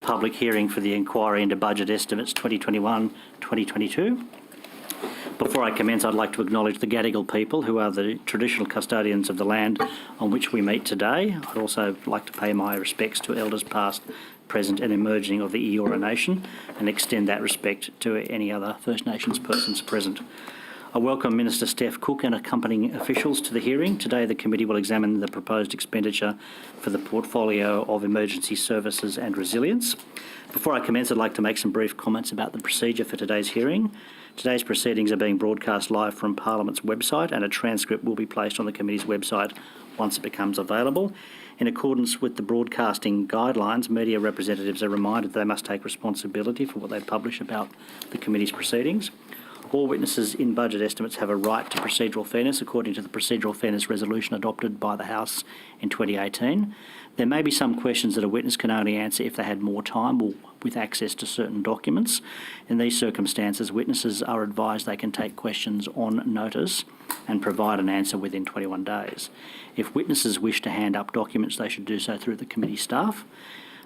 Public hearing for the inquiry into budget estimates 2021-2022. Before I commence, I'd like to acknowledge the Gadigal people, who are the traditional custodians of the land on which we meet today. I'd also like to pay my respects to elders past, present and emerging of the Eora Nation, and extend that respect to any other First Nations persons present. I welcome Minister Steph Cooke and accompanying officials to the hearing. Today the committee will examine the proposed expenditure for the portfolio of emergency services and resilience. Before I commence, I'd like to make some brief comments about the procedure for today's hearing. Today's proceedings are being broadcast live from Parliament's website, and a transcript will be placed on the committee's website once it becomes available. In accordance with the broadcasting guidelines, media representatives are reminded they must take responsibility for what they publish about the committee's proceedings. All witnesses in budget estimates have a right to procedural fairness according to the procedural fairness resolution adopted by the House in 2018. There may be some questions that a witness can only answer if they had more time or with access to certain documents. In these circumstances, witnesses are advised they can take questions on notice and provide an answer within 21 days. If witnesses wish to hand up documents, they should do so through the committee staff.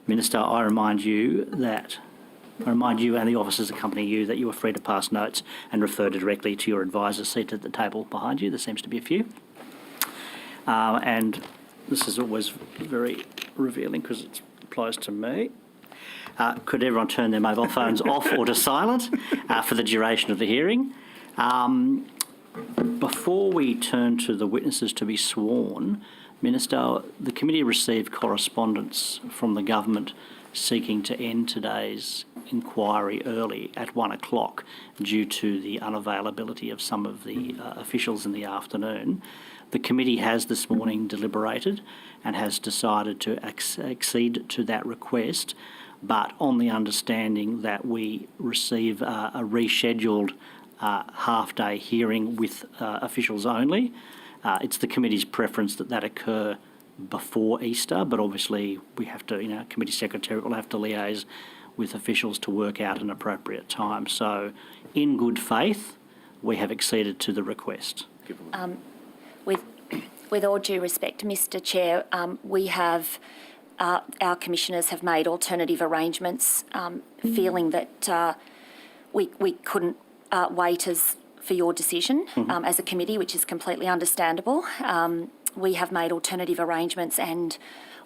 Minister, I remind you and the officers accompanying you that you are free to pass notes and refer directly to your advisor seated at the table behind you. There seems to be a few. And this is always very revealing because it applies to me. Could everyone turn their mobile phones off or to silent for the duration of the hearing? Before we turn to the witnesses to be sworn, Minister, the committee received correspondence from the government seeking to end today's inquiry early at 1 o'clock due to the unavailability of some of the officials in the afternoon. The committee has this morning deliberated and has decided to accede to that request, but on the understanding that we receive a rescheduled half-day hearing with officials only. It's the committee's preference that that occur before Easter, but obviously we have to, committee secretary will have to liaise with officials to work out an appropriate time. So, in good faith, we have acceded to the request. With all due respect, Mr. Chair, we have our commissioners have made alternative arrangements, feeling that we couldn't wait for your decision as a committee, which is completely understandable. We have made alternative arrangements, and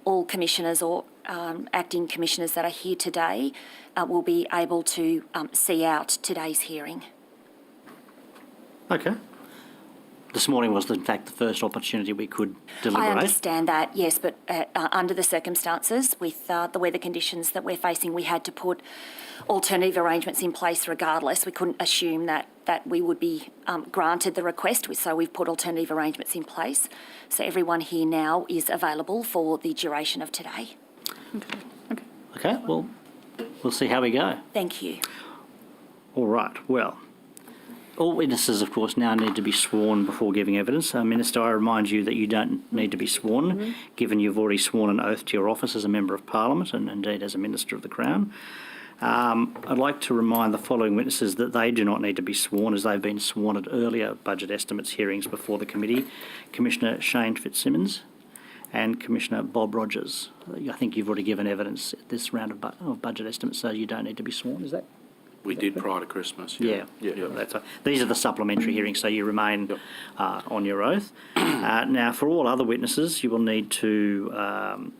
all commissioners or acting commissioners that are here today will be able to see out today's hearing. Okay. This morning was, in fact, the first opportunity we could deliberate. I understand that, yes, but under the circumstances, with the weather conditions that we're facing, we had to put alternative arrangements in place regardless. We couldn't assume that we would be granted the request, so we've put alternative arrangements in place. So everyone here now is available for the duration of today. Okay, well, we'll see how we go. Thank you. All right, well, all witnesses, of course, now need to be sworn before giving evidence. Minister, I remind you that you don't need to be sworn, given you've already sworn an oath to your office as a Member of Parliament and indeed as a Minister of the Crown. I'd like to remind the following witnesses that they do not need to be sworn, as they've been sworn at earlier budget estimates hearings before the committee. Commissioner Shane Fitzsimmons and Commissioner Bob Rogers. I think you've already given evidence at this round of budget estimates, so you don't need to be sworn, is that? We did prior to Christmas. Yeah. That's right. These are the supplementary hearings, so you remain on your oath. Now, for all other witnesses, you will need to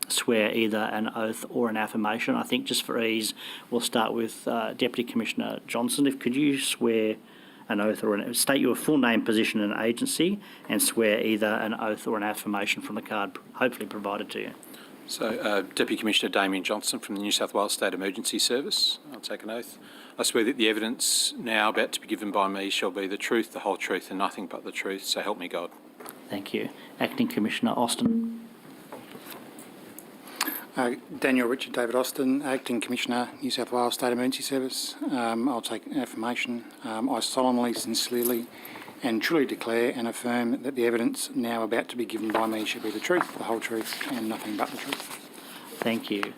swear either an oath or an affirmation. I think just for ease, we'll start with Deputy Commissioner Johnson. Could you swear an oath or state your full name, position and agency, and swear either an oath or an affirmation from the card hopefully provided to you. So, Deputy Commissioner Damien Johnson from the New South Wales State Emergency Service. I'll take an oath. I swear that the evidence now about to be given by me shall be the truth, the whole truth and nothing but the truth, so help me God. Thank you. Acting Commissioner Austin. Daniel Richard David Austin, Acting Commissioner, New South Wales State Emergency Service. I'll take an affirmation. I solemnly, sincerely and truly declare and affirm that the evidence now about to be given by me shall be the truth, the whole truth and nothing but the truth. Thank you.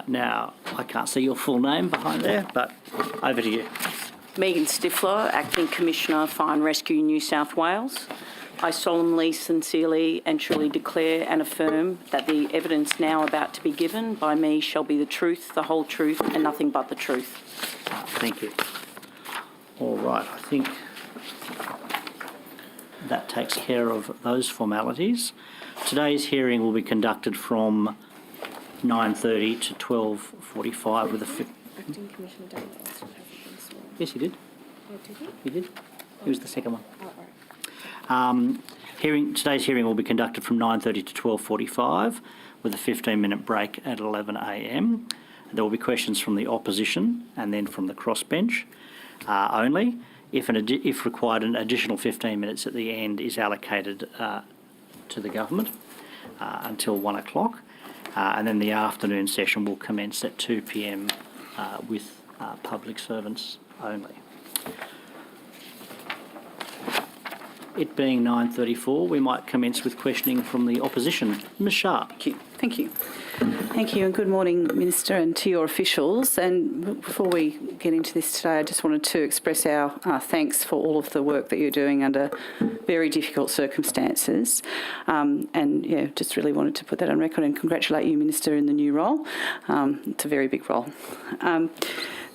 Now, I can't see your full name behind there, but over to you. Megan Stifler, Acting Commissioner, Fire and Rescue, New South Wales. I solemnly, sincerely and truly declare and affirm that the evidence now about to be given by me shall be the truth, the whole truth and nothing but the truth. Thank you. All right, I think that takes care of those formalities. Today's hearing will be conducted from 9:30 to 12:45 with a... Acting Commissioner David Austin hasn't been sworn. Yes, he did. Oh, did he? He did. He was the second one. Oh, all right. Today's hearing will be conducted from 9:30 to 12:45 with a 15-minute break at 11 a.m. There will be questions from the opposition and then from the crossbench only. If required, an additional 15 minutes at the end is allocated to the government until 1 o'clock. And then the afternoon session will commence at 2 p.m. With public servants only. It being 9:34, we might commence with questioning from the opposition. Ms Sharp. Thank you. Thank you and good morning, Minister, and to your officials. And before we get into this today, I just wanted to express our thanks for all of the work that you're doing under very difficult circumstances. And, yeah, just really wanted to put that on record and congratulate you, Minister, in the new role. It's a very big role.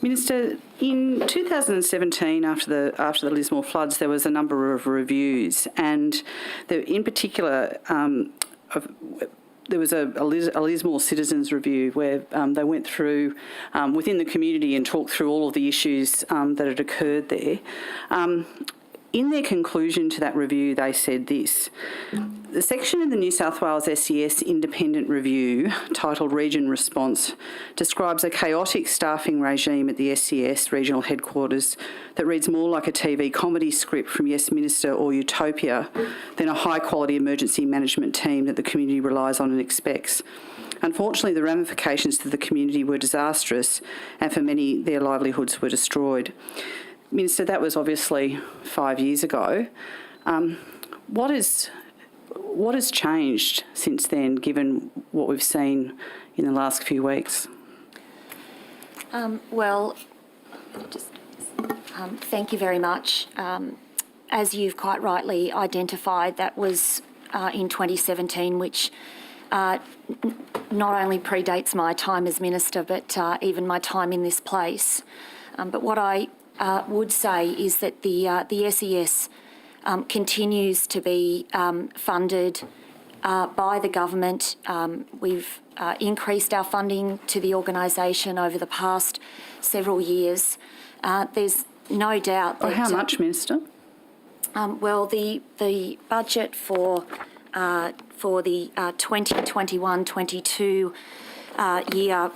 Minister, in 2017, after the Lismore floods, there was a number of reviews, and in particular, there was a Lismore citizens review where they went through within the community and talked through all of the issues that had occurred there. In their conclusion to that review, they said this: the section in the New South Wales SES independent review titled Region Response describes a chaotic staffing regime at the SES regional headquarters that reads more like a TV comedy script from Yes Minister or Utopia than a high-quality emergency management team that the community relies on and expects. Unfortunately, the ramifications to the community were disastrous, and for many, their livelihoods were destroyed. Minister, that was obviously 5 years ago. What has changed since then, given what we've seen in the last few weeks? Thank you very much. As you've quite rightly identified, that was in 2017, which not only predates my time as Minister, but even my time in this place. But what I would say is that the SES continues to be funded by the government. We've increased our funding to the organisation over the past several years. There's no doubt that... How much, Minister? Well, the budget for the 2021-22 year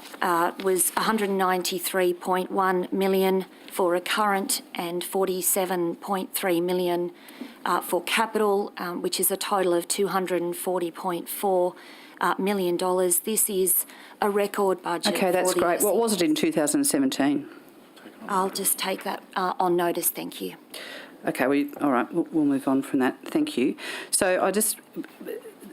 was $193.1 million for recurrent and $47.3 million for capital, which is a total of $240.4 million. This is a record budget. Okay, that's great. What was it in 2017? I'll just take that on notice, thank you. Okay, all right, we'll move on from that. Thank you. So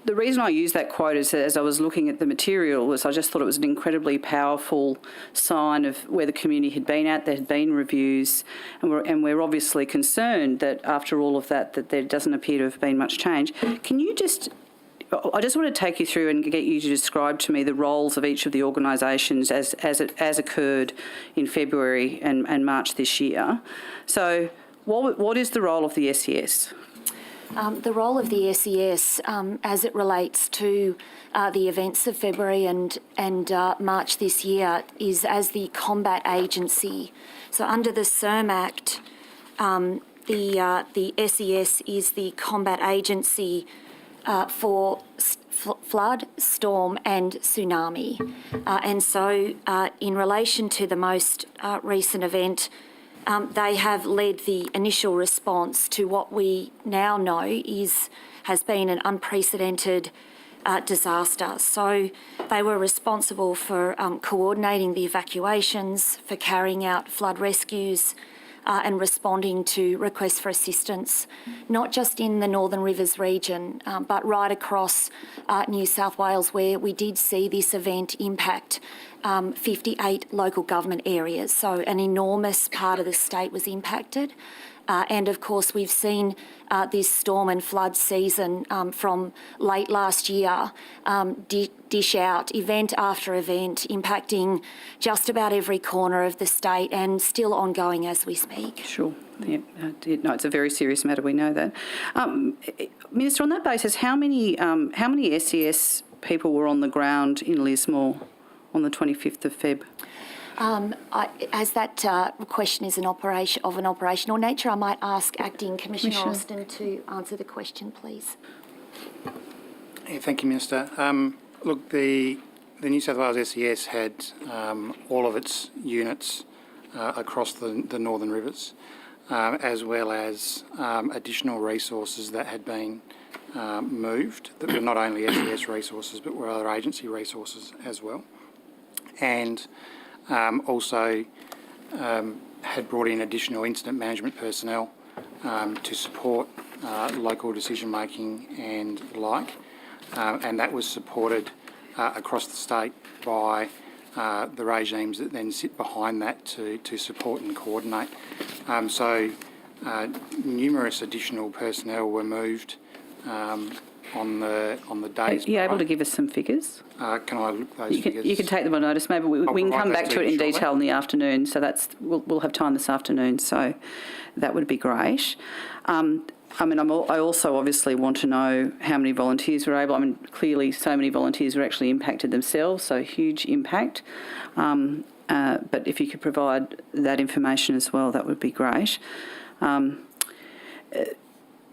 the reason I used that quote is that as I was looking at the material was I just thought it was an incredibly powerful sign of where the community had been at. There had been reviews, and we're obviously concerned that after all of that there doesn't appear to have been much change. Can you I just want to take you through and get you to describe to me the roles of each of the organisations as occurred in February and March this year. So what is the role of the SES? The role of the SES, as it relates to the events of February and March this year, is as the combat agency. So under the CERM Act, the SES is the combat agency for flood, storm and tsunami. And so in relation to the most recent event, they have led the initial response to what we now know has been an unprecedented disaster. So they were responsible for coordinating the evacuations, for carrying out flood rescues and responding to requests for assistance, not just in the Northern Rivers region, but right across New South Wales, where we did see this event impact 58 local government areas. So an enormous part of the state was impacted. And of course, we've seen this storm and flood season from late last year dish out event after event, impacting just about every corner of the state and still ongoing as we speak. Sure. Yeah, no, it's a very serious matter. We know that. Minister, on that basis, how many SES people were on the ground in Lismore on the 25th of Feb? As that question is of an operational nature, I might ask Acting Commissioner Austin to answer the question, please. Yeah, thank you, Minister. Look, the New South Wales SES had all of its units across the Northern Rivers, as well as additional resources that had been moved, that were not only SES resources but were other agency resources as well. And also had brought in additional incident management personnel to support local decision making and the like, and that was supported across the state by the regimes that then sit behind that to support and coordinate. So numerous additional personnel were moved on the days. Are you able to give us some figures? Can I look those figures? You can take them on notice. Maybe we can come back to it in shortly. detail in the afternoon. So we'll have time this afternoon. So that would be great. I also obviously want to know how many volunteers were able. Clearly, so many volunteers were actually impacted themselves. So huge impact. But if you could provide that information as well, that would be great.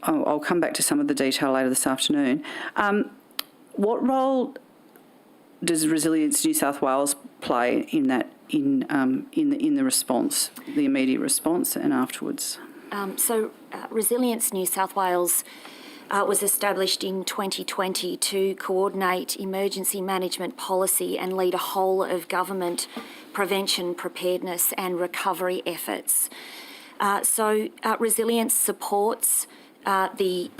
I'll come back to some of the detail later this afternoon. What role does Resilience New South Wales play in that in the response, the immediate response, and afterwards? Resilience New South Wales was established in 2020 to coordinate emergency management policy and lead a whole of government prevention, preparedness and recovery efforts. Resilience supports the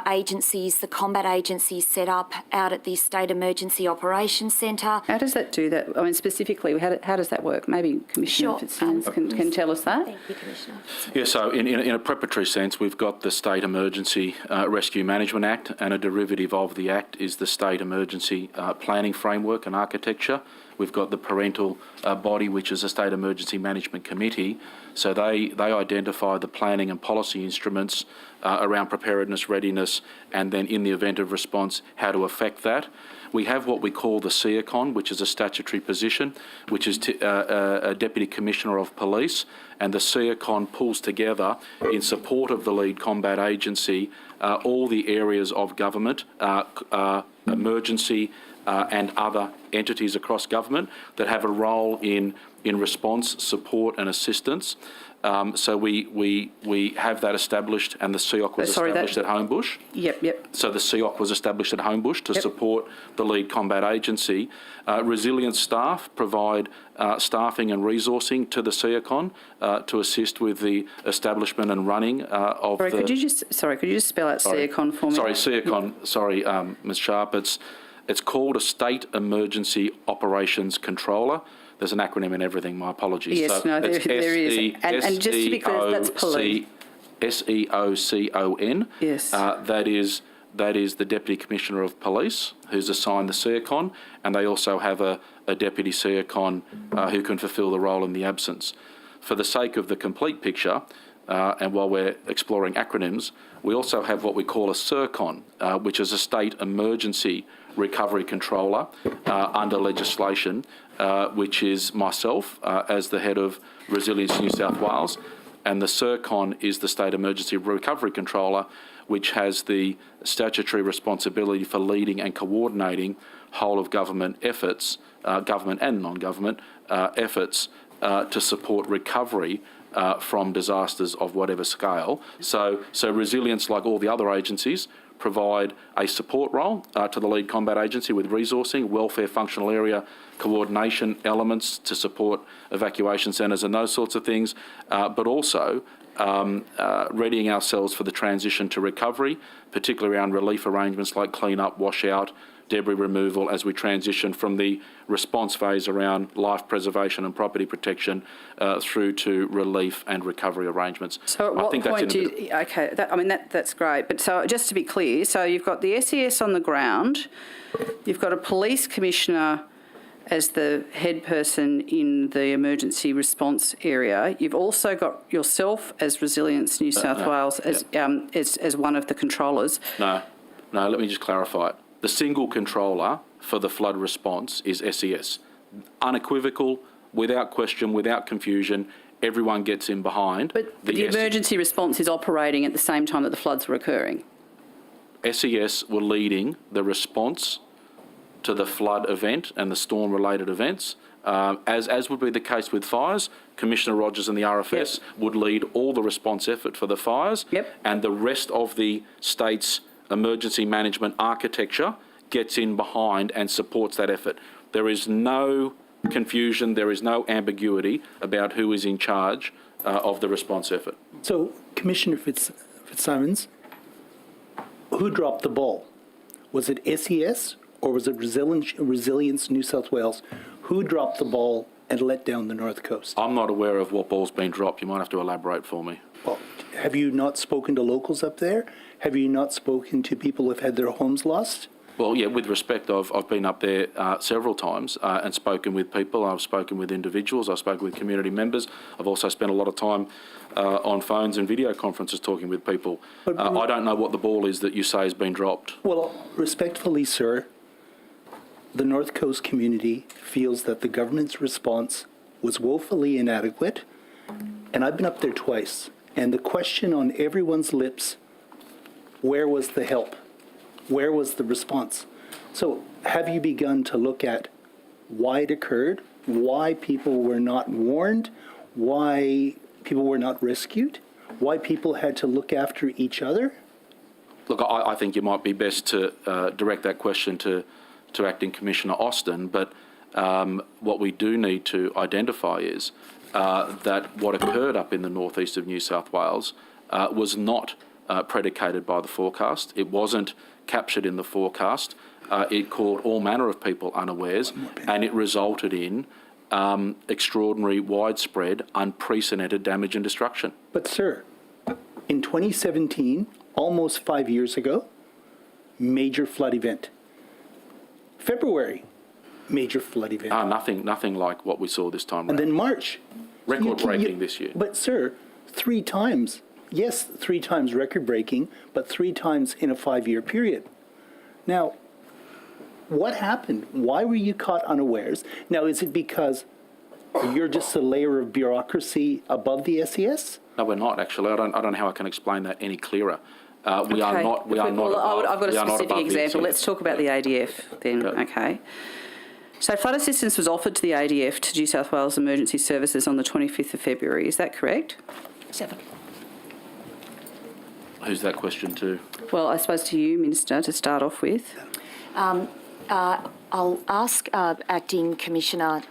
agencies, the combat agencies set up out at the State Emergency Operations Centre. How does that do that? Specifically, how does that work? Maybe Commissioner Fitzsimmons can tell us that. Thank you, Commissioner. Yeah, so in a preparatory sense, we've got the State Emergency Rescue Management Act, and a derivative of the Act is the State Emergency Planning Framework and Architecture. We've got the parental body, which is a State Emergency Management Committee. So they identify the planning and policy instruments around preparedness, readiness, and then in the event of response, how to affect that. We have what we call the CEACON, which is a statutory position, which is a Deputy Commissioner of Police, and the CEACON pulls together, in support of the lead combat agency, all the areas of government, emergency, and other entities across government that have a role in response, support and assistance. So we have that established, and the CEOC was established at Homebush. Yep. So the CEOC was established at Homebush to support the lead combat agency. Resilience staff provide staffing and resourcing to the CEOCON to assist with the establishment and running of the... Could you just spell out CEOCON for me? Sorry, CEOCON, Ms Sharp, it's called a State Emergency Operations Controller. There's an acronym in everything, my apologies. Yes, so there is. And just to be clear, that's police. SEOCON. Yes. That is the Deputy Commissioner of Police, who's assigned the CEOCON, and they also have a Deputy CEOCON who can fulfil the role in the absence. For the sake of the complete picture, and while we're exploring acronyms, we also have what we call a SERCON, which is a State Emergency Recovery Controller under legislation, which is myself as the head of Resilience New South Wales, and the SERCON is the State Emergency Recovery Controller, which has the statutory responsibility for leading and coordinating whole of government efforts, government and non-government efforts to support recovery from disasters of whatever scale. So Resilience, like all the other agencies, provide a support role to the lead combat agency with resourcing, welfare functional area coordination elements to support evacuation centres and those sorts of things, but also readying ourselves for the transition to recovery, particularly around relief arrangements like clean up, wash out, debris removal as we transition from the response phase around life preservation and property protection through to relief and recovery arrangements. So at what point do you, okay, that's great. But so just to be clear, so you've got the SES on the ground, you've got a police commissioner as the head person in the emergency response area. You've also got yourself as Resilience New South Wales as one of the controllers. No, let me just clarify it. The single controller for the flood response is SES. Unequivocal, without question, without confusion, everyone gets in behind. But the emergency response is operating at the same time that the floods were occurring. SES were leading the response to the flood event and the storm-related events. As would be the case with fires, Commissioner Rogers and the RFS would lead all the response effort for the fires, and the rest of the state's emergency management architecture gets in behind and supports that effort. There is no confusion, there is no ambiguity about who is in charge of the response effort. So, Commissioner Fitzsimons, who dropped the ball? Was it SES or was it Resilience New South Wales? Who dropped the ball and let down the North Coast? I'm not aware of what ball's been dropped. You might have to elaborate for me. Well, have you not spoken to locals up there? Have you not spoken to people who've had their homes lost? Well, yeah, with respect, I've been up there several times and spoken with people. I've spoken with individuals. I've spoken with community members. I've also spent a lot of time on phones and video conferences talking with people. I don't know what the ball is that you say has been dropped. Well, respectfully, sir, the North Coast community feels that the government's response was woefully inadequate, and I've been up there twice, and the question on everyone's lips, where was the help? Where was the response? So have you begun to look at why it occurred, why people were not warned, why people were not rescued, why people had to look after each other? Look, I think you might be best to direct that question to Acting Commissioner Austin, but what we do need to identify is that what occurred up in the northeast of New South Wales was not predicated by the forecast. It wasn't captured in the forecast. It caught all manner of people unawares, and it resulted in extraordinary, widespread, unprecedented damage and destruction. But sir, in 2017, almost 5 years ago, major flood event. February, major flood event. Nothing like what we saw this time around. And then March. Record-breaking this year. But sir, 3 times. Yes, 3 times record-breaking, but 3 times in a 5-year period. Now, what happened? Why were you caught unawares? Now, is it because you're just a layer of bureaucracy above the SES? No, we're not, actually. I don't know how I can explain that any clearer. We are not. I've got a specific example. Let's talk about the ADF then. Okay. So flood assistance was offered to the ADF, to New South Wales Emergency Services, on the 25th of February. Is that correct? 7. Who's that question to? Well, I suppose to you, Minister, to start off with. I'll ask Acting Commissioner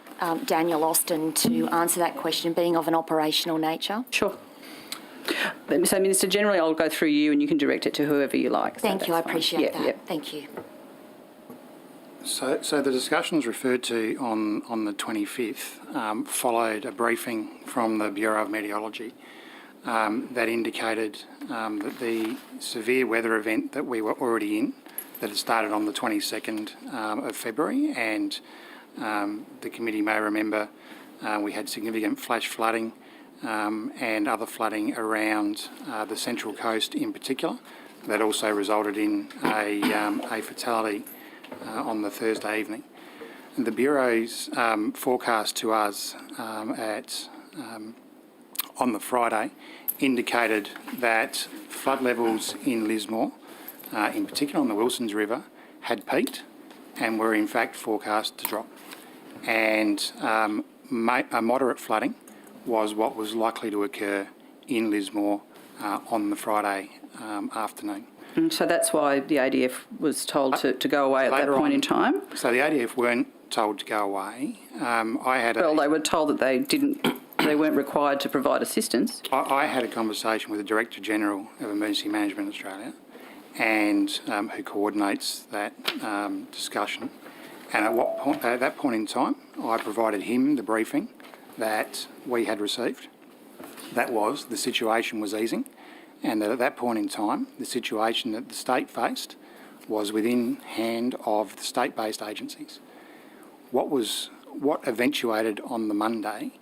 Daniel Austin to answer that question, being of an operational nature. Sure. So, Minister, generally I'll go through you and you can direct it to whoever you like. Thank you, I appreciate that. Yeah. Thank you. So the discussions referred to on the 25th followed a briefing from the Bureau of Meteorology that indicated that the severe weather event that we were already in, that had started on the 22nd of February, and the committee may remember we had significant flash flooding and other flooding around the Central Coast in particular. That also resulted in a fatality on the Thursday evening. And the Bureau's forecast to us on the Friday indicated that flood levels in Lismore, in particular on the Wilsons River, had peaked and were in fact forecast to drop. And a moderate flooding was what was likely to occur in Lismore on the Friday afternoon. So that's why the ADF was told to go away at that point in time? So the ADF weren't told to go away. Well, they were told that they didn't they weren't required to provide assistance. I had a conversation with the Director General of Emergency Management Australia, and who coordinates that discussion. And at that point in time, I provided him the briefing that we had received. That was the situation was easing, and that at that point in time, the situation that the state faced was within hand of the state-based agencies. What eventuated on the Monday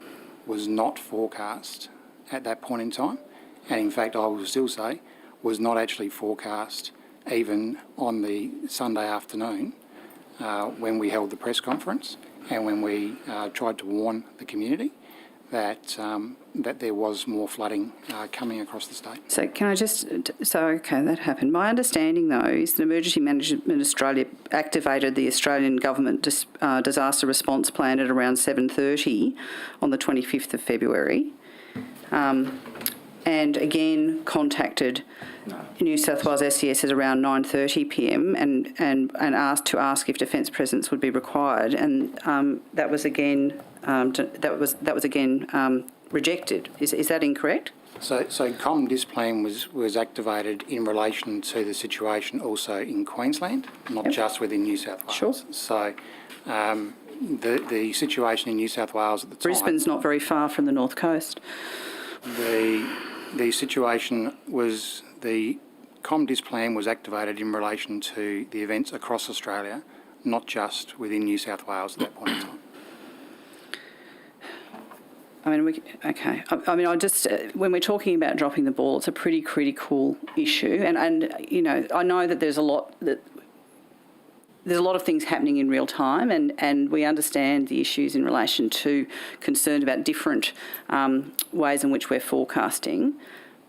was not forecast at that point in time, and in fact I will still say was not actually forecast even on the Sunday afternoon when we held the press conference and when we tried to warn the community that there was more flooding coming across the state. So can I just, okay, that happened. My understanding though is that Emergency Management Australia activated the Australian Government Disaster Response Plan at around 7:30 on the 25th of February. And again contacted New South Wales SES at around 9:30 p.m. and asked if defence presence would be required, and that was again rejected. Is that incorrect? So common discipline was activated in relation to the situation also in Queensland, not just within New South Wales. Sure. So the situation in New South Wales at the time. Brisbane's not very far from the North Coast. The situation was the ComDis plan was activated in relation to the events across Australia, not just within New South Wales at that point in time. I mean, I just when we're talking about dropping the ball, it's a pretty critical issue, and you know, I know that there's a lot of things happening in real time, and we understand the issues in relation to concern about different ways in which we're forecasting,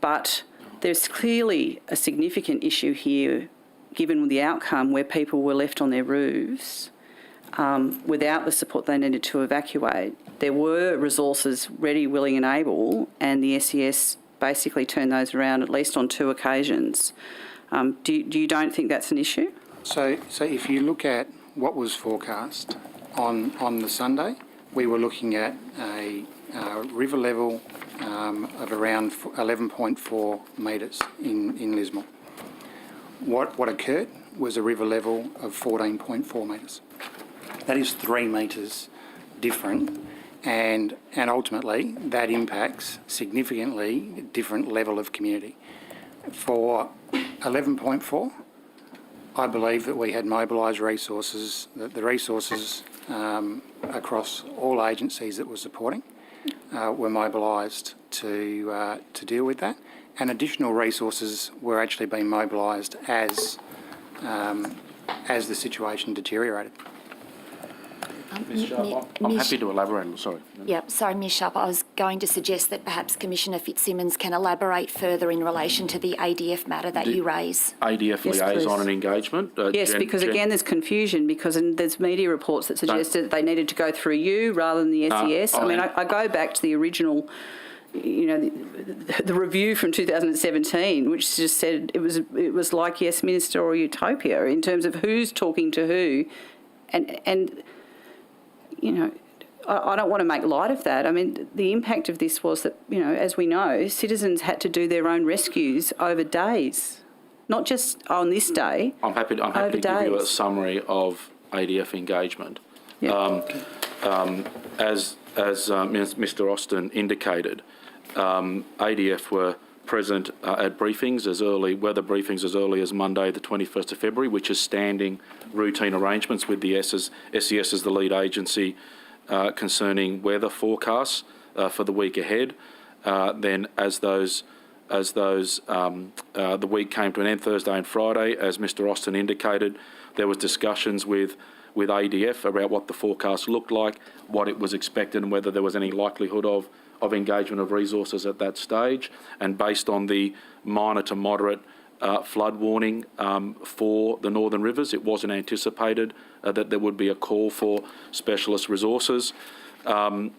but there's clearly a significant issue here, given the outcome where people were left on their roofs without the support they needed to evacuate. There were resources ready, willing and able, and the SES basically turned those around at least on 2 occasions. You don't think that's an issue? So if you look at what was forecast on the Sunday, we were looking at a river level of around 11.4 metres in Lismore. What occurred was a river level of 14.4 metres. That is 3 metres different, and ultimately that impacts significantly different level of community. For 11.4, I believe that we had mobilised resources, that the resources across all agencies that were supporting were mobilised to deal with that, and additional resources were actually being mobilised as the situation deteriorated. Ms. Sharp, I'm happy to elaborate. Sorry. Yeah, sorry, Ms. Sharp. I was going to suggest that perhaps Commissioner Fitzsimmons can elaborate further in relation to the ADF matter that you raise. ADF Yes, liaison please. and engagement. Yes, because again there's confusion, because there's media reports that suggested that they needed to go through you rather than the SES. I go back to the original, you know, the review from 2017, which just said it was like Yes Minister or Utopia in terms of who's talking to who, and you know, I don't want to make light of that. I mean, the impact of this was that, you know, as we know, citizens had to do their own rescues over days, not just on this day. I'm happy to give you a summary of ADF engagement. Yeah. As Mr. Austin indicated, ADF were present at briefings weather briefings as early as Monday, the 21st of February, which is standing routine arrangements with the SES as the lead agency concerning weather forecasts for the week ahead. Then as the week came to an end, Thursday and Friday, as Mr. Austin indicated, there was discussions with ADF about what the forecast looked like, what it was expected, and whether there was any likelihood of engagement of resources at that stage. And based on the minor to moderate flood warning for the northern rivers, it wasn't anticipated that there would be a call for specialist resources. And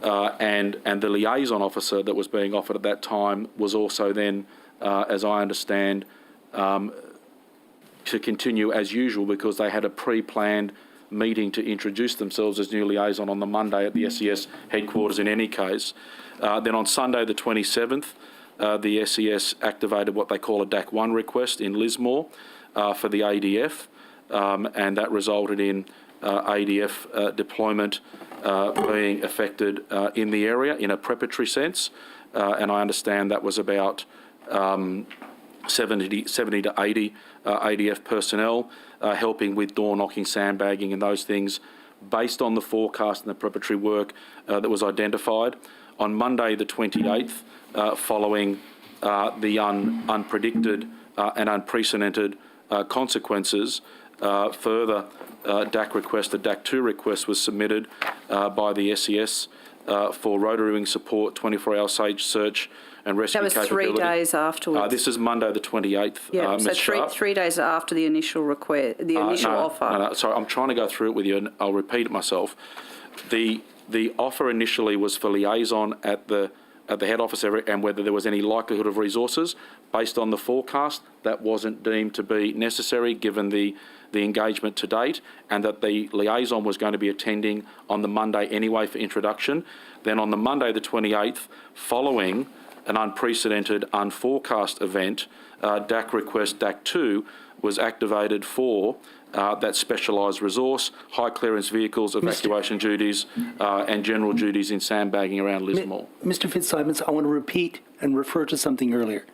the liaison officer that was being offered at that time was also then, as I understand, to continue as usual, because they had a pre-planned meeting to introduce themselves as new liaison on the Monday at the SES headquarters in any case. Then on Sunday the 27th, the SES activated what they call a DAC1 request in Lismore for the ADF, and that resulted in ADF deployment being affected in the area in a preparatory sense, and I understand that was about 70 to 80 ADF personnel helping with door knocking, sandbagging and those things based on the forecast and the preparatory work that was identified. On Monday the 28th, following the unpredicted and unprecedented consequences, further DAC request, a DAC2 request was submitted by the SES for rotor-wing support, 24-hour search and rescue That was capability. 3 days afterwards. This is Monday the 28th, Yeah, so Ms. Sharp. 3 days after the initial request, the initial offer. No, sorry, I'm trying to go through it with you, and I'll repeat it myself. The offer initially was for liaison at the head office area and whether there was any likelihood of resources. Based on the forecast, that wasn't deemed to be necessary given the engagement to date, and that the liaison was going to be attending on the Monday anyway for introduction. Then on the Monday the 28th, following an unprecedented, unforecast event, DAC request DAC2 was activated for that specialised resource, high clearance vehicles, evacuation duties and general duties in sandbagging around Lismore. Mr. Fitzsimons, I want to repeat and refer to something earlier.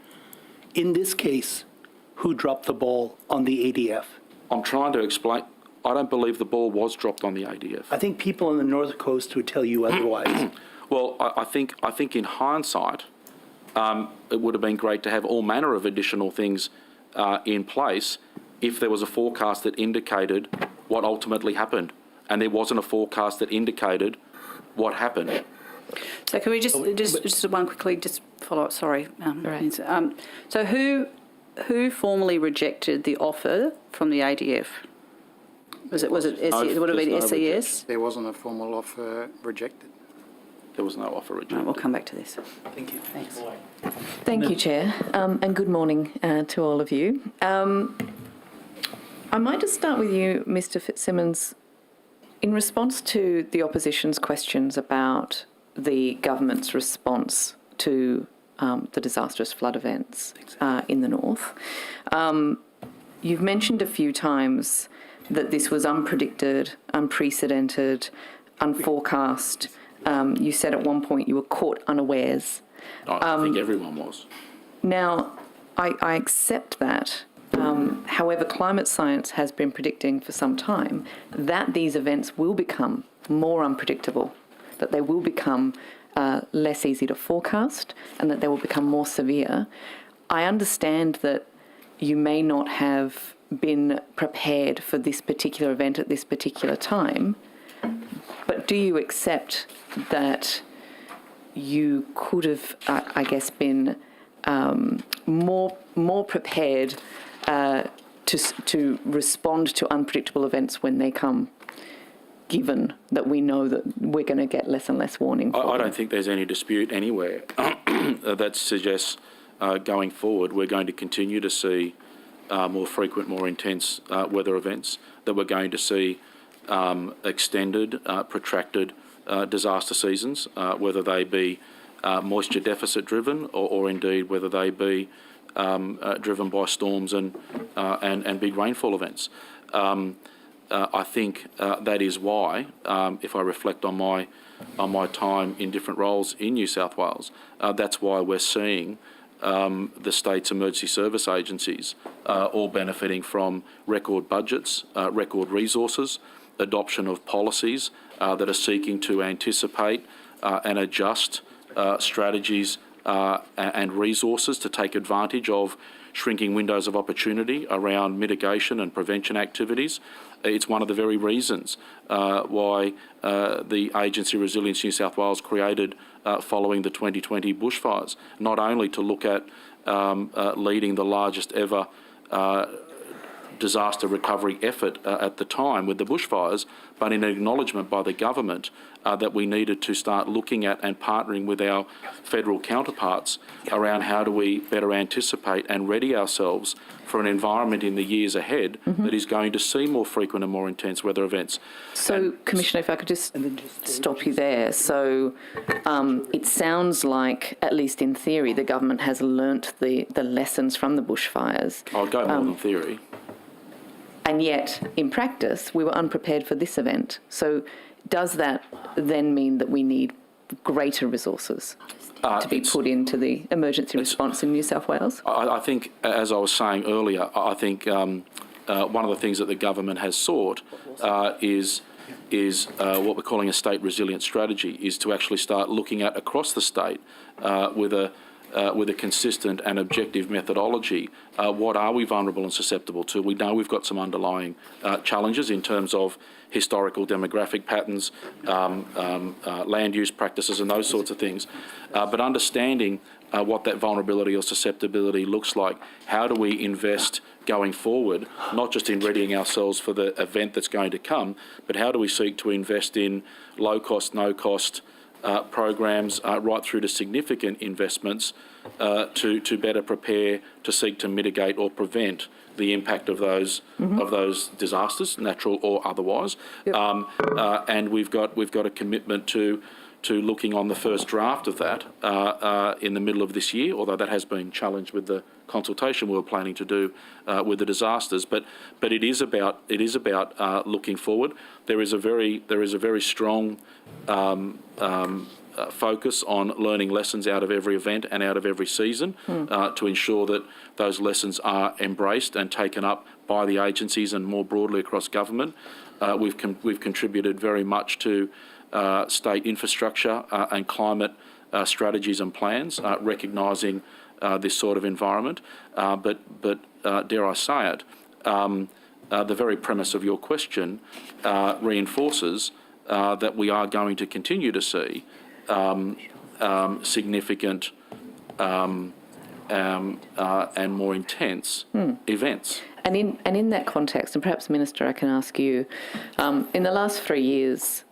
In this case, who dropped the ball on the ADF? I'm trying to explain. I don't believe the ball was dropped on the ADF. I think people on the North Coast would tell you otherwise. Well, I think in hindsight, it would have been great to have all manner of additional things in place if there was a forecast that indicated what ultimately happened, and there wasn't a forecast that indicated what happened. So can we just one quickly, just follow up, sorry. Right. So who formally rejected the offer from the ADF? Was it would have been There's no SES? There wasn't a formal offer rejected. There was no offer Right, rejected. we'll come back to this. Thank you. Thanks. Thank you, Chair, and good morning to all of you. I might just start with you, Mr. Fitzsimmons. In response to the opposition's questions about the government's response to the disastrous flood events in the north, you've mentioned a few times that this was unpredicted, unprecedented, unforecast. You said at one point you were caught unawares. I think everyone was. Now, I accept that. However, climate science has been predicting for some time that these events will become more unpredictable, that they will become less easy to forecast, and that they will become more severe. I understand that you may not have been prepared for this particular event at this particular time, but do you accept that you could have, I guess, been more prepared to respond to unpredictable events when they come, given that we know that we're going to get less and less warning? I don't think there's any dispute anywhere that suggests going forward we're going to continue to see more frequent, more intense weather events, that we're going to see extended, protracted disaster seasons, whether they be moisture deficit driven or indeed whether they be driven by storms and big rainfall events. I think that is why, if I reflect on my time in different roles in New South Wales, that's why we're seeing the state's emergency service agencies all benefiting from record budgets, record resources, adoption of policies that are seeking to anticipate and adjust strategies and resources to take advantage of shrinking windows of opportunity around mitigation and prevention activities. It's one of the very reasons why the agency Resilience New South Wales created following the 2020 bushfires, not only to look at leading the largest ever disaster recovery effort at the time with the bushfires, but in acknowledgement by the government that we needed to start looking at and partnering with our federal counterparts around how do we better anticipate and ready ourselves for an environment in the years ahead that is going to see more frequent and more intense weather events. So, Commissioner, if I could just stop you there. So it sounds like, at least in theory, the government has learnt the lessons from the bushfires. I'll go more than theory. And yet, in practice, we were unprepared for this event. So does that then mean that we need greater resources to be put into the emergency response in New South Wales? I think, as I was saying earlier, I think one of the things that the government has sought is what we're calling a state resilience strategy, is to actually start looking at across the state with a consistent and objective methodology. What are we vulnerable and susceptible to? We know we've got some underlying challenges in terms of historical demographic patterns, land use practices and those sorts of things. But understanding what that vulnerability or susceptibility looks like, how do we invest going forward, not just in readying ourselves for the event that's going to come, but how do we seek to invest in low-cost, no-cost programs right through to significant investments to better prepare to seek to mitigate or prevent the impact of those disasters, natural or otherwise. Yep. And we've got a commitment to looking on the first draft of that in the middle of this year, although that has been challenged with the consultation we were planning to do with the disasters. But it is about looking forward. There is a very strong focus on learning lessons out of every event and out of every season to ensure that those lessons are embraced and taken up by the agencies and more broadly across government. We've contributed very much to state infrastructure and climate strategies and plans, recognising this sort of environment. But dare I say it, the very premise of your question reinforces that we are going to continue to see significant and more intense events. And in that context, and perhaps, Minister, I can ask you, in the last 3 years,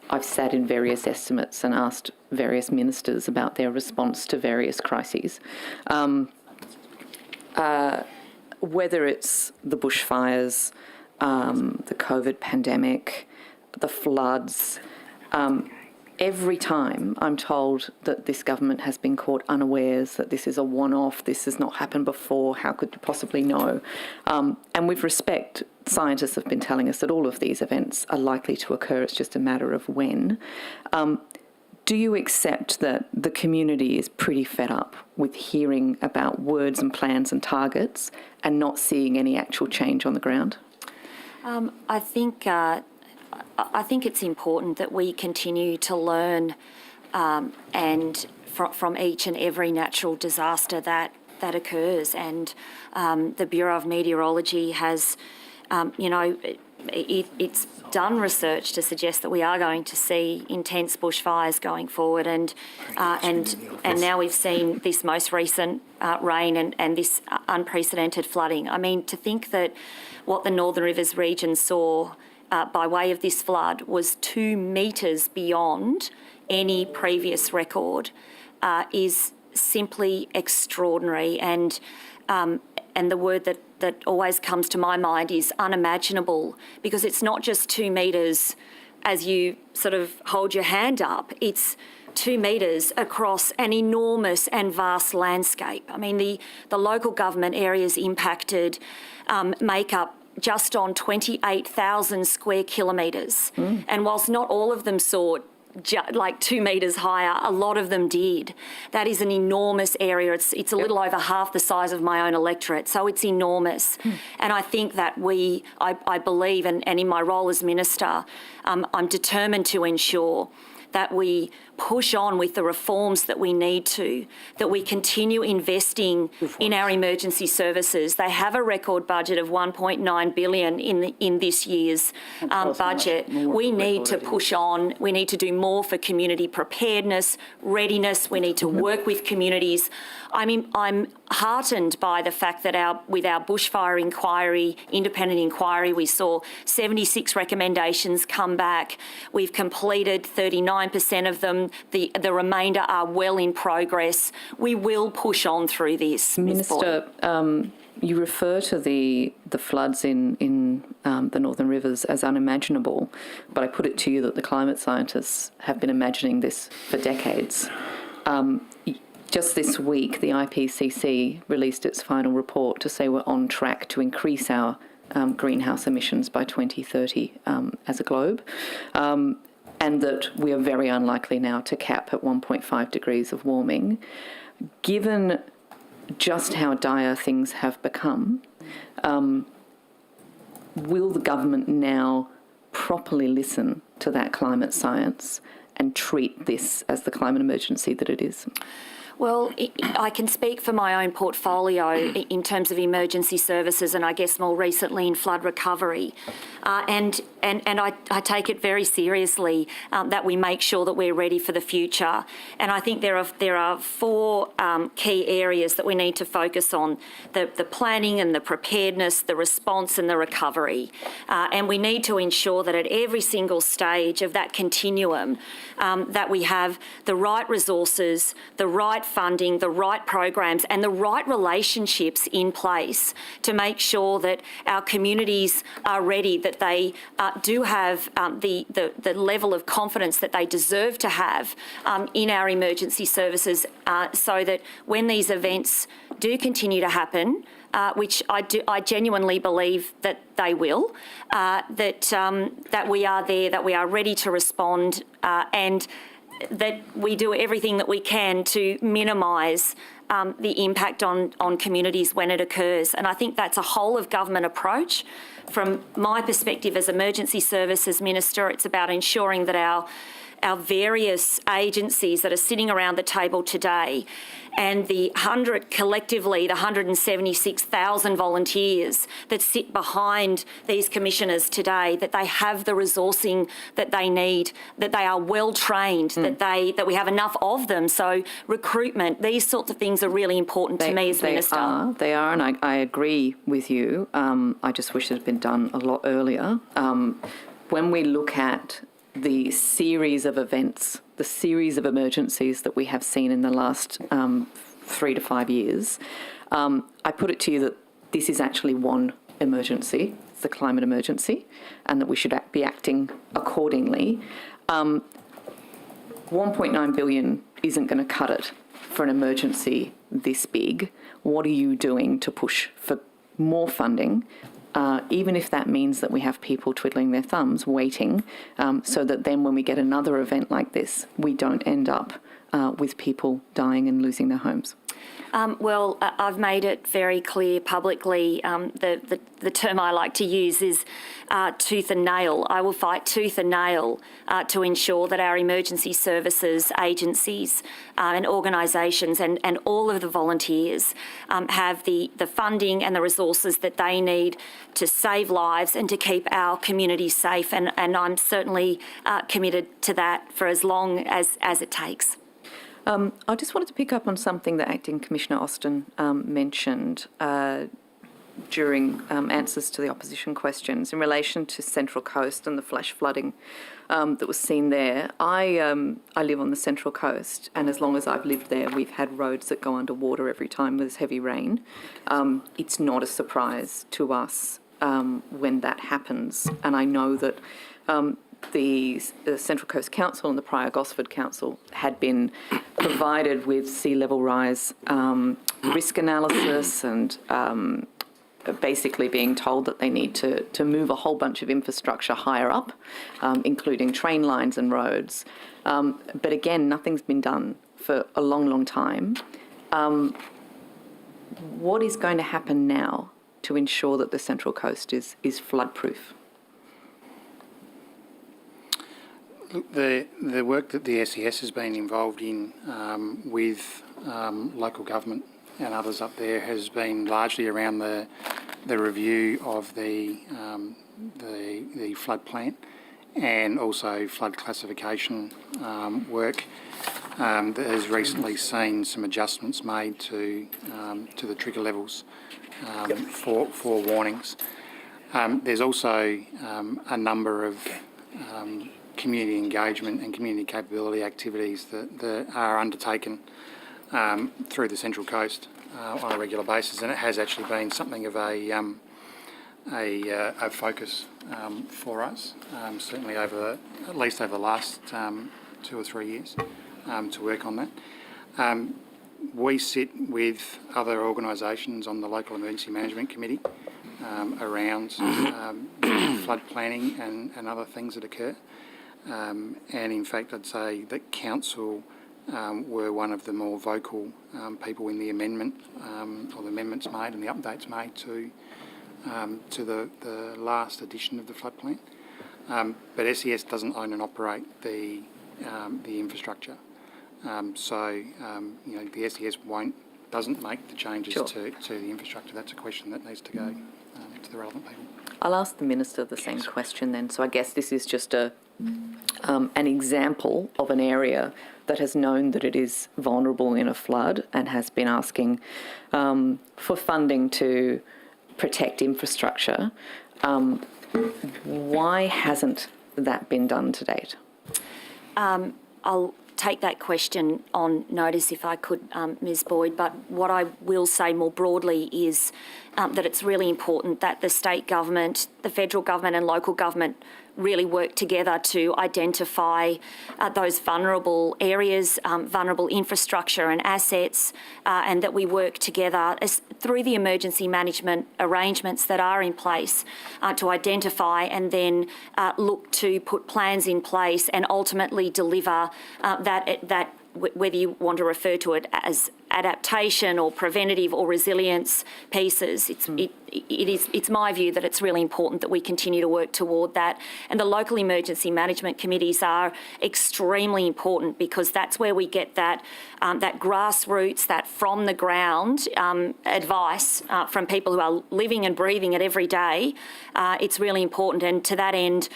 I've sat in various estimates and asked various ministers about their response to various crises. Whether it's the bushfires, the COVID pandemic, the floods, every time I'm told that this government has been caught unawares, that this is a one-off, this has not happened before, how could you possibly know? And with respect, scientists have been telling us that all of these events are likely to occur, it's just a matter of when. Do you accept that the community is pretty fed up with hearing about words and plans and targets and not seeing any actual change on the ground? I think it's important that we continue to learn and from each and every natural disaster that occurs. And the Bureau of Meteorology has, it's done research to suggest that we are going to see intense bushfires going forward. And now we've seen this most recent rain and this unprecedented flooding. I mean, to think that what the Northern Rivers region saw by way of this flood was 2 metres beyond any previous record is simply extraordinary. And the word that always comes to my mind is unimaginable, because it's not just 2 metres as you sort of hold your hand up. It's 2 metres across an enormous and vast landscape. I mean, the local government areas impacted make up just on 28,000 square kilometres. And whilst not all of them saw like 2 metres higher, a lot of them did. That is an enormous area. It's a little over half the size of my own electorate, so it's enormous. And I think that I believe, and in my role as Minister, I'm determined to ensure that we push on with the reforms that we need to, that we continue investing in our emergency services. They have a record budget of $1.9 billion in this year's budget. We need to push on. We need to do more for community preparedness, readiness. We need to work with communities. I'm heartened by the fact that with our bushfire inquiry, independent inquiry, we saw 76 recommendations come back. We've completed 39% of them. The remainder are well in progress. We will push on through this. Minister, you refer to the floods in the Northern Rivers as unimaginable, but I put it to you that the climate scientists have been imagining this for decades. Just this week, the IPCC released its final report to say we're on track to increase our greenhouse emissions by 2030 as a globe, and that we are very unlikely now to cap at 1.5 degrees of warming. Given just how dire things have become, will the government now properly listen to that climate science and treat this as the climate emergency that it is? Well, I can speak for my own portfolio in terms of emergency services and I guess more recently in flood recovery. And I take it very seriously that we make sure that we're ready for the future. And I think there are four key areas that we need to focus on: the planning and the preparedness, the response and the recovery. And we need to ensure that at every single stage of that continuum that we have the right resources, the right funding, the right programs and the right relationships in place to make sure that our communities are ready, that they do have the level of confidence that they deserve to have in our emergency services so that when these events do continue to happen, which I genuinely believe that they will, that we are there, that we are ready to respond and that we do everything that we can to minimise the impact on communities when it occurs. And I think that's a whole of government approach. From my perspective as Emergency Services Minister, it's about ensuring that our various agencies that are sitting around the table today and the 176,000 volunteers that sit behind these commissioners today, that they have the resourcing that they need, that they are well trained, that we have enough of them. So recruitment, these sorts of things are really important to me as Minister. They are, and I agree with you. I just wish it had been done a lot earlier. When we look at the series of events, the series of emergencies that we have seen in the last 3 to 5 years, I put it to you that this is actually one emergency, it's the climate emergency, and that we should be acting accordingly. 1.9 billion isn't going to cut it for an emergency this big. What are you doing to push for more funding? Even if that means that we have people twiddling their thumbs, waiting, so that then when we get another event like this, we don't end up with people dying and losing their homes. Well, I've made it very clear publicly. The term I like to use is tooth and nail. I will fight tooth and nail to ensure that our emergency services agencies and organisations and all of the volunteers have the funding and the resources that they need to save lives and to keep our communities safe. And I'm certainly committed to that for as long as it takes. I just wanted to pick up on something that Acting Commissioner Austin mentioned during answers to the opposition questions in relation to Central Coast and the flash flooding that was seen there. I live on the Central Coast, and as long as I've lived there, we've had roads that go underwater every time there's heavy rain. It's not a surprise to us when that happens, and I know that the Central Coast Council and the prior Gosford Council had been provided with sea level rise risk analysis and basically being told that they need to move a whole bunch of infrastructure higher up, including train lines and roads. But again, nothing's been done for a long, long time. What is going to happen now to ensure that the Central Coast is flood-proof? Look, the work that the SES has been involved in with local government and others up there has been largely around the review of the flood plan and also flood classification work that has recently seen some adjustments made to the trigger levels for warnings. There's also a number of community engagement and community capability activities that are undertaken through the Central Coast on a regular basis, and it has actually been something of a focus for us, certainly at least over the last 2 or 3 years, to work on that. We sit with other organisations on the Local Emergency Management Committee around flood planning and other things that occur. And in fact, I'd say that Council were one of the more vocal people in the amendment, or the amendments made and the updates made to the last edition of the flood plan. But SES doesn't own and operate the infrastructure. So the SES doesn't make the changes to the infrastructure. That's a question that needs to go to the relevant people. I'll ask the Minister the same question then. So I guess this is just an example of an area that has known that it is vulnerable in a flood and has been asking for funding to protect infrastructure. Why hasn't that been done to date? I'll take that question on notice if I could, Ms Boyd, but what I will say more broadly is that it's really important that the state government, the federal government and local government really work together to identify those vulnerable areas, vulnerable infrastructure and assets, and that we work together through the emergency management arrangements that are in place to identify and then look to put plans in place and ultimately deliver that whether you want to refer to it as adaptation or preventative or resilience pieces. It's my view that it's really important that we continue to work toward that. And the local emergency management committees are extremely important because that's where we get that grassroots, that from the ground advice from people who are living and breathing it every day. It's really important. And to that end,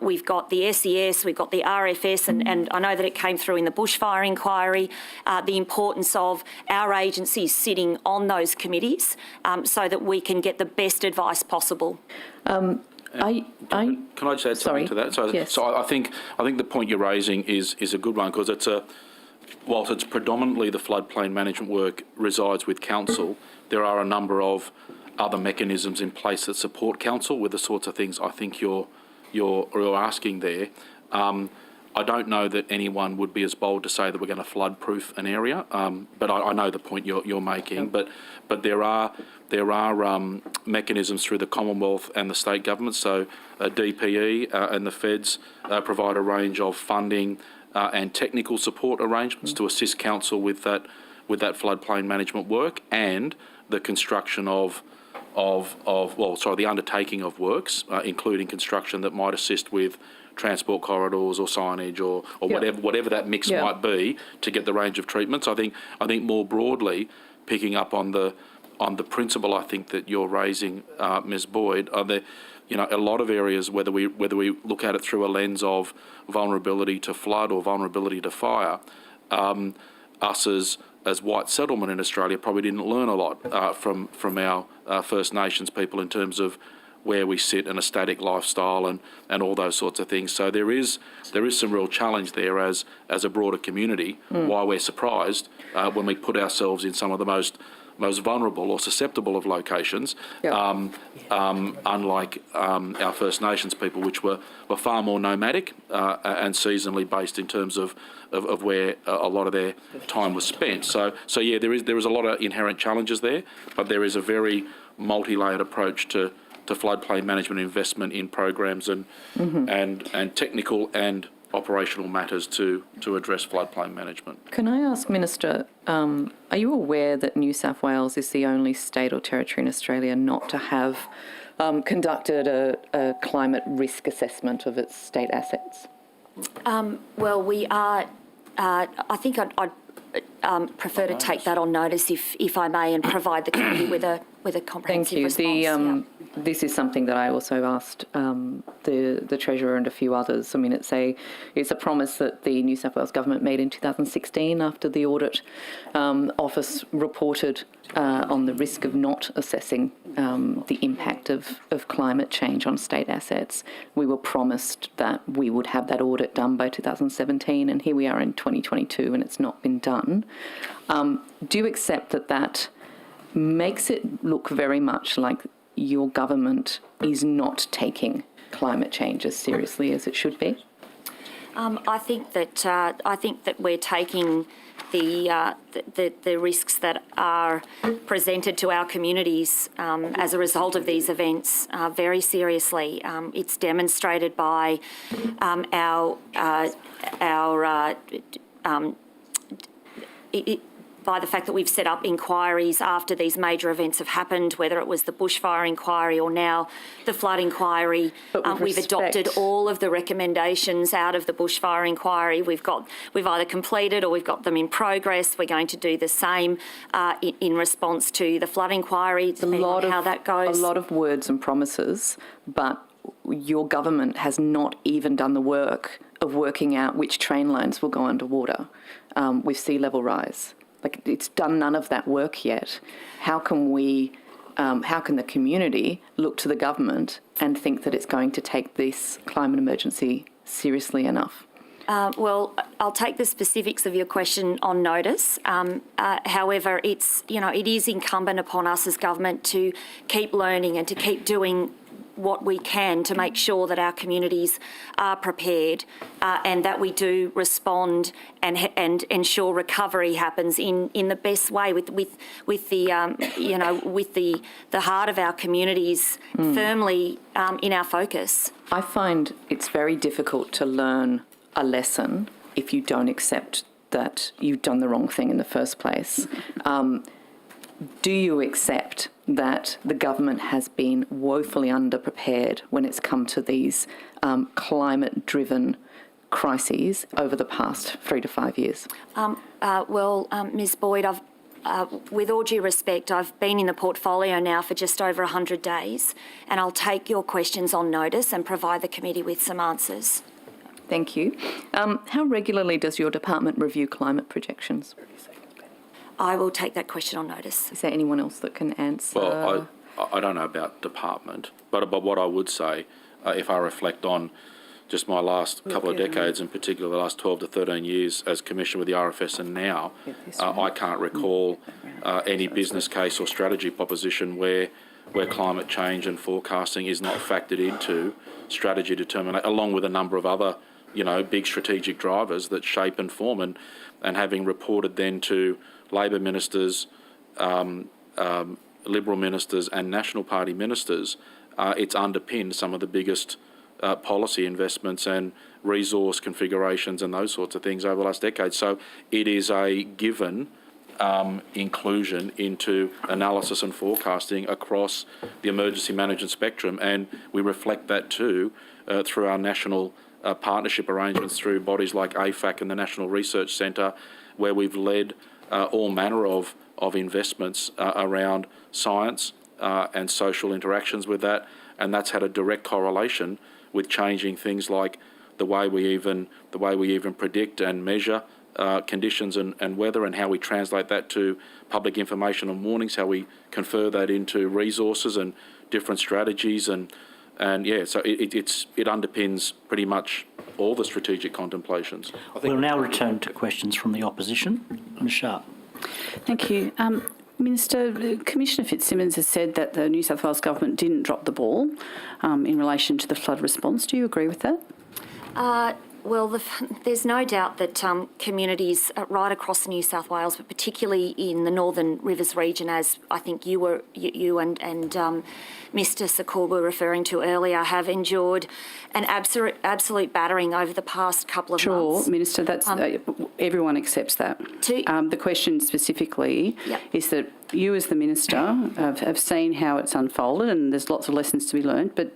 we've got the SES, we've got the RFS, and I know that it came through in the bushfire inquiry, the importance of our agencies sitting on those committees so that we can get the best advice possible. Can I just add something to that? So I think the point you're raising is a good one because whilst it's predominantly the floodplain management work resides with council, there are a number of other mechanisms in place that support council with the sorts of things I think you're asking there. I don't know that anyone would be as bold to say that we're going to flood-proof an area, but I know the point you're making. But there are mechanisms through the Commonwealth and the state government. So DPE and the feds provide a range of funding and technical support arrangements to assist council with that floodplain management work and the construction the undertaking of works, including construction that might assist with transport corridors or signage or whatever that mix might be to get the range of treatments. I think more broadly, picking up on the principle I think that you're raising, Ms Boyd, are there a lot of areas whether we look at it through a lens of vulnerability to flood or vulnerability to fire, us as white settlement in Australia probably didn't learn a lot from our First Nations people in terms of where we sit in a static lifestyle and all those sorts of things. So there is some real challenge there as a broader community. Why we're surprised when we put ourselves in some of the most vulnerable or susceptible of locations, unlike our First Nations people, which were far more nomadic and seasonally based in terms of where a lot of their time was spent. So yeah, there is a lot of inherent challenges there, but there is a very multi-layered approach to floodplain management investment in programs and technical and operational matters to address floodplain management. Can I ask, Minister, are you aware that New South Wales is the only state or territory in Australia not to have conducted a climate risk assessment of its state assets? Well, we are. I think I'd prefer to take that on notice, if I may, and provide the committee with a Thank comprehensive you. response. This is something that I also asked the Treasurer and a few others. I mean, it's a promise that the New South Wales Government made in 2016 after the Audit Office reported on the risk of not assessing the impact of climate change on state assets. We were promised that we would have that audit done by 2017, and here we are in 2022 and it's not been done. Do you accept that makes it look very much like your government is not taking climate change as seriously as it should be? I think that we're taking the risks that are presented to our communities as a result of these events very seriously. It's demonstrated by by the fact that we've set up inquiries after these major events have happened, whether it was the bushfire inquiry or now the flood inquiry. We've adopted all of the recommendations out of the bushfire inquiry. We've either completed or we've got them in progress. We're going to do the same in response to the flood inquiry, depending on how that goes. A lot of words and promises, but your government has not even done the work of working out which train lines will go underwater with sea level rise. Like, it's done none of that work yet. How can the community look to the government and think that it's going to take this climate emergency seriously enough? Well, I'll take the specifics of your question on notice. However, it is incumbent upon us as government to keep learning and to keep doing what we can to make sure that our communities are prepared and that we do respond and ensure recovery happens in the best way with the heart of our communities firmly in our focus. I find it's very difficult to learn a lesson if you don't accept that you've done the wrong thing in the first place. Do you accept that the government has been woefully underprepared when it's come to these climate-driven crises over the past 3 to 5 years? Ms Boyd, with all due respect, I've been in the portfolio now for just over 100 days, and I'll take your questions on notice and provide the committee with some answers. Thank you. How regularly does your department review climate projections? I will take that question on notice. Is there anyone else that can answer? Well, I don't know about department, but what I would say, if I reflect on just my last couple of decades, in particular the last 12 to 13 years as Commissioner with the RFS and now, I can't recall any business case or strategy proposition where climate change and forecasting is not factored into strategy determination, along with a number of other, big strategic drivers that shape and form, and having reported then to Labor ministers, Liberal ministers and National Party ministers, it's underpinned some of the biggest policy investments and resource configurations and those sorts of things over the last decade. So it is a given inclusion into analysis and forecasting across the emergency management spectrum, and we reflect that too through our national partnership arrangements through bodies like AFAC and the National Research Centre, where we've led all manner of investments around science and social interactions with that, and that's had a direct correlation with changing things like the way we even predict and measure conditions and weather, and how we translate that to public information and warnings, how we confer that into resources and different strategies, so it underpins pretty much all the strategic contemplations. We'll now return to questions from the opposition. Ms Sharp. Thank you. Minister, Commissioner Fitzsimmons has said that the New South Wales Government didn't drop the ball in relation to the flood response. Do you agree with that? Well, there's no doubt that communities right across New South Wales, but particularly in the Northern Rivers region, as I think you and Mr Cooke were referring to earlier, have endured an absolute battering over the past couple of months. Sure, Minister, that's everyone accepts that. The question specifically is that you as the Minister have seen how it's unfolded, and there's lots of lessons to be learned, but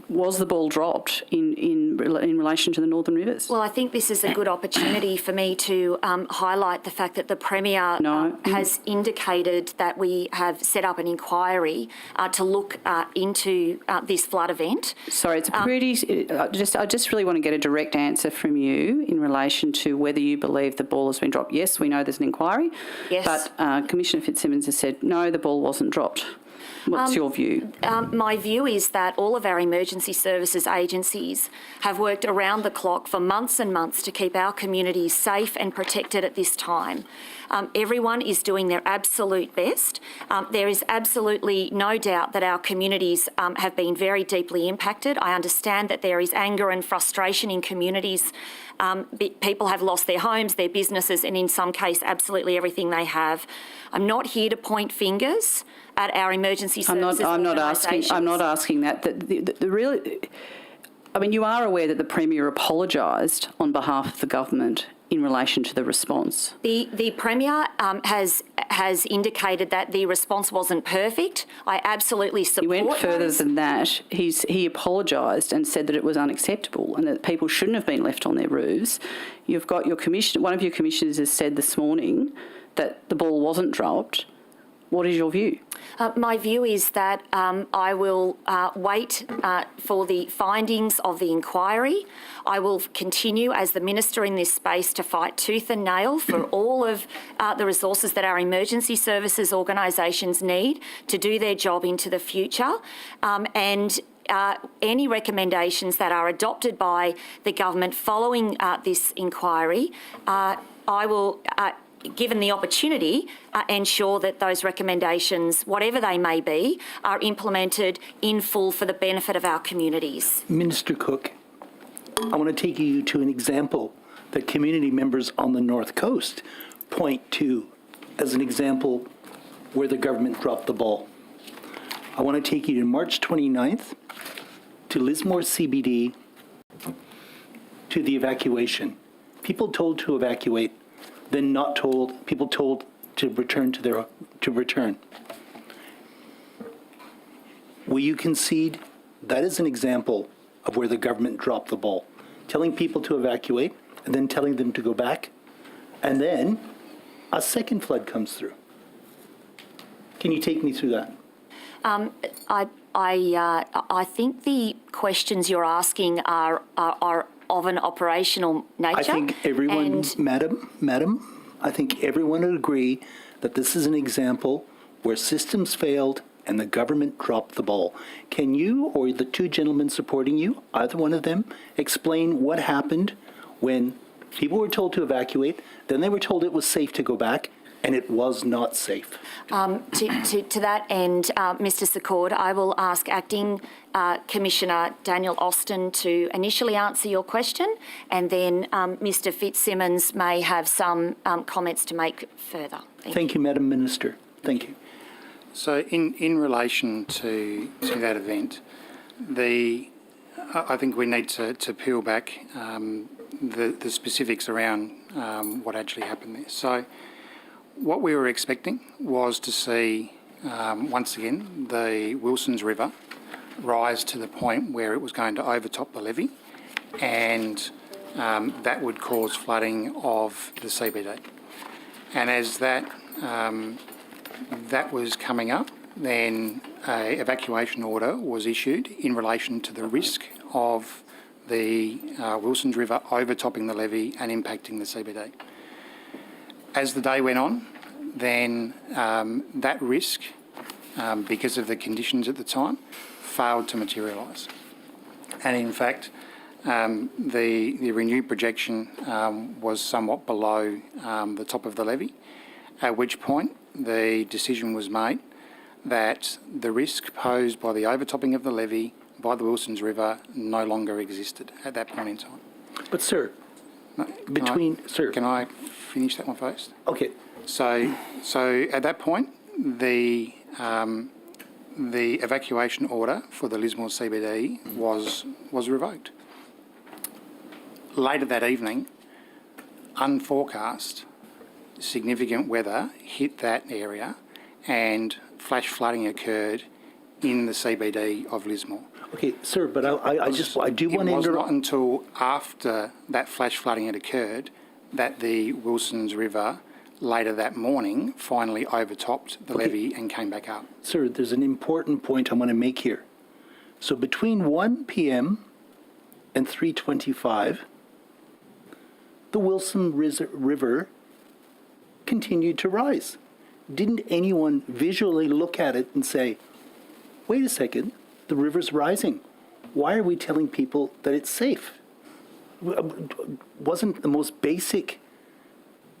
was the ball dropped in relation to the Northern Rivers? Well, I think this is a good opportunity for me to highlight the fact that the Premier has indicated that we have set up an inquiry to look into this flood event. Sorry, it's a pretty. I just really want to get a direct answer from you in relation to whether you believe the ball has been dropped. Yes, we know there's an inquiry. Yes. But Commissioner Fitzsimmons has said no, the ball wasn't dropped. What's your view? My view is that all of our emergency services agencies have worked around the clock for months and months to keep our communities safe and protected at this time. Everyone is doing their absolute best. There is absolutely no doubt that our communities have been very deeply impacted. I understand that there is anger and frustration in communities. People have lost their homes, their businesses, and in some case, absolutely everything they have. I'm not here to point fingers at our emergency services. I'm not asking that. You are aware that the Premier apologised on behalf of the government in relation to the response. The Premier has indicated that the response wasn't perfect. I absolutely support. He went further than that. He apologised and said that it was unacceptable and that people shouldn't have been left on their roofs. You've got your one of your commissioners has said this morning that the ball wasn't dropped. What is your view? My view is that I will wait for the findings of the inquiry. I will continue as the Minister in this space to fight tooth and nail for all of the resources that our emergency services organisations need to do their job into the future. Any recommendations that are adopted by the government following this inquiry, I will, given the opportunity, ensure that those recommendations, whatever they may be, are implemented in full for the benefit of our communities. Minister Cooke, I want to take you to an example that community members on the North Coast point to as an example where the government dropped the ball. I want to take you to March 29th, to Lismore CBD, to the evacuation. People told to evacuate, then not told, people told to return to return. Will you concede that is an example of where the government dropped the ball? Telling people to evacuate and then telling them to go back, and then a second flood comes through. Can you take me through that? I think the questions you're asking are of an operational nature. I think everyone, Madam, I think everyone would agree that this is an example where systems failed and the government dropped the ball. Can you or the two gentlemen supporting you, either one of them, explain what happened when people were told to evacuate, then they were told it was safe to go back, and it was not safe? To that end, Mr Secord, I will ask Acting Commissioner Daniel Austin to initially answer your question, and then Mr Fitzsimmons may have some comments to make further. Thank you, Madam Minister. Thank you. So in relation to that event, I think we need to peel back the specifics around what actually happened there. So what we were expecting was to see, once again, the Wilsons River rise to the point where it was going to overtop the levee, and that would cause flooding of the CBD. And as that was coming up, then an evacuation order was issued in relation to the risk of the Wilsons River overtopping the levee and impacting the CBD. As the day went on, then that risk, because of the conditions at the time, failed to materialise. And in fact, the renewed projection was somewhat below the top of the levee, at which point the decision was made that the risk posed by the overtopping of the levee by the Wilsons River no longer existed at that point in time. But, sir, Can I finish that one first? Okay. So at that point, the evacuation order for the Lismore CBD was revoked. Later that evening, unforecast, significant weather hit that area and flash flooding occurred in the CBD of Lismore. Okay, sir, but I do want to It was not interrupt. until after that flash flooding had occurred that the Wilsons River later that morning finally overtopped the levee and came back up. Sir, there's an important point I want to make here. So between 1 p.m. and 3:25, the Wilson River continued to rise. Didn't anyone visually look at it and say, wait a second, the river's rising. Why are we telling people that it's safe? Wasn't the most basic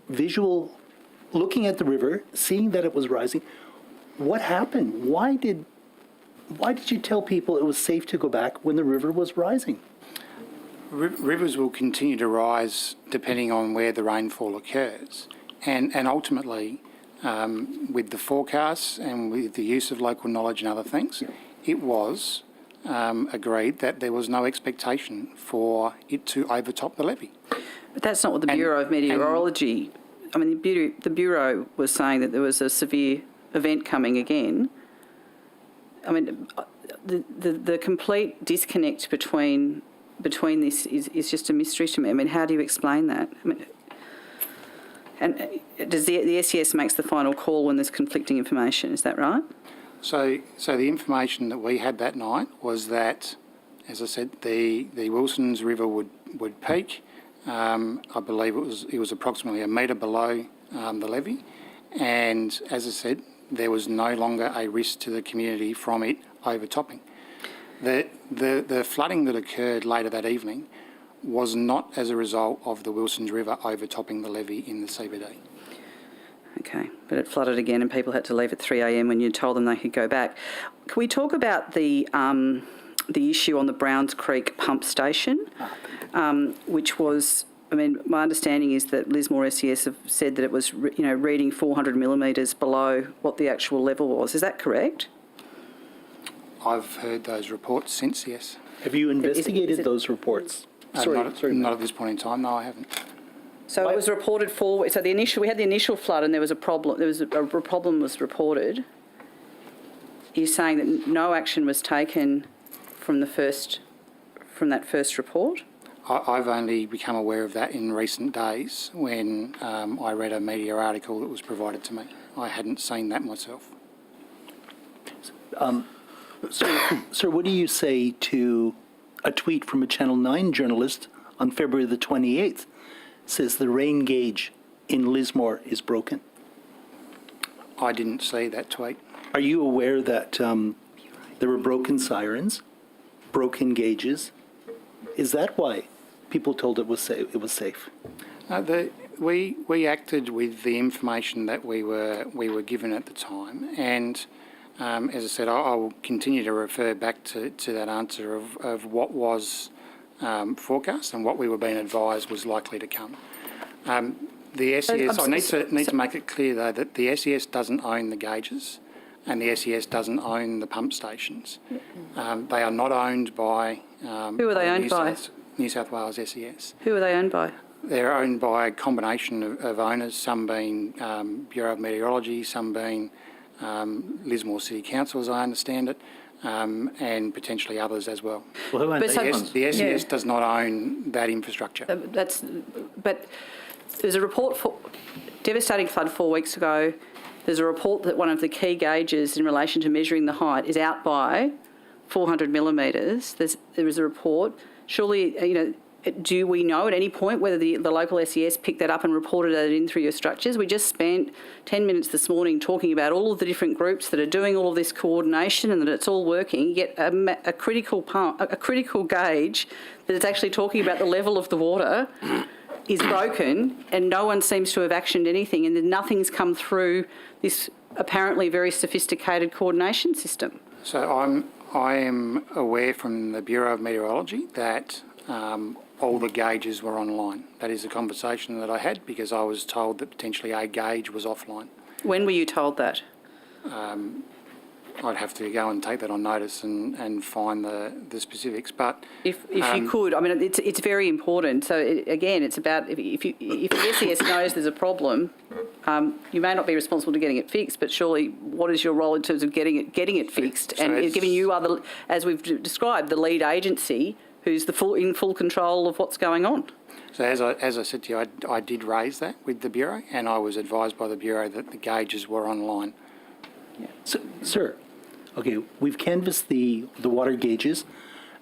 visual looking at the river, seeing that it was rising? What happened? Why did you tell people it was safe to go back when the river was rising? Rivers will continue to rise depending on where the rainfall occurs. And ultimately, with the forecasts and with the use of local knowledge and other things, it was agreed that there was no expectation for it to overtop the levee. But that's not what the Bureau of Meteorology, the Bureau was saying that there was a severe event coming again. I mean, the complete disconnect between this is just a mystery to me. I mean, how do you explain that? I mean, and does the SES makes the final call when there's conflicting information, is that right? So the information that we had that night was that, as I said, the Wilsons River would peak. I believe it was approximately a metre below the levee, and as I said, there was no longer a risk to the community from it overtopping. The flooding that occurred later that evening was not as a result of the Wilsons River overtopping the levee in the CBD. Okay, but it flooded again and people had to leave at 3 a.m. when you told them they could go back. Can we talk about the issue on the Browns Creek pump station, which was, I mean, my understanding is that Lismore SES have said that it was, reading 400 millimetres below what the actual level was. Is that correct? I've heard those reports since, yes. Have you investigated those reports? Not at this point in time, no, I haven't. So it was reported we had the initial flood and there was a problem. There was a problem was reported. You're saying that no action was taken from that first report? I've only become aware of that in recent days when I read a media article that was provided to me. I hadn't seen that myself. Sir, what do you say to a tweet from a Channel 9 journalist on February the 28th? Says the rain gauge in Lismore is broken. I didn't see that tweet. Are you aware that there were broken sirens, broken gauges? Is that why people told it was safe? We acted with the information that we were given at the time, and as I said, I will continue to refer back to that answer of what was forecast and what we were being advised was likely to come. The SES, I need to make it clear though that the SES doesn't own the gauges and the SES doesn't own the pump stations. They are not owned by Who are they owned by? New South Wales SES. Who are they owned by? They're owned by a combination of owners, some being Bureau of Meteorology, some being Lismore City Council, as I understand it, and potentially others as well. Well, who owns The SES does not own that infrastructure. But there's a report for devastating flood 4 weeks ago. There's a report that one of the key gauges in relation to measuring the height is out by 400 millimetres. There is a report. Surely, do we know at any point whether the local SES picked that up and reported it in through your structures? We just spent 10 minutes this morning talking about all of the different groups that are doing all of this coordination and that it's all working, yet a critical gauge that is actually talking about the level of the water is broken and no one seems to have actioned anything, and then nothing's come through this apparently very sophisticated coordination system. So I am aware from the Bureau of Meteorology that all the gauges were online. That is a conversation that I had because I was told that potentially a gauge was offline. When were you told that? I'd have to go and take that on notice and find the specifics. But If you could, I mean, it's very important. So again, it's about if the SES knows there's a problem, you may not be responsible to getting it fixed, but surely what is your role in terms of getting it fixed and giving you as we've described, the lead agency who's in full control of what's going on. So as I said to you, I did raise that with the Bureau, and I was advised by the Bureau that the gauges were online. Yeah. So, sir, okay, we've canvassed the water gauges.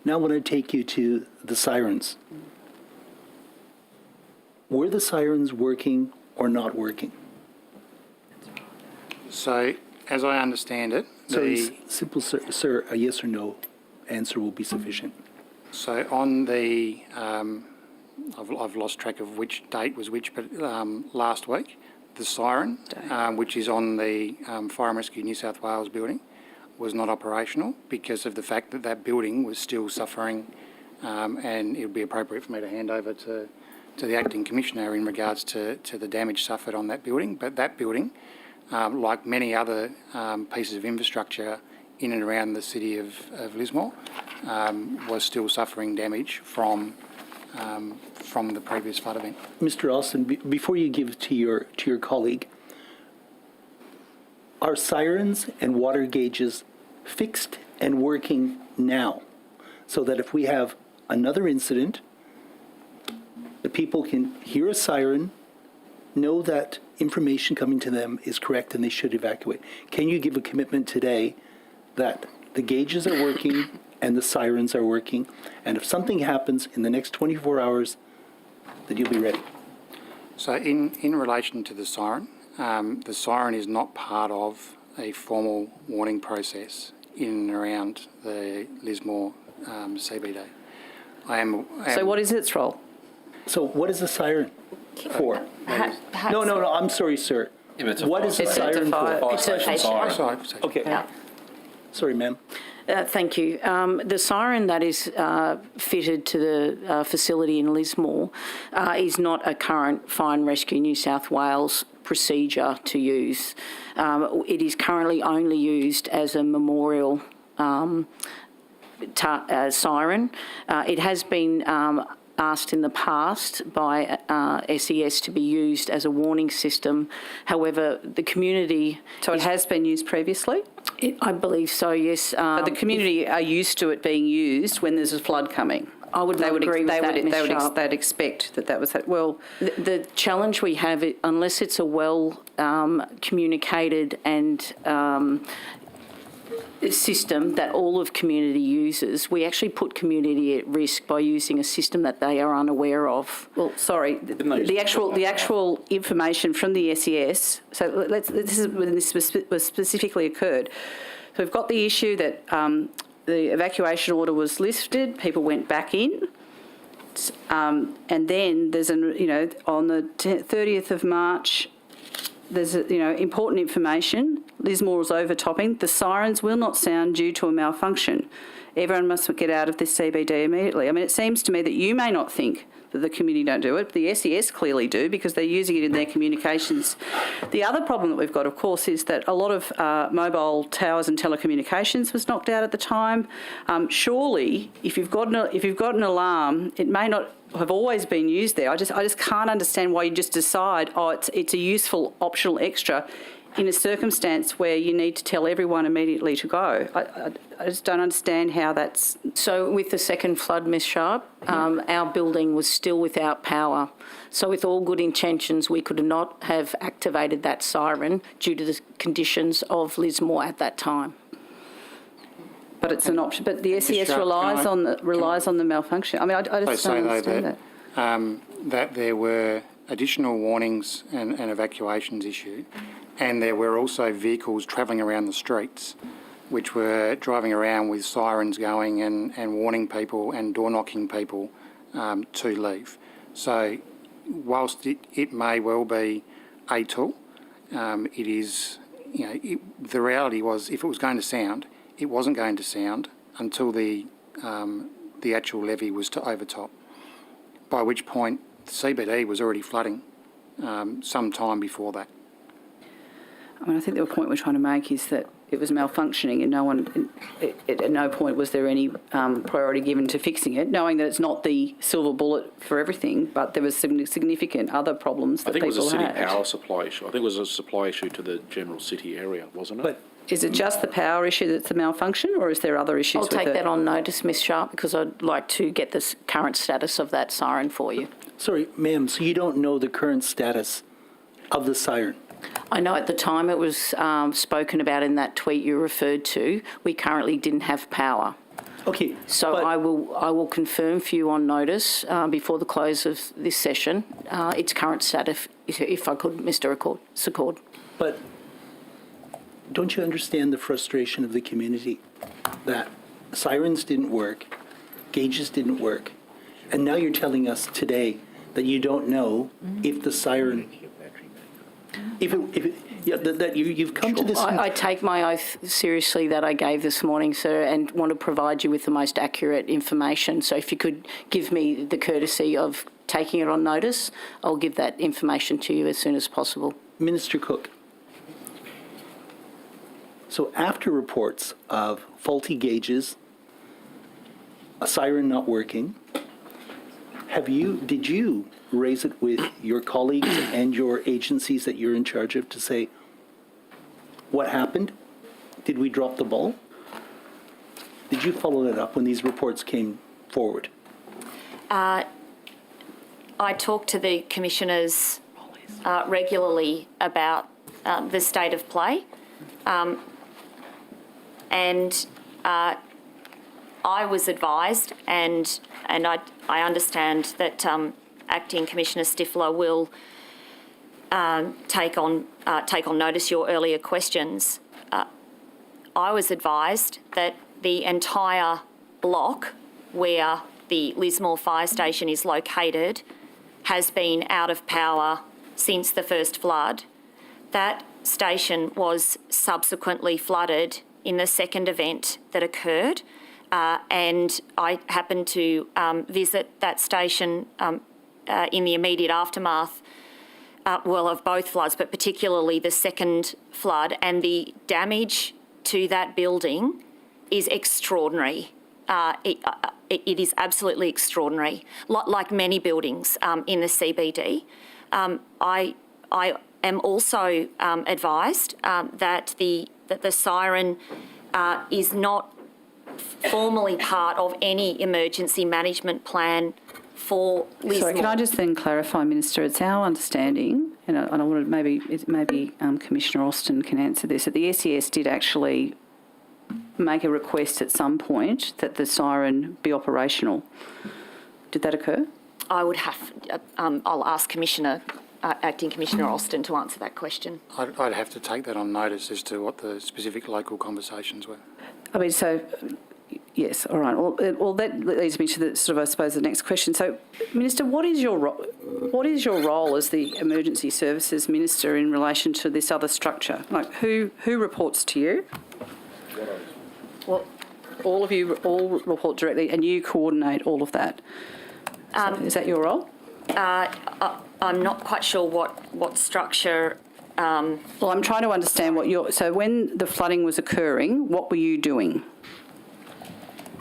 Now I want to take you to the sirens. Were the sirens working or not working? So as I understand it, Simple, sir, a yes or no answer will be sufficient. So on the, I've lost track of which date was which, but last week, the siren, which is on the Fire and Rescue New South Wales building, was not operational because of the fact that that building was still suffering, and it would be appropriate for me to hand over to the Acting Commissioner in regards to the damage suffered on that building. But that building, like many other pieces of infrastructure in and around the city of Lismore, was still suffering damage from the previous flood event. Mr. Austin, before you give to your colleague, are sirens and water gauges fixed and working now, so that if we have another incident, the people can hear a siren, know that information coming to them is correct and they should evacuate? Can you give a commitment today that the gauges are working and the sirens are working, and if something happens in the next 24 hours, that you'll be ready? So in relation to the siren is not part of a formal warning process in and around the Lismore CBD. So what is its role? So what is the siren for? Perhaps No, I'm sorry, sir. Yeah, but it's a What is the It's a siren fire- for? it's a- Fire siren. Sorry. Okay. Yeah. Sorry, ma'am. Thank you. The siren that is fitted to the facility in Lismore is not a current Fire and Rescue New South Wales procedure to use. It is currently only used as a memorial siren. It has been asked in the past by SES to be used as a warning system. However, the community... So it has been used previously? I believe so, yes. But the community are used to it being used when there's a flood coming. I would not agree with that, Ms. Sharp. They'd expect that was... Well, The challenge we have, unless it's a well communicated and system that all of community uses, we actually put community at risk by using a system that they are unaware of. well, sorry, the actual information from the SES, so this is when this was specifically occurred. So we've got the issue that the evacuation order was lifted, people went back in, and then there's on the 30th of March, there's important information. Lismore is overtopping. The sirens will not sound due to a malfunction. Everyone must get out of this CBD immediately. I mean, it seems to me that you may not think that the community don't do it, but the SES clearly do because they're using it in their communications. The other problem that we've got, of course, is that a lot of mobile towers and telecommunications was knocked out at the time. Surely, if you've got an alarm, it may not have always been used there. I just can't understand why you just decide, it's a useful optional extra in a circumstance where you need to tell everyone immediately to go. I just don't understand how that's... So with the second flood, Ms. Sharp, our building was still without power. So with all good intentions, we could not have activated that siren due to the conditions of Lismore at that time. But it's an option. But the SES relies on the malfunction. I mean, I just don't understand that. That there were additional warnings and evacuations issued, and there were also vehicles travelling around the streets which were driving around with sirens going and warning people and door-knocking people to leave. So whilst it may well be a tool, it is, the reality was if it was going to sound, it wasn't going to sound until the actual levee was to overtop, by which point the CBD was already flooding some time before that. I mean, I think the point we're trying to make is that it was malfunctioning, and no one, at no point was there any priority given to fixing it, knowing that it's not the silver bullet for everything, but there was some significant other problems that I think it people was a had. city power supply issue. I think it was a supply issue to the general city area, wasn't it? But Is it just the power issue that's the malfunction, or is there other issues I'll with take it? that on notice, Ms Sharp, because I'd like to get the current status of that siren for you. sorry, ma'am, so you don't know the current status of the siren? I know at the time it was spoken about in that tweet you referred to, we currently didn't have power. Okay. So but- I will confirm for you on notice before the close of this session its current status, if I could, Mr. Secord. But don't you understand the frustration of the community that sirens didn't work, gauges didn't work, and now you're telling us today that you don't know if the siren, that you've come to this. I take my oath seriously that I gave this morning, sir, and want to provide you with the most accurate information. So if you could give me the courtesy of taking it on notice, I'll give that information to you as soon as possible. Minister Cooke, so after reports of faulty gauges, a siren not working, did you raise it with your colleagues and your agencies that you're in charge of to say, what happened? Did we drop the ball? Did you follow that up when these reports came forward? I talk to the commissioners regularly about the state of play, and I was advised, and I understand that Acting Commissioner Stifler will take on notice your earlier questions. I was advised that the entire block where the Lismore Fire Station is located has been out of power since the first flood. That station was subsequently flooded in the second event that occurred, and I happened to visit that station in the immediate aftermath, of both floods, but particularly the second flood, and the damage to that building is extraordinary. It is absolutely extraordinary, like many buildings in the CBD. I am also advised that the siren is not formally part of any emergency management plan for Lismore. Sorry, can I just then clarify, Minister? It's our understanding, and I wanted maybe Commissioner Austin can answer this, that the SES did actually make a request at some point that the siren be operational. Did that occur? I would have, I'll ask Acting Commissioner Austin to answer that question. I'd have to take that on notice as to what the specific local conversations were. I mean, so, yes, all right. Well, that leads me to the sort of, I suppose, the next question. So, Minister, what is your role as the Emergency Services Minister in relation to this other structure? Like, who reports to you? Well, all of you all report directly, and you coordinate all of that. So is that your role? I'm not quite sure what structure. Well, I'm trying to understand what your. So, when the flooding was occurring, what were you doing?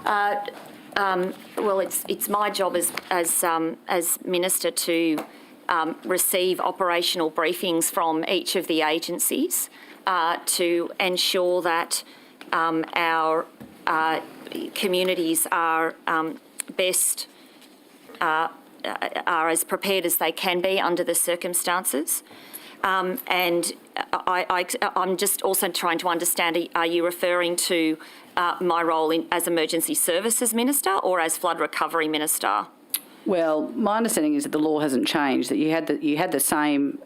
Well, it's my job as minister to receive operational briefings from each of the agencies to ensure that our communities are best are as prepared as they can be under the circumstances. And I'm just also trying to understand, are you referring to my role as Emergency Services Minister or as Flood Recovery Minister? Well, my understanding is that the law hasn't changed, that you had the same,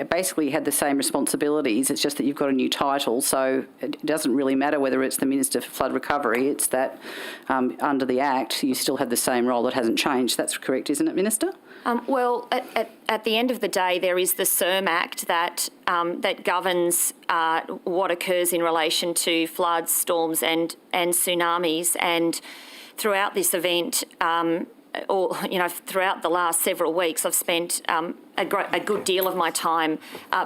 basically you had the same responsibilities, it's just that you've got a new title, so it doesn't really matter whether it's the Minister for Flood Recovery, it's that under the Act you still have the same role, it hasn't changed. That's correct, isn't it, Minister? Well, at the end of the day, there is the CERM Act that governs what occurs in relation to floods, storms and tsunamis, and throughout this event, throughout the last several weeks, I've spent a good deal of my time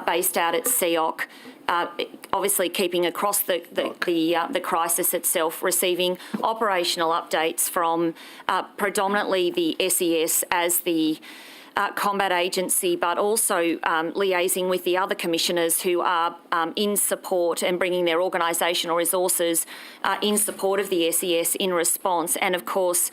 based out at CEOC obviously keeping across the crisis itself, receiving operational updates from predominantly the SES as the combat agency, but also liaising with the other commissioners who are in support and bringing their organisational resources in support of the SES in response, and of course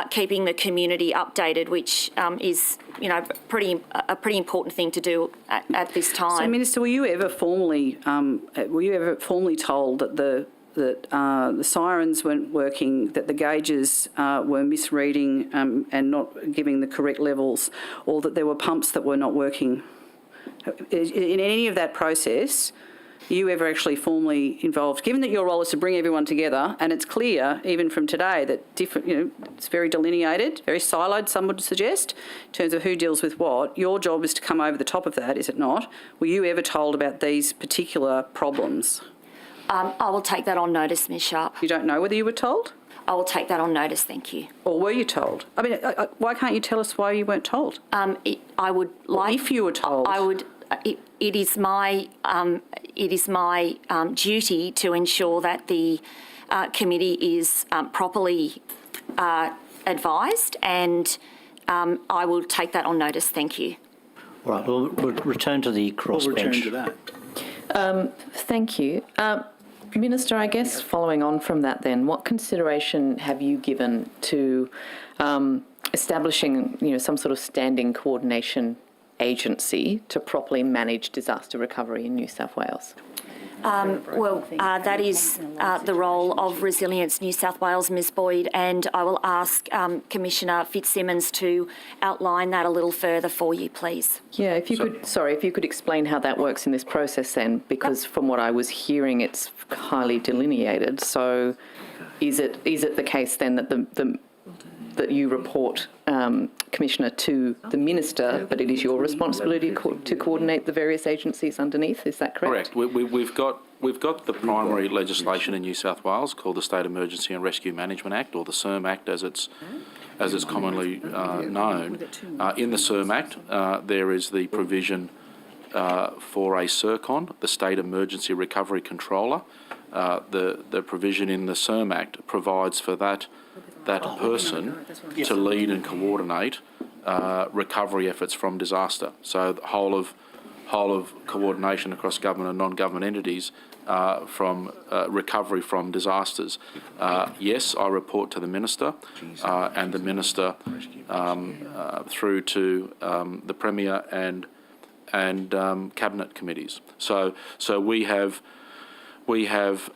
keeping the community updated, which is a pretty important thing to do at this time. So, Minister, were you ever formally told that the sirens weren't working, that the gauges were misreading and not giving the correct levels, or that there were pumps that were not working? In any of that process, you ever actually formally involved, given that your role is to bring everyone together, and it's clear even from today that it's very delineated, very siloed, some would suggest, in terms of who deals with what. Your job is to come over the top of that, is it not? Were you ever told about these particular problems? I will take that on notice, Ms Sharp. You don't know whether you were told? I will take that on notice, thank you. Or were you told? I mean, why can't you tell us why you weren't told? I would like... If you were told. I would... It is my duty to ensure that the committee is properly advised, and I will take that on notice. Thank you. All right, we'll return to the crossbench. We'll return to that. Thank you. Minister, I guess following on from that then, what consideration have you given to establishing, some sort of standing coordination agency to properly manage disaster recovery in New South Wales? That is the role of Resilience New South Wales, Ms Boyd, and I will ask Commissioner Fitzsimmons to outline that a little further for you, please. Yeah, if you could explain how that works in this process then, because from what I was hearing, it's highly delineated. So is it the case then that that you report, Commissioner, to the Minister, but it is your responsibility to coordinate the various agencies underneath? Is that correct? Correct. We've got the primary legislation in New South Wales called the State Emergency and Rescue Management Act, or the SERM Act as it's commonly known. In the SERM Act, there is the provision for a SERCON, the State Emergency Recovery Controller. The provision in the SERM Act provides for that person to lead and coordinate recovery efforts from disaster. So the whole of coordination across government and non-government entities from recovery from disasters. Yes, I report to the Minister, and the Minister through to the Premier and Cabinet committees. So we have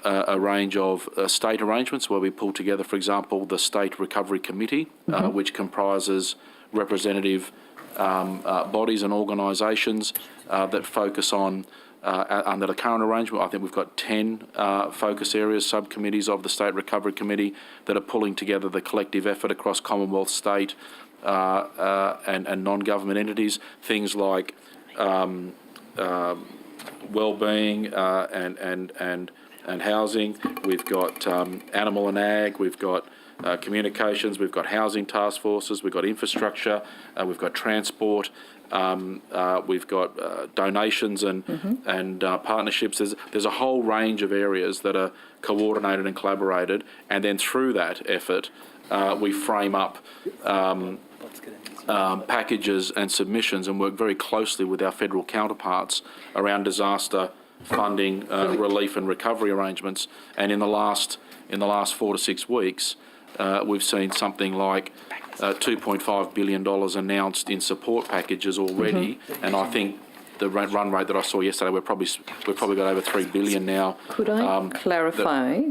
a range of state arrangements where we pull together, for example, the State Recovery Committee, which comprises representative bodies and organisations that focus on, under the current arrangement, I think we've got 10 focus areas, subcommittees of the State Recovery Committee that are pulling together the collective effort across Commonwealth, state and non-government entities, things like well-being and housing. We've got animal and ag. We've got communications. We've got housing task forces. We've got infrastructure. We've got transport. We've got donations and partnerships. There's a whole range of areas that are coordinated and collaborated, and then through that effort, we frame up packages and submissions and work very closely with our federal counterparts around disaster funding, relief and recovery arrangements. And in the last 4 to 6 weeks, we've seen something like $2.5 billion announced in support packages already, and I think the run rate that I saw yesterday, we've probably got over $3 billion now. Could I clarify?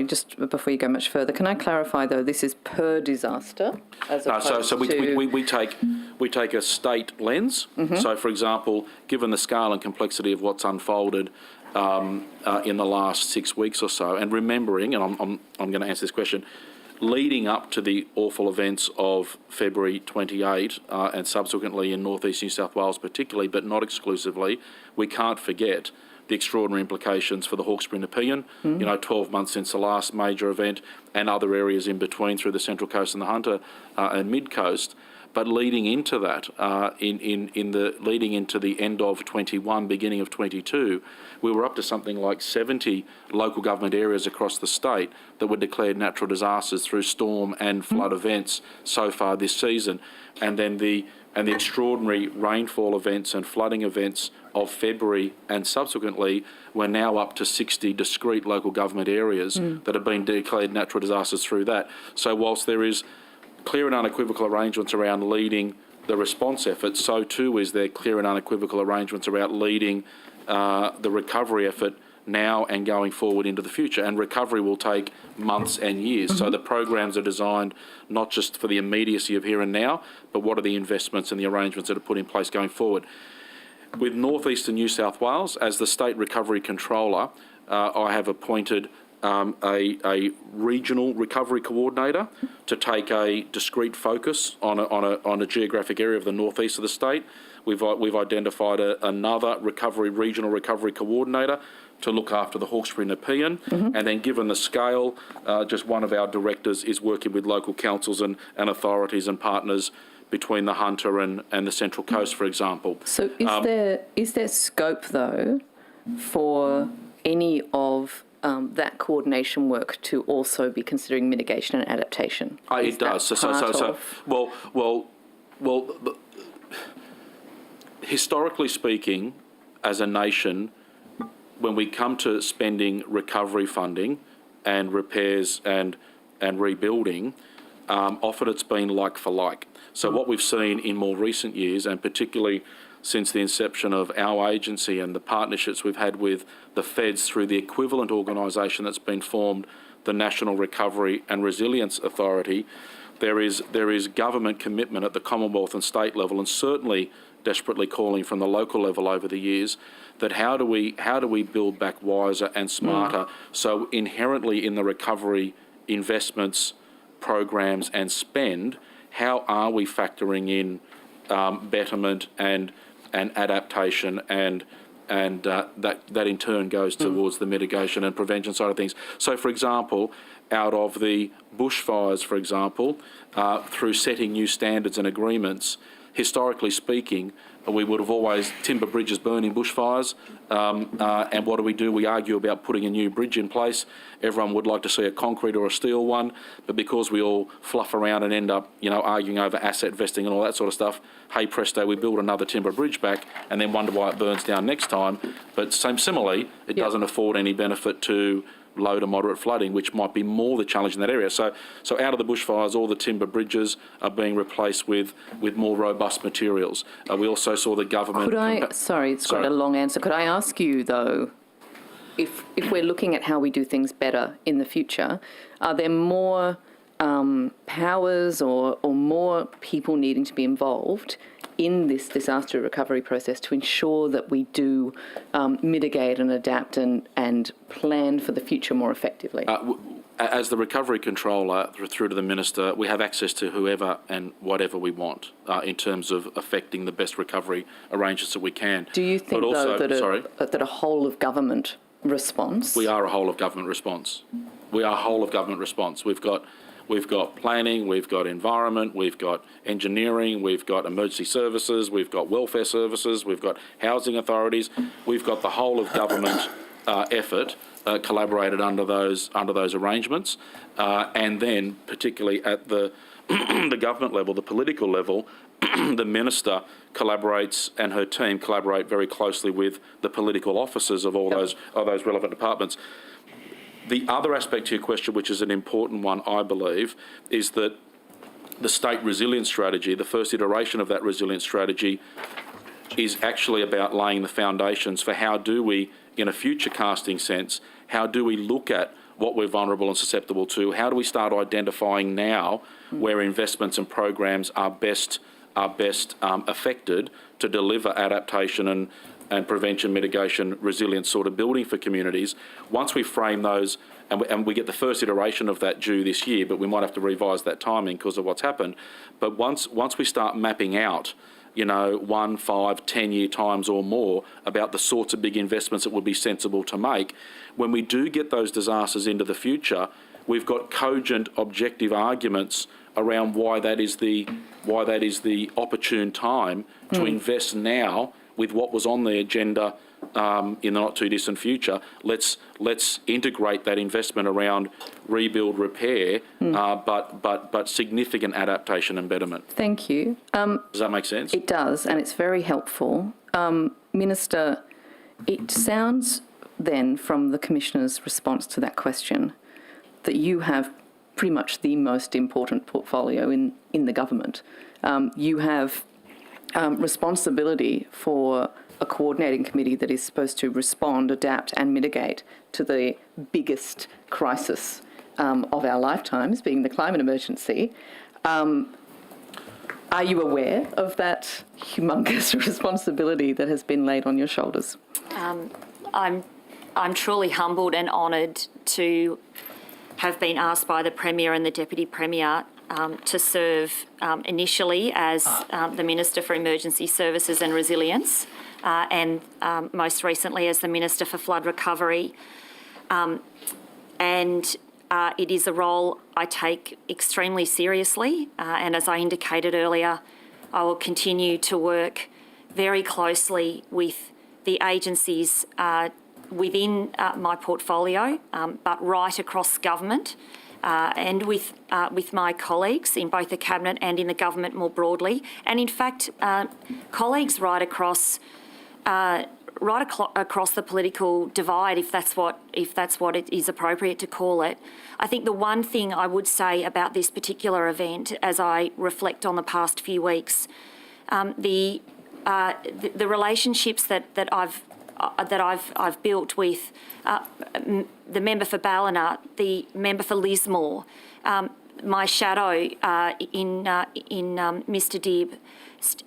Just before you go much further, can I clarify though? This is per disaster, as opposed so we take a state lens. So, for example, given the scale and complexity of what's unfolded in the last 6 weeks or so, and remembering, and I'm going to answer this question, leading up to the awful events of February 28 and subsequently in northeast New South Wales particularly, but not exclusively, we can't forget the extraordinary implications for the Hawkesbury and Nepean, 12 months since the last major event, and other areas in between through the Central Coast and the Hunter and Mid Coast. But leading into that, leading into the end of 21, beginning of 22, we were up to something like 70 local government areas across the state that were declared natural disasters through storm and flood events so far this season, and then the extraordinary rainfall events and flooding events of February and subsequently, we're now up to 60 discrete local government areas that have been declared natural disasters through that. So whilst there is clear and unequivocal arrangements around leading the response effort, so too is there clear and unequivocal arrangements around leading the recovery effort now and going forward into the future. And recovery will take months and years. So the programs are designed not just for the immediacy of here and now, but what are the investments and the arrangements that are put in place going forward. With North Eastern New South Wales, as the State Recovery Controller, I have appointed a regional recovery coordinator to take a discrete focus on a geographic area of the northeast of the state. We've identified another regional recovery coordinator to look after the Hawkesbury and Nepean, and then given the scale, just one of our directors is working with local councils and authorities and partners between the Hunter and the Central Coast, for example. So is there scope, though, for any of that coordination work to also be considering mitigation and adaptation? It does. Historically speaking, as a nation, when we come to spending recovery funding and repairs and rebuilding, often it's been like for like. So what we've seen in more recent years, and particularly since the inception of our agency and the partnerships we've had with the feds through the equivalent organisation that's been formed, the National Recovery and Resilience Authority, there is government commitment at the Commonwealth and state level, and certainly desperately calling from the local level over the years, that how do we build back wiser and smarter? So inherently in the recovery investments, programs and spend, how are we factoring in betterment and adaptation and that in turn goes towards the mitigation and prevention side of things. So, for example, out of the bushfires, for example, through setting new standards and agreements, historically speaking, we would have always timber bridges burn in bushfires, and what do? We argue about putting a new bridge in place. Everyone would like to see a concrete or a steel one, but because we all fluff around and end up, arguing over asset vesting and all that sort of stuff, hey presto, we build another timber bridge back and then wonder why it burns down next time. But similarly, it doesn't afford any benefit to low to moderate flooding, which might be more the challenge in that area. So out of the bushfires, all the timber bridges are being replaced with more robust materials. We also saw the government... Sorry, it's quite a long answer. Could I ask you, though, if we're looking at how we do things better in the future, are there more powers or more people needing to be involved in this disaster recovery process to ensure that we do mitigate and adapt and plan for the future more effectively? As the recovery controller, through to the minister, we have access to whoever and whatever we want in terms of affecting the best recovery arrangements that we can. Do you think, that a whole of government response? We are a whole of government response. We've got planning, we've got environment, we've got engineering, we've got emergency services, we've got welfare services, we've got housing authorities. We've got the whole of government effort collaborated under those arrangements, and then particularly at the the government level, the political level, the minister collaborates and her team collaborate very closely with the political officers of all those relevant departments. The other aspect to your question, which is an important one, I believe, is that the state resilience strategy, the first iteration of that resilience strategy, is actually about laying the foundations for how do we, in a future casting sense, how do we look at what we're vulnerable and susceptible to? How do we start identifying now where investments and programs are best affected to deliver adaptation and prevention, mitigation, resilience sort of building for communities? Once we frame those, and we get the first iteration of that due this year, but we might have to revise that timing because of what's happened. But once we start mapping out, 1, 5, 10-year times or more about the sorts of big investments that would be sensible to make, when we do get those disasters into the future, we've got cogent, objective arguments why that is the opportune time to invest now with what was on the agenda in the not too distant future. Let's integrate that investment around rebuild, repair, but significant adaptation and betterment. Thank you. Does that make sense? It does, and it's very helpful. Minister, it sounds then from the Commissioner's response to that question that you have pretty much the most important portfolio in the government. You have responsibility for a coordinating committee that is supposed to respond, adapt and mitigate to the biggest crisis of our lifetimes, being the climate emergency. Are you aware of that humongous responsibility that has been laid on your shoulders? I'm truly humbled and honoured to have been asked by the Premier and the Deputy Premier to serve initially as the Minister for Emergency Services and Resilience and most recently as the Minister for Flood Recovery. It is a role I take extremely seriously, and as I indicated earlier, I will continue to work very closely with the agencies within my portfolio, but right across government, and with my colleagues in both the Cabinet and in the government more broadly, and in fact, colleagues right across the political divide, if that's what it is appropriate to call it. I think the one thing I would say about this particular event, as I reflect on the past few weeks, the relationships that I've built with the member for Ballina, the member for Lismore, my shadow in Mr. Dibb,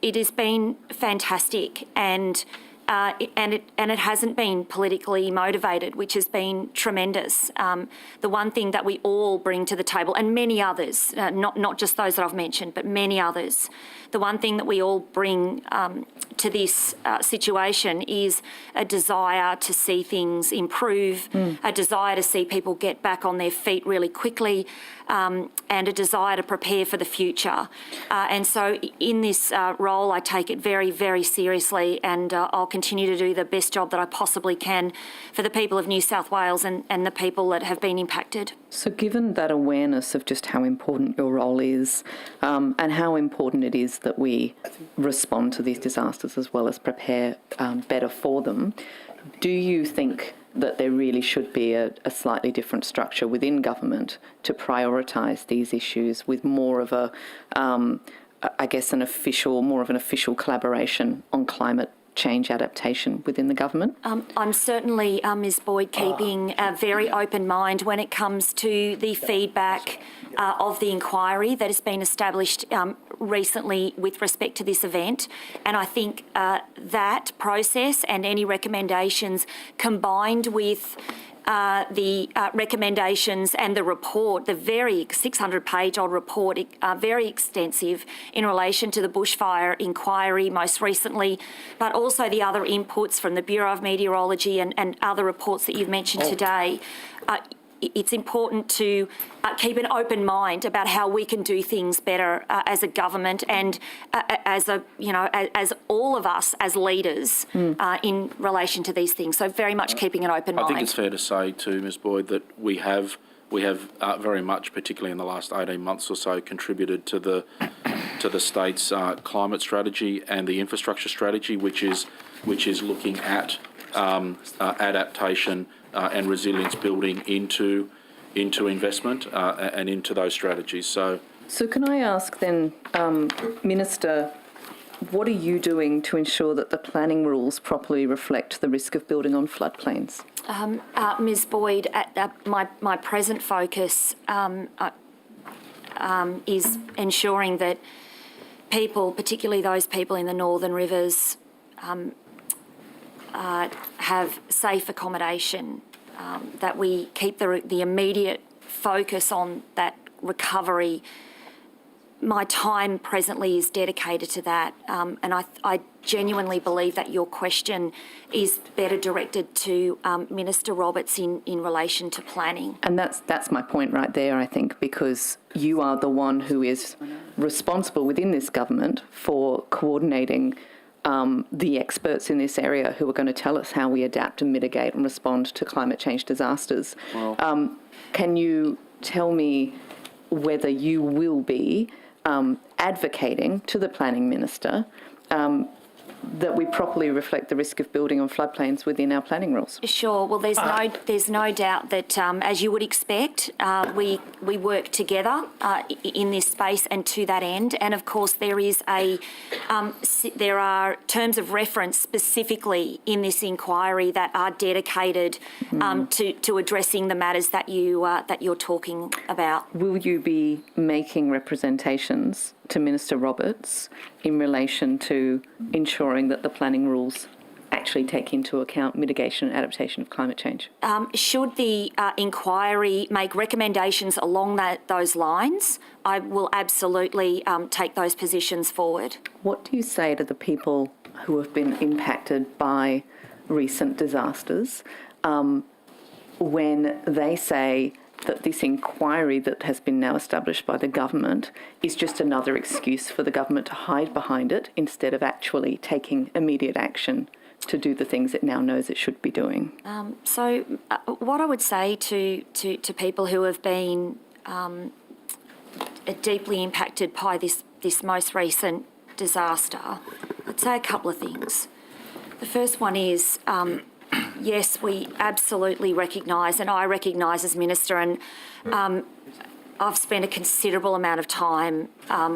it has been fantastic, and it hasn't been politically motivated, which has been tremendous. The one thing that we all bring to the table, and many others, not just those that I've mentioned, but many others, the one thing that we all bring to this situation is a desire to see things improve, a desire to see people get back on their feet really quickly, and a desire to prepare for the future. And so in this role, I take it very, very seriously, and I'll continue to do the best job that I possibly can for the people of New South Wales and the people that have been impacted. So given that awareness of just how important your role is and how important it is that we respond to these disasters as well as prepare better for them, do you think that there really should be a slightly different structure within government to prioritise these issues with more of a, I guess, more of an official collaboration on climate change adaptation within the government? I'm certainly, Ms Boyd, keeping a very open mind when it comes to the feedback of the inquiry that has been established recently with respect to this event. And I think that process and any recommendations combined with the recommendations and the report, the very 600-page-old report, very extensive in relation to the bushfire inquiry most recently, but also the other inputs from the Bureau of Meteorology and other reports that you've mentioned today. It's important to keep an open mind about how we can do things better as a government and as all of us as leaders in relation to these things. So very much keeping an open mind. I think it's fair to say too, Ms Boyd, that we have very much, particularly in the last 18 months or so, contributed to the state's climate strategy and the infrastructure strategy, which is looking at adaptation and resilience building into investment and into those strategies. So can I ask then, Minister, what are you doing to ensure that the planning rules properly reflect the risk of building on floodplains? Ms Boyd, my present focus is ensuring that people, particularly those people in the Northern Rivers, have safe accommodation, that we keep the immediate focus on that recovery my time presently is dedicated to that, and I genuinely believe that your question is better directed to Minister Roberts in relation to planning. And that's my point right there, I think, because you are the one who is responsible within this government for coordinating the experts in this area who are going to tell us how we adapt and mitigate and respond to climate change disasters. Can you tell me whether you will be advocating to the Planning Minister that we properly reflect the risk of building on floodplains within our planning rules? Sure. Well, there's no doubt that, as you would expect, we work together in this space and to that end. And of course, there are terms of reference specifically in this inquiry that are dedicated to addressing the matters that you're talking about. Will you be making representations to Minister Roberts in relation to ensuring that the planning rules actually take into account mitigation and adaptation of climate change? Should the inquiry make recommendations along those lines, I will absolutely take those positions forward. What do you say to the people who have been impacted by recent disasters when they say that this inquiry that has been now established by the government is just another excuse for the government to hide behind it instead of actually taking immediate action to do the things it now knows it should be doing? So what I would say to people who have been deeply impacted by this most recent disaster, I'd say a couple of things. The first one is, yes, we absolutely recognise, and I recognise as Minister, and I've spent a considerable amount of time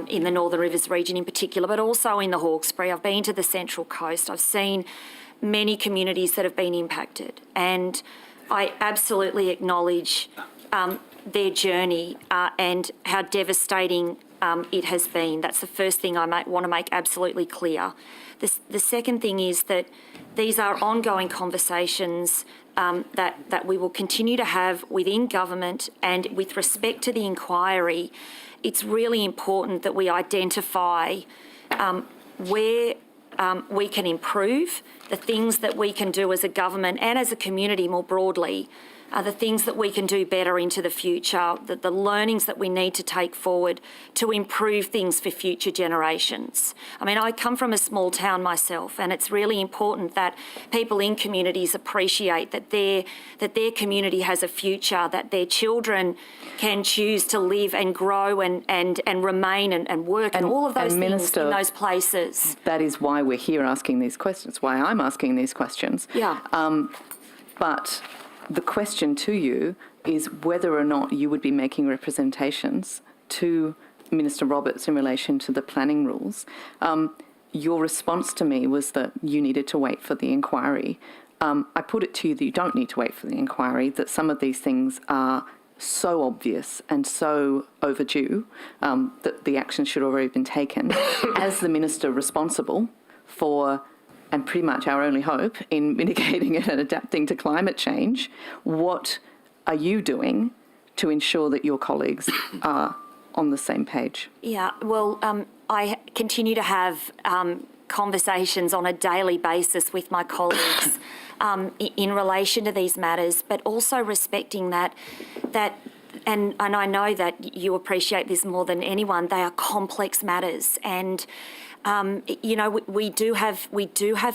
in the Northern Rivers region in particular, but also in the Hawkesbury. I've been to the Central Coast. I've seen many communities that have been impacted, and I absolutely acknowledge their journey and how devastating it has been. That's the first thing I want to make absolutely clear. The second thing is that these are ongoing conversations that we will continue to have within government, and with respect to the inquiry, it's really important that we identify where we can improve, the things that we can do as a government and as a community more broadly, the things that we can do better into the future, the learnings that we need to take forward to improve things for future generations. I mean, I come from a small town myself, and it's really important that people in communities appreciate that their community has a future, that their children can choose to live and grow and remain and work and all of those things Minister, in those places. That is why we're here asking these questions, why I'm asking these questions. Yeah. But the question to you is whether or not you would be making representations to Minister Roberts in relation to the planning rules. Your response to me was that you needed to wait for the inquiry. I put it to you that you don't need to wait for the inquiry, that some of these things are so obvious and so overdue that the action should already have been taken. As the Minister responsible for, and pretty much our only hope in mitigating and adapting to climate change, what are you doing to ensure that your colleagues are on the same page? Yeah, well, I continue to have conversations on a daily basis with my colleagues in relation to these matters, but also respecting that and I know that you appreciate this more than anyone, they are complex matters, and you know, we do have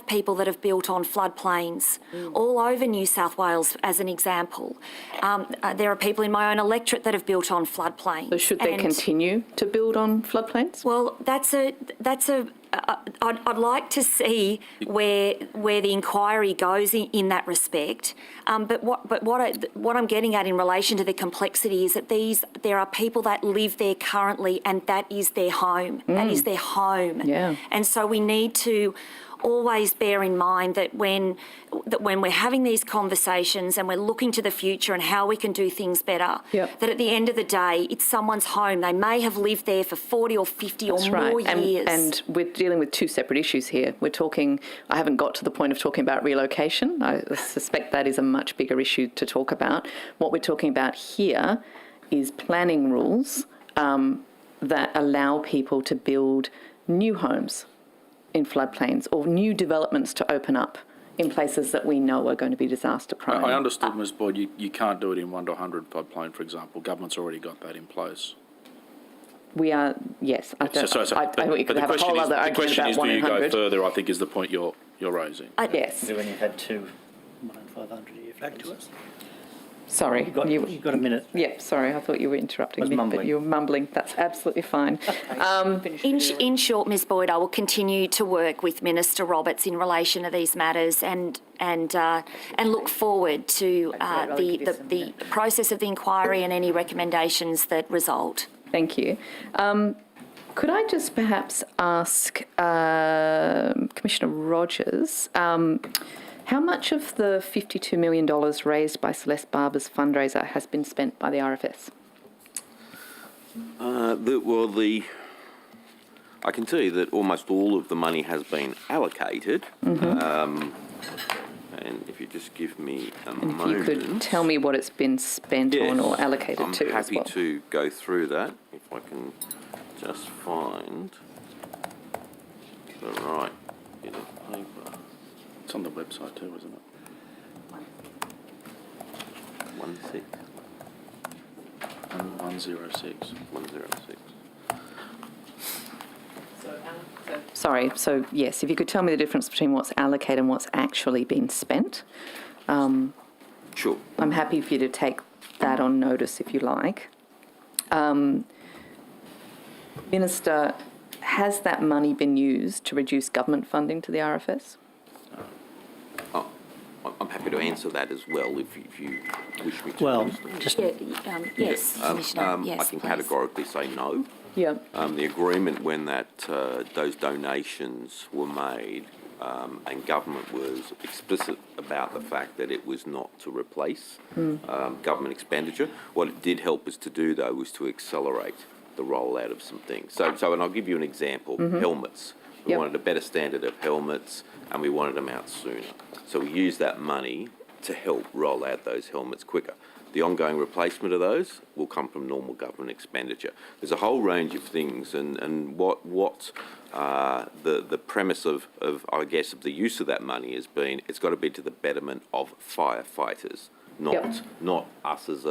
people that have built on floodplains all over New South Wales, as an example. There are people in my own electorate that have built on floodplains. So should they continue to build on floodplains? Well, I'd like to see where the inquiry goes in that respect. But what I'm getting at in relation to the complexity is that there are people that live there currently, and that is their home. That is their home. Yeah. And so we need to always bear in mind that when we're having these conversations and we're looking to the future and how we can do things better, Yep. that at the end of the day, it's someone's home. They may have lived there for 40 or 50 or more years. And we're dealing with two separate issues here. We're talking, I haven't got to the point of talking about relocation. I suspect that is a much bigger issue to talk about. What we're talking about here is planning rules that allow people to build new homes in floodplains or new developments to open up in places that we know are going to be disaster prone. I understood, Ms Boyd, you can't do it in 1 to 100 floodplain, for example. Government's already got that in place. We are, yes. I could have a whole other the argument question about is, 1 do in you go 100. further, I think is the point you're raising. Yes. When you've had 1 in 500, you flag to us. Sorry. You've got a minute. Yep, sorry, I thought you were interrupting Was me, mumbling. but you were mumbling. That's absolutely fine. In short, Ms Boyd, I will continue to work with Minister Roberts in relation to these matters and look forward to the process of the inquiry and any recommendations that result. Thank you. Could I just perhaps ask Commissioner Rogers, how much of the $52 million raised by Celeste Barber's fundraiser has been spent by the RFS? I can tell you that almost all of the money has been allocated. And if you just give me a moment. If you could tell me what it's been spent on or allocated I'm to as happy well. to go through that, if I can just find the right bit of paper. It's on the website too, isn't it? 16 106. 106. Sorry, so yes, if you could tell me the difference between what's allocated and what's actually been spent. Sure. I'm happy for you to take that on notice if you like. Minister, has that money been used to reduce government funding to the RFS? I'm happy to answer that as well if you wish me to. Well, Minister. just Yes, Commissioner, yes, I can please. categorically say no. Yeah. The agreement when those donations were made and government was explicit about the fact that it was not to replace government expenditure. What it did help us to do, though, was to accelerate the rollout of some things. So and I'll give you an example, helmets. We wanted a better standard of helmets and we wanted them out sooner. So we used that money to help roll out those helmets quicker. The ongoing replacement of those will come from normal government expenditure. There's a whole range of things, and what the premise of I guess of the use of that money has been, it's got to be to the betterment of firefighters, not us as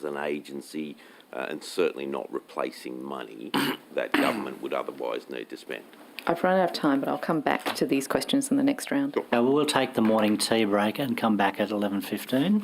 an agency, and certainly not replacing money that government would otherwise need to spend. I've run out of time, but I'll come back to these questions in the next round. we'll take the morning tea break and come back at 11:15.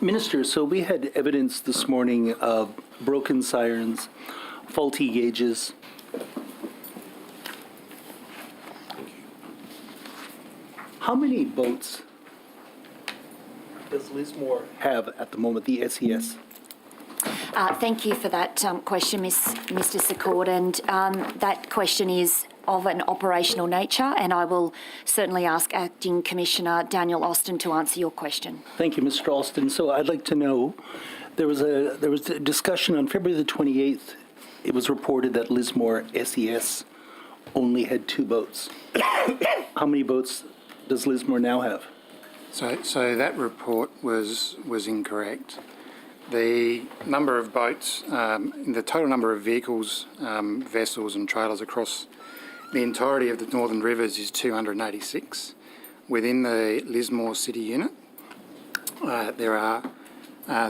Minister, so we had evidence this morning of broken sirens, faulty gauges. How many boats does Lismore have at the moment, the SES? Thank you for that question, Mr. Secord, and that question is of an operational nature, and I will certainly ask Acting Commissioner Daniel Austin to answer your question. Thank you, Mr. Alston. So I'd like to know, there was a discussion on February the 28th. It was reported that Lismore SES only had 2 boats. How many boats does Lismore now have? So that report was incorrect. The number of boats, the total number of vehicles, vessels and trailers across the entirety of the Northern Rivers is 286. Within the Lismore City unit, there are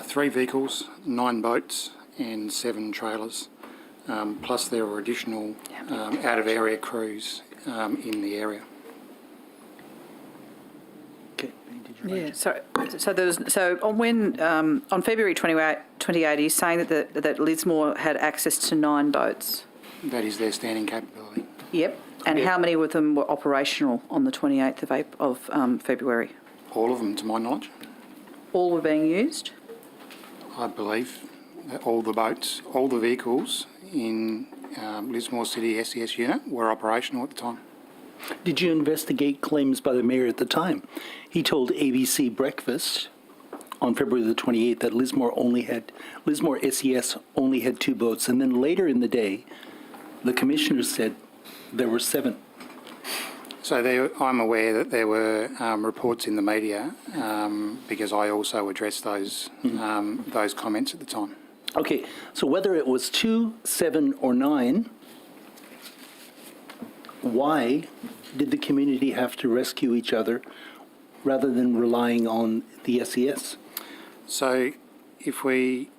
3 vehicles, 9 boats and 7 trailers, plus there are additional out-of-area crews in the area. Okay. Yeah, so there was, on February 28, are you saying that Lismore had access to 9 boats? That is their standing capability. Yep. And how many of them were operational on the 28th of February? All of them, to my knowledge. All were being used? I believe that all the boats, all the vehicles in Lismore City SES unit were operational at the time. Did you investigate claims by the mayor at the time? He told ABC Breakfast on February the 28th that Lismore SES only had 2 boats, and then later in the day, the commissioner said there were 7. So I'm aware that there were reports in the media because I also addressed those comments at the time. Okay, so whether it was 2, 7, or 9, why did the community have to rescue each other rather than relying on the SES? So if we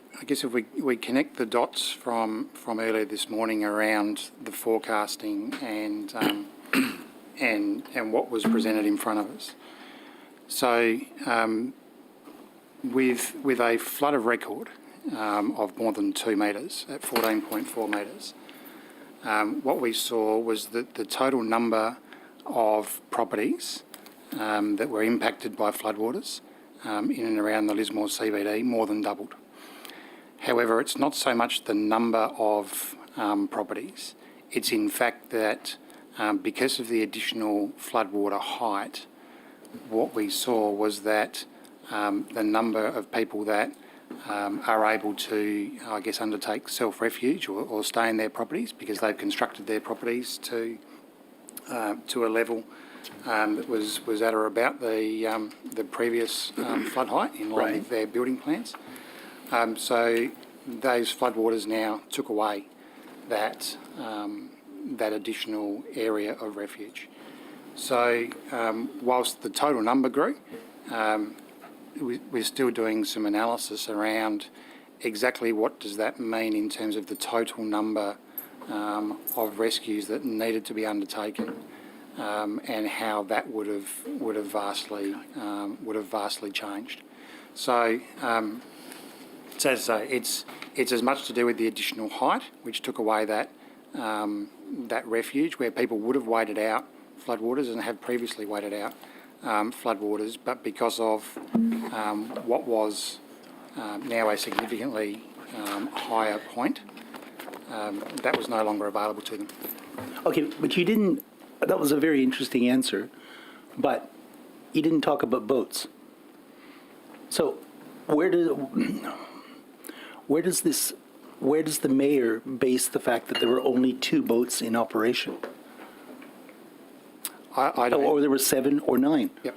connect the dots from earlier this morning around the forecasting and what was presented in front of us. So with a flood of record of more than 2 metres at 14.4 metres, what we saw was that the total number of properties that were impacted by floodwaters in and around the Lismore CBD more than doubled. However, it's not so much the number of properties, it's in fact that because of the additional floodwater height, what we saw was that the number of people that are able to, I guess, undertake self-refuge or stay in their properties because they've constructed their properties to a level that was at or about the previous flood height in line with their building plans. So those floodwaters now took away that additional area of refuge. So whilst the total number grew, we're still doing some analysis around exactly what does that mean in terms of the total number of rescues that needed to be undertaken, and how that would have vastly changed. So, as I say, it's as much to do with the additional height, which took away that refuge where people would have waded out floodwaters and have previously waded out floodwaters, but because of what was now a significantly higher point, that was no longer available to them. Okay, but you didn't, that was a very interesting answer, but you didn't talk about boats. So where does the mayor base the fact that there were only 2 boats in operation? I don't. Or there were 7 or 9? Yep.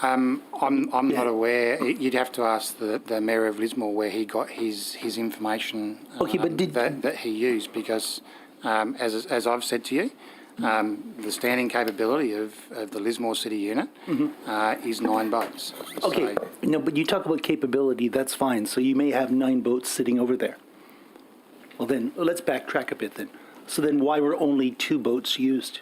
I'm not aware. You'd have to ask the mayor of Lismore where he got his information that he used, because as I've said to you, the standing capability of the Lismore City unit is 9 boats. Okay, So, no, but you talk about capability, that's fine. So you may have 9 boats sitting over there. Well then, let's backtrack a bit then. So then why were only 2 boats used?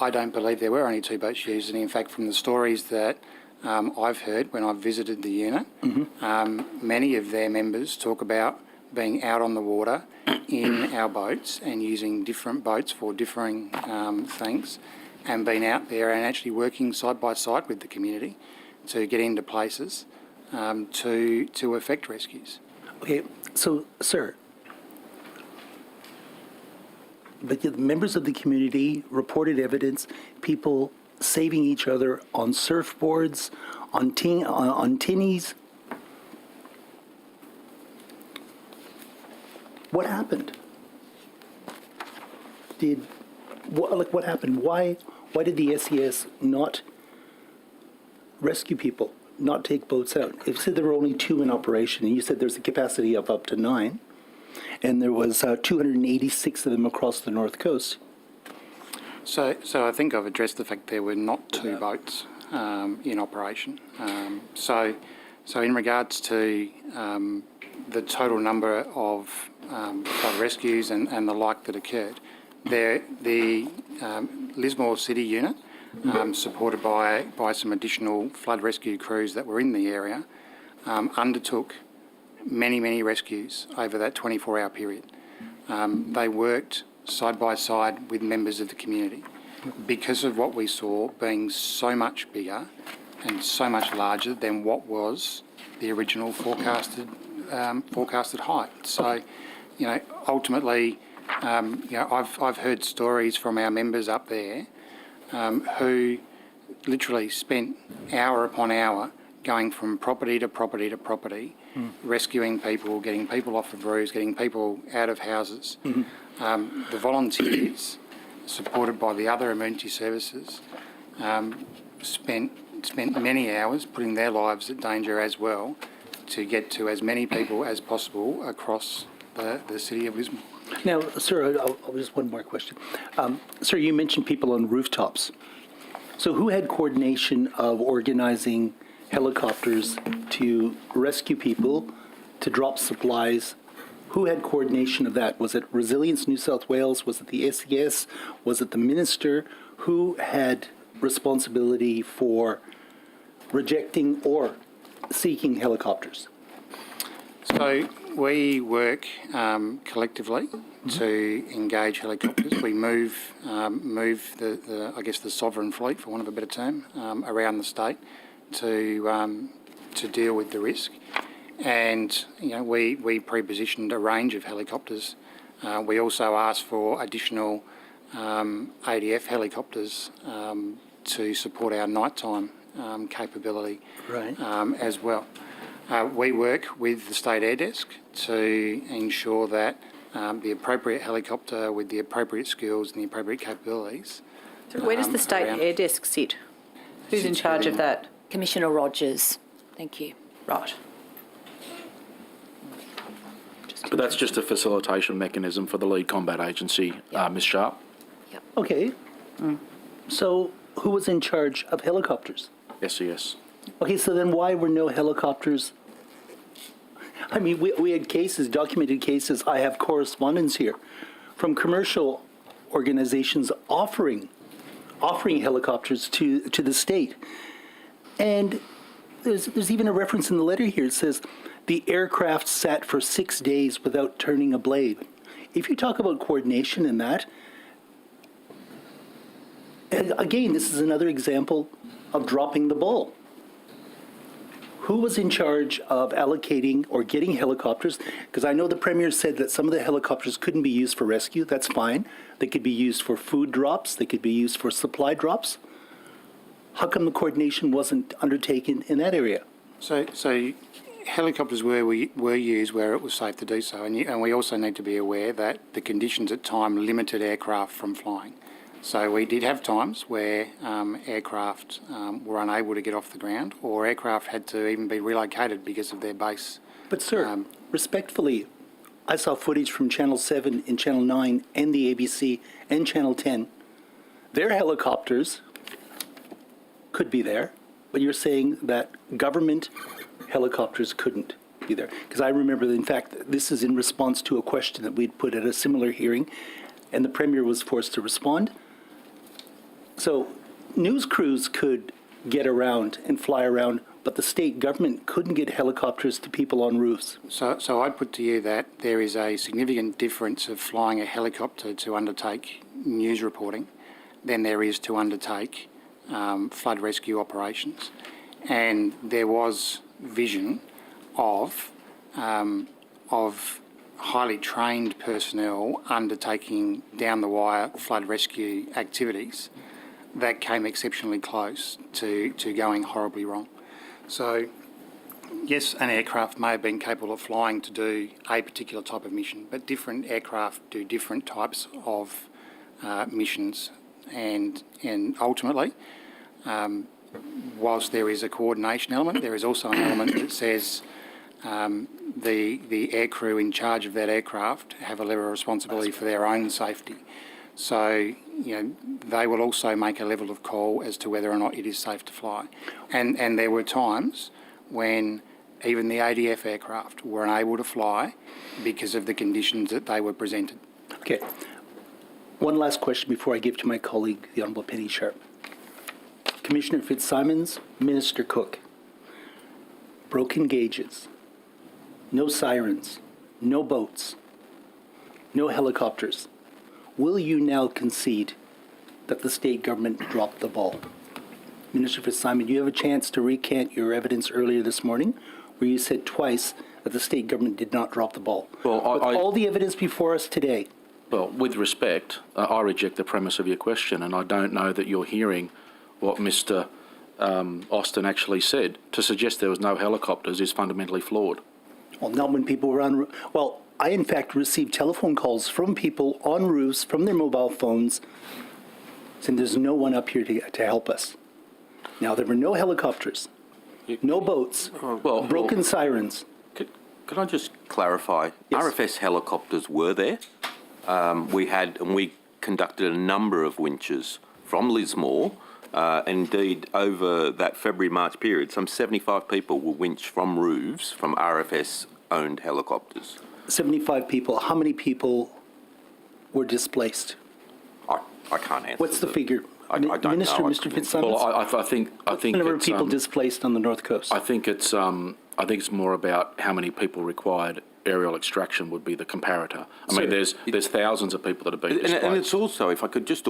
I don't believe there were only 2 boats used, and in fact from the stories that I've heard when I've visited the unit, many of their members talk about being out on the water in our boats and using different boats for differing things, and being out there and actually working side by side with the community to get into places to effect rescues. Okay, so, sir, but the members of the community reported evidence, people saving each other on surfboards, on tinnies. What happened? What happened? Why did the SES not rescue people, not take boats out? If you said there were only 2 in operation, and you said there's a capacity of up to 9, and there was 286 of them across the north coast. So I think I've addressed the fact there were not 2 boats in operation. So in regards to the total number of flood rescues and the like that occurred, the Lismore City unit, supported by some additional flood rescue crews that were in the area, undertook many rescues over that 24-hour period. They worked side by side with members of the community because of what we saw being so much bigger and so much larger than what was the original forecasted height. So, ultimately, I've heard stories from our members up there who literally spent hour upon hour going from property to property to property, rescuing people, getting people off of roofs, getting people out of houses. The volunteers, supported by the other emergency services, spent many hours putting their lives at danger as well to get to as many people as possible across the city of Lismore. Now, sir, just one more question. Sir, you mentioned people on rooftops. So who had coordination of organizing helicopters to rescue people, to drop supplies? Who had coordination of that? Was it Resilience New South Wales? Was it the SES? Was it the Minister? Who had responsibility for rejecting or seeking helicopters? So we work collectively to engage helicopters. We move the sovereign fleet, for want of a better term, around the state to deal with the risk. And we pre-positioned a range of helicopters. We also asked for additional ADF helicopters to support our nighttime capability as well. We work with the State Air Desk to ensure that the appropriate helicopter with the appropriate skills and the appropriate capabilities. So where does the State Air Desk sit? Who's in charge of that? Commissioner Rogers. Thank you. Right. But that's just a facilitation mechanism for the lead combat agency, Ms Sharp. Okay. So who was in charge of helicopters? SES. Okay, so then why were no helicopters? I mean, we had cases, documented cases. I have correspondence here from commercial organizations offering helicopters to the state. And there's even a reference in the letter here. It says, the aircraft sat for 6 days without turning a blade. If you talk about coordination in that, and again, this is another example of dropping the ball. Who was in charge of allocating or getting helicopters? Because I know the Premier said that some of the helicopters couldn't be used for rescue. That's fine. They could be used for food drops. They could be used for supply drops. How come the coordination wasn't undertaken in that area? So helicopters were used where it was safe to do so, and we also need to be aware that the conditions at time limited aircraft from flying. So we did have times where aircraft were unable to get off the ground, or aircraft had to even be relocated because of their base. But sir, respectfully, I saw footage from Channel 7 and Channel 9 and the ABC and Channel 10. Their helicopters could be there, but you're saying that government helicopters couldn't be there. Because I remember, in fact, this is in response to a question that we'd put at a similar hearing, and the Premier was forced to respond. So news crews could get around and fly around, but the state government couldn't get helicopters to people on roofs. So I'd put to you that there is a significant difference of flying a helicopter to undertake news reporting than there is to undertake flood rescue operations. And there was vision of highly trained personnel undertaking down-the-wire flood rescue activities that came exceptionally close to going horribly wrong. So, yes, an aircraft may have been capable of flying to do a particular type of mission, but different aircraft do different types of missions. And ultimately, whilst there is a coordination element, there is also an element that says the aircrew in charge of that aircraft have a level of responsibility for their own safety. So, they will also make a level of call as to whether or not it is safe to fly. And there were times when even the ADF aircraft were unable to fly because of the conditions that they were presented. Okay. One last question before I give to my colleague, the Honourable Penny Sharp. Commissioner Fitzsimons, Minister Cooke. Broken gauges, no sirens, no boats, no helicopters. Will you now concede that the state government dropped the ball? Minister Fitzsimons, you have a chance to recant your evidence earlier this morning, where you said twice that the state government did not drop the ball. Well, With all the evidence before us today. Well, with respect, I reject the premise of your question, and I don't know that you're hearing what Mr. Austin actually said. To suggest there was no helicopters is fundamentally flawed. Well, not when people were on. Well, I in fact received telephone calls from people on roofs from their mobile phones saying there's no one up here to help us. Now, there were no helicopters, no boats, broken sirens. Can I just clarify? Yes. RFS helicopters were there. We conducted a number of winches from Lismore. Indeed, over that February-March period, some 75 people were winched from roofs from RFS-owned helicopters. 75 people. How many people were displaced? I can't answer. What's the figure? I don't know. Mr. Fitzsimons? Well, I think the number of it's, people displaced on the North Coast? I think it's more about how many people required aerial extraction would be the comparator. I mean, there's thousands of people that have been displaced. And it's also, if I could just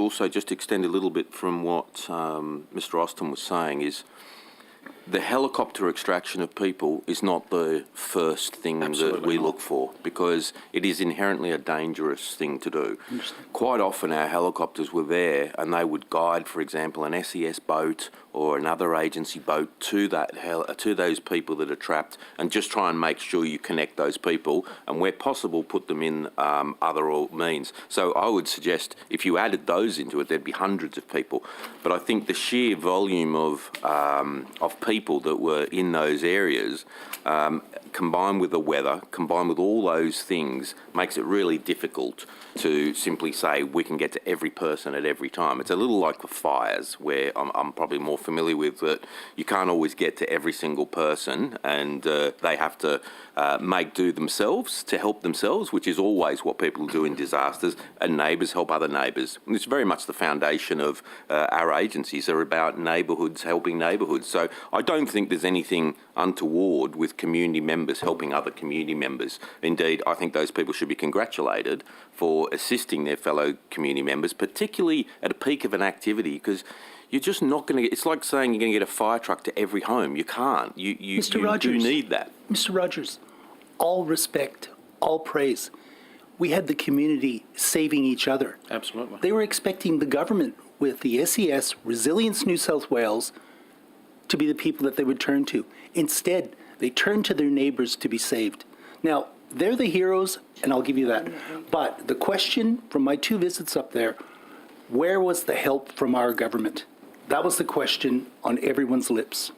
extend a little bit from what Mr. Austin was saying, is the helicopter extraction of people is not the first thing that we look for, because it is inherently a dangerous thing to do. Quite often our helicopters were there and they would guide, for example, an SES boat or another agency boat to to those people that are trapped, and just try and make sure you connect those people, and where possible put them in other means. So I would suggest if you added those into it, there'd be hundreds of people. But I think the sheer volume of people that were in those areas, combined with the weather, combined with all those things, makes it really difficult to simply say we can get to every person at every time. It's a little like the fires, where I'm probably more familiar with that. You can't always get to every single person, and they have to make do themselves to help themselves, which is always what people do in disasters, and neighbours help other neighbours. And it's very much the foundation of our agencies are about neighbourhoods helping neighbourhoods. So I don't think there's anything untoward with community members helping other community members. Indeed, I think those people should be congratulated for assisting their fellow community members, particularly at a peak of an activity, because you're just not going to get... It's like saying you're going to get a fire truck to every home. You can't. You do need that. Mr. Rogers, all respect, all praise. We had the community saving each other. Absolutely. They were expecting the government with the SES, Resilience New South Wales, to be the people that they would turn to. Instead, they turned to their neighbours to be saved. Now, they're the heroes, and I'll give you that. But the question from my 2 visits up there, where was the help from our government? That was the question on everyone's lips.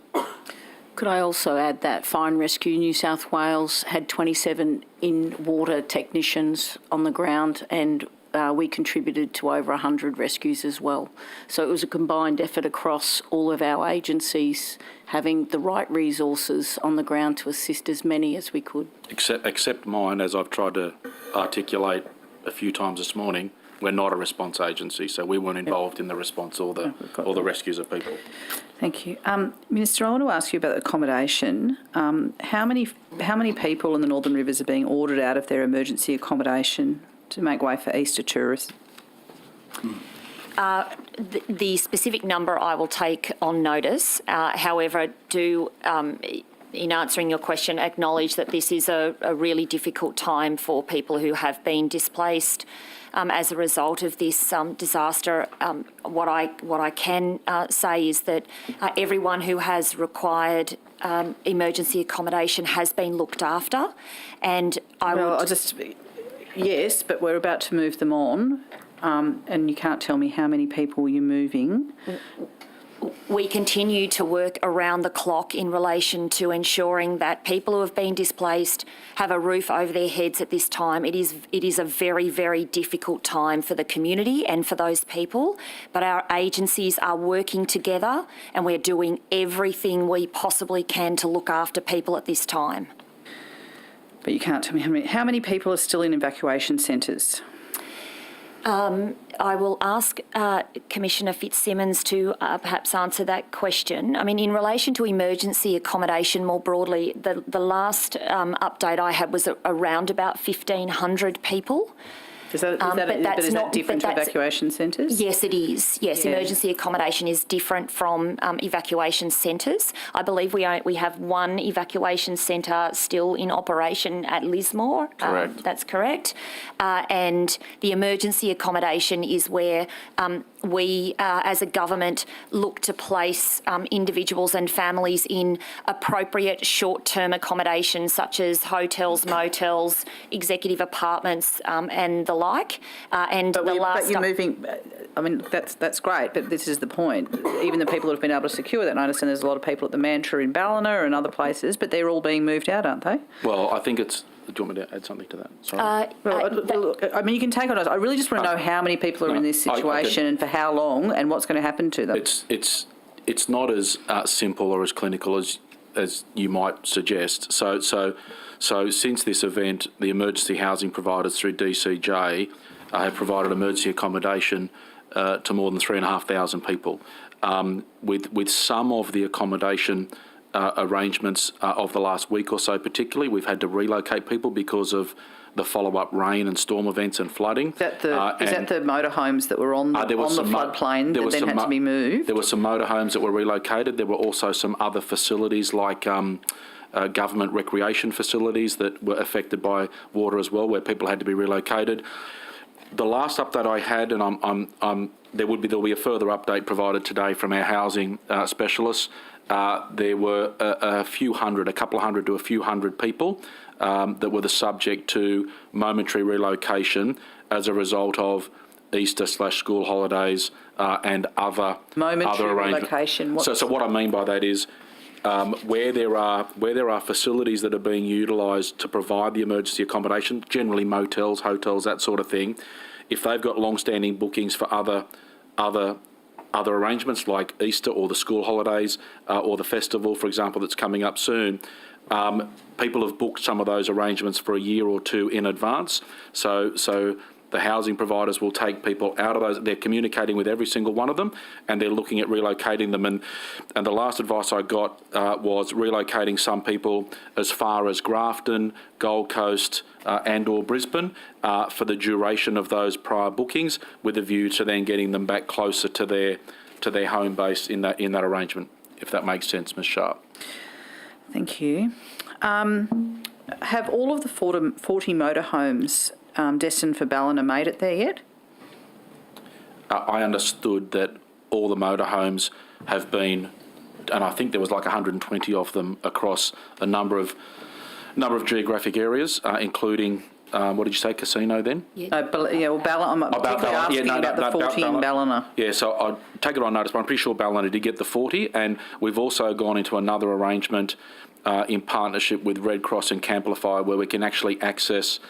Could I also add that Fire and Rescue New South Wales had 27 in-water technicians on the ground, and we contributed to over 100 rescues as well. So it was a combined effort across all of our agencies, having the right resources on the ground to assist as many as we could. Except mine, as I've tried to articulate a few times this morning, We're not a response agency, so we weren't involved in the response or the rescues of people. Thank you. Minister, I want to ask you about accommodation. How many people in the Northern Rivers are being ordered out of their emergency accommodation to make way for Easter tourists? The specific number I will take on notice. However, I do, in answering your question, acknowledge that this is a really difficult time for people who have been displaced as a result of this disaster. What I can say is that everyone who has required emergency accommodation has been looked after, and yes, but we're about to move them on. And you can't tell me how many people you're moving. We continue to work around the clock in relation to ensuring that people who have been displaced have a roof over their heads at this time. It is a very, very difficult time for the community and for those people, but our agencies are working together and we're doing everything we possibly can to look after people at this time. But you can't tell me how many people are still in evacuation centres? I will ask Commissioner Fitzsimmons to perhaps answer that question. I mean, in relation to emergency accommodation more broadly, the last update I had was around about 1,500 people. Is that different to evacuation centres? Yes, it is. Yes, yeah. Emergency accommodation is different from evacuation centres. I believe we have one evacuation centre still in operation at Lismore. Correct. That's correct. And the emergency accommodation is where we, as a government, look to place individuals and families in appropriate short-term accommodation, such as hotels, motels, executive apartments, and the like. But you're moving. I mean, that's great, but this is the point. Even the people that have been able to secure that, and I understand there's a lot of people at the Mantra in Ballina and other places, but they're all being moved out, aren't they? Well, I think it's. Do you want me to add something to that? Sorry. Look, I mean, you can take on. I really just want to know how many people are in this situation and for how long, and what's going to happen to them. It's not as simple or as clinical as you might suggest. So since this event, the emergency housing providers through DCJ have provided emergency accommodation to more than 3,500 people. With some of the accommodation arrangements of the last week or so particularly, we've had to relocate people because of the follow-up rain and storm events and flooding. Is that the motorhomes that were on the floodplain that then had to be moved? There were some motorhomes that were relocated. There were also some other facilities like government recreation facilities that were affected by water as well, where people had to be relocated. The last update I had, and there'll be a further update provided today from our housing specialists. There were a couple of hundred to a few hundred people that were the subject to momentary relocation as a result of Easter/school holidays and other momentary arrangements. Relocation. So what I mean by that is where there are facilities that are being utilised to provide the emergency accommodation, generally motels, hotels, that sort of thing. If they've got long-standing bookings for other arrangements like Easter or the school holidays or the festival, for example, that's coming up soon, people have booked some of those arrangements for a year or two in advance. So the housing providers will take people out of those. They're communicating with every single one of them, and they're looking at relocating them. And the last advice I got was relocating some people as far as Grafton, Gold Coast, and or Brisbane for the duration of those prior bookings, with a view to then getting them back closer to their home base in that arrangement, if that makes sense, Ms. Sharp. Thank you. Have all of the 40 motorhomes destined for Ballina made it there yet? I understood that all the motorhomes have been, and I think there was like 120 of them across a number of geographic areas, including what did you say, Casino then? Yeah. Ballina. I'm particularly asking about the 40 in Ballina. Yeah, so I'll take it on notice, but I'm pretty sure Ballina did get the 40, and we've also gone into another arrangement in partnership with Red Cross and Camplify, where we can actually access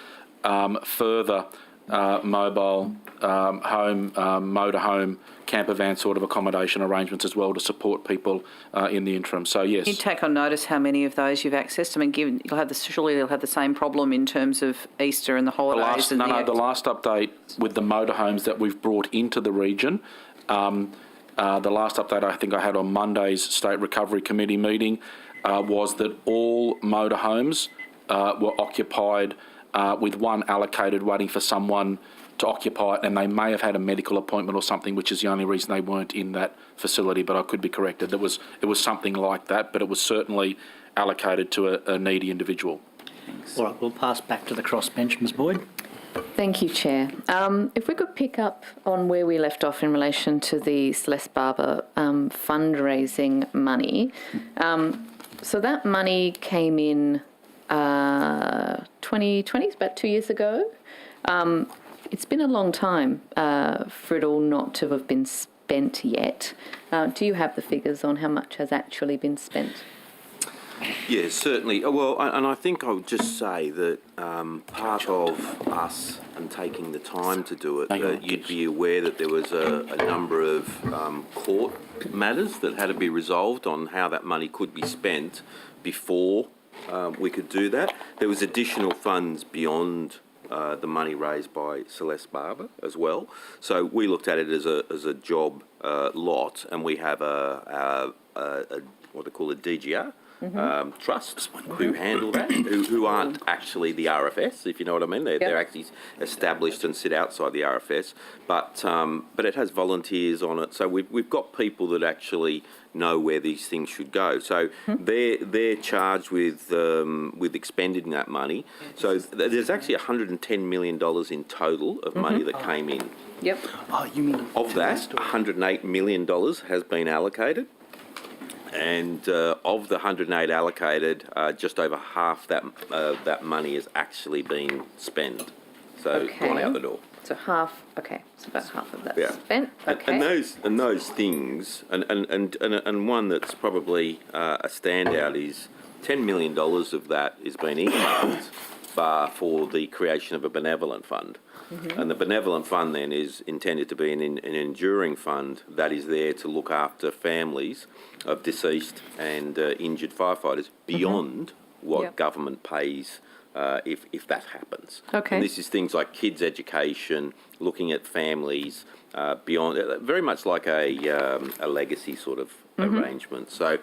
further mobile home, motorhome, camper van sort of accommodation arrangements as well to support people in the interim. So yes. Can you take on notice how many of those you've accessed? I mean, surely you'll have the same problem in terms of Easter and the holidays. The last update with the motorhomes that we've brought into the region, the last update I think I had on Monday's State Recovery Committee meeting was that all motorhomes were occupied with one allocated waiting for someone to occupy it, and they may have had a medical appointment or something, which is the only reason they weren't in that facility, but I could be corrected. It was something like that, but it was certainly allocated to a needy individual. Thanks. All right, we'll pass back to the crossbench. Ms Boyd. Thank you, Chair. If we could pick up on where we left off in relation to the Celeste Barber fundraising money. So that money came in 2020, about 2 years ago. It's been a long time for it all not to have been spent yet. Do you have the figures on how much has actually been spent? Yeah, certainly. Well, and I think I would just say that part of us and taking the time to do it, you'd be aware that there was a number of court matters that had to be resolved on how that money could be spent before we could do that. There was additional funds beyond the money raised by Celeste Barber as well. So we looked at it as a job lot, and we have a what they call a DGR trust who handle that, who aren't actually the RFS, if you know what I mean. They're actually established and sit outside the RFS, but it has volunteers on it. So we've got people that actually know where these things should go. So they're charged with expending that money. So there's actually $110 million in total of money that came in. Yep. Oh, you mean... Of that, $108 million has been allocated. And of the 108 allocated, just over half that money has actually been spent. So gone out the door. So half, okay, so about half of that spent. Okay. And those things, and one that's probably a standout is $10 million of that is being earmarked for the creation of a benevolent fund. And the benevolent fund then is intended to be an enduring fund that is there to look after families of deceased and injured firefighters beyond what government pays if that happens. Okay. And this is things like kids' education, looking at families beyond, very much like a legacy sort of arrangement. So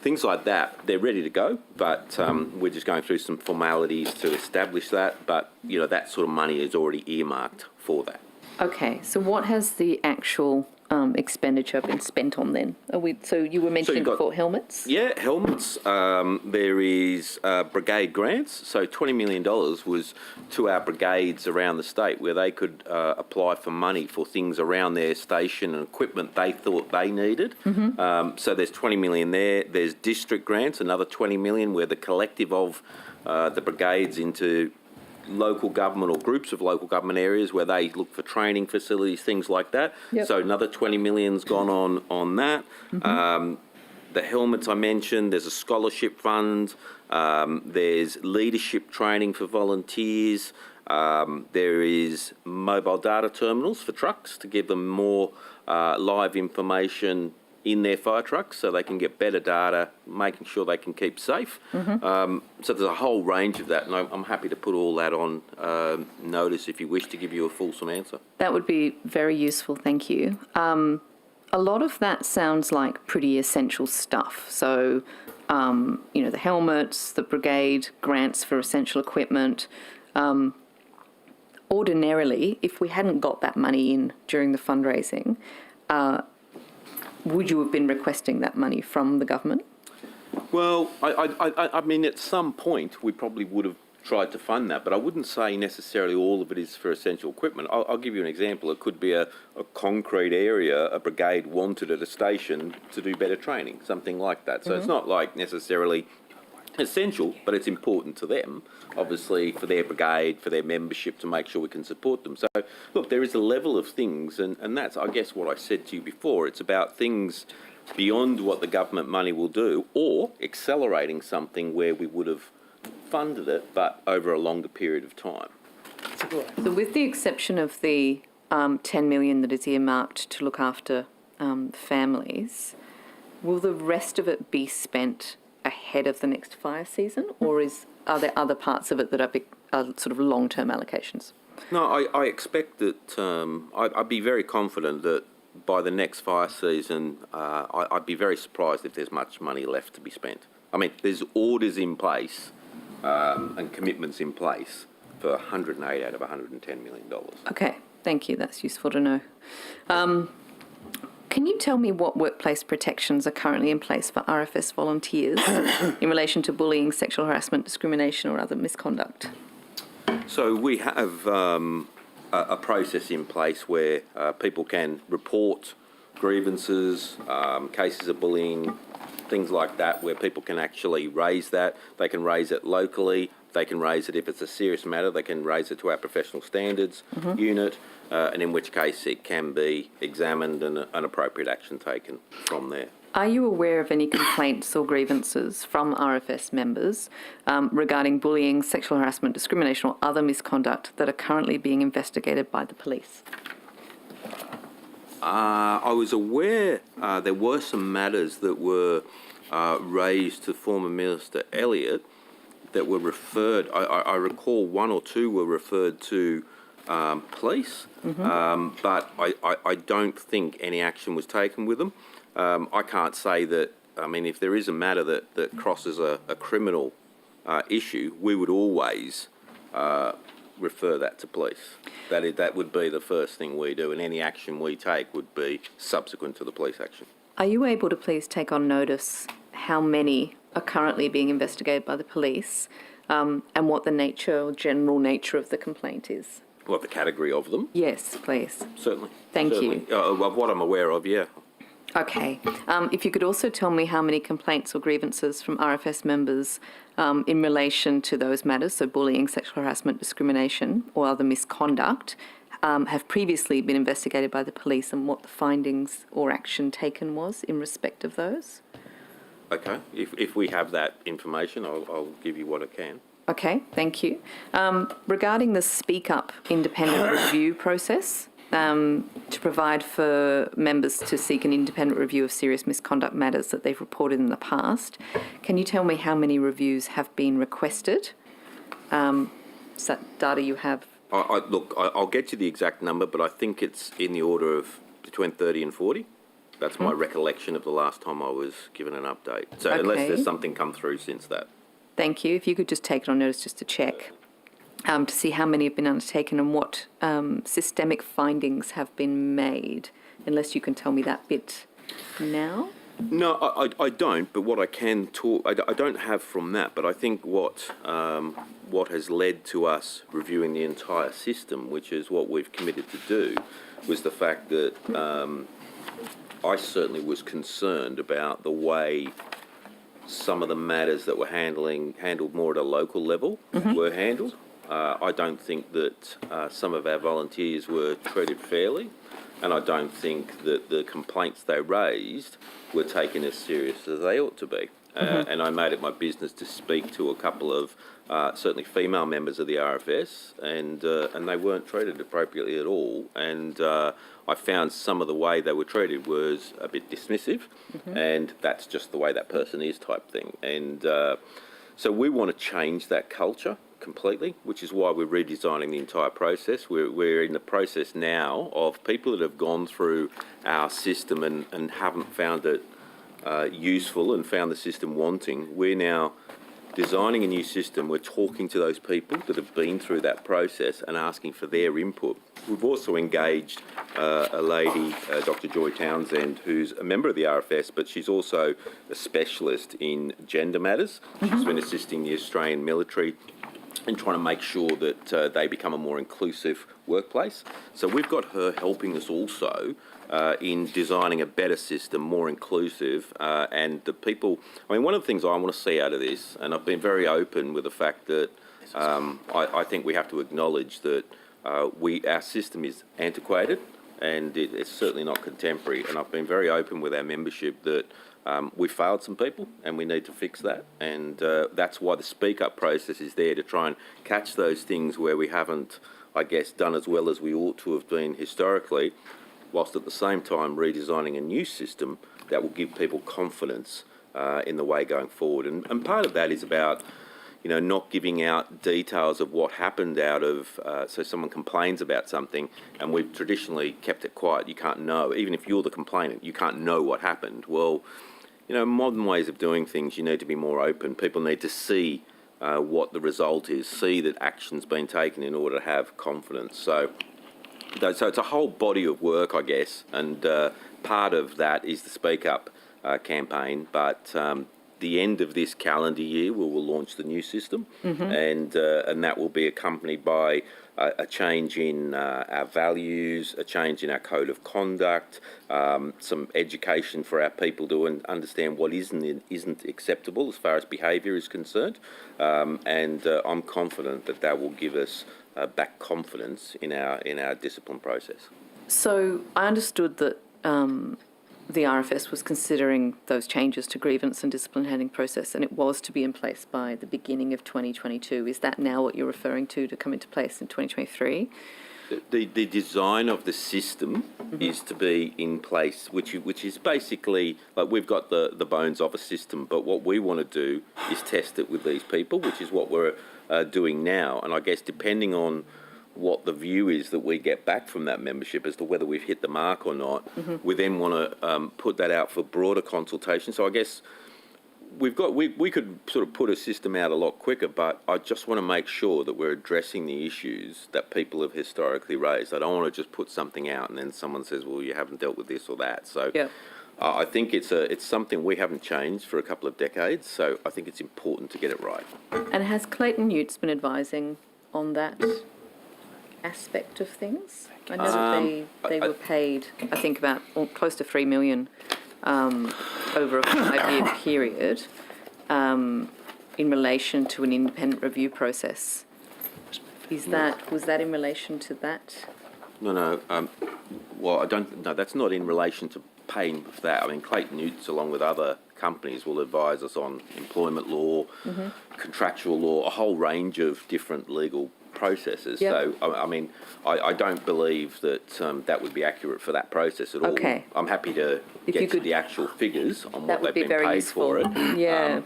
things like that, they're ready to go, but we're just going through some formalities to establish that. But, you know, that sort of money is already earmarked for that. Okay, so what has the actual expenditure been spent on then? So you were mentioning before helmets? Yeah, helmets. There is brigade grants. So $20 million was to our brigades around the state where they could apply for money for things around their station and equipment they thought they needed. So there's $20 million there. There's district grants, another $20 million where the collective of the brigades into local government or groups of local government areas where they look for training facilities, things like that. So another $20 million's gone on that. The helmets I mentioned, there's a scholarship fund, there's leadership training for volunteers, there is mobile data terminals for trucks to give them more live information in their fire trucks so they can get better data, making sure they can keep safe. So there's a whole range of that, and I'm happy to put all that on notice if you wish to give you a fulsome answer. That would be very useful, thank you. A lot of that sounds like pretty essential stuff. So, you know, the helmets, the brigade grants for essential equipment. Ordinarily, if we hadn't got that money in during the fundraising, would you have been requesting that money from the government? Well, I mean, at some point we probably would have tried to fund that, but I wouldn't say necessarily all of it is for essential equipment. I'll give you an example. It could be a concrete area a brigade wanted at a station to do better training, something like that. So it's not like necessarily essential, but it's important to them, obviously, for their brigade, for their membership, to make sure we can support them. So, look, there is a level of things, and that's, I guess, what I said to you before. It's about things beyond what the government money will do, or accelerating something where we would have funded it, but over a longer period of time. So with the exception of the 10 million that is earmarked to look after families, will the rest of it be spent ahead of the next fire season, or are there other parts of it that are sort of long-term allocations? No, I expect that I'd be very confident that by the next fire season, I'd be very surprised if there's much money left to be spent. I mean, there's orders in place and commitments in place for 108 out of $110 million. Okay, thank you. That's useful to know. Can you tell me what workplace protections are currently in place for RFS volunteers in relation to bullying, sexual harassment, discrimination or other misconduct? So we have a process in place where people can report grievances, cases of bullying, things like that, where people can actually raise that. They can raise it locally. They can raise it if it's a serious matter. They can raise it to our professional standards unit, and in which case it can be examined and an appropriate action taken from there. Are you aware of any complaints or grievances from RFS members regarding bullying, sexual harassment, discrimination or other misconduct that are currently being investigated by the police? I was aware there were some matters that were raised to former Minister Elliott that were referred, I recall one or two were referred to police, but I don't think any action was taken with them. I can't say that, I mean, if there is a matter that crosses a criminal issue, we would always refer that to police. That would be the first thing we do, and any action we take would be subsequent to the police action. Are you able to please take on notice how many are currently being investigated by the police and what the nature or general nature of the complaint is? What, the category of them? Yes, please. Certainly. Thank Certainly. you. Of what I'm aware of, yeah. Okay. If you could also tell me how many complaints or grievances from RFS members in relation to those matters, so bullying, sexual harassment, discrimination or other misconduct, have previously been investigated by the police and what the findings or action taken was in respect of those? Okay. If we have that information, I'll give you what I can. Okay, thank you. Regarding the Speak Up independent review process, to provide for members to seek an independent review of serious misconduct matters that they've reported in the past, can you tell me how many reviews have been requested? Is that data you have? Look, I'll get you the exact number, but I think it's in the order of between 30 and 40. That's my recollection of the last time I was given an update. So unless there's something come through since that. Thank you. If you could just take it on notice just to check, to see how many have been undertaken and what systemic findings have been made, unless you can tell me that bit now. No, I don't, but what I can talk, I don't have from that, but I think what has led to us reviewing the entire system, which is what we've committed to do, was the fact that I certainly was concerned about the way some of the matters that were handled more at a local level were handled. I don't think that some of our volunteers were treated fairly, and I don't think that the complaints they raised were taken as serious as they ought to be. And I made it my business to speak to a couple of certainly female members of the RFS, and they weren't treated appropriately at all. And I found some of the way they were treated was a bit dismissive, and that's just the way that person is type thing. And so we want to change that culture completely, which is why we're redesigning the entire process. We're in the process now of people that have gone through our system and haven't found it useful and found the system wanting. We're now designing a new system. We're talking to those people that have been through that process and asking for their input. We've also engaged a lady, Dr. Joy Townsend, who's a member of the RFS, but she's also a specialist in gender matters. She's been assisting the Australian military and trying to make sure that they become a more inclusive workplace. So we've got her helping us also in designing a better system, more inclusive, and the people. I mean, one of the things I want to see out of this, and I've been very open with the fact that I think we have to acknowledge that our system is antiquated and it's certainly not contemporary. And I've been very open with our membership that we failed some people and we need to fix that. And that's why the speak up process is there, to try and catch those things where we haven't, I guess, done as well as we ought to have been historically, whilst at the same time redesigning a new system that will give people confidence in the way going forward. And part of that is about, you know, not giving out details of what happened out of, so someone complains about something and we've traditionally kept it quiet. You can't know, even if you're the complainant, you can't know what happened. Well, you know, modern ways of doing things, you need to be more open. People need to see what the result is, see that action's been taken in order to have confidence. So it's a whole body of work, I guess, and part of that is the Speak Up campaign, but the end of this calendar year we will launch the new system, and that will be accompanied by a change in our values, a change in our code of conduct, some education for our people to understand what isn't acceptable as far as behaviour is concerned, and I'm confident that that will give us back confidence in our discipline process. So I understood that the RFS was considering those changes to grievance and discipline handling process, and it was to be in place by the beginning of 2022. Is that now what you're referring to come into place in 2023? The design of the system is to be in place, which is basically, like, we've got the bones of a system, but what we want to do is test it with these people, which is what we're doing now. And I guess depending on what the view is that we get back from that membership as to whether we've hit the mark or not, we then want to put that out for broader consultation. So I guess we could sort of put a system out a lot quicker, but I just want to make sure that we're addressing the issues that people have historically raised. I don't want to just put something out and then someone says, well, you haven't dealt with this or that. So I think it's something we haven't changed for a couple of decades, so I think it's important to get it right. And has Clayton Utz been advising on that aspect of things? I know that they were paid, I think, about close to $3 million over a 5-year period in relation to an independent review process. Was that in relation to that? No. Well, no, that's not in relation to paying for that. I mean, Clayton Utz, along with other companies, will advise us on employment law, contractual law, a whole range of different legal processes. So, I mean, I don't believe that that would be accurate for that process at all. Okay. I'm happy to get to the actual figures on what they've been paid for it. Yeah.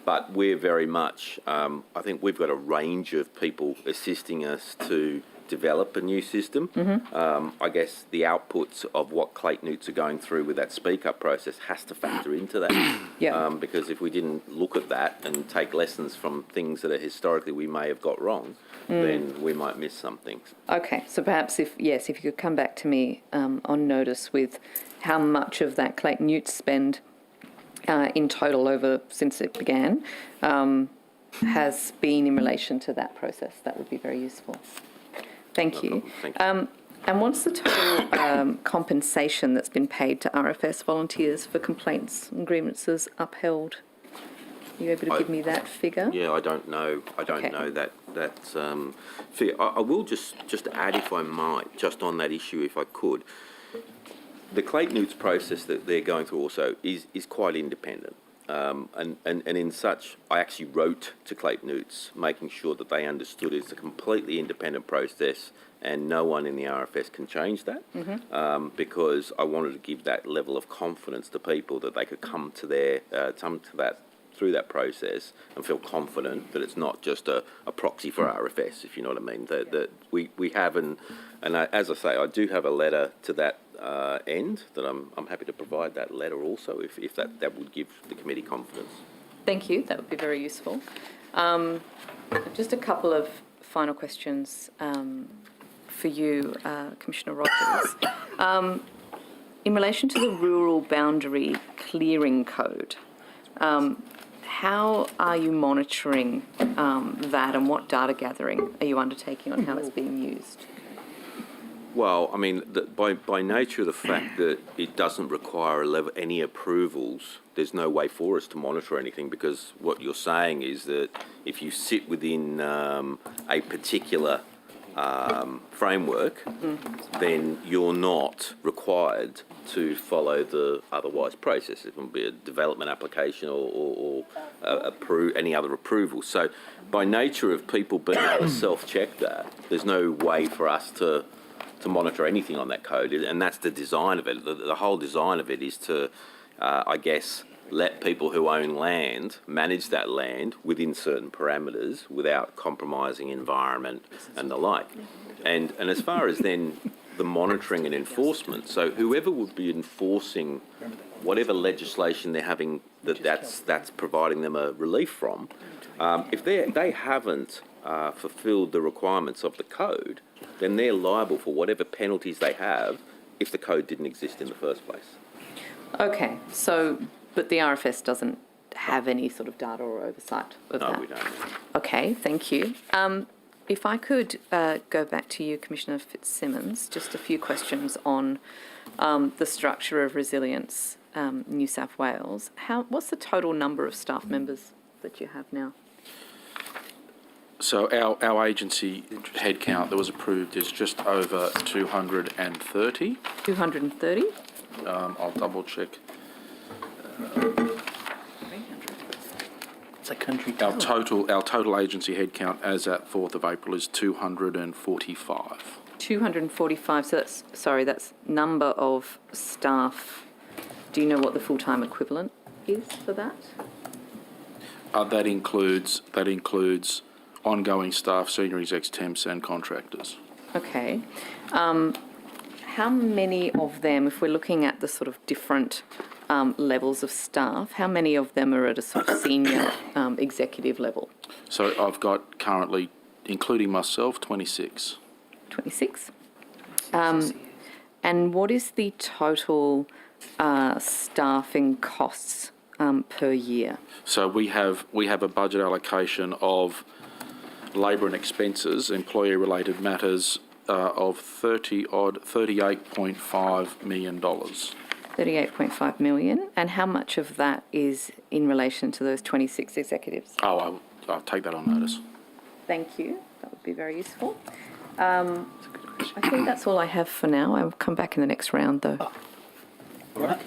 But we're very much, I think we've got a range of people assisting us to develop a new system. I guess the outputs of what Clayton Utz are going through with that Speak Up process has to factor into that. Because if we didn't look at that and take lessons from things that are historically we may have got wrong, then we might miss something. Okay, so perhaps if you could come back to me on notice with how much of that Clayton Utz spend in total over since it began has been in relation to that process, that would be very useful. Thank you. Thank you. And what's the total compensation that's been paid to RFS volunteers for complaints and grievances upheld? Are you able to give me that figure? Yeah, I don't know. I don't know that figure. I will just add, if I might, just on that issue, if I could. The Clayton Utz process that they're going through also is quite independent. And in such, I actually wrote to Clayton Utz, making sure that they understood it's a completely independent process and no one in the RFS can change that, because I wanted to give that level of confidence to people that they could come to through that process and feel confident that it's not just a proxy for RFS, if you know what I mean. That we have, and as I say, I do have a letter to that end that I'm happy to provide that letter also, if that would give the committee confidence. Thank you, that would be very useful. Just a couple of final questions for you, Commissioner Rogers. In relation to the Rural Boundary Clearing Code, how are you monitoring that, and what data gathering are you undertaking on how it's being used? Well, I mean, by nature of the fact that it doesn't require any approvals, there's no way for us to monitor anything, because what you're saying is that if you sit within a particular framework, then you're not required to follow the otherwise process. It can be a development application or any other approval. So by nature of people being able to self-check that, there's no way for us to monitor anything on that code, and that's the design of it. The whole design of it is to, I guess, let people who own land manage that land within certain parameters without compromising environment and the like. And as far as then the monitoring and enforcement, so whoever would be enforcing whatever legislation they're having that's providing them a relief from, if they haven't fulfilled the requirements of the code, then they're liable for whatever penalties they have if the code didn't exist in the first place. Okay, so, but the RFS doesn't have any sort of data or oversight of that? No, we don't. Okay, thank you. If I could go back to you, Commissioner Fitzsimmons, just a few questions on the structure of Resilience New South Wales. What's the total number of staff members that you have now? So our agency headcount that was approved is just over 230. 230? I'll double check. It's a country Our town. total agency headcount as at 4th of April is 245. 245, so that's number of staff. Do you know what the full-time equivalent is for that? That includes ongoing staff, senior execs, temps and contractors. Okay. How many of them, if we're looking at the sort of different levels of staff, how many of them are at a sort of senior executive level? So I've got currently, including myself, 26. 26? And what is the total staffing costs per year? So we have a budget allocation of labour and expenses, employee-related matters, of $38.5 million. 38.5 million. And how much of that is in relation to those 26 executives? Oh, I'll take that on notice. Thank you. That would be very useful. I think that's all I have for now. I'll come back in the next round, though.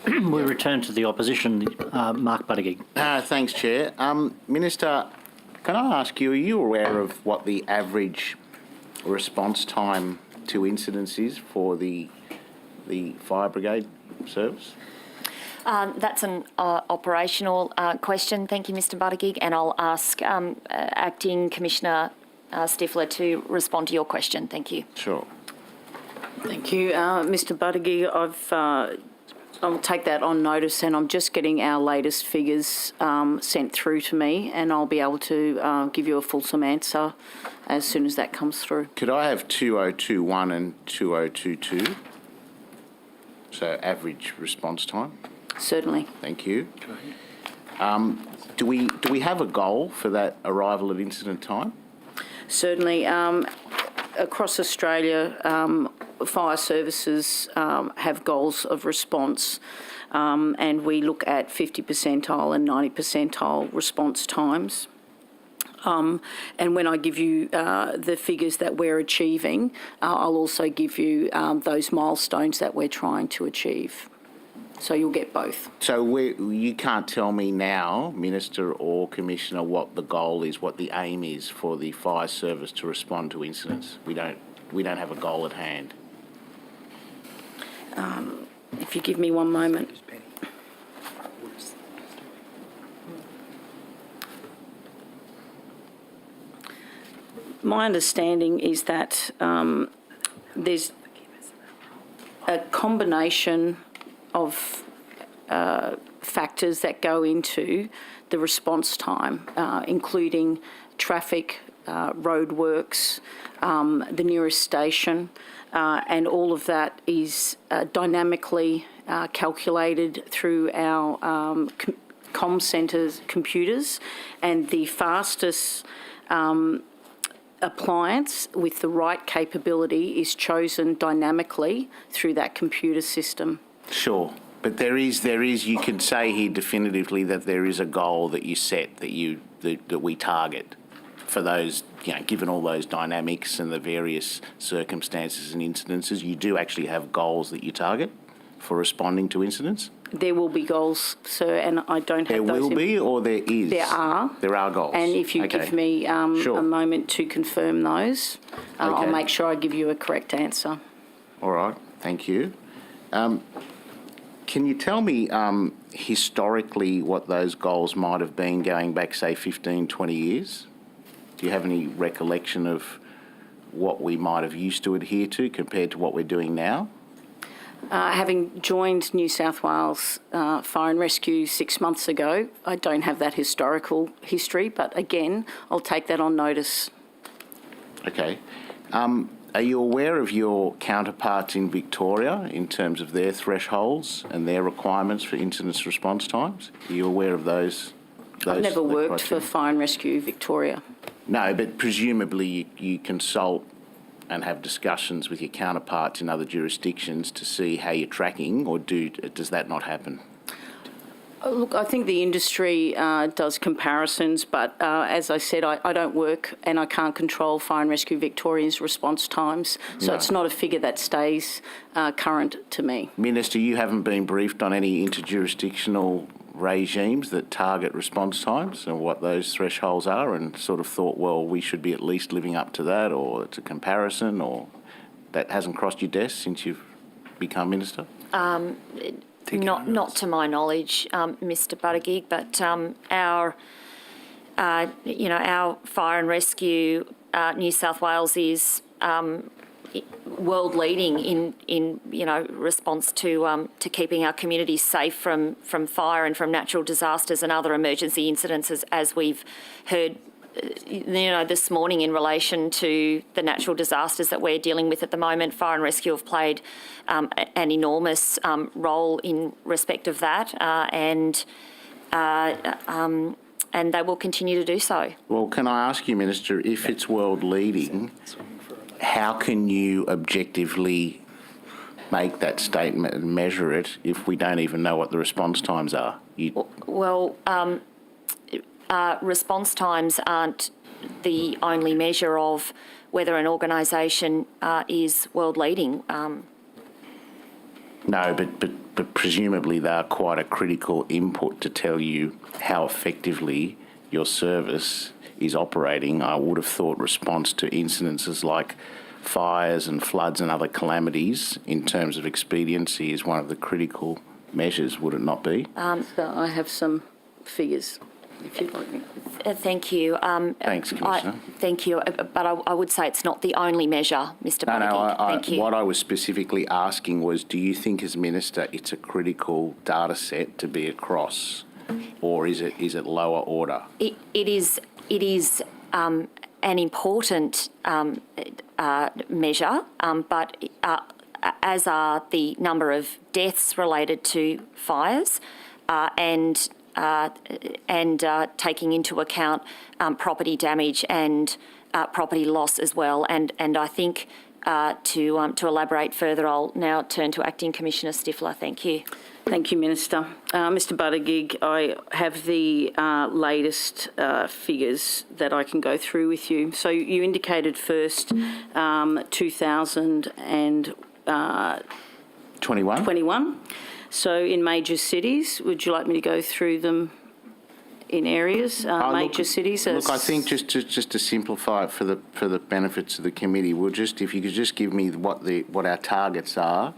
We return to the opposition. Mark Buttigieg. Thanks, Chair. Minister, can I ask you, are you aware of what the average response time to incidents is for the fire brigade service? That's an operational question. Thank you, Mr. Buttigieg, and I'll ask Acting Commissioner Stifler to respond to your question. Thank you. Sure. Thank you, Mr. Buttigieg. I'll take that on notice, and I'm just getting our latest figures sent through to me, and I'll be able to give you a fulsome answer as soon as that comes through. Could I have 2021 and 2022? So average response time. Certainly. Thank you. Do we have a goal for that arrival at incident time? Certainly. Across Australia, fire services have goals of response, and we look at 50 percentile and 90 percentile response times. And when I give you the figures that we're achieving, I'll also give you those milestones that we're trying to achieve. So you'll get both. So you can't tell me now, Minister or Commissioner, what the goal is, what the aim is for the fire service to respond to incidents. We don't have a goal at hand. If you give me one moment. My understanding is that there's a combination of factors that go into the response time, including traffic, roadworks, the nearest station, and all of that is dynamically calculated through our comm centres computers, and the fastest appliance with the right capability is chosen dynamically through that computer system. Sure, but there is. You can say here definitively that there is a goal that you set, that we target. for those, given all those dynamics and the various circumstances and incidences, you do actually have goals that you target for responding to incidents? There will be goals, sir, and I don't have those. There will be, or there is? There are. There are goals. And if you give me Sure. a moment to confirm those, I'll Okay. make sure I give you a correct answer. All right, thank you. Can you tell me historically what those goals might have been going back, say, 15, 20 years? Do you have any recollection of what we might have used to adhere to compared to what we're doing now? Having joined New South Wales Fire and Rescue 6 months ago, I don't have that historical history, but again, I'll take that on notice. Okay. Are you aware of your counterparts in Victoria in terms of their thresholds and their requirements for incident response times? Are you aware of those? I've never the worked for criteria? Fire and Rescue Victoria. No, but presumably you consult and have discussions with your counterparts in other jurisdictions to see how you're tracking, or does that not happen? Look, I think the industry does comparisons, but as I said, I don't work and I can't control Fire and Rescue Victoria's response times, so No. it's not a figure that stays current to me. Minister, you haven't been briefed on any interjurisdictional regimes that target response times and what those thresholds are, and sort of thought, well, we should be at least living up to that, or it's a comparison, or that hasn't crossed your desk since you've become Minister? Not to my knowledge, Mr. Buttigieg, but our fire and rescue, New South Wales is world leading in response to keeping our communities safe from fire and from natural disasters and other emergency incidents, as we've heard this morning in relation to the natural disasters that we're dealing with at the moment. Fire and Rescue have played an enormous role in respect of that, and they will continue to do so. Well, can I ask you, Minister, if it's world leading, how can you objectively make that statement and measure it if we don't even know what the response times are? Response times aren't the only measure of whether an organisation is world leading. No, but presumably they are quite a critical input to tell you how effectively your service is operating. I would have thought response to incidences like fires and floods and other calamities in terms of expediency is one of the critical measures, would it not be? So I have some figures, if you'd like me. Thank you. Thanks, Commissioner. Thank you, but I would say it's not the only measure, Mr. Buttigieg. Thank you. What I was specifically asking was, do you think as Minister it's a critical data set to be across, or is it lower order? It is an important measure, but as are the number of deaths related to fires and taking into account property damage and property loss as well. And I think to elaborate further, I'll now turn to Acting Commissioner Stifler. Thank you. Thank you, Minister. Mr. Buttigieg, I have the latest figures that I can go through with you. So you indicated first 2021. So in major cities, would you like me to go through them in areas, major cities? Look, I think just to simplify it for the benefits of the committee, if you could just give me what our targets are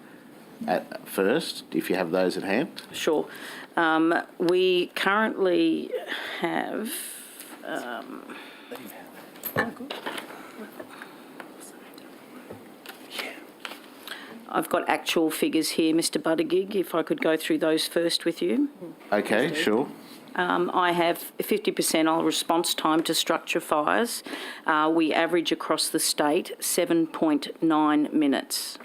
at first, if you have those at hand. Sure. We currently have... I've got actual figures here, Mr. Buttigieg, if I could go through those first with you. Okay, sure. I have 50% response time to structure fires. We average across the state 7.9 minutes.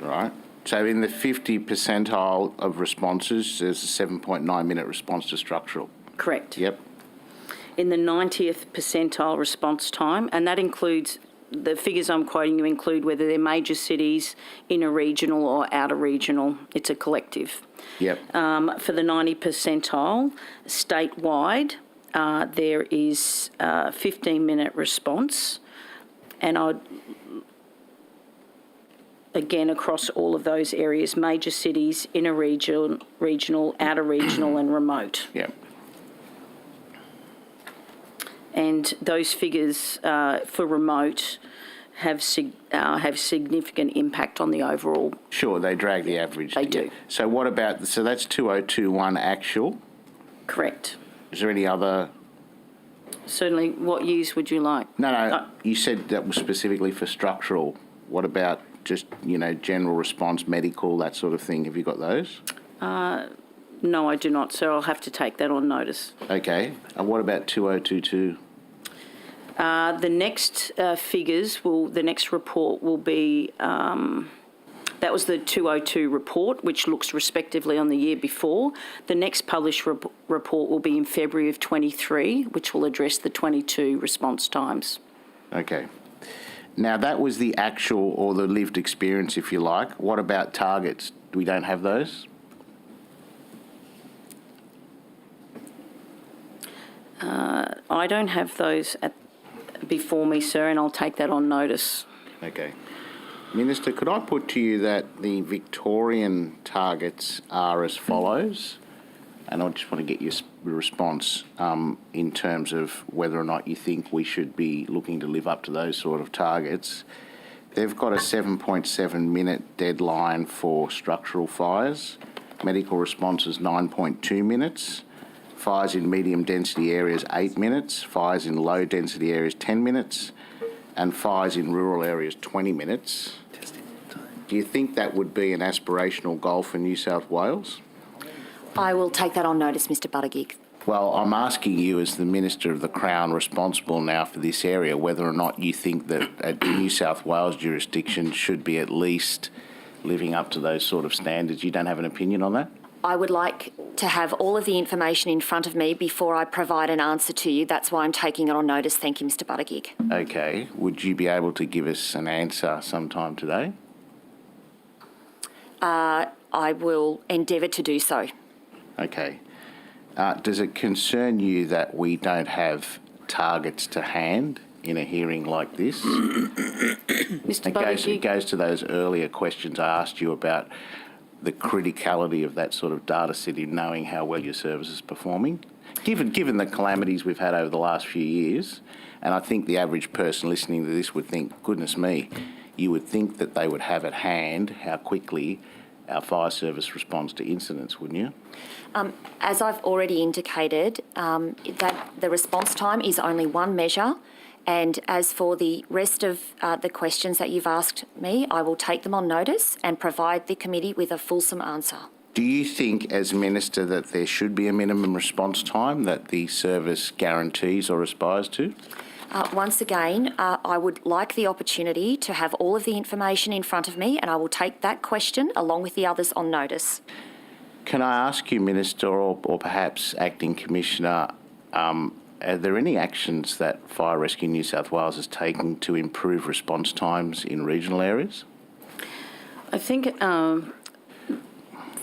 Right. So in the 50 percentile of responses, there's a 7.9 minute response to structural. Correct. Yep. In the 90th percentile response time, and that includes, the figures I'm quoting you include whether they're major cities, inner regional or outer regional. It's a collective. Yep. For the 90 percentile, statewide, there is a 15-minute response, and I'd again across all of those areas, major cities, inner regional, outer regional and remote. Yeah. And those figures for remote have significant impact on the overall. Sure, they drag the average. They do. So what about, so that's 2021 actual. Correct. Is there any other? Certainly. What years would you like? No, you said that was specifically for structural. What about just, general response, medical, that sort of thing? Have you got those? No, I do not, so I'll have to take that on notice. Okay. And what about 2022? The next the next report will be, that was the 202 report, which looks respectively on the year before. The next published report will be in February of 23, which will address the 22 response times. Okay. Now, that was the actual or the lived experience, if you like. What about targets? We don't have those? I don't have those before me, sir, and I'll take that on notice. Okay. Minister, could I put to you that the Victorian targets are as follows? And I just want to get your response in terms of whether or not you think we should be looking to live up to those sort of targets. They've got a 7.7-minute deadline for structural fires. Medical response is 9.2 minutes. Fires in medium density areas, 8 minutes. Fires in low density areas, 10 minutes. And fires in rural areas, 20 minutes. Do you think that would be an aspirational goal for New South Wales? I will take that on notice, Mr Buttigieg. Well, I'm asking you as the Minister of the Crown responsible now for this area whether or not you think that a New South Wales jurisdiction should be at least living up to those sort of standards. You don't have an opinion on that? I would like to have all of the information in front of me before I provide an answer to you. That's why I'm taking it on notice. Thank you, Mr Buttigieg. Okay. Would you be able to give us an answer sometime today? I will endeavour to do so. Okay. Does it concern you that we don't have targets to hand in a hearing like this? Mr It goes to those earlier questions I asked you about the criticality of that sort of data set in knowing how well your service is performing. Given the calamities we've had over the last few years, and I think the average person listening to this would think, goodness me, you would think that they would have at hand how quickly our fire service responds to incidents, wouldn't you? As I've already indicated, that the response time is only one measure, and as for the rest of the questions that you've asked me, I will take them on notice and provide the committee with a fulsome answer. Do you think, as Minister, that there should be a minimum response time that the service guarantees or aspires to? Once again, I would like the opportunity to have all of the information in front of me, and I will take that question along with the others on notice. Can I ask you, Minister, or perhaps Acting Commissioner, are there any actions that Fire Rescue New South Wales has taken to improve response times in regional areas? I think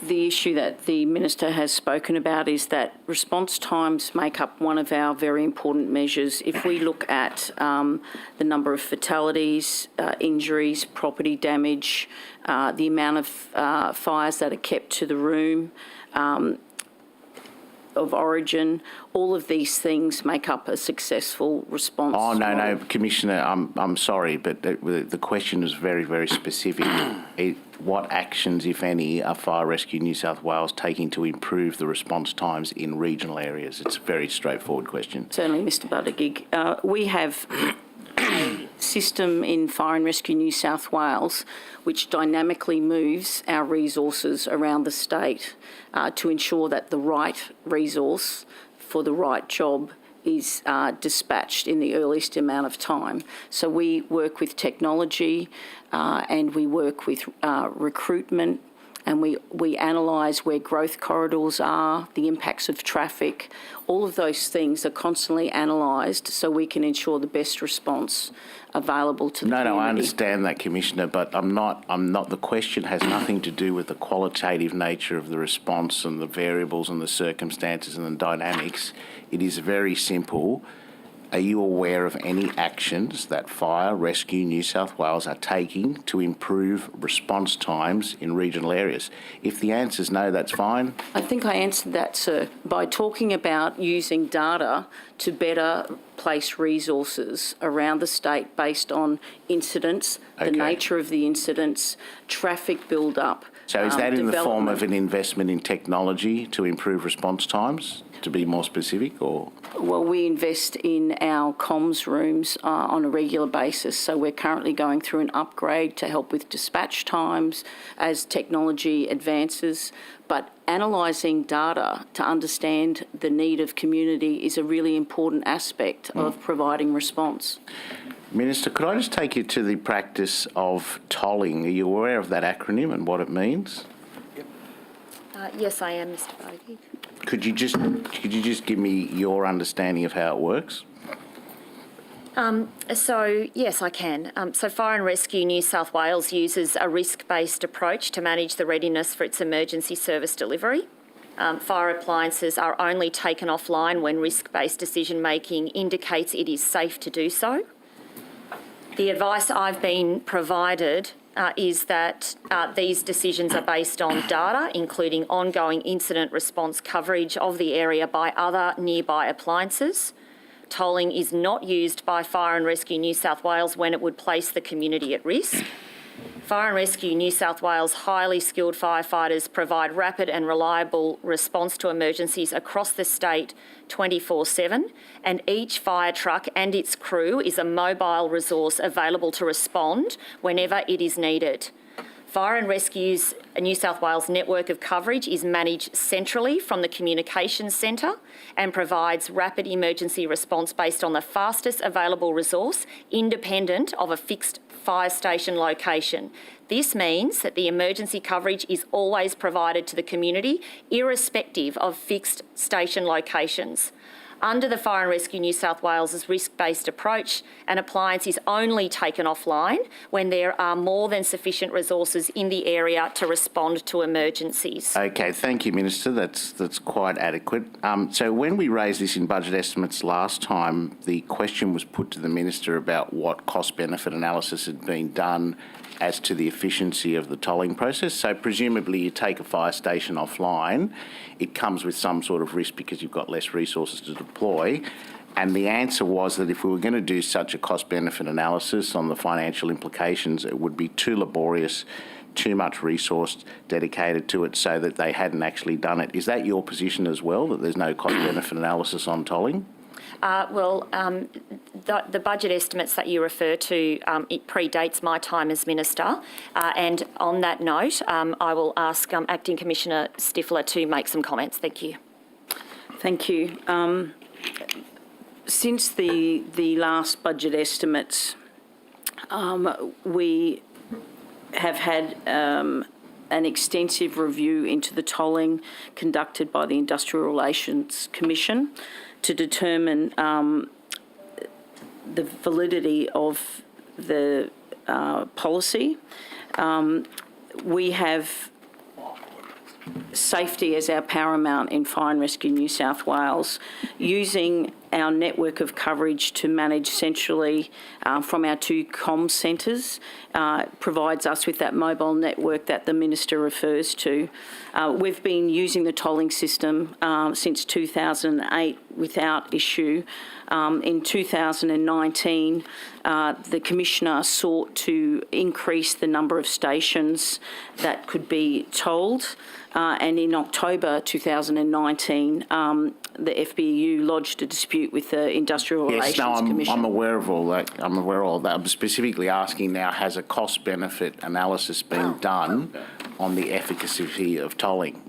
the issue that the Minister has spoken about is that response times make up one of our very important measures. If we look at the number of fatalities, injuries, property damage, the amount of fires that are kept to the room, of origin, all of these things make up a successful response. Oh, no, Commissioner, I'm sorry, but the question is very, very specific. What actions, if any, are Fire Rescue New South Wales taking to improve the response times in regional areas? It's a very straightforward question. Certainly, Mr Buttigieg. We have a system in Fire and Rescue New South Wales which dynamically moves our resources around the state to ensure that the right resource for the right job is dispatched in the earliest amount of time. So we work with technology and we work with recruitment, and we analyse where growth corridors are, the impacts of traffic. All of those things are constantly analysed so we can ensure the best response available to the community. No, I understand that, Commissioner, but I'm not. The question has nothing to do with the qualitative nature of the response and the variables and the circumstances and the dynamics. it is very simple. Are you aware of any actions that Fire Rescue New South Wales are taking to improve response times in regional areas? If the answer is no, that's fine. I think I answered that, sir, by talking about using data to better place resources around the state based on incidents, the nature of the incidents, traffic build-up. So is that in the form of development. an investment in technology to improve response times, to be more specific, or? Well, we invest in our comms rooms on a regular basis, so we're currently going through an upgrade to help with dispatch times as technology advances. But analysing data to understand the need of community is a really important aspect of providing response. Minister, could I just take you to the practice of tolling? Are you aware of that acronym and what it means? Yes, I am, Mr. Bogey. Could you just give me your understanding of how it works? So, yes, I can. So Fire and Rescue New South Wales uses a risk-based approach to manage the readiness for its emergency service delivery. Fire appliances are only taken offline when risk-based decision-making indicates it is safe to do so. The advice I've been provided is that these decisions are based on data, including ongoing incident response coverage of the area by other nearby appliances. Tolling is not used by Fire and Rescue New South Wales when it would place the community at risk. Fire and Rescue New South Wales highly skilled firefighters provide rapid and reliable response to emergencies across the state 24/7, and each fire truck and its crew is a mobile resource available to respond whenever it is needed. Fire and Rescue's New South Wales network of coverage is managed centrally from the Communications Centre and provides rapid emergency response based on the fastest available resource, independent of a fixed fire station location. This means that the emergency coverage is always provided to the community, irrespective of fixed station locations. Under the Fire and Rescue New South Wales' risk-based approach, an appliance is only taken offline when there are more than sufficient resources in the area to respond to emergencies. Okay, thank you, Minister. That's quite adequate. So when we raised this in budget estimates last time, the question was put to the Minister about what cost-benefit analysis had been done as to the efficiency of the tolling process. So presumably you take a fire station offline, it comes with some sort of risk because you've got less resources to deploy. And the answer was that if we were going to do such a cost-benefit analysis on the financial implications, it would be too laborious, too much resource dedicated to it, so that they hadn't actually done it. Is that your position as well, that there's no cost-benefit analysis on tolling? The budget estimates that you refer to, it predates my time as Minister. And on that note, I will ask Acting Commissioner Stifler to make some comments. Thank you. Thank you. Since the last budget estimates, we have had an extensive review into the tolling conducted by the Industrial Relations Commission to determine the validity of the policy. We have safety as our paramount in Fire and Rescue New South Wales, using our network of coverage to manage centrally from our two comm centres, provides us with that mobile network that the Minister refers to. We've been using the tolling system since 2008 without issue. In 2019, the Commissioner sought to increase the number of stations that could be tolled, and in October 2019, the FBU lodged a dispute with the Industrial Relations Commission. I'm aware of all that. I'm specifically asking now, has a cost-benefit analysis been done on the efficacy of tolling?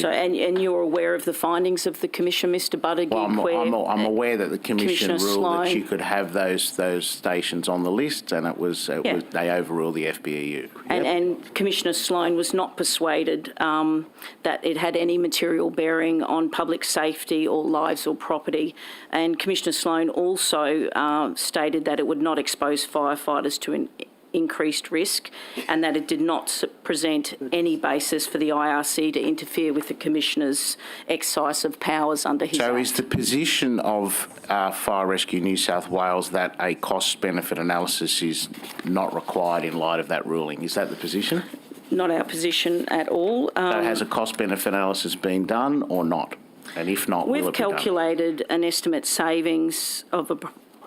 And you're aware of the findings of the Commission, Mr. Buttigieg? Well, I'm aware that the Commission ruled Sloan, that you could have those stations on the list, and they overruled the FBU. And Commissioner Sloan was not persuaded that it had any material bearing on public safety or lives or property. And Commissioner Sloan also stated that it would not expose firefighters to increased risk, and that it did not present any basis for the IRC to interfere with the Commissioner's exercise of powers under his So Act. is the position of Fire Rescue New South Wales that a cost-benefit analysis is not required in light of that ruling? Is that the position? Not our position at all. So has a cost-benefit analysis been done or not? And if not, will We've it be done? calculated an estimate savings of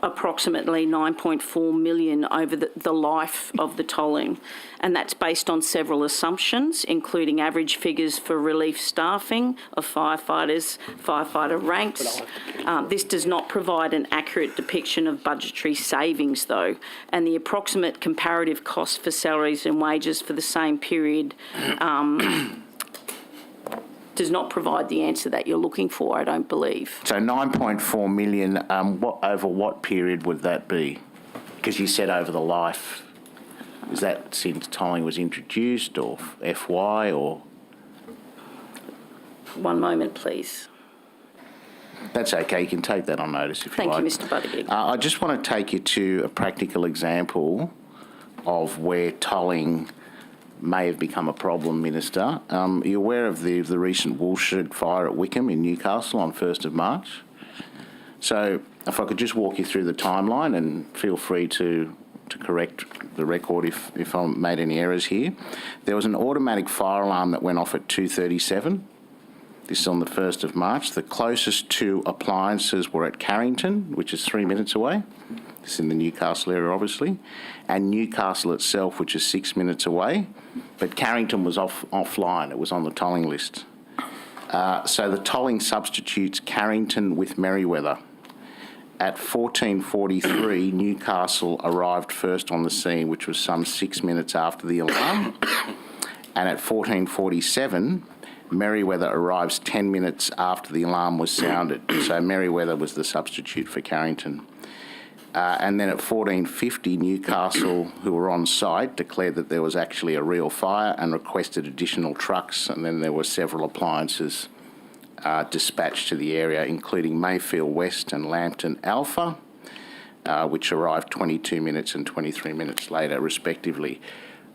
approximately 9.4 million over the life of the tolling, and that's based on several assumptions, including average figures for relief staffing of firefighters, firefighter ranks. This does not provide an accurate depiction of budgetary savings, though, and the approximate comparative cost for salaries and wages for the same period does not provide the answer that you're looking for, I don't believe. So 9.4 million, over what period would that be? Because you said over the life. Is that since tolling was introduced, or FY, or? One moment, please. That's okay, you can take that on notice if you like. Thank you, Mr. Buttigieg. I just want to take you to a practical example of where tolling may have become a problem, Minister. Are you aware of the recent woolshed fire at Wickham in Newcastle on 1st of March? So if I could just walk you through the timeline, and feel free to correct the record if I made any errors here. There was an automatic fire alarm that went off at 2:37. This is on the 1st of March. The closest two appliances were at Carrington, which is 3 minutes away. This is in the Newcastle area, obviously, and Newcastle itself, which is 6 minutes away. But Carrington was offline. It was on the tolling list. So the tolling substitutes Carrington with Merewether. At 14:43, Newcastle arrived first on the scene, which was some 6 minutes after the alarm. And at 14:47, Merewether arrives 10 minutes after the alarm was sounded. So Merewether was the substitute for Carrington. And then at 14:50, Newcastle, who were on site, declared that there was actually a real fire and requested additional trucks, and then there were several appliances dispatched to the area, including Mayfield West and Lambton Alpha, which arrived 22 minutes and 23 minutes later, respectively.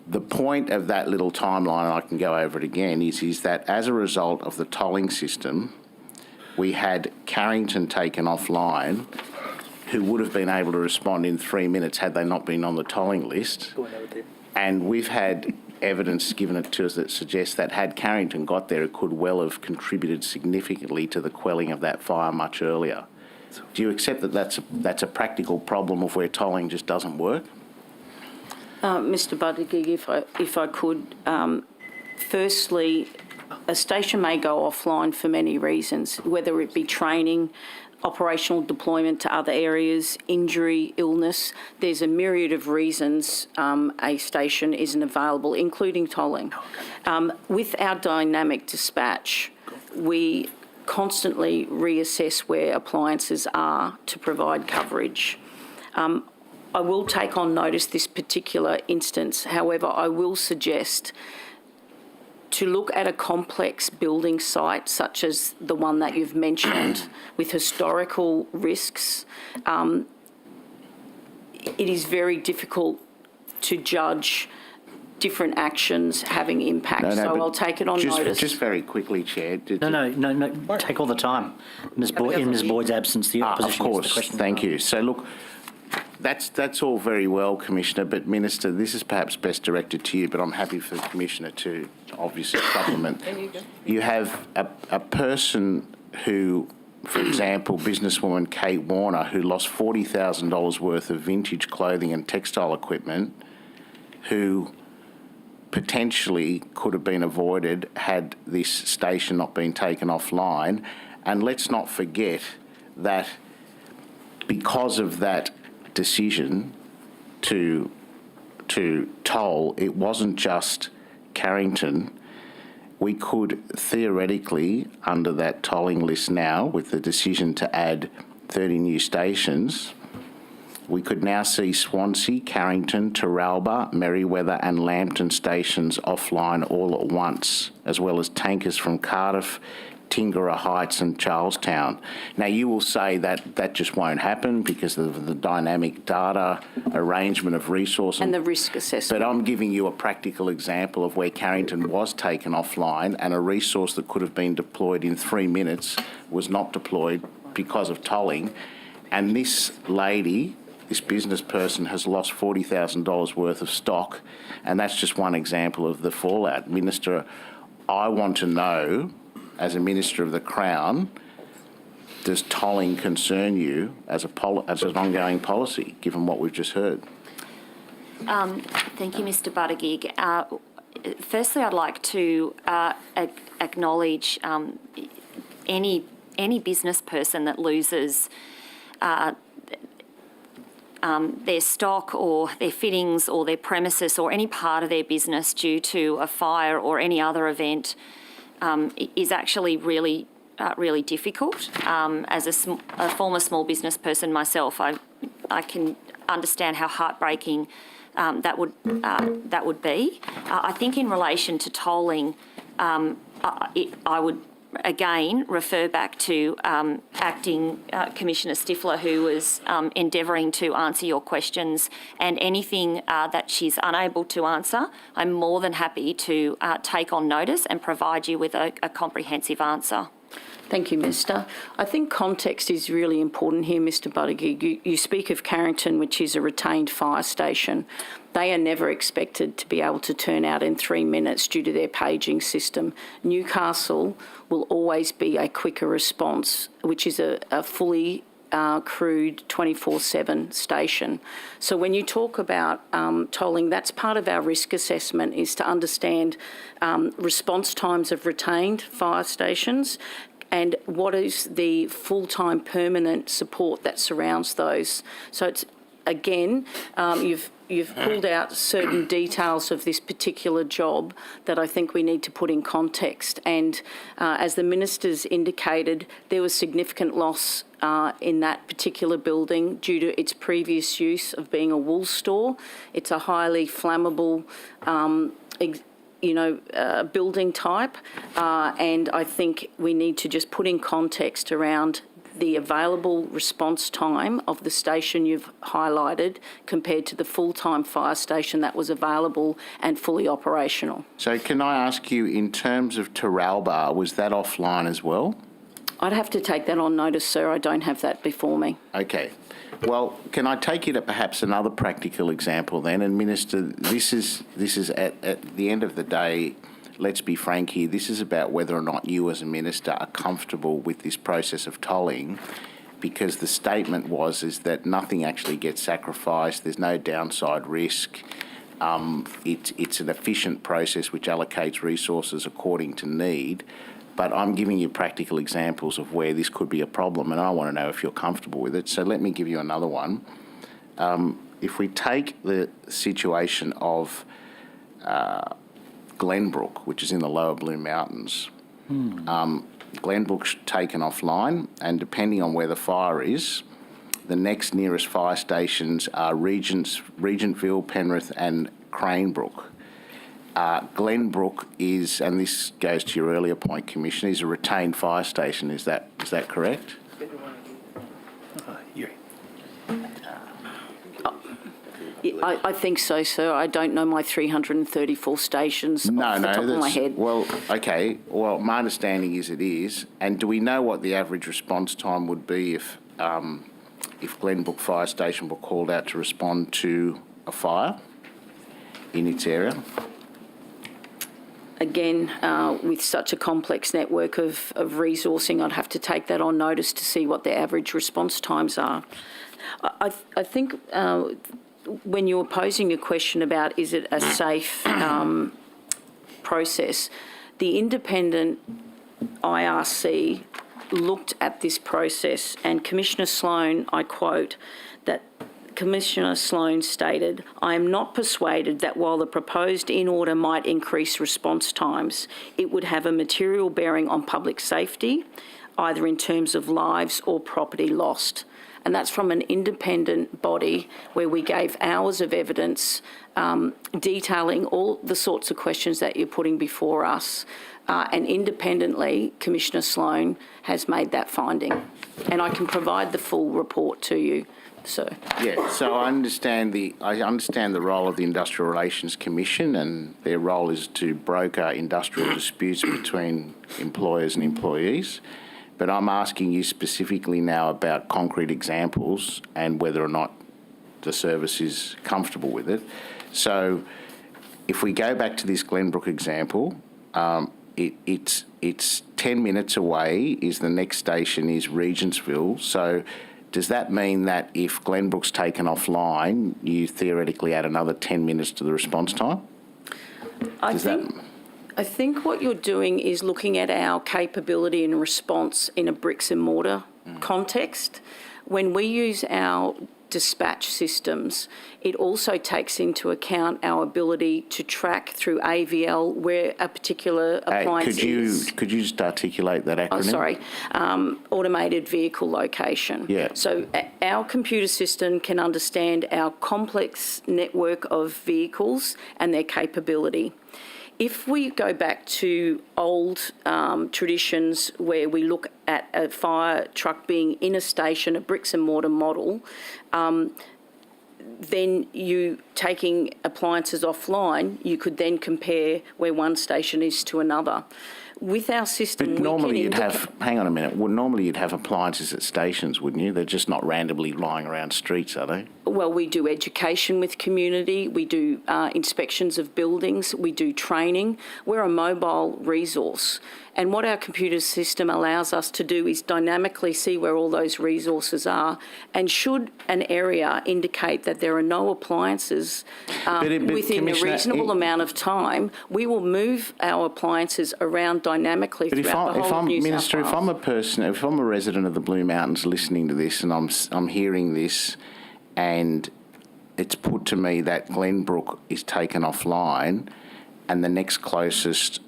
The point of that little timeline, and I can go over it again, is that as a result of the tolling system, we had Carrington taken offline, who would have been able to respond in 3 minutes had they not been on the tolling list. And we've had evidence given to us that suggests that had Carrington got there, it could well have contributed significantly to the quelling of that fire much earlier. Do you accept that that's a practical problem of where tolling just doesn't work? Mr. Buttigieg, if I could, firstly, a station may go offline for many reasons, whether it be training, operational deployment to other areas, injury, illness. There's a myriad of reasons a station isn't available, including tolling. With our dynamic dispatch, we constantly reassess where appliances are to provide coverage. I will take on notice this particular instance. However, I will suggest to look at a complex building site such as the one that you've mentioned with historical risks. It is very difficult to judge different actions having impact, so I'll take it on notice. Just very quickly, Chair. No, take all the time. In Ms Boyd's absence, the opposition of course, gets the question. thank you. So look, that's all very well, Commissioner, but Minister, this is perhaps best directed to you, but I'm happy for the Commissioner to obviously supplement. You have a person who, for example, businesswoman Kate Warner, who lost $40,000 worth of vintage clothing and textile equipment, who potentially could have been avoided had this station not been taken offline. And let's not forget that because of that decision to toll, it wasn't just Carrington. We could theoretically, under that tolling list now, with the decision to add 30 new stations, we could now see Swansea, Carrington, Taralba, Merewether and Lambton stations offline all at once, as well as tankers from Cardiff, Tingara Heights and Charlestown. Now, you will say that that just won't happen because of the dynamic data arrangement of resources. And the risk assessment. But I'm giving you a practical example of where Carrington was taken offline and a resource that could have been deployed in 3 minutes was not deployed because of tolling. And this lady, this business person, has lost $40,000 worth of stock, and that's just one example of the fallout. Minister, I want to know, as a Minister of the Crown, does tolling concern you as an ongoing policy, given what we've just heard? Thank you, Mr Buttigieg. Firstly, I'd like to acknowledge any business person that loses their stock or their fittings or their premises or any part of their business due to a fire or any other event is actually really difficult. As a former small business person myself, I can understand how heartbreaking that would be. I think in relation to tolling, I would again refer back to Acting Commissioner Stifler, who was endeavouring to answer your questions, and anything that she's unable to answer, I'm more than happy to take on notice and provide you with a comprehensive answer. Thank you, Minister. I think context is really important here, Mr Buttigieg. You speak of Carrington, which is a retained fire station. They are never expected to be able to turn out in 3 minutes due to their paging system. Newcastle will always be a quicker response, which is a fully crewed 24/7 station. So when you talk about tolling, that's part of our risk assessment, is to understand response times of retained fire stations and what is the full-time permanent support that surrounds those. So it's, again, you've pulled out certain details of this particular job that I think we need to put in context. And as the Minister's indicated, there was significant loss in that particular building due to its previous use of being a wool store. It's a highly flammable building type, and I think we need to just put in context around the available response time of the station you've highlighted compared to the full-time fire station that was available and fully operational. So can I ask you, in terms of Taralba, was that offline as well? I'd have to take that on notice, sir. I don't have that before me. Okay. Well, can I take you to perhaps another practical example then? And Minister, this is at the end of the day, let's be frank here, this is about whether or not you as a minister are comfortable with this process of tolling, because the statement is that nothing actually gets sacrificed, there's no downside risk, it's an efficient process which allocates resources according to need. But I'm giving you practical examples of where this could be a problem, and I want to know if you're comfortable with it. So let me give you another one. If we take the situation of Glenbrook, which is in the lower Blue Mountains, Glenbrook's taken offline, and depending on where the fire is, the next nearest fire stations are Regentville, Penrith and Cranebrook. Glenbrook is, and this goes to your earlier point, Commissioner, is a retained fire station. Is that correct? I think so, sir. I don't know my 334 stations off the top of my head. Well, okay. Well, my understanding is it is. And do we know what the average response time would be if Glenbrook Fire Station were called out to respond to a fire in its area? Again, with such a complex network of resourcing, I'd have to take that on notice to see what the average response times are. I think when you were posing a question about is it a safe process, the independent IRC looked at this process, and Commissioner Sloan, I quote, that Commissioner Sloan stated, "I am not persuaded that while the proposed in-order might increase response times, it would have a material bearing on public safety, either in terms of lives or property lost." and that's from an independent body where we gave hours of evidence detailing all the sorts of questions that you're putting before us. And independently, Commissioner Sloan has made that finding. And I can provide the full report to you, sir. Yeah, so I understand the role of the Industrial Relations Commission, and their role is to broker industrial disputes between employers and employees. But I'm asking you specifically now about concrete examples and whether or not the service is comfortable with it. So if we go back to this Glenbrook example, it's 10 minutes away. Is the next station is Regentsville. So does that mean that if Glenbrook's taken offline, you theoretically add another 10 minutes to the response time? I think what you're doing is looking at our capability and response in a bricks and mortar context. When we use our dispatch systems, it also takes into account our ability to track through AVL where a particular appliance is. Could you just articulate that acronym? Oh, sorry. Automated vehicle location. Yeah. So our computer system can understand our complex network of vehicles and their capability. If we go back to old traditions where we look at a fire truck being in a station, a bricks and mortar model, then you taking appliances offline, you could then compare where one station is to another. With our system, but normally you'd have, hang on a minute, well, normally you'd have appliances at stations, wouldn't you? They're just not randomly lying around streets, are they? Well, we do education with community, we do inspections of buildings, we do training. We're a mobile resource. And what our computer system allows us to do is dynamically see where all those resources are. And should an area indicate that there are no appliances within a reasonable amount of time, we will move our appliances around dynamically throughout the whole of New South Wales. If I'm a resident of the Blue Mountains listening to this and I'm hearing this and it's put to me that Glenbrook is taken offline and the next closest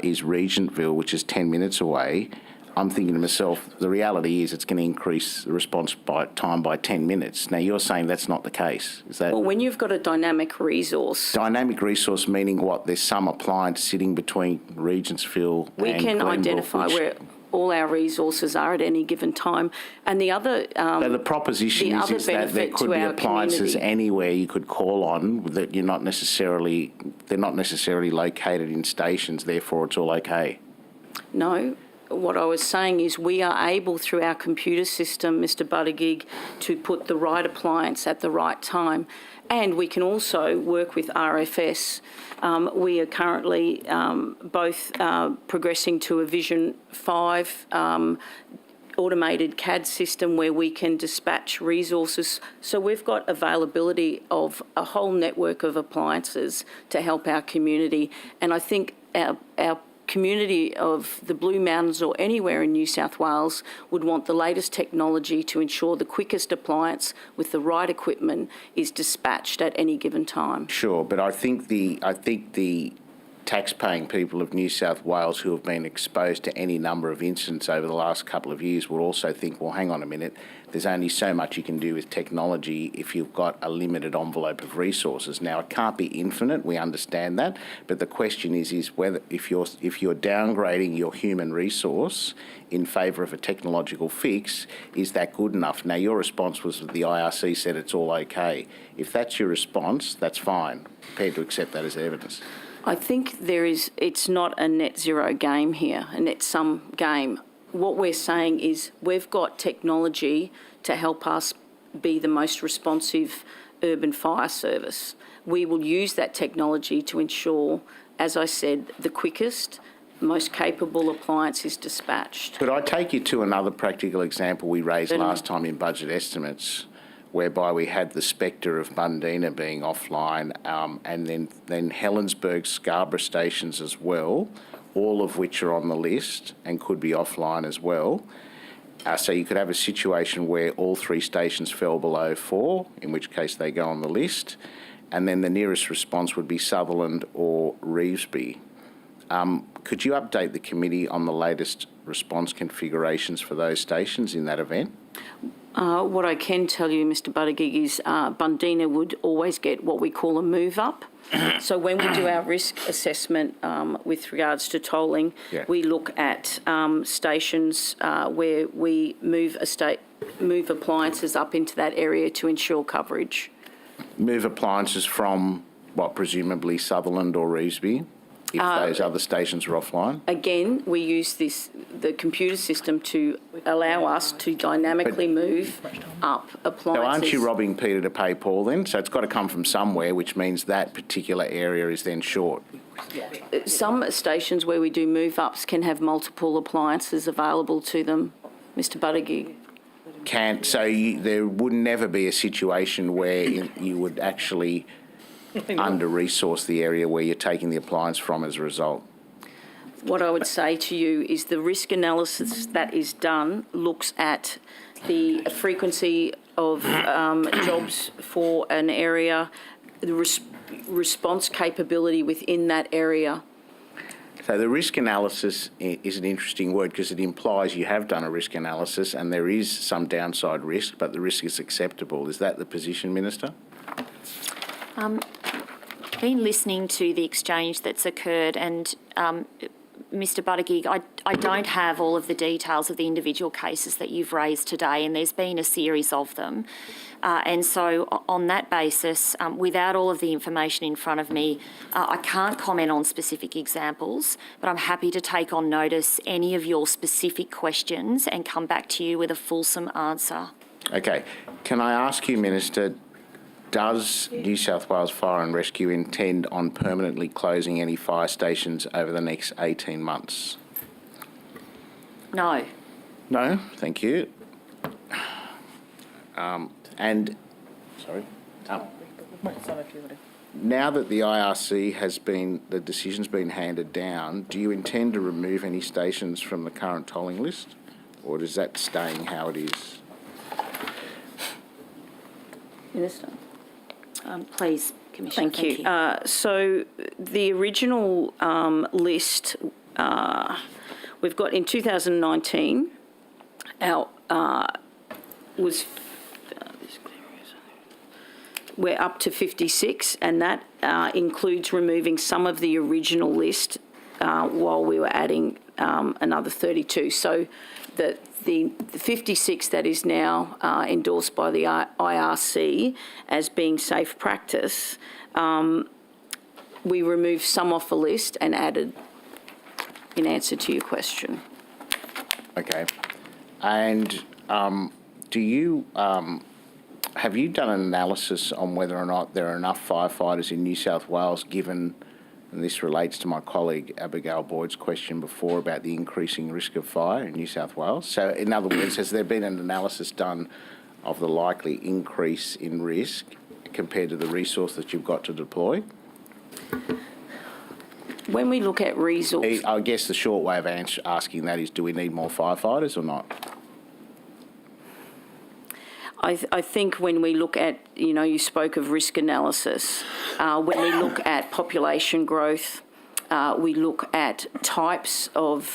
is Regentville, which is 10 minutes away, I'm thinking to myself, the reality is it's going to increase the response time by 10 minutes. Now, you're saying that's not the case. Is that? Well, when you've got a dynamic resource... Dynamic resource meaning what? There's some appliance sitting between Regentsville and We can Glenbrook, identify where all our resources are at any given time. And the other... so the proposition is that there could be appliances anywhere you could call on that they're not necessarily located in stations, therefore it's all okay. No. What I was saying is we are able, through our computer system, Mr Buttigieg, to put the right appliance at the right time. And we can also work with RFS. We are currently both progressing to a Vision 5 automated CAD system where we can dispatch resources. So we've got availability of a whole network of appliances to help our community. And I think our community of the Blue Mountains or anywhere in New South Wales would want the latest technology to ensure the quickest appliance with the right equipment is dispatched at any given time. Sure, but I think the tax-paying people of New South Wales who have been exposed to any number of incidents over the last couple of years will also think, well, hang on a minute, there's only so much you can do with technology if you've got a limited envelope of resources. Now, it can't be infinite, we understand that, but the question is whether if you're downgrading your human resource in favour of a technological fix, is that good enough? Now, your response was that the IRC said it's all okay. If that's your response, that's fine. I'm prepared to accept that as evidence. I think it's not a net zero game here, a net sum game. What we're saying is we've got technology to help us be the most responsive urban fire service. We will use that technology to ensure, as I said, the quickest, most capable appliance is dispatched. But I take you to another practical example we raised last time in budget estimates, whereby we had the spectre of Bundeena being offline, and then Helensburgh, Scarborough stations as well, all of which are on the list and could be offline as well. So you could have a situation where all three stations fell below 4, in which case they go on the list, and then the nearest response would be Sutherland or Revesby. Could you update the committee on the latest response configurations for those stations in that event? What I can tell you, Mr Buttigieg, is Bundeena would always get what we call a move up. So when we do our risk assessment with regards to tolling, we look at stations where we move appliances up into that area to ensure coverage. Move appliances from, what, presumably Sutherland or Revesby, if those other stations are offline? Again, we use the computer system to allow us to dynamically move up appliances. So aren't you robbing Peter to pay Paul then? So it's got to come from somewhere, which means that particular area is then short. Some stations where we do move-ups can have multiple appliances available to them, Mr Buttigieg. There would never be a situation where you would actually under-resource the area where you're taking the appliance from as a result? What I would say to you is the risk analysis that is done looks at the frequency of jobs for an area, the response capability within that area. So the risk analysis is an interesting word because it implies you have done a risk analysis and there is some downside risk, but the risk is acceptable. Is that the position, Minister? Been listening to the exchange that's occurred, and Mr Buttigieg, I don't have all of the details of the individual cases that you've raised today, and there's been a series of them. And so on that basis, without all of the information in front of me, I can't comment on specific examples, but I'm happy to take on notice any of your specific questions and come back to you with a fulsome answer. Okay. Can I ask you, Minister, does New South Wales Fire and Rescue intend on permanently closing any fire stations over the next 18 months? No. No? Thank you. Now that the IRC the decision's been handed down, do you intend to remove any stations from the current tolling list? Or is that staying how it is? Minister. Please, Commissioner. Thank you. So the original list we've got in 2019 we're up to 56, and that includes removing some of the original list while we were adding another 32. So the 56 that is now endorsed by the IRC as being safe practice, we removed some off the list and added in answer to your question. Okay. And have you done an analysis on whether or not there are enough firefighters in New South Wales, given, and this relates to my colleague Abigail Boyd's question before about the increasing risk of fire in New South Wales? So in other words, has there been an analysis done of the likely increase in risk compared to the resource that you've got to deploy? When we look at resource... I guess the short way of asking that is, do we need more firefighters or not? I think when we look at, you spoke of risk analysis, when we look at population growth, we look at types of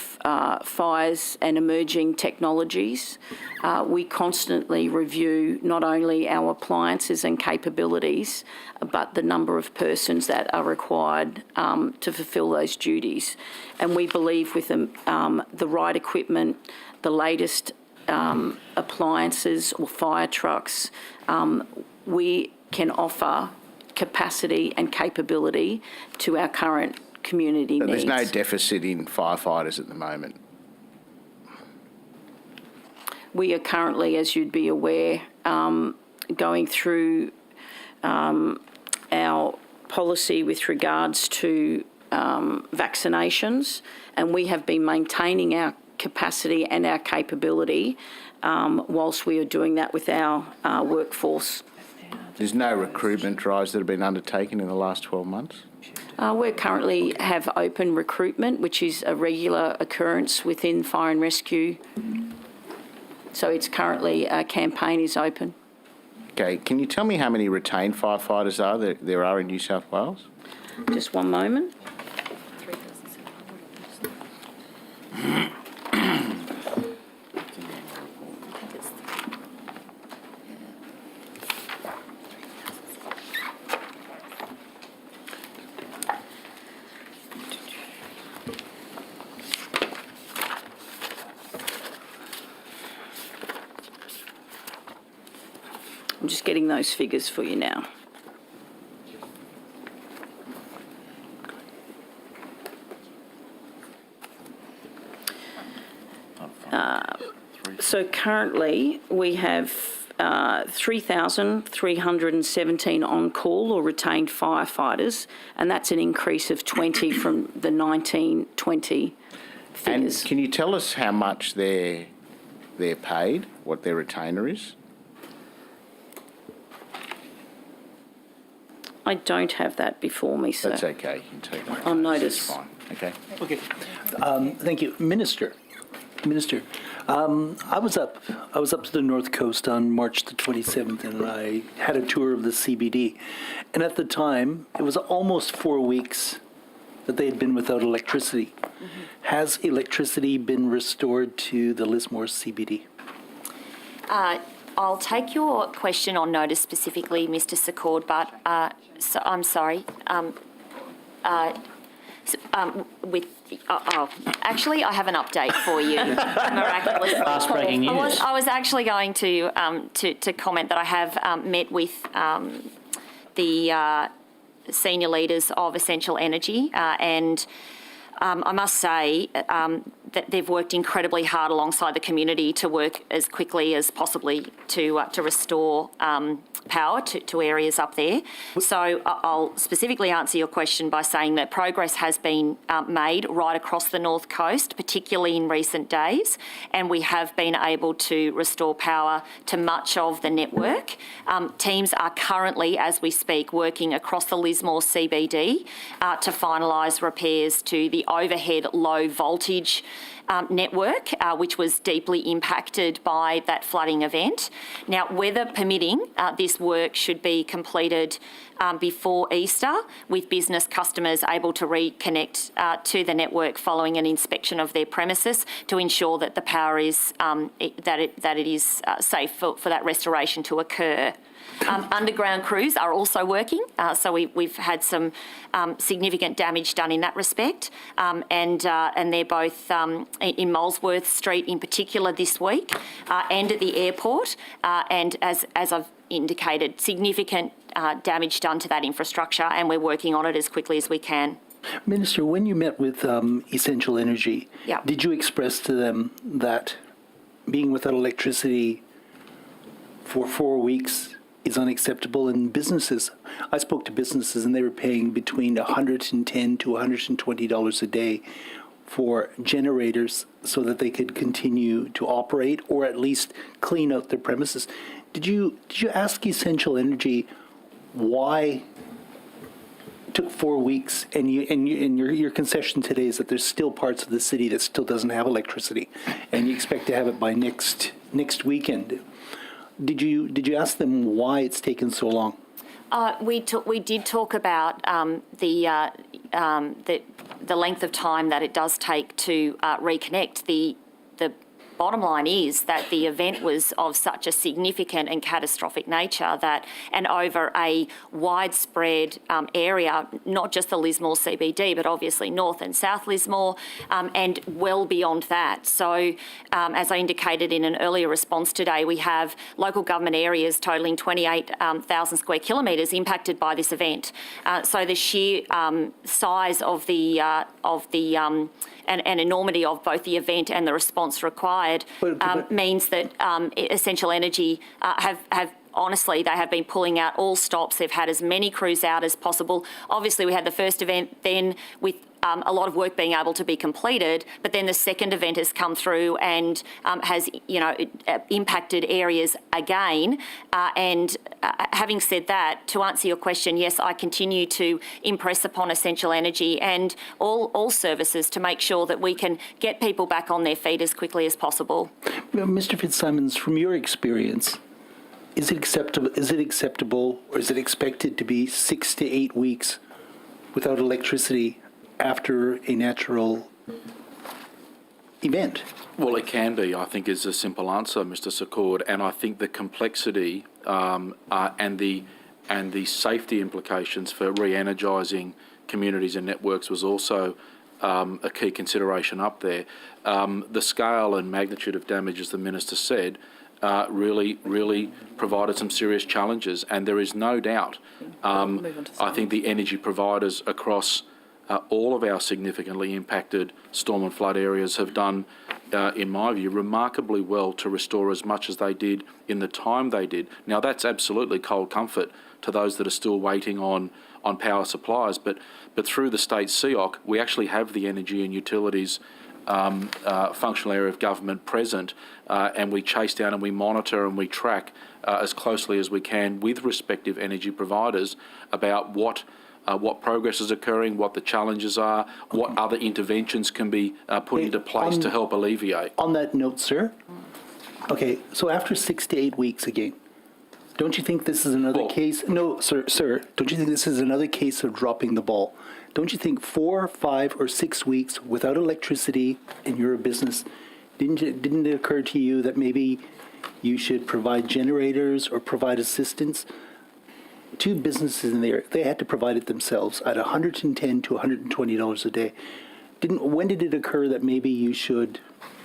fires and emerging technologies. We constantly review not only our appliances and capabilities, but the number of persons that are required to fulfil those duties. And we believe with the right equipment, the latest appliances or fire trucks, we can offer capacity and capability to our current community needs. There's no deficit in firefighters at the moment? We are currently, as you'd be aware, going through our policy with regards to vaccinations, and we have been maintaining our capacity and our capability whilst we are doing that with our workforce. There's no recruitment drives that have been undertaken in the last 12 months? We currently have open recruitment, which is a regular occurrence within fire and rescue. So it's currently, a campaign is open. Okay, can you tell me how many retained firefighters there are in New South Wales? Just one moment. I'm just getting those figures for you now. So currently we have 3,317 on-call or retained firefighters, and that's an increase of 20 from the 1920 figures. And can you tell us how much they're paid, what their retainer is? I don't have that before me, sir. That's okay. You can take that. On notice. That's fine. Okay. Okay. Thank you. Minister, I was up to the North Coast on March the 27th, and I had a tour of the CBD. And at the time, it was almost 4 weeks that they had been without electricity. Mm-hmm. Has electricity been restored to the Lismore CBD? I'll take your question on notice specifically, Mr. Secord, but so I'm sorry. Actually, I have an update for you. Miraculously, Fast breaking news. I was actually going to comment that I have met with the senior leaders of Essential Energy, and I must say that they've worked incredibly hard alongside the community to work as quickly as possibly to restore power to areas up there. So I'll specifically answer your question by saying that progress has been made right across the North Coast, particularly in recent days, and we have been able to restore power to much of the network. Teams are currently, as we speak, working across the Lismore CBD to finalise repairs to the overhead low voltage network, which was deeply impacted by that flooding event. Now, weather permitting, this work should be completed before Easter, with business customers able to reconnect to the network following an inspection of their premises to ensure that the power is that it is safe for that restoration to occur. Underground crews are also working, so we've had some significant damage done in that respect, and they're both in Molesworth Street in particular this week, and at the airport, and as I've indicated, significant damage done to that infrastructure, and we're working on it as quickly as we can. Minister, when you met with Essential Energy, Yeah. did you express to them that being without electricity for 4 weeks is unacceptable? And businesses, I spoke to businesses and they were paying between $110 to $120 a day for generators so that they could continue to operate or at least clean out their premises. Did you ask Essential Energy why it took 4 weeks, and your concession today is that there's still parts of the city that still doesn't have electricity, and you expect to have it by next weekend? Did you ask them why it's taken so long? We did talk about the length of time that it does take to reconnect. The bottom line is that the event was of such a significant and catastrophic nature that, and over a widespread area, not just the Lismore CBD, but obviously North and South Lismore, and well beyond that. So, as I indicated in an earlier response today, we have local government areas totalling 28,000 square kilometres impacted by this event. So the sheer size of the and enormity of both the event and the response required means that Essential Energy honestly, they have been pulling out all stops. They've had as many crews out as possible. Obviously, we had the first event then with a lot of work being able to be completed, but then the second event has come through and has, impacted areas again. And having said that, to answer your question, yes, I continue to impress upon Essential Energy and all services to make sure that we can get people back on their feet as quickly as possible. Mr. Fitzsimons, from your experience, is it acceptable or is it expected to be 6 to 8 weeks without electricity after a natural event? Well, it can be, I think, is a simple answer, Mr. Secord, and I think the complexity and the safety implications for re-energising communities and networks was also a key consideration up there. The scale and magnitude of damage, as the Minister said, really provided some serious challenges. And there is no doubt, I think the energy providers across all of our significantly impacted storm and flood areas have done, in my view, remarkably well to restore as much as they did in the time they did. Now, that's absolutely cold comfort to those that are still waiting on power supplies, but through the state CEOC, we actually have the energy and utilities functional area of government present, and we chase down and we monitor and we track as closely as we can with respective energy providers about what progress is occurring, what the challenges are, what other interventions can be put into place to help alleviate. On that note, sir, okay, so after 6 to 8 weeks again, don't you think this is another case? No, sir, don't you think this is another case of dropping the ball? Don't you think 4, 5, or 6 weeks without electricity in your business, didn't it occur to you that maybe you should provide generators or provide assistance? Two businesses in there, they had to provide it themselves at $110 to $120 a day. When did it occur that maybe you should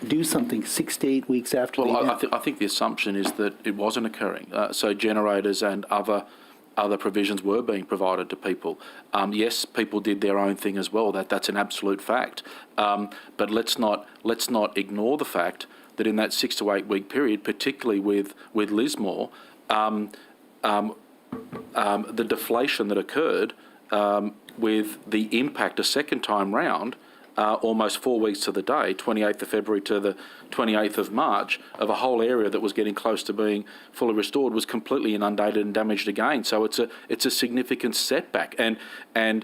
do something 6 to 8 weeks after the event? I think the assumption is that it wasn't occurring. So generators and other provisions were being provided to people. Yes, people did their own thing as well. That's an absolute fact. But let's not ignore the fact that in that 6 to 8 week period, particularly with Lismore, the deflation that occurred with the impact a second time round, almost 4 weeks to the day, 28th of February to the 28th of March, of a whole area that was getting close to being fully restored was completely inundated and damaged again. So it's a significant setback, and I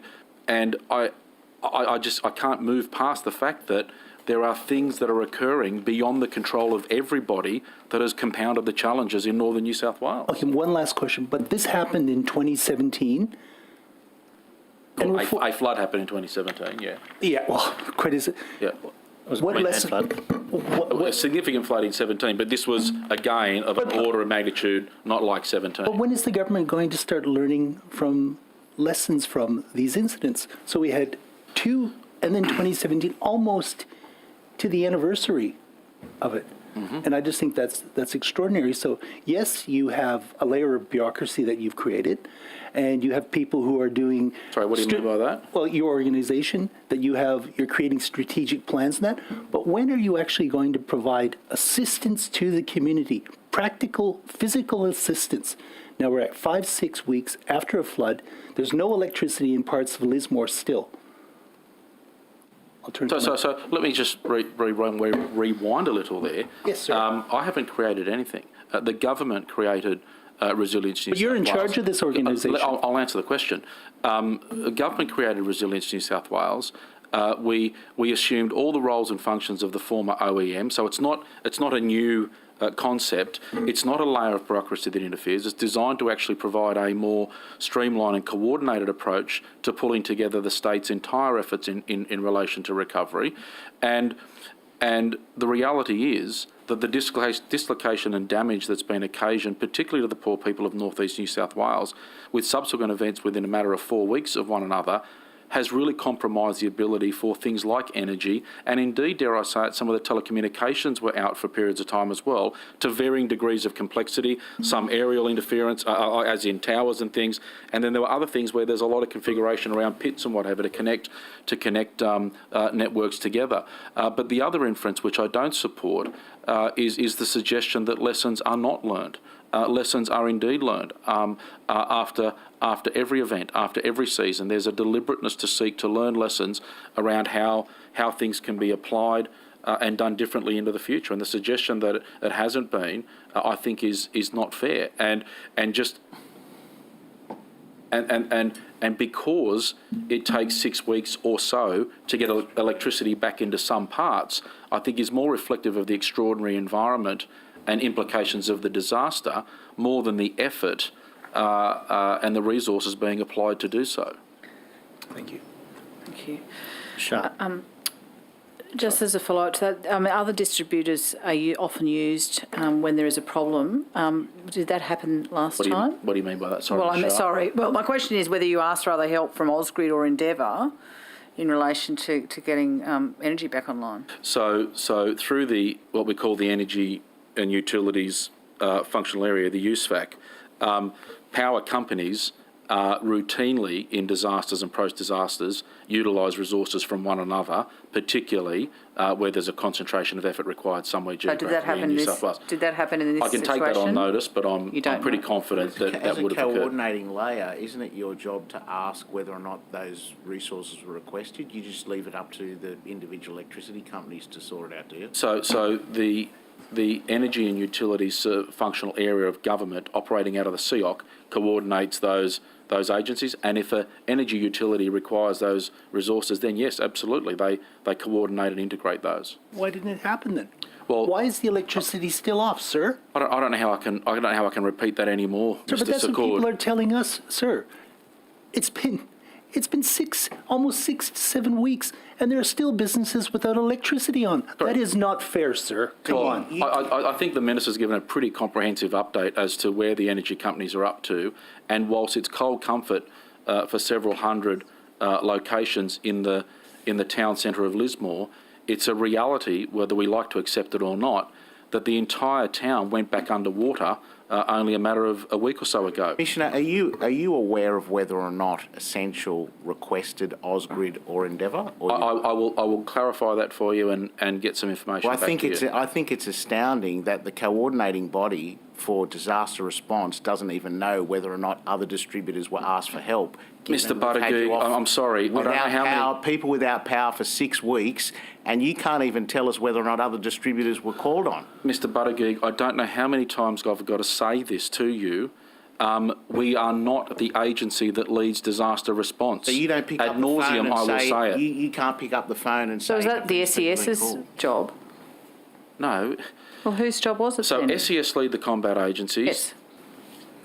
can't move past the fact that there are things that are occurring beyond the control of everybody that has compounded the challenges in northern New South Wales. Okay, one last question. But this happened in 2017. And a flood happened in 2017, yeah. Yeah, well, quite is it? Yeah. What lesson? A significant flood in 17, but this was, again, of an order of magnitude not like 17. But when is the government going to start learning from lessons from these incidents? So we had 2, and then 2017, almost to the anniversary of it. Mm-hmm. And I just think that's extraordinary. So yes, you have a layer of bureaucracy that you've created, and you have people who are doing... Sorry, what do you mean by that? Well, your organization, that you're creating strategic plans and that, but when are you actually going to provide assistance to the community, practical, physical assistance? Now we're at 5, 6 weeks after a flood. There's no electricity in parts of Lismore still. So let me just rewind a little there. Yes, sir. I haven't created anything. The government created Resilience New South Wales. But you're in charge of this organisation. I'll answer the question. The government created Resilience New South Wales. We assumed all the roles and functions of the former OEM, so it's not a new concept. It's not a layer of bureaucracy that interferes. It's designed to actually provide a more streamlined and coordinated approach to pulling together the state's entire efforts in relation to recovery. And the reality is that the dislocation and damage that's been occasioned, particularly to the poor people of North East New South Wales, with subsequent events within a matter of 4 weeks of one another, has really compromised the ability for things like energy, and indeed, dare I say it, some of the telecommunications were out for periods of time as well, to varying degrees of complexity, some aerial interference, as in towers and things, and then there were other things where there's a lot of configuration around pits and whatever to connect networks together. But the other inference, which I don't support, is the suggestion that lessons are not learned. Lessons are indeed learned after every event, after every season. There's a deliberateness to seek to learn lessons around how things can be applied and done differently into the future. And the suggestion that it hasn't been, I think, is not fair. And because it takes 6 weeks or so to get electricity back into some parts, I think is more reflective of the extraordinary environment and implications of the disaster, more than the effort and the resources being applied to do so. Thank you. Thank you. Sure. Just as a follow-up to that, other distributors are often used when there is a problem. Did that happen last time? What do you mean by that? Sorry, well, I'm sorry. Well, my question is whether you asked for other help from Ausgrid or Endeavour in relation to getting energy back online. So through what we call the energy and utilities functional area, the USFAC, power companies routinely in disasters and post-disasters utilise resources from one another, particularly where there's a concentration of effort required somewhere geographically in New South Wales. Did that happen in this I can situation? take that on notice, but I'm pretty know? confident that that would As a have occurred. coordinating layer, isn't it your job to ask whether or not those resources were requested? You just leave it up to the individual electricity companies to sort it out, do you? So the energy and utilities functional area of government operating out of the CEOC coordinates those agencies, and if an energy utility requires those resources, then yes, absolutely, they coordinate and integrate those. Why didn't it happen then? Well, Why is the electricity still off, sir? I don't know how I can repeat that anymore, Sir, Mr. but that's what Secord. people are telling us, sir. It's been almost 6 to 7 weeks, and there are still businesses without electricity on. Correct. That is not fair, sir. Come on. I think the Minister's given a pretty comprehensive update as to where the energy companies are up to, and whilst it's cold comfort for several hundred locations in the town centre of Lismore, it's a reality, whether we like to accept it or not, that the entire town went back underwater only a matter of a week or so ago. Commissioner, are you aware of whether or not Essential requested Ausgrid or Endeavour? I will clarify that for you and get some information Well, back to you. I think it's astounding that the coordinating body for disaster response doesn't even know whether or not other distributors were asked for help. Mr. Buttigieg, I'm sorry, I don't know how many... People without power for 6 weeks, and you can't even tell us whether or not other distributors were called on. Mr. Buttigieg, I don't know how many times I've got to say this to you. We are not the agency that leads disaster response. So you don't pick up Ad the phone nauseum, and I will say it. You can't pick up the phone and say... So is that the nothing's been SES's called. job? No. Well, whose job was it So then? SES lead the combat agencies. Yes.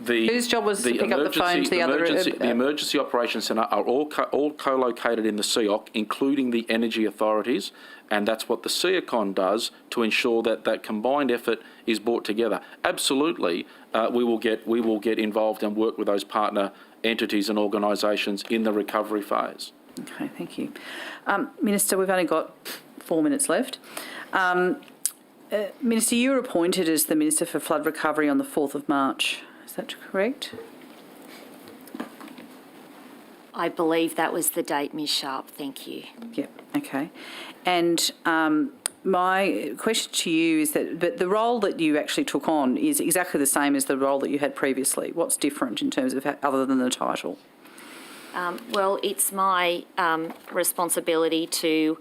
The, Whose job was to pick up the phone to the other... The Emergency Operations Centre are all co-located in the CEOC, including the energy authorities, and that's what the CEOCON does to ensure that that combined effort is brought together. Absolutely, we will get involved and work with those partner entities and organisations in the recovery phase. Okay, thank you. Minister, we've only got 4 minutes left. Minister, you were appointed as the Minister for Flood Recovery on the 4th of March. Is that correct? I believe that was the date, Ms Sharp. Thank you. Yep, okay. And my question to you is that the role that you actually took on is exactly the same as the role that you had previously. What's different in terms of other than the title? Well, it's my responsibility to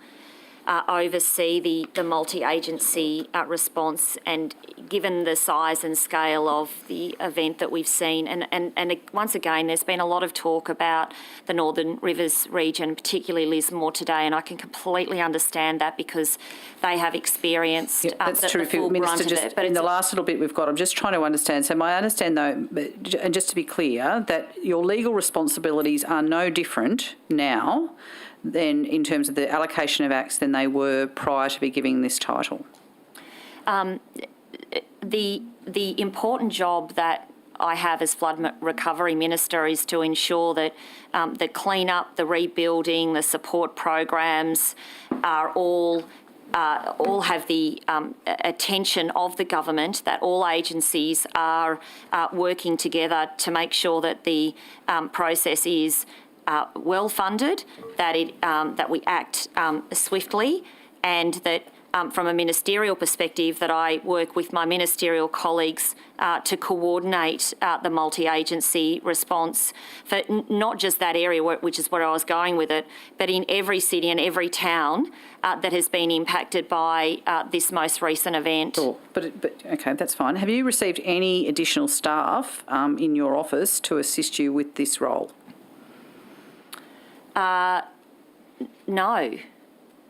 oversee the multi-agency response, and given the size and scale of the event that we've seen, and once again, there's been a lot of talk about the Northern Rivers region, particularly Lismore today, and I can completely understand that because they have experienced that's true. the full brunt Minister, of just it. But in the last little bit we've got, I'm just trying to understand. So I understand though, and just to be clear, that your legal responsibilities are no different now than in terms of the allocation of acts than they were prior to be giving this title? The important job that I have as Flood Recovery Minister is to ensure that the clean-up, the rebuilding, the support programs are all have the attention of the government, that all agencies are working together to make sure that the process is well funded, that we act swiftly, and that from a ministerial perspective, that I work with my ministerial colleagues to coordinate the multi-agency response for not just that area, which is where I was going with it, but in every city and every town that has been impacted by this most recent event. Sure, but okay, that's fine. Have you received any additional staff in your office to assist you with this role? No.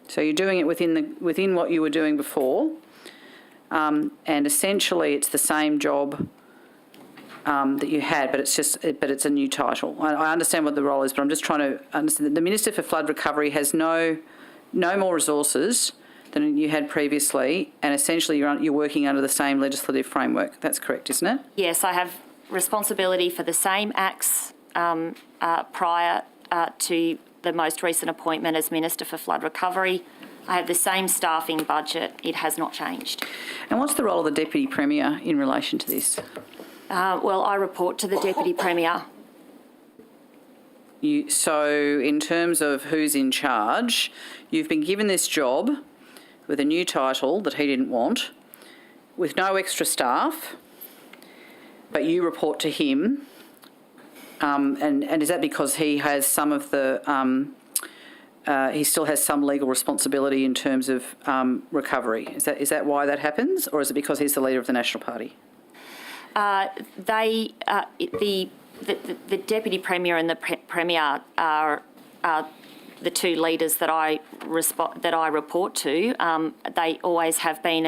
So you're doing it within what you were doing before, and essentially it's the same job that you had, but it's a new title. I understand what the role is, but I'm just trying to understand that the Minister for Flood Recovery has no more resources than you had previously, and essentially you're working under the same legislative framework. That's correct, isn't it? Yes, I have responsibility for the same acts prior to the most recent appointment as Minister for Flood Recovery. I have the same staffing budget. It has not changed. And what's the role of the Deputy Premier in relation to this? Well, I report to the Deputy Premier. So in terms of who's in charge, you've been given this job with a new title that he didn't want, with no extra staff, but you report to him. And is that because he has some of the, he still has some legal responsibility in terms of recovery? Is that why that happens, or is it because he's the leader of the National Party? The Deputy Premier and the Premier are the two leaders that I report to. They always have been,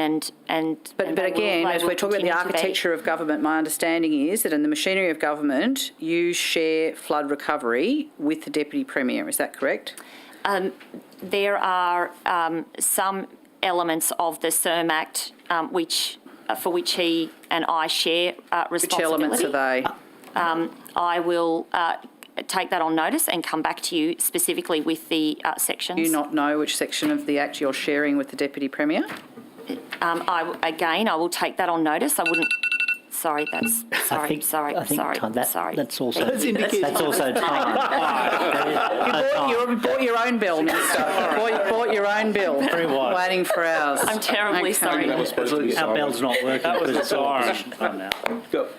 But again, as we're talking about the architecture of government, my understanding is that in the machinery of government, you share flood recovery with the Deputy Premier. Is that correct? There are some elements of the CERM Act for which he and I share responsibility. Which elements are they? I will take that on notice and come back to you specifically with the sections. Do you not know which section of the Act you're sharing with the Deputy Premier? I will take that on notice. I wouldn't. Sorry, that's sorry. I think sorry. That's also Thank you. that's also time. You bought your own bill, Minister. Bought your own bill. Very wise. Waiting for ours. I'm terribly sorry. Our bell's not working. That was because the it's siren. opposition time now.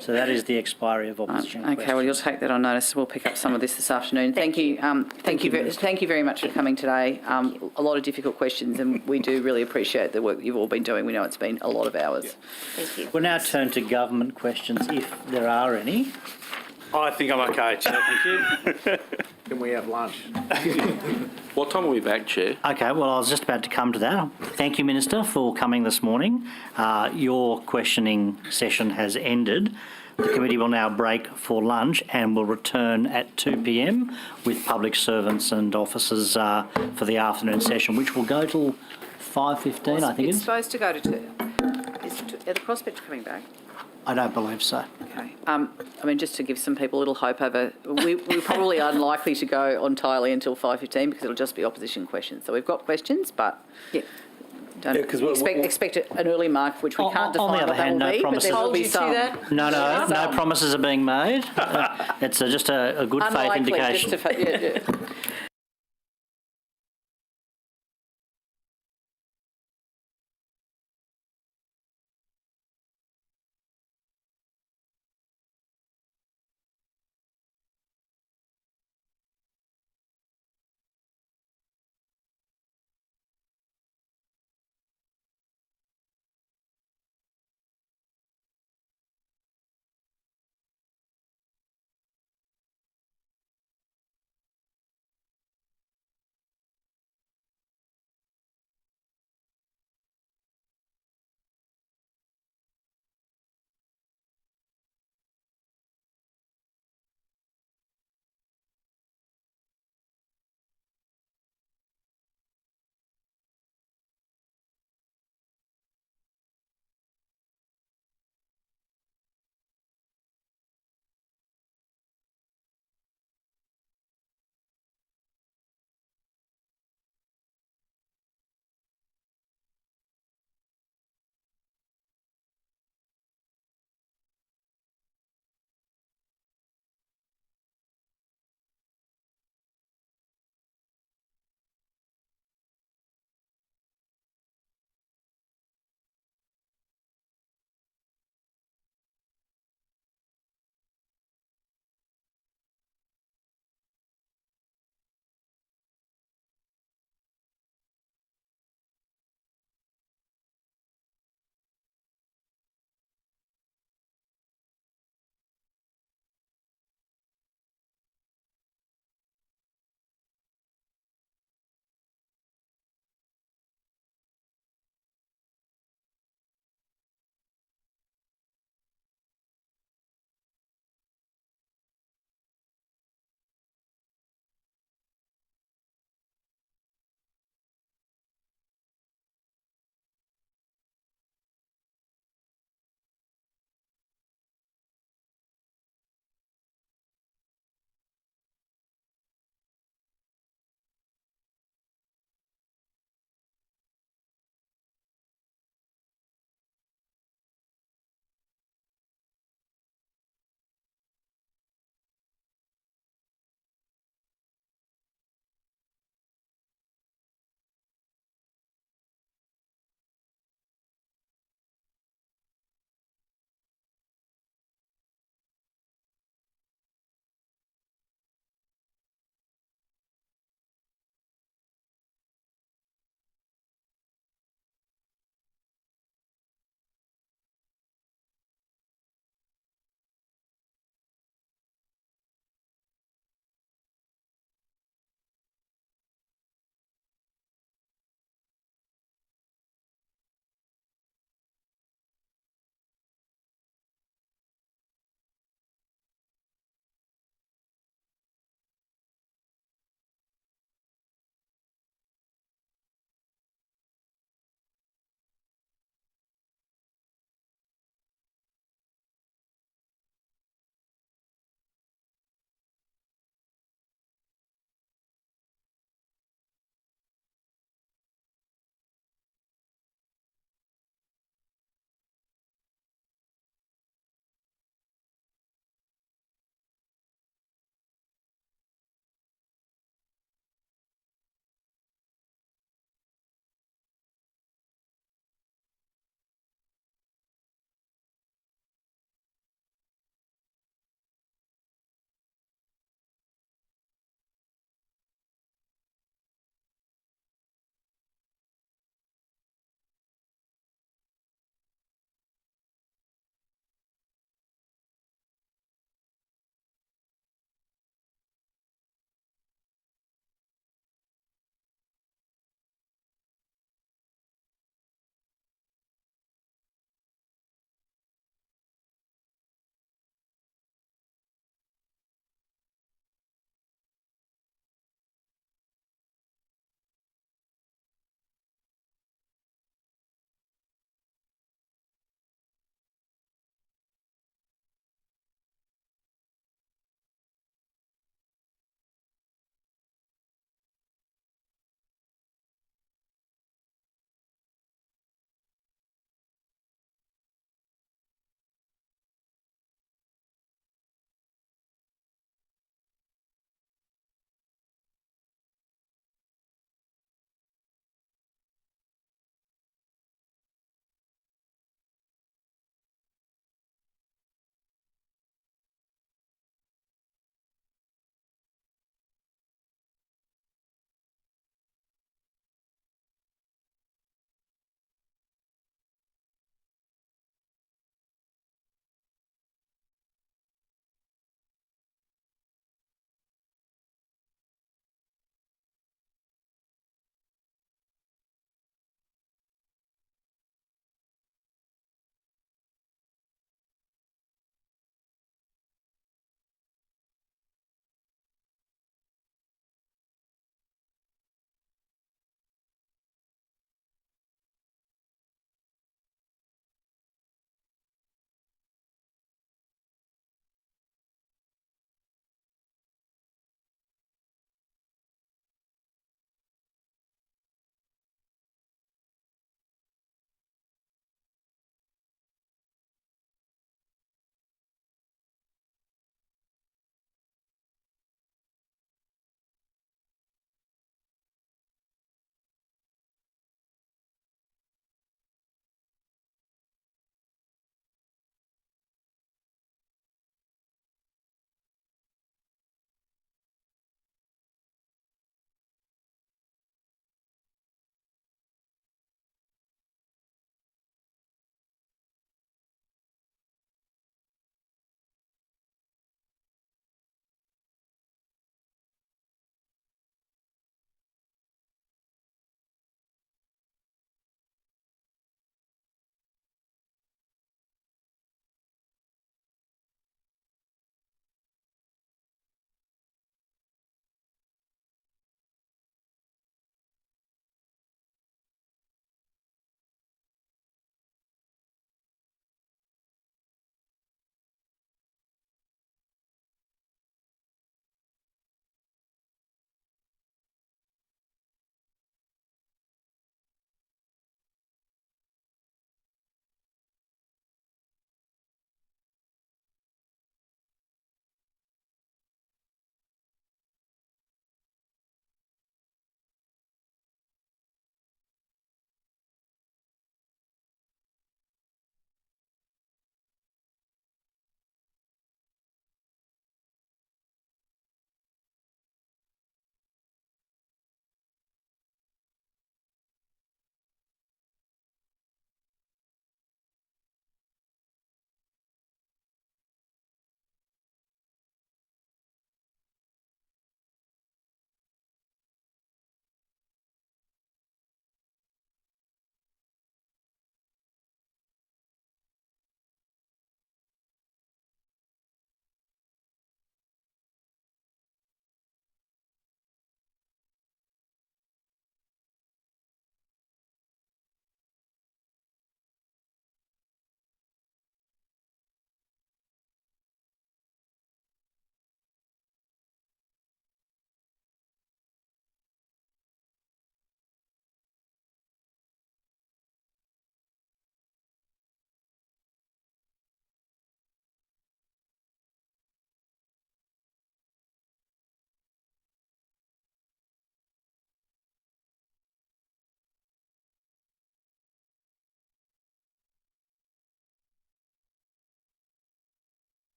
So that is the expiry of opposition Okay, well, you'll take that on notice. We'll pick up some of this afternoon. Thank you. Thank you very much for coming today. A lot of difficult questions, and we do really appreciate the work you've all been doing. We know it's been a lot of hours. Thank you. We'll now turn to government questions, if there are any. I think I'm okay, Chair, thank you. Can we have lunch? What time are we back, Chair? Okay, well, I was just about to come to that. Thank you, Minister, for coming this morning. Your questioning session has ended. The committee will now break for lunch and will return at 2 p.m. with public servants and officers for the afternoon session, which will go till 5:15, I think it It's is. supposed to go to 2. Are the prospects coming back? I don't believe so. Okay. I mean, just to give some people a little hope over, we're probably unlikely to go entirely until 5:15 because it'll just be opposition questions. So we've got questions, but don't expect an early mark, which we can't define On the other what that hand, will no be, but promises. there will be some. No promises are being made. It's just a good faith Unlikely, indication. just to,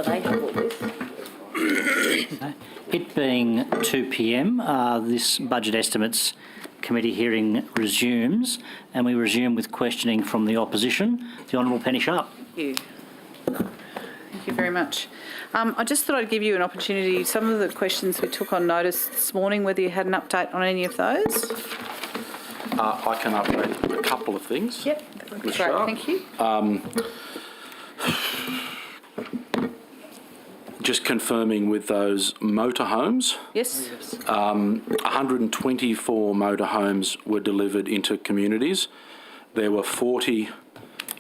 They have all this. It being 2 p.m, this Budget Estimates Committee hearing resumes, and we resume with questioning from the opposition. The Honourable Penny Sharp. Thank you. Thank you very much. I just thought I'd give you an opportunity, some of the questions we took on notice this morning, whether you had an update on any of those. I can update a couple of things. Yep, that would be Ms. great, Sharp. thank you. Just confirming with those motorhomes, Yes? 124 motorhomes were delivered into communities. There were 40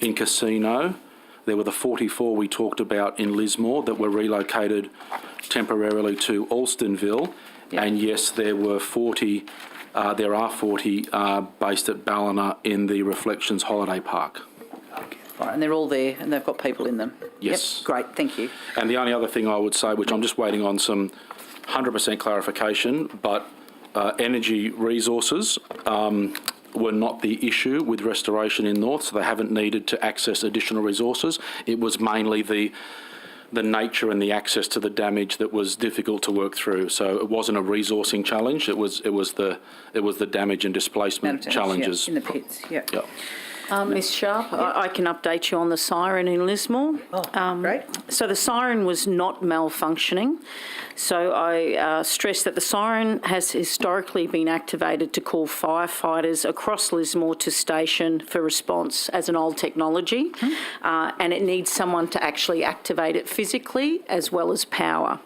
in Casino. There were the 44 we talked about in Lismore that were relocated temporarily to Alstonville. Yep. And yes, there were 40. There are 40 based at Ballina in the Reflections Holiday Park. Right, and they're all there and they've got people in them? Yes. Yep, great, thank you. And the only other thing I would say, which I'm just waiting on some 100% clarification, but energy resources were not the issue with restoration in North, so they haven't needed to access additional resources. It was mainly the nature and the access to the damage that was difficult to work through. So it wasn't a resourcing challenge. It was the damage and displacement challenges. Yeah, in the pits, yeah. Yep. Ms Sharp, I can update you on the siren in Lismore. Great. So the siren was not malfunctioning. So I stress that the siren has historically been activated to call firefighters across Lismore to station for response as an old technology, and it needs someone to actually activate it physically as well as power.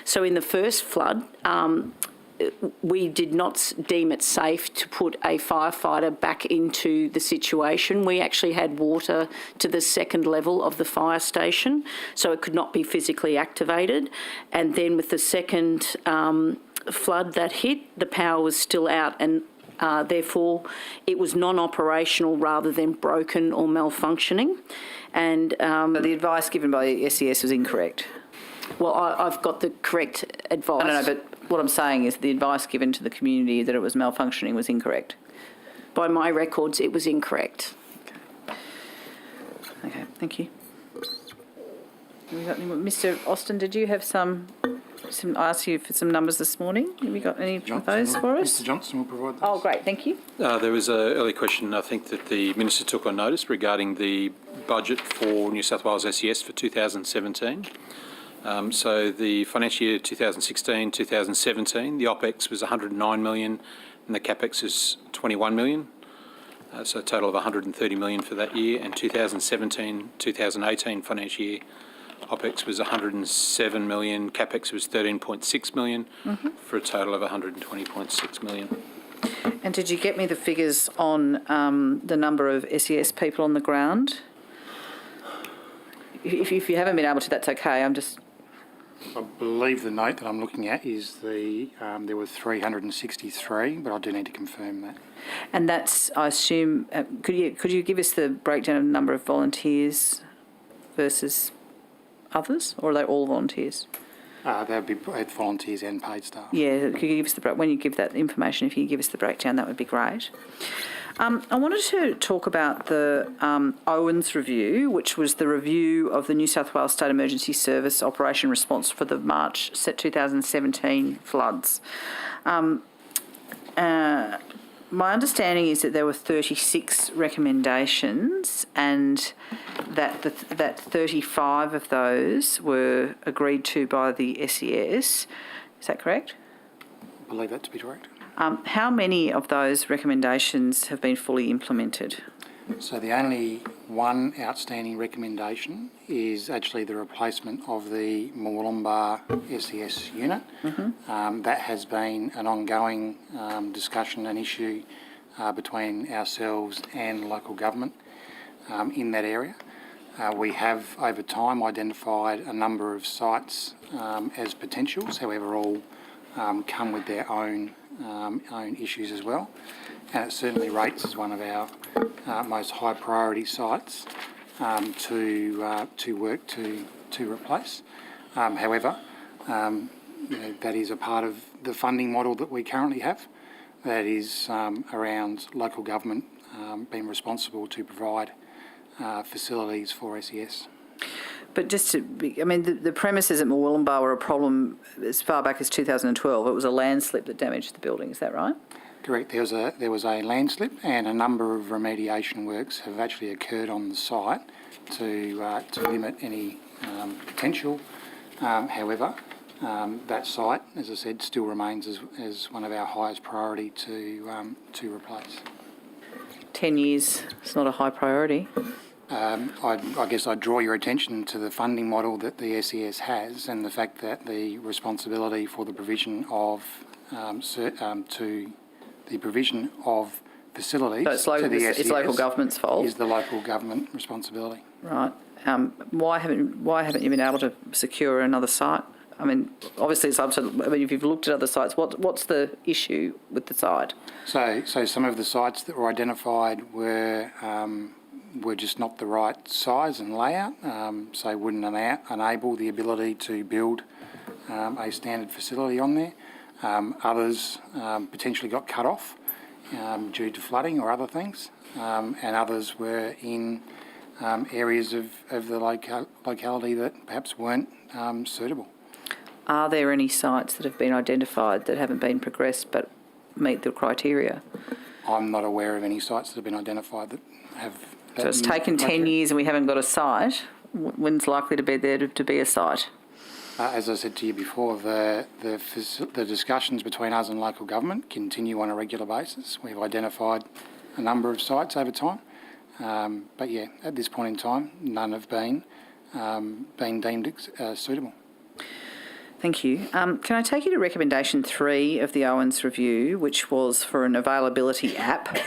So in the first flood, we did not deem it safe to put a firefighter back into the situation. We actually had water to the second level of the fire station, so it could not be physically activated. And then with the second flood that hit, the power was still out, and therefore it was non-operational rather than broken or malfunctioning. And But the advice given by the SES was incorrect. well, I've got the correct advice. I don't know, but what I'm saying is the advice given to the community that it was malfunctioning was incorrect. By my records, it was incorrect. Okay, thank you. Have we got any more? Mr. Austin, did you have some? I asked you for some numbers this morning. Have you got any of those for us? Mr. Johnson will provide those. Oh, great, thank you. There was an early question, I think, that the Minister took on notice regarding the budget for New South Wales SES for 2017. So the financial year 2016-2017, the OPEX was 109 million and the CAPEX is 21 million. So a total of 130 million for that year. And 2017-2018 financial year, OPEX was 107 million, CAPEX was 13.6 million, for a total of 120.6 million. And did you get me the figures on the number of SES people on the ground? If you haven't been able to, that's okay. I believe the note that I'm looking at is there were 363, but I do need to confirm that. And that's, I assume, could you give us the breakdown of the number of volunteers versus others, or are they all volunteers? That would be both volunteers and paid staff. Yeah, could you give us when you give that information, if you give us the breakdown, that would be great. I wanted to talk about the Owens review, which was the review of the New South Wales State Emergency Service Operation Response for the March 2017 floods. My understanding is that there were 36 recommendations and that that 35 of those were agreed to by the SES. Is that correct? I believe that to be correct. How many of those recommendations have been fully implemented? So the only one outstanding recommendation is actually the replacement of the Moolumbar SES unit. That has been an ongoing discussion and issue between ourselves and local government in that area. We have, over time, identified a number of sites as potentials, however, all come with their own issues as well. And it certainly rates as one of our most high priority sites to work to replace. However, that is a part of the funding model that we currently have. That is around local government being responsible to provide facilities for SES. But just to be, I mean, the premises at Murwillumbah were a problem as far back as 2012. It was a landslip that damaged the building, is that right? Correct. There was a landslip, and a number of remediation works have actually occurred on the site to limit any potential. However, that site, as I said, still remains as one of our highest priority to replace. 10 years, it's not a high priority. I guess I'd draw your attention to the funding model that the SES has, and the fact that the responsibility for the provision of facilities to the SES it's local government's fault. is the local government responsibility. Right. Why haven't you been able to secure another site? I mean, obviously it's up to. I mean, if you've looked at other sites, what's the issue with the site? So some of the sites that were identified were just not the right size and layout, so wouldn't enable the ability to build a standard facility on there. Others potentially got cut off due to flooding or other things, and others were in areas of the locality that perhaps weren't suitable. Are there any sites that have been identified that haven't been progressed but meet the criteria? I'm not aware of any sites that have been identified that have. So it's taken 10 years and we haven't got a site. When's likely to be there to be a site? As I said to you before, the discussions between us and local government continue on a regular basis. We've identified a number of sites over time, but yeah, at this point in time, none have been deemed suitable. Thank you. Can I take you to recommendation 3 of the Owens Review, which was for an availability app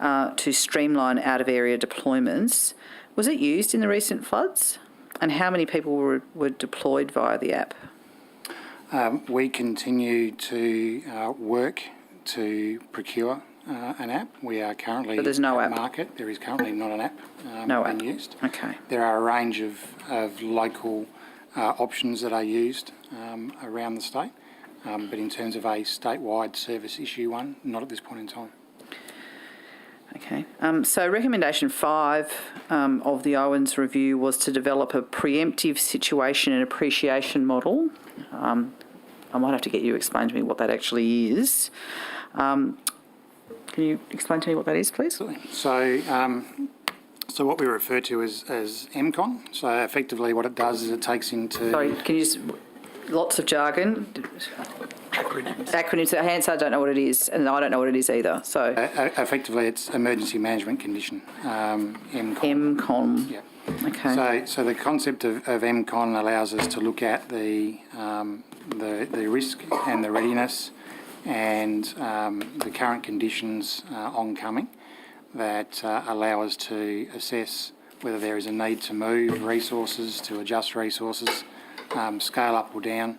to streamline out-of-area deployments? Was it used in the recent floods? And how many people were deployed via the app? We continue to work to procure an app. We are currently but there's no at app. market. There is currently not an app being used. Okay. There are a range of local options that are used around the state, but in terms of a statewide service issue one, not at this point in time. Okay. So recommendation 5 of the Owens Review was to develop a preemptive situation and appreciation model. I might have to get you to explain to me what that actually is. Can you explain to me what that is, please? So what we refer to as MCON. So effectively what it does is it takes into... Sorry, can you just... Lots of jargon. Acronyms. I don't know what it is, and I don't know what it is either. So effectively, it's emergency management condition. MCON. MCON. Yeah. Okay. So the concept of MCON allows us to look at the risk and the readiness and the current conditions oncoming that allow us to assess whether there is a need to move resources, to adjust resources, scale up or down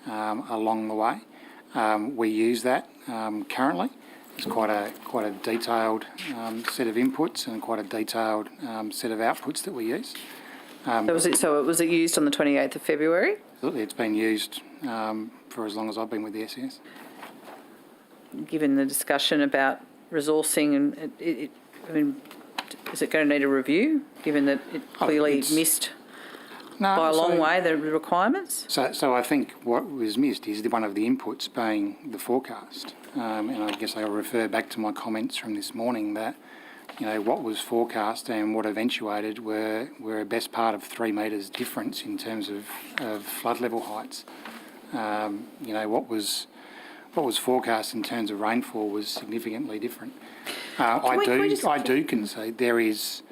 along the way. We use that currently. It's quite a detailed set of inputs and quite a detailed set of outputs that we use. Was it used on the 28th of February? Absolutely, it's been used for as long as I've been with the SES. Given the discussion about resourcing, and is it going to need a review, given that it clearly missed by a long way the requirements? So I think what was missed is one of the inputs being the forecast. And I guess I'll refer back to my comments from this morning that, what was forecast and what eventuated were a best part of 3 metres difference in terms of flood level heights. What was forecast in terms of rainfall was significantly different. I do concede there is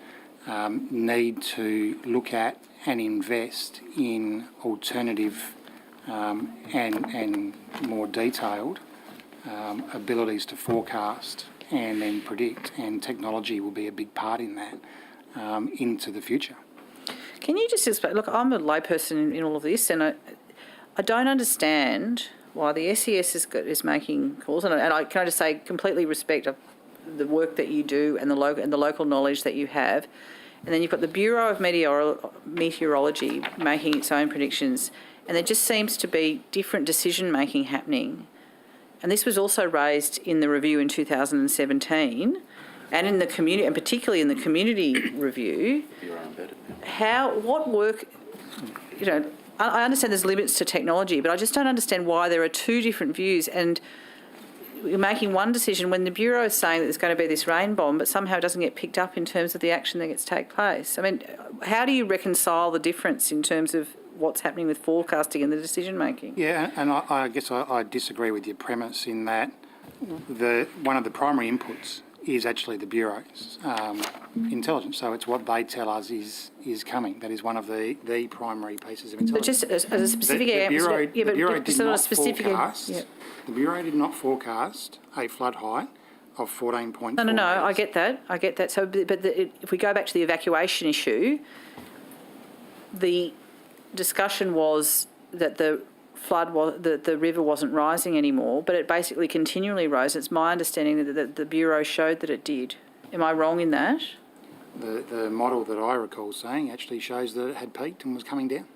need to look at and invest in alternative and more detailed abilities to forecast and then predict, and technology will be a big part in that into the future. Can you just explain? Look, I'm a layperson in all of this, and I don't understand why the SES is making calls, and I can I just say completely respect the work that you do and the local knowledge that you have. And then you've got the Bureau of Meteorology making its own predictions, and there just seems to be different decision-making happening. And this was also raised in the review in 2017, and in the community, and particularly in the community review. What work you know, I understand there's limits to technology, but I just don't understand why there are two different views and you're making one decision when the Bureau is saying that there's going to be this rain bomb, but somehow it doesn't get picked up in terms of the action that gets to take place. I mean, how do you reconcile the difference in terms of what's happening with forecasting and the decision making? Yeah, and I guess I disagree with your premise in that one of the primary inputs is actually the Bureau's intelligence. So it's what they tell us is coming. That is one of the primary pieces of intelligence. But just as a specific The Bureau, yeah, the Bureau but did just on a not specific forecast. yeah. The Bureau did not forecast a flood height of 14.4 No, metres. I get that. So, if we go back to the evacuation issue, the discussion was that the river wasn't rising anymore, but it basically continually rose. It's my understanding that the Bureau showed that it did. Am I wrong in that? The model that I recall saying actually shows that it had peaked and was coming down.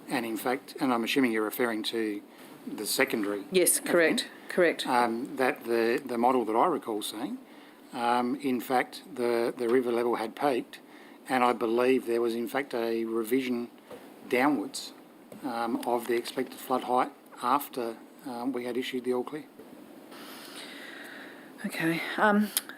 And in fact, and I'm assuming you're referring to the secondary. Yes, correct. That the model that I recall saying, in fact, the river level had peaked, and I believe there was in fact a revision downwards of the expected flood height after we had issued the all clear. Okay,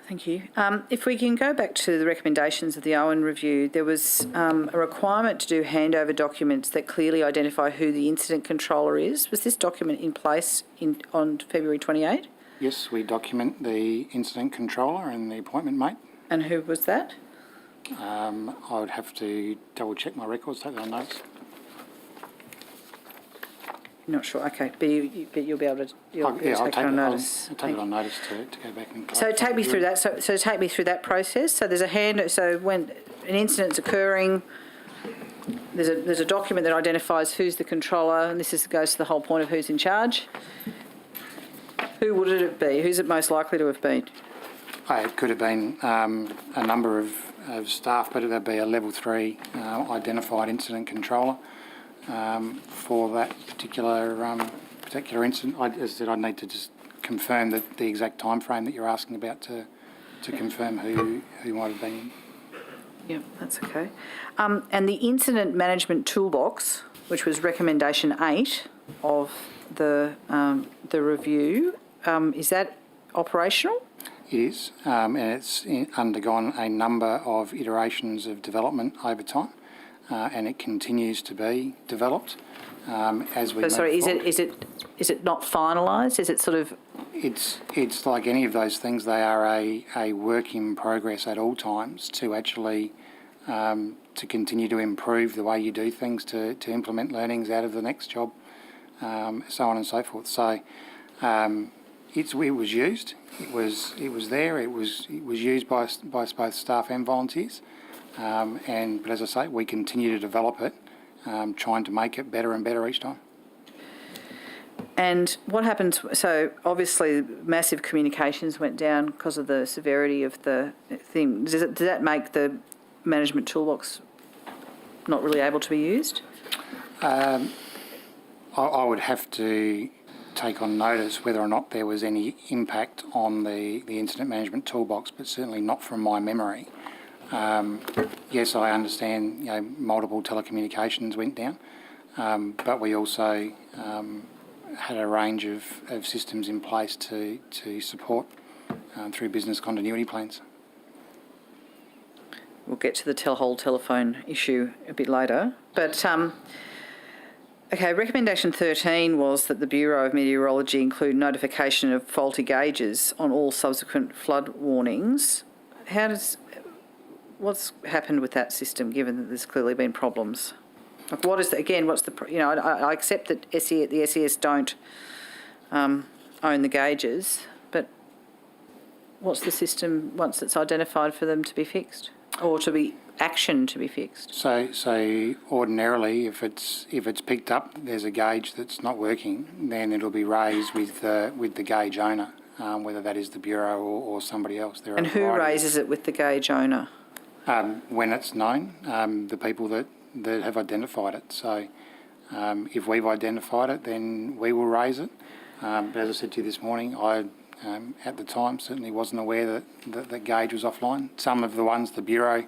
thank you. If we can go back to the recommendations of the Owen review, there was a requirement to do handover documents that clearly identify who the incident controller is. Was this document in place on February 28? Yes, we document the incident controller and the appointment mate. And who was that? I would have to double check my records, take that on notes. Not sure. Okay, but you'll be able to. I'll take it on notice. I'll take it on notice to go back and. So take me through that. So take me through that process. So there's So when an incident's occurring, there's a document that identifies who's the controller, and goes to the whole point of who's in charge. Who would it be? Who's it most likely to have been? It could have been a number of staff, but it'd be a level 3 identified incident controller for that particular incident. As I said, I'd need to just confirm the exact time frame that you're asking about to confirm who might have been. Yeah, that's okay. And the incident management toolbox, which was recommendation 8 of the review, is that operational? It is, and it's undergone a number of iterations of development over time, and it continues to be developed as we move forward. Is it not finalised? Is it sort of? It's like any of those things. They are a work in progress at all times to actually to continue to improve the way you do things, to implement learnings out of the next job, so on and so forth. So. It was used. It was there. It was used by both staff and volunteers. But as I say, we continue to develop it, trying to make it better and better each time. And what happens? So obviously, massive communications went down because of the severity of the thing. Does that make the management toolbox not really able to be used? I would have to take on notice whether or not there was any impact on the incident management toolbox, but certainly not from my memory. Yes, I understand, multiple telecommunications went down, but we also had a range of systems in place to support through business continuity plans. We'll get to the whole telephone issue a bit later, but okay, recommendation 13 was that the Bureau of Meteorology include notification of faulty gauges on all subsequent flood warnings. What's happened with that system, given that there's clearly been problems? Like, I accept that the SES don't own the gauges, but what's the system once it's identified for them to be fixed, or to be action to be fixed? So ordinarily, if it's picked up, there's a gauge that's not working, then it'll be raised with the gauge owner, whether that is the Bureau or somebody else. And who raises it with the gauge owner? When it's known, the people that have identified it. So if we've identified it, then we will raise it. But as I said to you this morning, I at the time certainly wasn't aware that the gauge was offline. Some of the ones the Bureau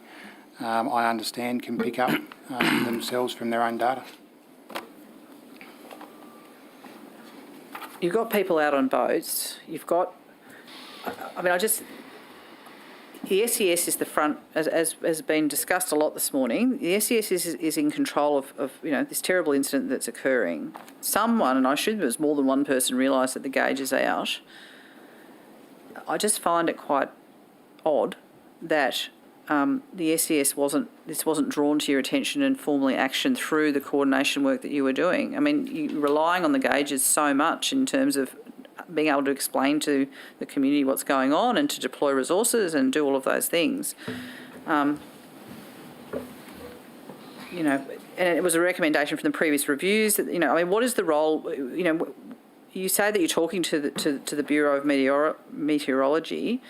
I understand, can pick up themselves from their own data. You've got people out on boats. You've got, the SES is the front, as has been discussed a lot this morning. The SES is in control of this terrible incident that's occurring. Someone, and I assume there's more than one person, realised that the gauge is out. I just find it quite odd that the SES wasn't drawn to your attention and formally actioned through the coordination work that you were doing. I mean, you're relying on the gauges so much in terms of being able to explain to the community what's going on and to deploy resources and do all of those things. And it was a recommendation from the previous reviews that, what is the role, you say that you're talking to the Bureau of Meteorology.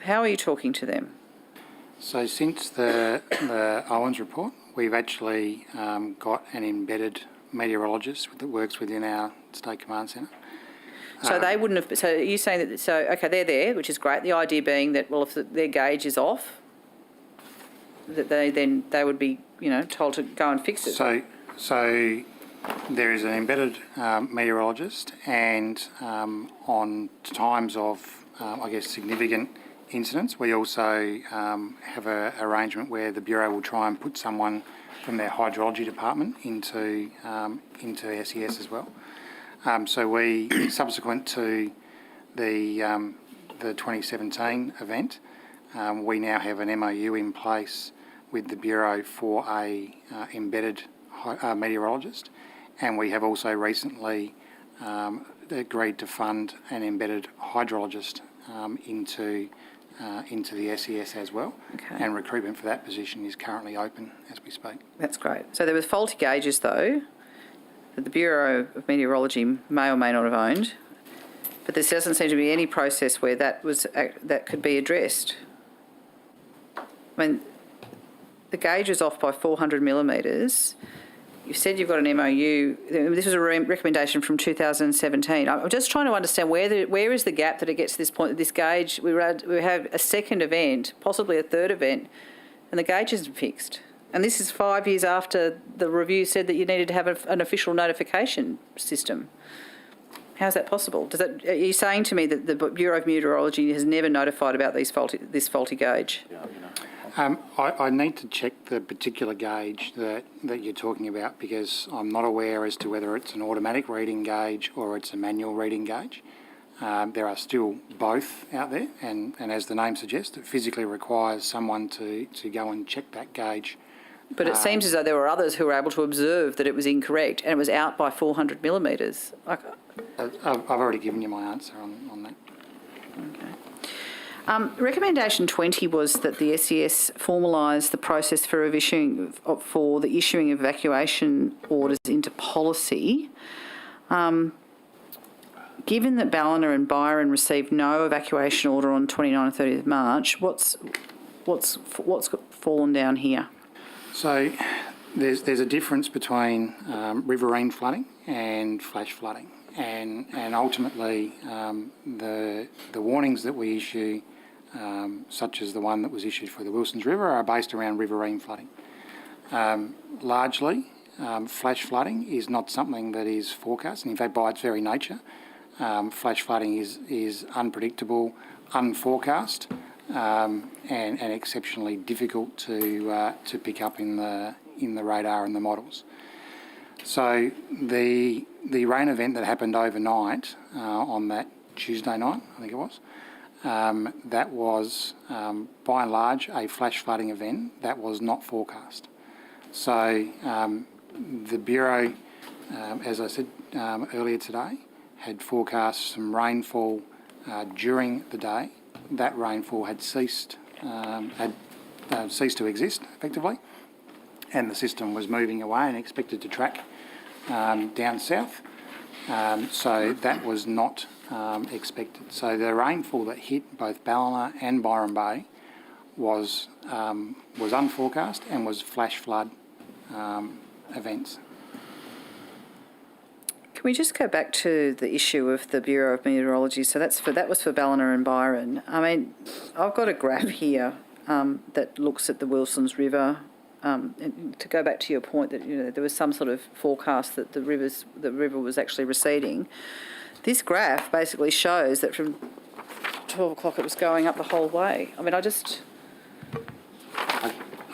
How are you talking to them? So since the Owens report, we've actually got an embedded meteorologist that works within our State Command Centre. So they wouldn't have. So you're saying that? So okay, they're there, which is great. The idea being that, well, if their gauge is off, that they would be told to go and fix it. So there is an embedded meteorologist, and on times of significant incidents, we also have an arrangement where the Bureau will try and put someone from their hydrology department into SES as well. So we, subsequent to the 2017 event, we now have an MOU in place with the Bureau for a embedded meteorologist, and we have also recently agreed to fund an embedded hydrologist into the SES as well. Okay. And recruitment for that position is currently open as we speak. That's great. So there were faulty gauges though, that the Bureau of Meteorology may or may not have owned, but there doesn't seem to be any process where that could be addressed. I mean, the gauge is off by 400 millimetres. You've said you've got an MOU. This was a recommendation from 2017. I'm just trying to understand where is the gap that it gets to this point that this gauge, we have a second event, possibly a third event, and the gauge isn't fixed. And this is 5 years after the review said that you needed to have an official notification system. How is that possible? Are you saying to me that the Bureau of Meteorology has never notified about this faulty gauge? I need to check the particular gauge that you're talking about, because I'm not aware as to whether it's an automatic reading gauge or it's a manual reading gauge. There are still both out there, and as the name suggests, it physically requires someone to go and check that gauge. But it seems as though there were others who were able to observe that it was incorrect and it was out by 400 millimetres. I've already given you my answer on that. Okay. Recommendation 20 was that the SES formalise the process for the issuing of evacuation orders into policy. Given that Ballina and Byron received no evacuation order on 29 and 30th of March, what's fallen down here? So there's a difference between riverine flooding and flash flooding, and ultimately the warnings that we issue, such as the one that was issued for the Wilsons River, are based around riverine flooding. Largely, flash flooding is not something that is forecast, and in fact, by its very nature, flash flooding is unpredictable, unforecast, and exceptionally difficult to pick up in the radar and the models. So the rain event that happened overnight on that Tuesday night, I think it was, that was by and large a flash flooding event that was not forecast. So the Bureau, as I said earlier today, had forecast some rainfall during the day. That rainfall had ceased to exist effectively, and the system was moving away and expected to track down south. So that was not expected. So the rainfall that hit both Ballina and Byron Bay was unforecast and was flash flood events. Can we just go back to the issue of the Bureau of Meteorology? So that was for Ballina and Byron. I mean, I've got a graph here that looks at the Wilsons River. And to go back to your point that there was some sort of forecast that the river was actually receding. This graph basically shows that from 12 o'clock it was going up the whole way. I mean, I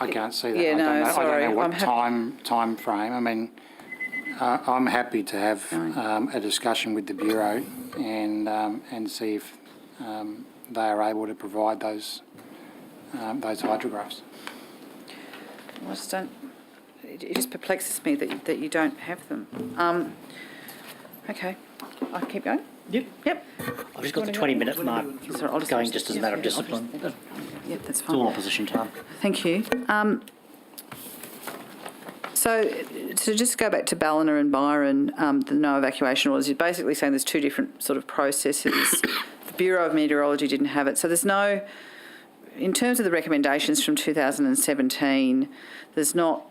can't see that. Yeah, no, sorry. I don't know what time frame. I mean, I'm happy to have a discussion with the Bureau and see if they are able to provide those hydrographs. I just don't. It just perplexes me that you don't have them. Okay, I keep going. Yep. I've just got the 20-minute mark going just as a matter of discipline. Yep, that's It's all fine. opposition time. Thank you. So to just go back to Ballina and Byron, the no evacuation orders, you're basically saying there's two different sort of processes. The Bureau of Meteorology didn't have it. So there's no, in terms of the recommendations from 2017, there's not,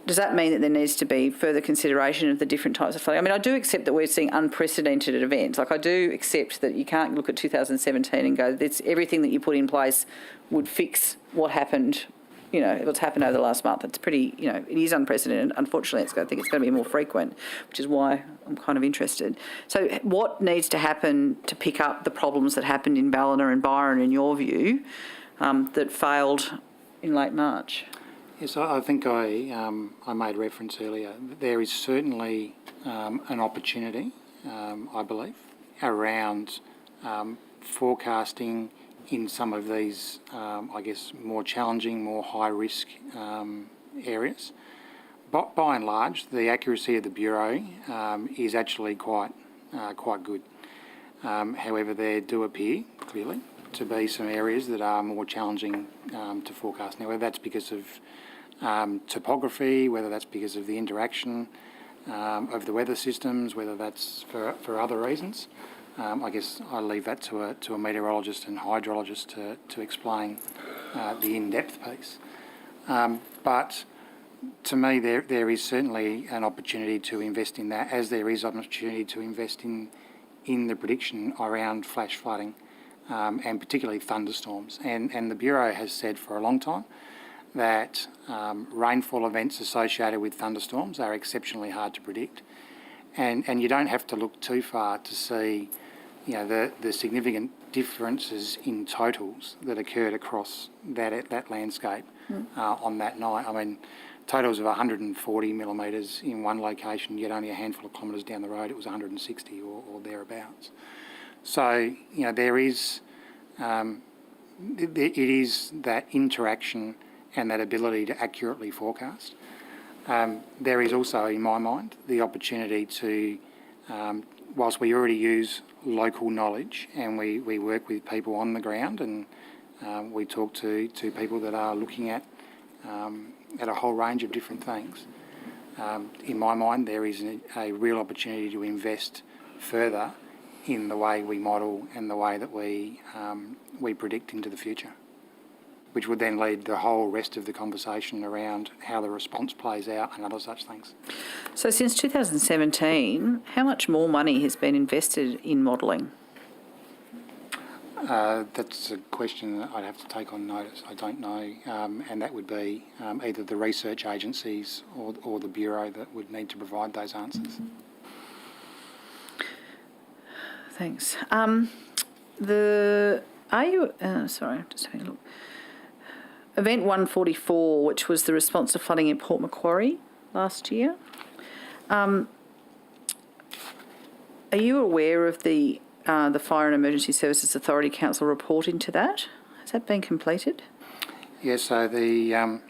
does that mean that there needs to be further consideration of the different types of flooding? I mean, I do accept that we're seeing unprecedented events. Like, I do accept that you can't look at 2017 and go, it's everything that you put in place would fix what happened, what's happened over the last month. It's pretty, it is unprecedented. Unfortunately, I think it's going to be more frequent, which is why I'm kind of interested. So what needs to happen to pick up the problems that happened in Ballina and Byron, in your view, that failed in late March? Yes, I think I made reference earlier. There is certainly an opportunity, I believe, around forecasting in some of these, more challenging, more high-risk areas. But by and large, the accuracy of the Bureau is actually quite good. However, there do appear, clearly, to be some areas that are more challenging to forecast. Now, whether that's because of topography, whether that's because of the interaction of the weather systems, whether that's for other reasons, I guess I leave that to a meteorologist and hydrologist to explain the in-depth piece. But to me, there is certainly an opportunity to invest in that, as there is an opportunity to invest in the prediction around flash flooding and particularly thunderstorms. And the Bureau has said for a long time that rainfall events associated with thunderstorms are exceptionally hard to predict. And you don't have to look too far to see, the significant differences in totals that occurred across that landscape on that night. I mean, totals of 140 millimetres in one location, yet only a handful of kilometres down the road it was 160 or thereabouts. So, there is, it is that interaction and that ability to accurately forecast. There is also, in my mind, the opportunity to, whilst we already use local knowledge and we work with people on the ground and we talk to people that are looking at a whole range of different things, in my mind there is a real opportunity to invest further in the way we model and the way that we predict into the future, which would then lead the whole rest of the conversation around how the response plays out and other such things. So since 2017, how much more money has been invested in modelling? That's a question that I'd have to take on notice. I don't know, and that would be either the research agencies or the Bureau that would need to provide those answers. Thanks. Sorry, I'm just having a look. Event 144, which was the response to flooding in Port Macquarie last year. Are you aware of the Fire and Emergency Services Authority Council report into that? Has that been completed? Yes, so the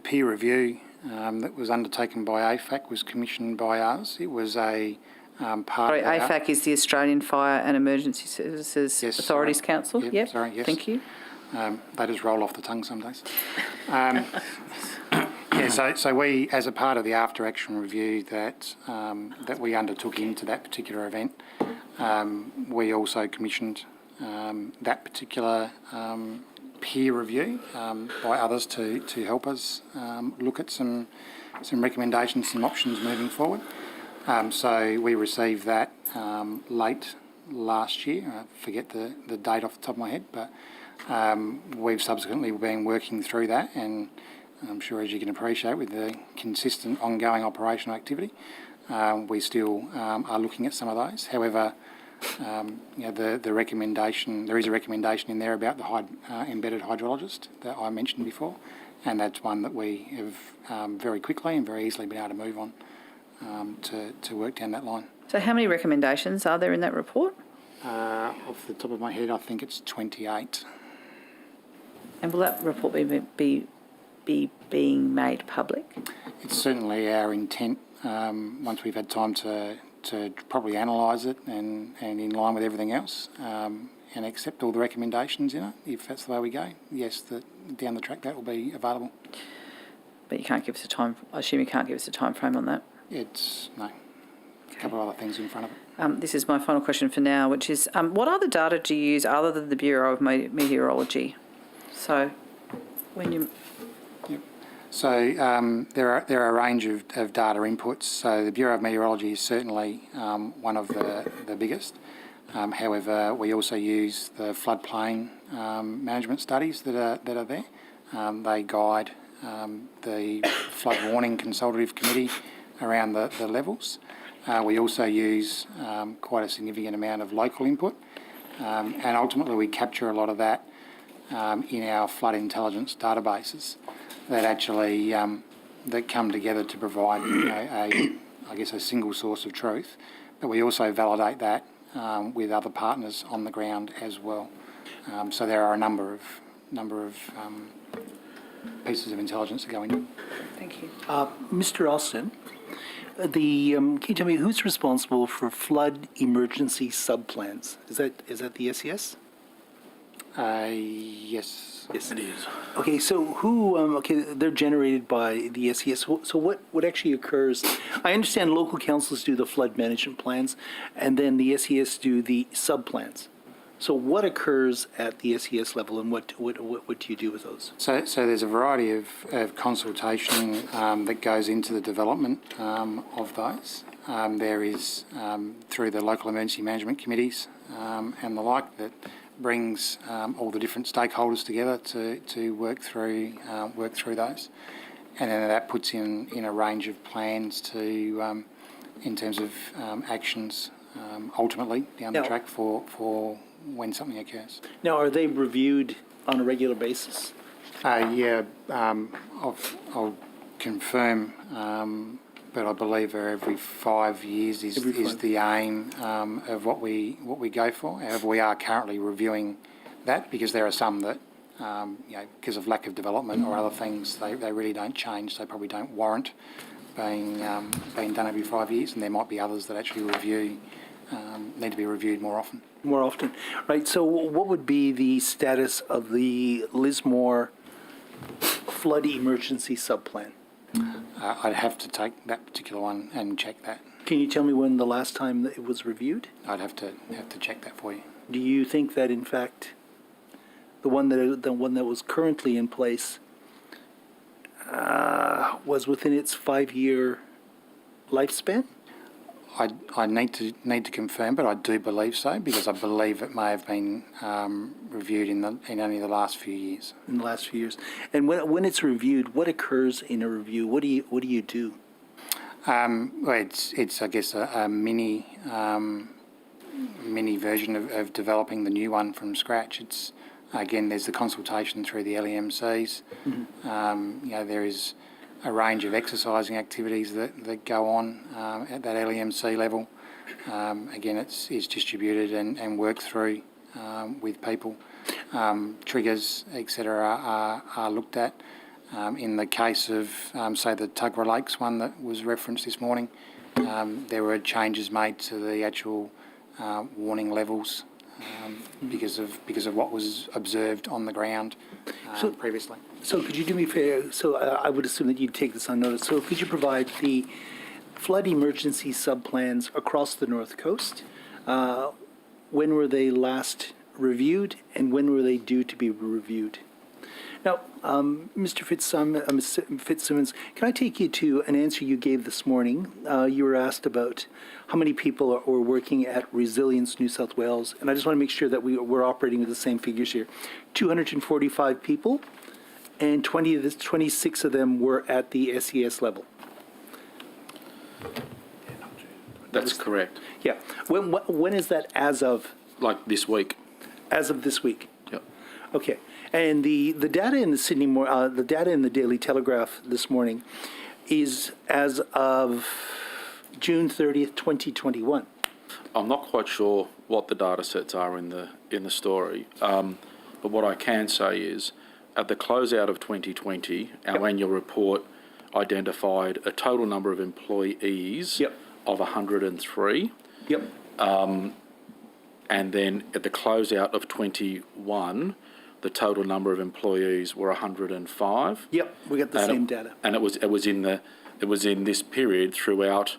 peer review that was undertaken by AFAC was commissioned by us. It was a part Sorry, of our... AFAC is the Australian Fire and Emergency Services Authorities Council? Yep, sorry, yes. Thank you. They just roll off the tongue some days. So we, as a part of the after-action review that we undertook into that particular event, we also commissioned that particular peer review by others to help us look at some recommendations, some options moving forward. So we received that late last year. I forget the date off the top of my head, but We've subsequently been working through that, and I'm sure, as you can appreciate, with the consistent ongoing operational activity, we still are looking at some of those. However, the recommendation, there is a recommendation in there about the embedded hydrologist that I mentioned before, and that's one that we have very quickly and very easily been able to move on to work down that line. So how many recommendations are there in that report? Off the top of my head, I think it's 28. And will that report be being made public? It's certainly our intent, once we've had time to properly analyse it and in line with everything else, and accept all the recommendations in it, if that's the way we go, yes, down the track that will be available. But you can't give us a time, I assume you can't give us a time frame on that? No. A couple of other things in front of it. This is my final question for now, which is, what other data do you use other than the Bureau of Meteorology? So, when you... Yep. So there are a range of data inputs. So the Bureau of Meteorology is certainly one of the biggest. However, we also use the floodplain management studies that are there. They guide the flood warning consultative committee around the levels. We also use quite a significant amount of local input, and ultimately we capture a lot of that in our flood intelligence databases that actually that come together to provide a single source of truth. But we also validate that with other partners on the ground as well. So there are a number of pieces of intelligence that go into it. Thank you. Mr. Austin, can you tell me who's responsible for flood emergency subplans? Is that the SES? Yes. Yes, it is. Okay, so they're generated by the SES. So what actually occurs? I understand local councils do the flood management plans, and then the SES do the subplans. So what occurs at the SES level, and what do you do with those? So there's a variety of consultation that goes into the development of those. There is through the local emergency management committees and the like that brings all the different stakeholders together to work through those, and then that puts in a range of plans to in terms of actions ultimately down the track for when something occurs. Now, are they reviewed on a regular basis? I'll confirm, but I believe every 5 years is the aim of what we go for. However, we are currently reviewing that because there are some that, because of lack of development or other things, they really don't change. They probably don't warrant being done every 5 years, and there might be others that actually need to be reviewed more often. More often, right? So what would be the status of the Lismore flood emergency subplan? I'd have to take that particular one and check that. Can you tell me when the last time that it was reviewed? I'd have to check that for you. Do you think that, in fact, the one that was currently in place was within its 5-year lifespan? I need to confirm, but I do believe so because I believe it may have been reviewed in only the last few years. In the last few years, and when it's reviewed, what occurs in a review? What do you do? Well, it's I guess a mini version of developing the new one from scratch. It's again, there's the consultation through the LEMCs. Mm-hmm. There is a range of exercising activities that go on at that LEMC level. Again, it's distributed and worked through with people. Triggers, etc., are looked at. In the case of, say, the Tuggerah Lakes one that was referenced this morning, there were changes made to the actual warning levels because of what was observed on the ground previously. So could you do me a favor? So I would assume that you'd take this on notice. So could you provide the flood emergency subplans across the North Coast? When were they last reviewed, and when were they due to be reviewed? Now, Mr. Fitzsimmons, can I take you to an answer you gave this morning? You were asked about how many people are working at Resilience New South Wales, and I just want to make sure that we're operating with the same figures here. 245 people, and 26 of them were at the SES level. That's correct. Yeah. When is that as of? Like this week. As of this week. Yep. Okay. And the data in the the data in the Daily Telegraph this morning is as of June 30th, 2021. I'm not quite sure what the data sets are in the story, but what I can say is, at the closeout of 2020, our annual report identified a total number of employees of 103. Yep. And then at the closeout of 21, the total number of employees were 105. Yep, we got the same data. And it was in this period throughout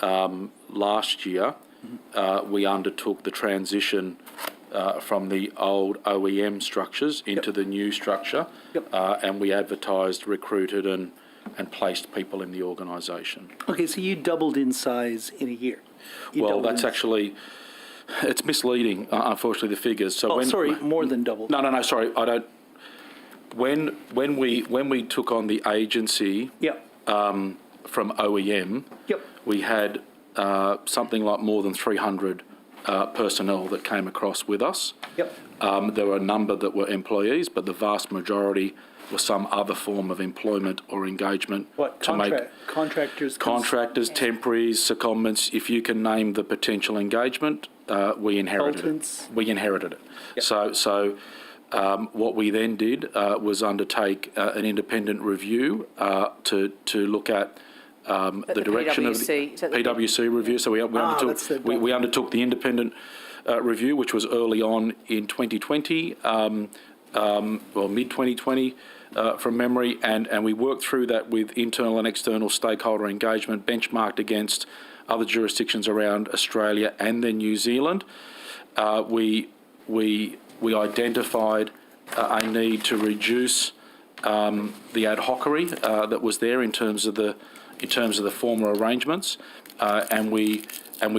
last year. We undertook the transition from the old OEM structures into the new structure, and we advertised, recruited, and placed people in the organisation. Okay, so you doubled in size in a year. Well, that's actually. It's misleading, unfortunately, the figures. So more than double. No, sorry, I don't. When we took on the agency from OEM, we had something like more than 300 personnel that came across with us. There were a number that were employees, but the vast majority were some other form of employment or engagement. What, contractors? Contractors, temporaries, secondments. If you can name the potential engagement, we inherited it. We inherited it. So what we then did was undertake an independent review to look at the direction of the PwC review. So we undertook the independent review, which was early on in 2020, mid-2020 from memory, and we worked through that with internal and external stakeholder engagement, benchmarked against other jurisdictions around Australia and then New Zealand. We identified a need to reduce the ad hocery that was there in terms of the former arrangements, and we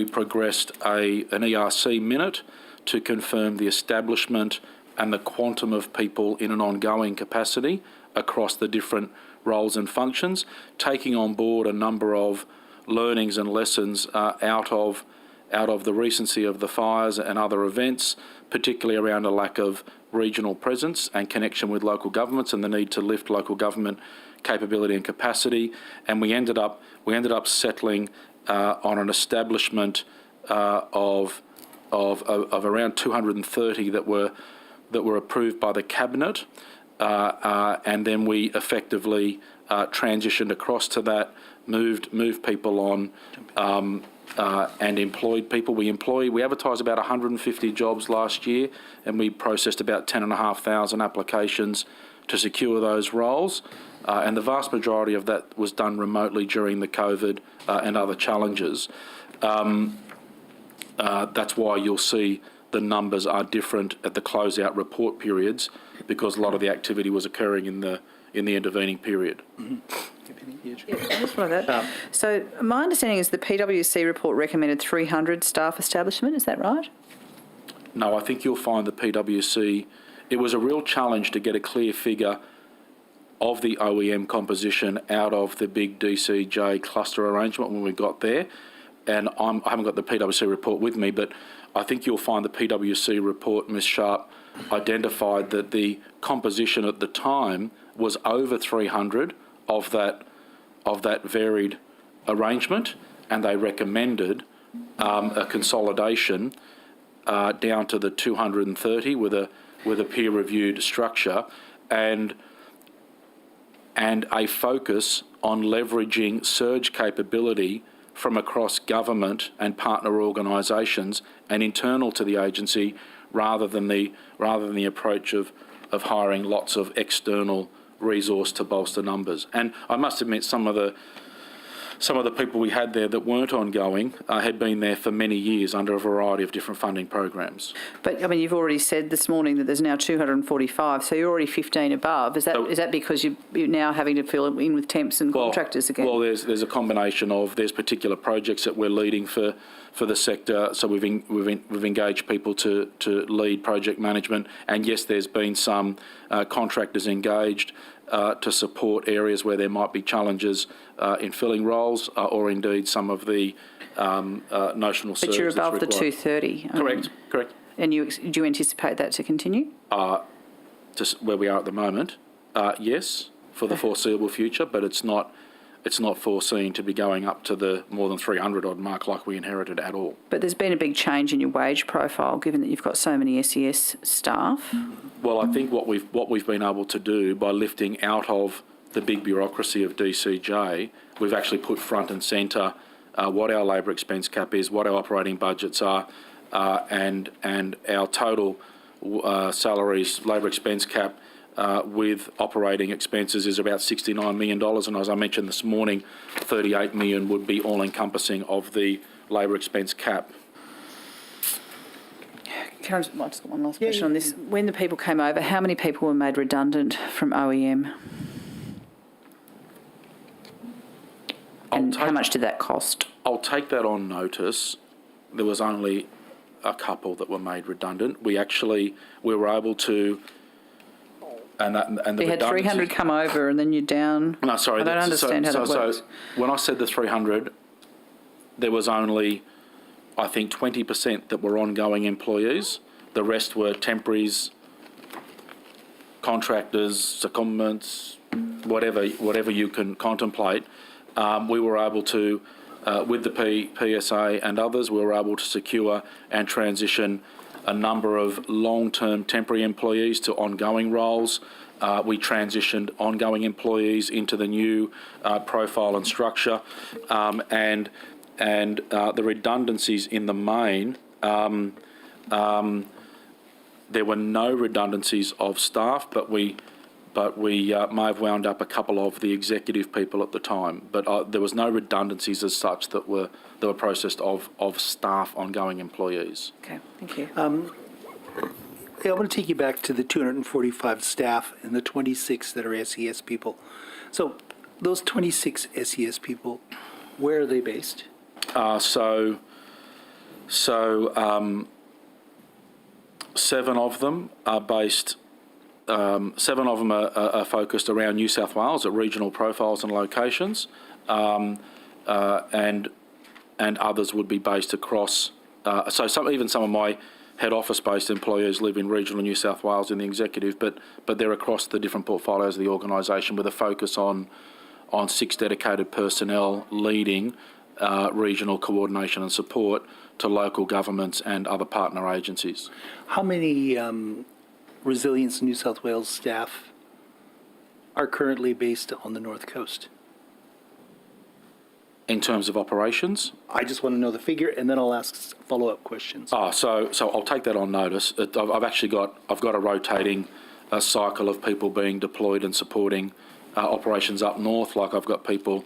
progressed an ERC minute to confirm the establishment and the quantum of people in an ongoing capacity across the different roles and functions, taking on board a number of learnings and lessons out of the recency of the fires and other events, particularly around a lack of regional presence and connection with local governments and the need to lift local government capability and capacity. And we ended up settling on an establishment of around 230 that were approved by the Cabinet, and then we effectively transitioned across to that, moved people on, and employed people. We advertised about 150 jobs last year, and we processed about 10,500 applications to secure those roles, and the vast majority of that was done remotely during the COVID and other challenges. That's why you'll see the numbers are different at the closeout report periods, because a lot of the activity was occurring in the intervening period. I just wanted that. So my understanding is the PwC report recommended 300 staff establishment. Is that right? No, I think you'll find the PwC, it was a real challenge to get a clear figure of the OEM composition out of the big DCJ cluster arrangement when we got there. And I haven't got the PwC report with me, but I think you'll find the PwC report, Ms. Sharp, identified that the composition at the time was over 300 of that varied arrangement, and they recommended a consolidation down to the 230 with a peer-reviewed structure, and a focus on leveraging surge capability from across government and partner organisations and internal to the agency, rather than the approach of hiring lots of external resource to bolster numbers. And I must admit, some of the some of the people we had there that weren't ongoing had been there for many years under a variety of different funding programs. But, I mean, you've already said this morning that there's now 245, so you're already 15 above. Is that because you're now having to fill in with temps and contractors again? Well, there's a combination of there's particular projects that we're leading for the sector, so we've engaged people to lead project management, and yes, there's been some contractors engaged to support areas where there might be challenges in filling roles or indeed some of the notional services. But you're above the required. 230. Correct. And do you anticipate that to continue? To where we are at the moment, yes, for the foreseeable future, but it's not foreseen to be going up to the more than 300 odd mark like we inherited at all. But there's been a big change in your wage profile, given that you've got so many SES staff. Well, I think what we've been able to do by lifting out of the big bureaucracy of DCJ, we've actually put front and centre what our labour expense cap is, what our operating budgets are, and our total salaries, labour expense cap with operating expenses is about $69 million. And as I mentioned this morning, $38 million would be all-encompassing of the labour expense cap. Can I just got one last question on this? When the people came over, how many people were made redundant from OEM? And how much did that cost? I'll take that on notice. There was only a couple that were made redundant. We were able to, and the you had 300 come over and then you're down. No, sorry. I don't understand how that works. So when I said the 300, there was only, I think, 20% that were ongoing employees. The rest were temporaries, contractors, secondments, whatever you can contemplate. We were able to, with the PSA and others, we were able to secure and transition a number of long-term temporary employees to ongoing roles. We transitioned ongoing employees into the new profile and structure, and the redundancies in the main. There were no redundancies of staff, but we may have wound up a couple of the executive people at the time. But there was no redundancies as such that were processed of staff, ongoing employees. Okay, thank you. I want to take you back to the 245 staff and the 26 that are SES people. So those 26 SES people, where are they based? Seven of them are based. 7 of them are focused around New South Wales at regional profiles and locations, and others would be based across. So even some of my head office-based employees live in regional New South Wales in the executive, but they're across the different portfolios of the organisation with a focus on 6 dedicated personnel leading regional coordination and support to local governments and other partner agencies. How many Resilience New South Wales staff are currently based on the North Coast? In terms of operations? I just want to know the figure, and then I'll ask follow-up questions. So I'll take that on notice. I've got a rotating cycle of people being deployed and supporting operations up north, like I've got people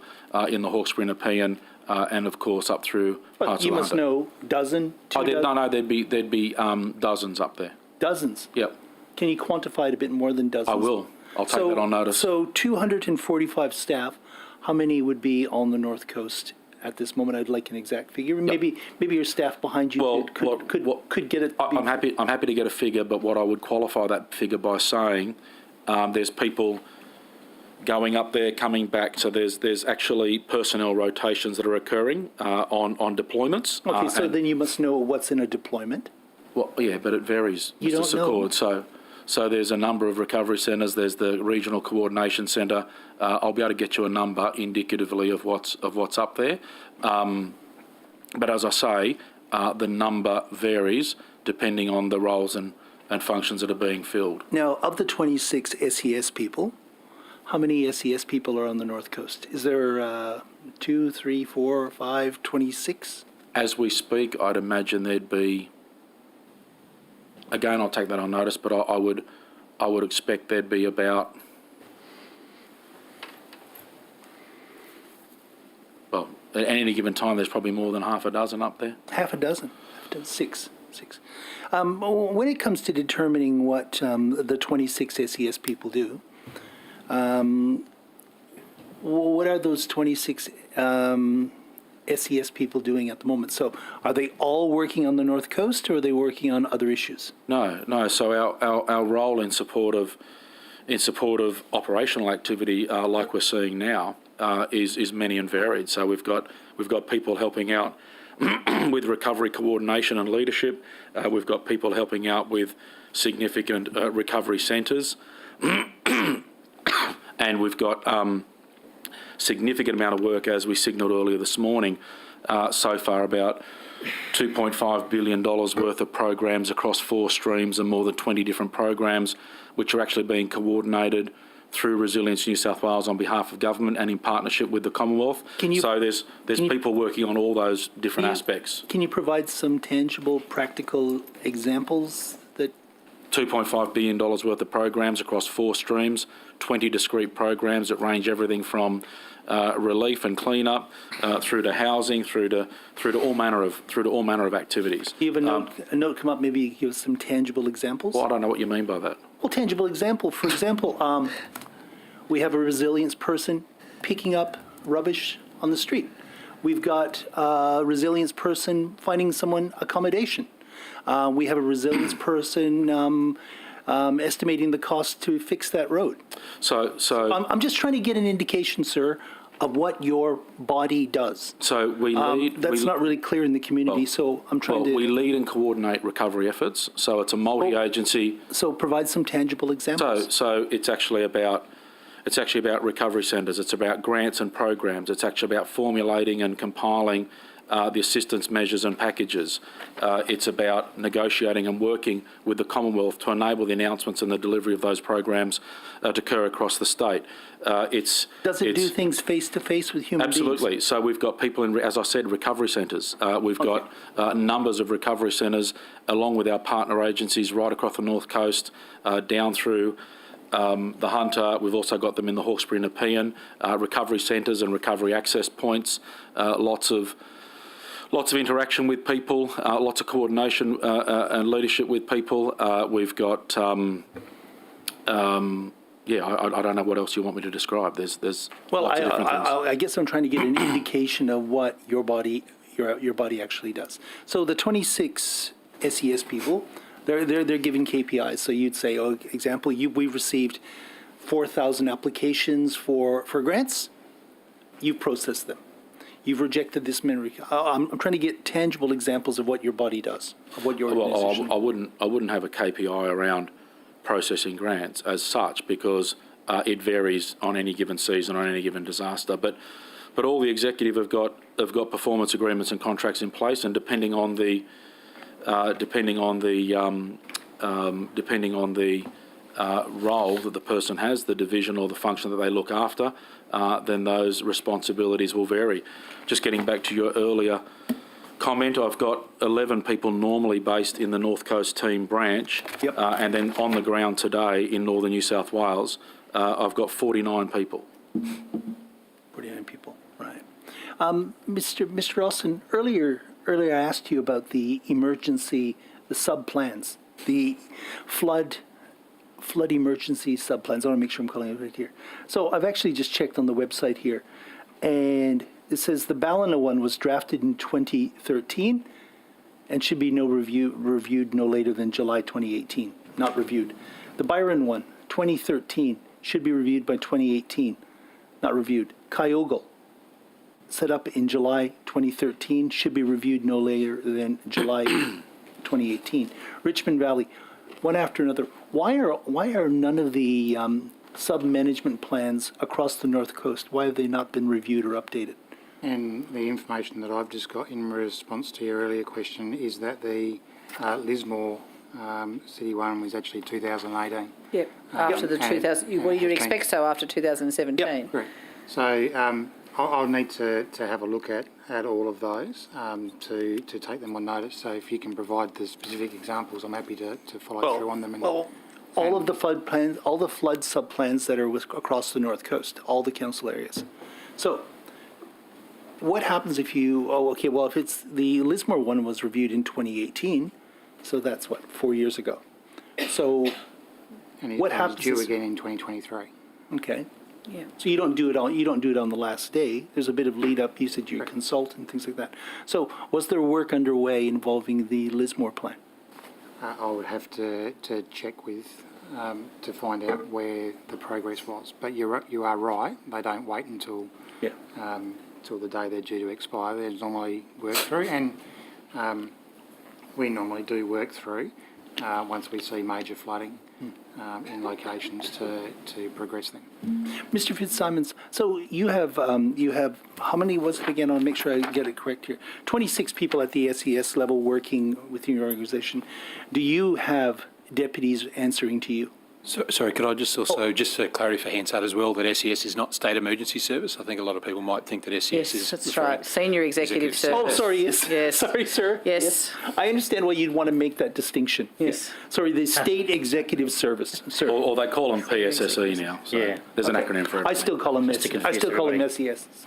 in the Hawkesbury and Nepean, and of course up through parts You of must London. know dozen, two dozen? No, there'd be dozens up there. Dozens? Yep. Can you quantify it a bit more than dozens? I will. I'll take that on notice. So 245 staff, how many would be on the North Coast at this moment? I'd like an exact figure. Maybe your staff behind you could get it. I'm happy to get a figure, but what I would qualify that figure by saying, there's people going up there, coming back. So there's actually personnel rotations that are occurring on deployments. Okay, so then you must know what's in a deployment. Well, yeah, but it varies, You Mr. don't know. Secord. So there's a number of recovery centres. There's the regional coordination centre. I'll be able to get you a number indicatively of what's up there. But as I say, the number varies depending on the roles and functions that are being filled. Now, of the 26 SES people, how many SES people are on the North Coast? Is there 2, 3, 4, 5, 26? As we speak, I'd imagine there'd be. Again, I'll take that on notice, but I would expect there'd be about well, at any given time, there's probably more than half a dozen up there. Half a dozen, six. When it comes to determining what the 26 SES people do, what are those 26 SES people doing at the moment? So are they all working on the North Coast, or are they working on other issues? No. So our role in support of operational activity, like we're seeing now, is many and varied. So we've got people helping out with recovery coordination and leadership. We've got people helping out with significant recovery centres, and we've got significant amount of work, as we signalled earlier this morning, so far about $2.5 billion worth of programs across 4 streams and more than 20 different programs, which are actually being coordinated through Resilience New South Wales on behalf of government and in partnership with the Commonwealth. So there's people working on all those different aspects. Can you provide some tangible, practical examples that? $2.5 billion worth of programs across 4 streams, 20 discrete programs that range everything from relief and clean-up through to housing, through to all manner of activities. Do you have a note come up? Maybe give us some tangible examples. Well, I don't know what you mean by that. Well, tangible example. For example, we have a resilience person picking up rubbish on the street. We've got a resilience person finding someone accommodation. We have a resilience person estimating the cost to fix that road. So I'm just trying to get an indication, sir, of what your body does. So we lead. That's not really clear in the community, so I'm trying to. We lead and coordinate recovery efforts. So it's a multi-agency. So provide some tangible examples. So it's actually about recovery centres. It's about grants and programs. It's actually about formulating and compiling the assistance measures and packages. It's about negotiating and working with the Commonwealth to enable the announcements and the delivery of those programs to occur across the state. Does it do things face-to-face with human beings? Absolutely. So we've got people in, as I said, recovery centres. We've got numbers of recovery centres along with our partner agencies right across the North Coast, down through the Hunter. We've also got them in the Hawkesbury and Nepean, recovery centres and recovery access points, lots of interaction with people, lots of coordination and leadership with people. We've got, I don't know what else you want me to describe. There's lots of different things. I guess I'm trying to get an indication of what your body actually does. So the 26 SES people, they're giving KPIs. So you'd say, example, we've received 4,000 applications for grants. You've processed them. You've rejected this many. I'm trying to get tangible examples of what your body does, of what your organization. Well, I wouldn't have a KPI around processing grants as such, because it varies on any given season, on any given disaster. But all the executive have got performance agreements and contracts in place, and depending on the role that the person has, the division or the function that they look after, then those responsibilities will vary. Just getting back to your earlier comment, I've got 11 people normally based in the North Coast team branch, and then on the ground today in northern New South Wales, I've got 49 people. 49 people, right. Mr. Austin, earlier I asked you about the emergency, the sub-plans, the flood emergency sub-plans. I want to make sure I'm calling it right here. So I've actually just checked on the website here, and it says the Ballina one was drafted in 2013 and should be reviewed no later than July 2018, not reviewed. The Byron one, 2013, should be reviewed by 2018, not reviewed. Kyogle, set up in July 2013, should be reviewed no later than July 2018. Richmond Valley, one after another. Why are none of the sub-management plans across the North Coast, why have they not been reviewed or updated? And the information that I've just got in response to your earlier question is that the Lismore City one was actually 2018. Yep, after the 2000. Well, you'd expect so after 2017. Yep, correct. So I'll need to have a look at all of those to take them on notice. So if you can provide the specific examples, I'm happy to follow through on them. All of the flood plans, all the flood sub-plans that are across the North Coast, all the council areas. So what happens if you, if it's, the Lismore one was reviewed in 2018, so that's what, 4 years ago. So, And what it's happens due is- again in 2023. okay. Yeah. So you don't do it on the last day. There's a bit of lead up. You said you consult and things like that. So was there work underway involving the Lismore plan? I would have to check with, to find out where the progress was. But you are right, they don't wait until Yeah. till the day they're due to expire. There's normally work through, and we normally do work through once we see major flooding in locations to progress them. Mr. Fitzsimons, so you have how many was it again? I'll make sure I get it correct here. 26 people at the SES level working within your organization. Do you have deputies answering to you? Sorry, could I just also, just for clarity for Hansard as well, that SES is not State Emergency Service? I think a lot of people might think that SES Yes, is... that's referring- right. Senior Executive Service. Oh, sorry, yes. Yes. Sorry, sir. Yes. I understand why you'd want to make that distinction. Yes. Sorry, the State Executive Service, sir. Or they call them PSSE now. So Yeah. there's an acronym for everything. I still call them Just to I still call them confuse SES.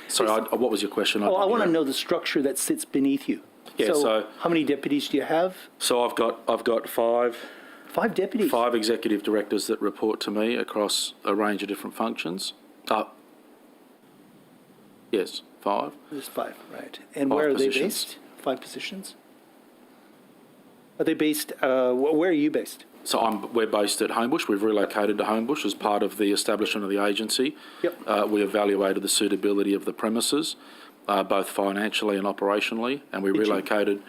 Sorry, what was your question? Oh, I want to know the structure that sits beneath you. Yeah, so- how many deputies do you have? So I've got five 5 deputies. executive directors that report to me across a range of different functions. Yes, 5. There's 5, right. And 5 where are they positions. based? 5 positions? Are they based, where are you based? So we're based at Homebush. We've relocated to Homebush as part of the establishment of the agency. Yep. We evaluated the suitability of the premises, both financially and operationally, and we relocated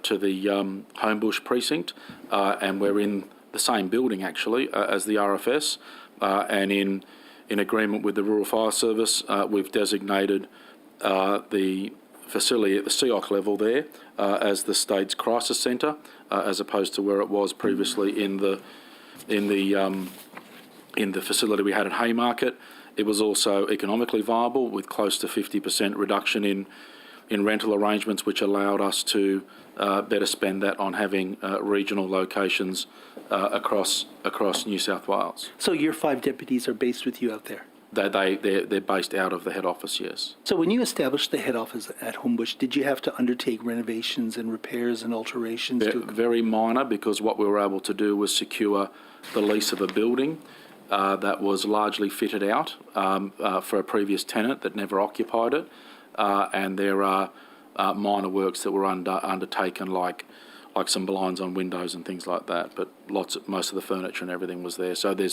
to the Homebush precinct, and we're in the same building actually as the RFS, and in agreement with the Rural Fire Service, we've designated the facility at the CEOC level there as the state's crisis centre, as opposed to where it was previously in the facility we had at Haymarket. It was also economically viable with close to 50% reduction in rental arrangements, which allowed us to better spend that on having regional locations across New South Wales. So your 5 deputies are based with you out there? They're based out of the head office, yes. So when you established the head office at Homebush, did you have to undertake renovations and repairs and alterations? Very minor, because what we were able to do was secure the lease of a building that was largely fitted out for a previous tenant that never occupied it, and there are minor works that were undertaken, like some blinds on windows and things like that, but most of the furniture and everything was there. So there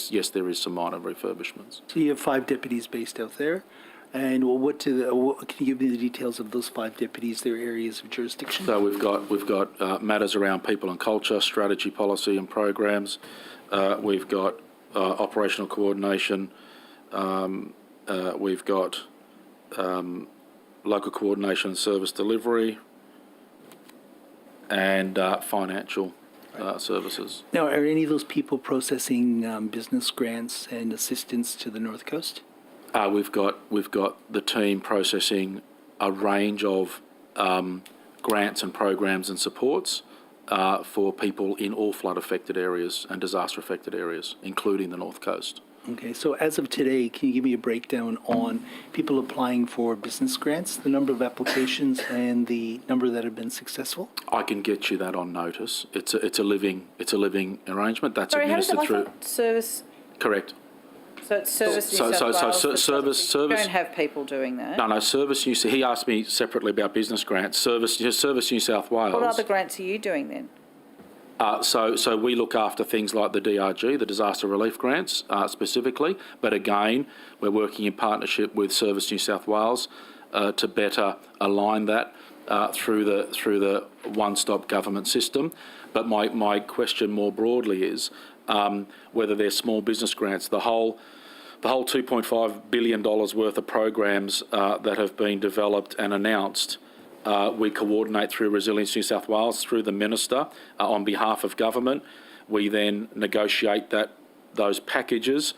is some minor refurbishments. So you have 5 deputies based out there, and can you give me the details of those 5 deputies, their areas of jurisdiction? So we've got matters around people and culture, strategy, policy and programs. We've got operational coordination. We've got local coordination and service delivery, and financial services. Now, are any of those people processing business grants and assistance to the North Coast? We've got the team processing a range of grants and programs and supports for people in all flood-affected areas and disaster-affected areas, including the North Coast. Okay, so as of today, can you give me a breakdown on people applying for business grants, the number of applications and the number that have been successful? I can get you that on notice. It's a living arrangement that's Sorry, how does administered it through. work? Service. Correct. So it's Service New So- South so- so Wales. ser- that service- does it. service- You don't have people doing that. No, Service New. He asked me separately about business grants. Service New South Wales. What other grants are you doing then? So we look after things like the DRG, the disaster relief grants specifically, but again, we're working in partnership with Service New South Wales to better align that through the one-stop government system. But my question more broadly is whether they're small business grants. The whole $2.5 billion worth of programs that have been developed and announced, we coordinate through Resilience New South Wales, through the Minister, on behalf of government. We then negotiate those packages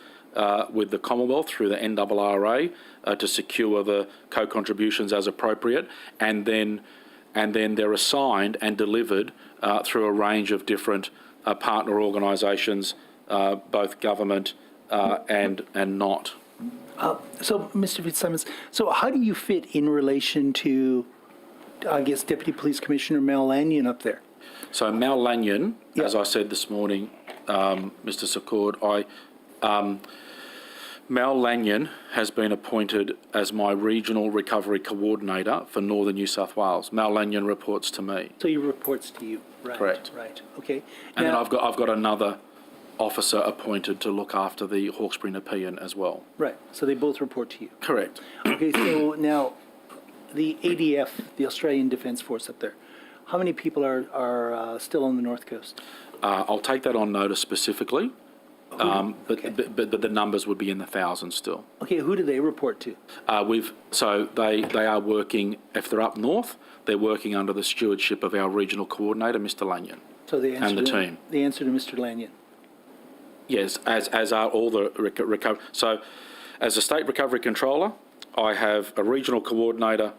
with the Commonwealth through the NRRA to secure the co-contributions as appropriate, and then they're assigned and delivered through a range of different partner organisations, both government and not. So, Mr. Fitzsimons, so how do you fit in relation to, I guess, Deputy Police Commissioner Mal Lanyon up there? So Mal Lanyon, Yeah. as I said this morning, Mr. Secord, Mal Lanyon has been appointed as my regional recovery coordinator for Northern New South Wales. Mal Lanyon reports to me. So he reports to you, right? Correct. Right, okay. And then Now- I've got another officer appointed to look after the Hawkesbury Nepean as well. Right, so they both report to you. Correct. Okay, so now, the ADF, the Australian Defence Force up there, how many people are still on the North Coast? I'll take that on notice specifically, but Okay. the numbers would be in the thousands still. Okay, who do they report to? So they are working, if they're up north, they're working under the stewardship of our regional coordinator, Mr. Lanyon. So they answer And the to, team. They answer to Mr. Lanyon. Yes, as are all the recovery. So, as a state recovery controller, I have a regional coordinator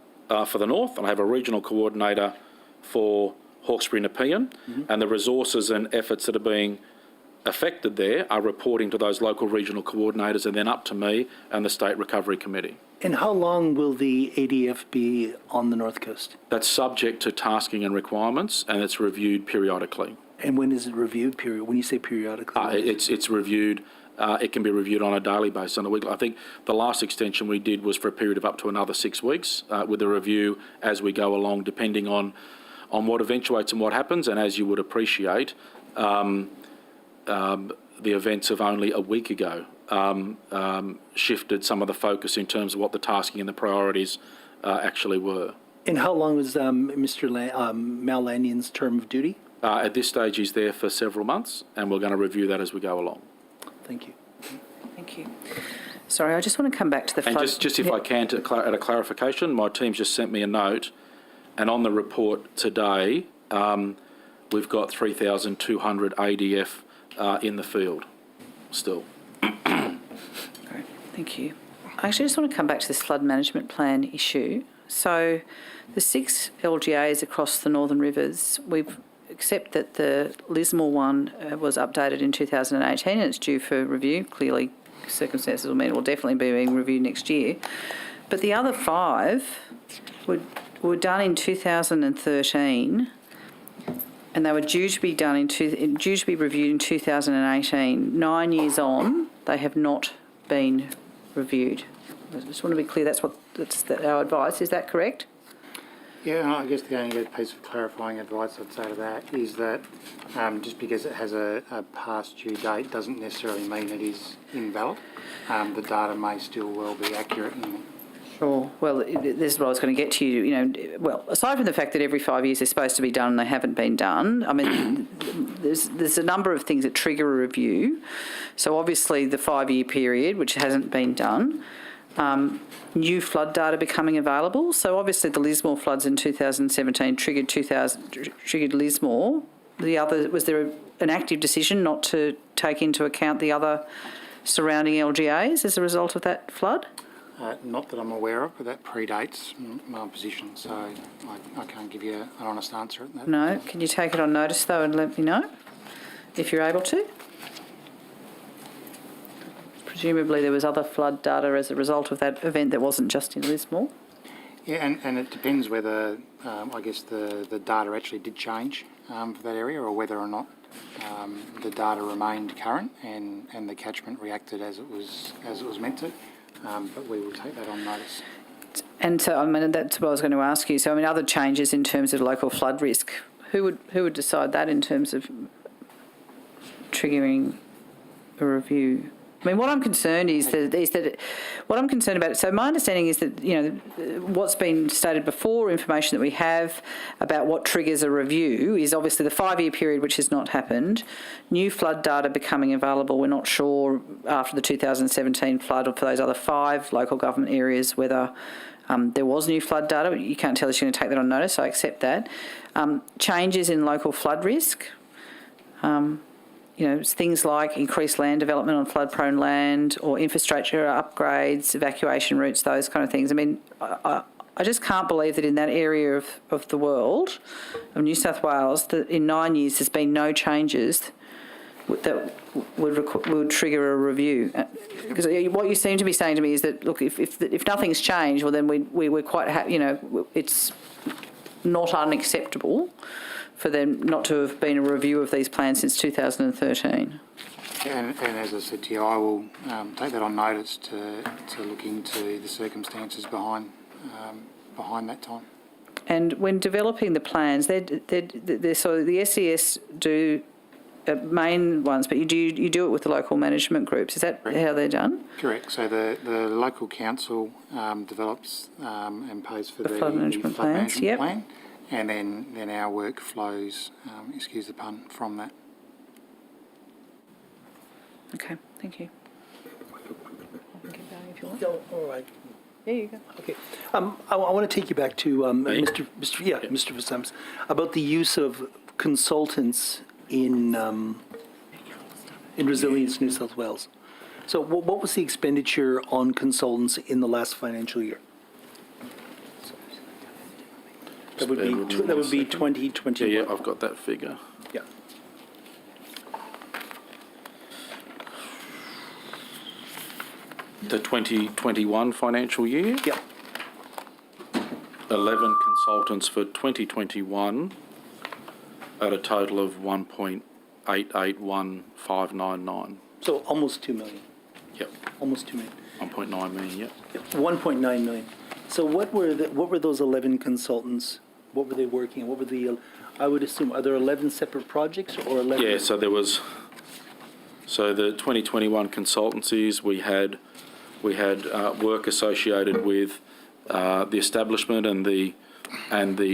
for the north, and I have a regional coordinator for Hawkesbury Nepean, and the resources and efforts that are being affected there are reporting to those local regional coordinators and then up to me and the State Recovery Committee. And how long will the ADF be on the North Coast? That's subject to tasking and requirements, and it's reviewed periodically. And when is it reviewed? When you say periodically? It's reviewed. It can be reviewed on a daily basis, on a weekly. I think the last extension we did was for a period of up to another 6 weeks, with a review as we go along, depending on what eventuates and what happens. And as you would appreciate, the events of only a week ago shifted some of the focus in terms of what the tasking and the priorities actually were. And how long was Mr. Mal Lanyon's term of duty? At this stage, he's there for several months, and we're going to review that as we go along. Thank you. Thank you. Sorry, I just want to come back to the And flood. just if I can, add a clarification, my team's just sent me a note, and on the report today, we've got 3,200 ADF in the field still. Great, thank you. I actually just want to come back to this flood management plan issue. So the 6 LGAs across the Northern Rivers, we've accept that the Lismore one was updated in 2018 and it's due for review. Clearly, circumstances will mean it will definitely be being reviewed next year. But the other 5 were done in 2013 and they were due to be reviewed in 2018. 9 years on, they have not been reviewed. I just want to be clear, that's our advice. Is that correct? Yeah, I guess the only piece of clarifying advice I'd say to that is that just because it has a past due date doesn't necessarily mean it is invalid. The data may still well be accurate. Sure. Well, this is what I was going to get to you. Well, aside from the fact that every 5 years they're supposed to be done and they haven't been done, I mean, there's a number of things that trigger a review. So obviously the 5-year period, which hasn't been done. New flood data becoming available. So obviously the Lismore floods in 2017 triggered Lismore. Was there an active decision not to take into account the other surrounding LGAs as a result of that flood? Not that I'm aware of, but that predates my position, so I can't give you an honest answer at that. No. Can you take it on notice though and let me know if you're able to? Presumably there was other flood data as a result of that event that wasn't just in Lismore. Yeah, and it depends whether, I guess, the data actually did change for that area or whether or not the data remained current and the catchment reacted as it was meant to. But we will take that on notice. And so, I mean, that's what I was going to ask you. So, I mean, other changes in terms of local flood risk, who would decide that in terms of triggering a review? I mean, what I'm concerned what I'm concerned about. So my understanding is that what's been stated before, information that we have about what triggers a review is obviously the 5-year period, which has not happened. New flood data becoming available. We're not sure after the 2017 flood or for those other 5 local government areas whether there was new flood data. You can't tell us you're going to take that on notice. I accept that. Changes in local flood risk. Things like increased land development on flood-prone land or infrastructure upgrades, evacuation routes, those kind of things. I mean, I just can't believe that in that area of the world, of New South Wales, that in 9 years there's been no changes would trigger a review? Because what you seem to be saying to me is that, look, if nothing's changed, well, then we're quite it's not unacceptable for them not to have been a review of these plans since 2013. And as I said to you, I will take that on notice to look into the circumstances behind that time. And when developing the plans, so the SES do main ones, but you do it with the local management groups. Is that how they're done? Correct. So the local council develops and pays for the flood management plans. Yep. Plan, and then our work flows, excuse the pun, from that. Okay, thank you. I can keep going if you want. All right. Yeah, you go. Okay. I want to take you back to Mr. Vasams about the use of consultants in Resilience New South Wales. So what was the expenditure on consultants in the last financial year? That would be 2021. Yeah, I've got that figure. Yeah. The 2021 financial year? Yeah. 11 consultants for 2021 at a total of 1.881599. So almost 2 million. Yep. Almost 2 million. 1.9 million, yep. 1.9 million. So what were those 11 consultants? What were they working on? What were the? I would assume, are there 11 separate projects or 11? Yeah. So the 2021 consultancies we had work associated with the establishment and the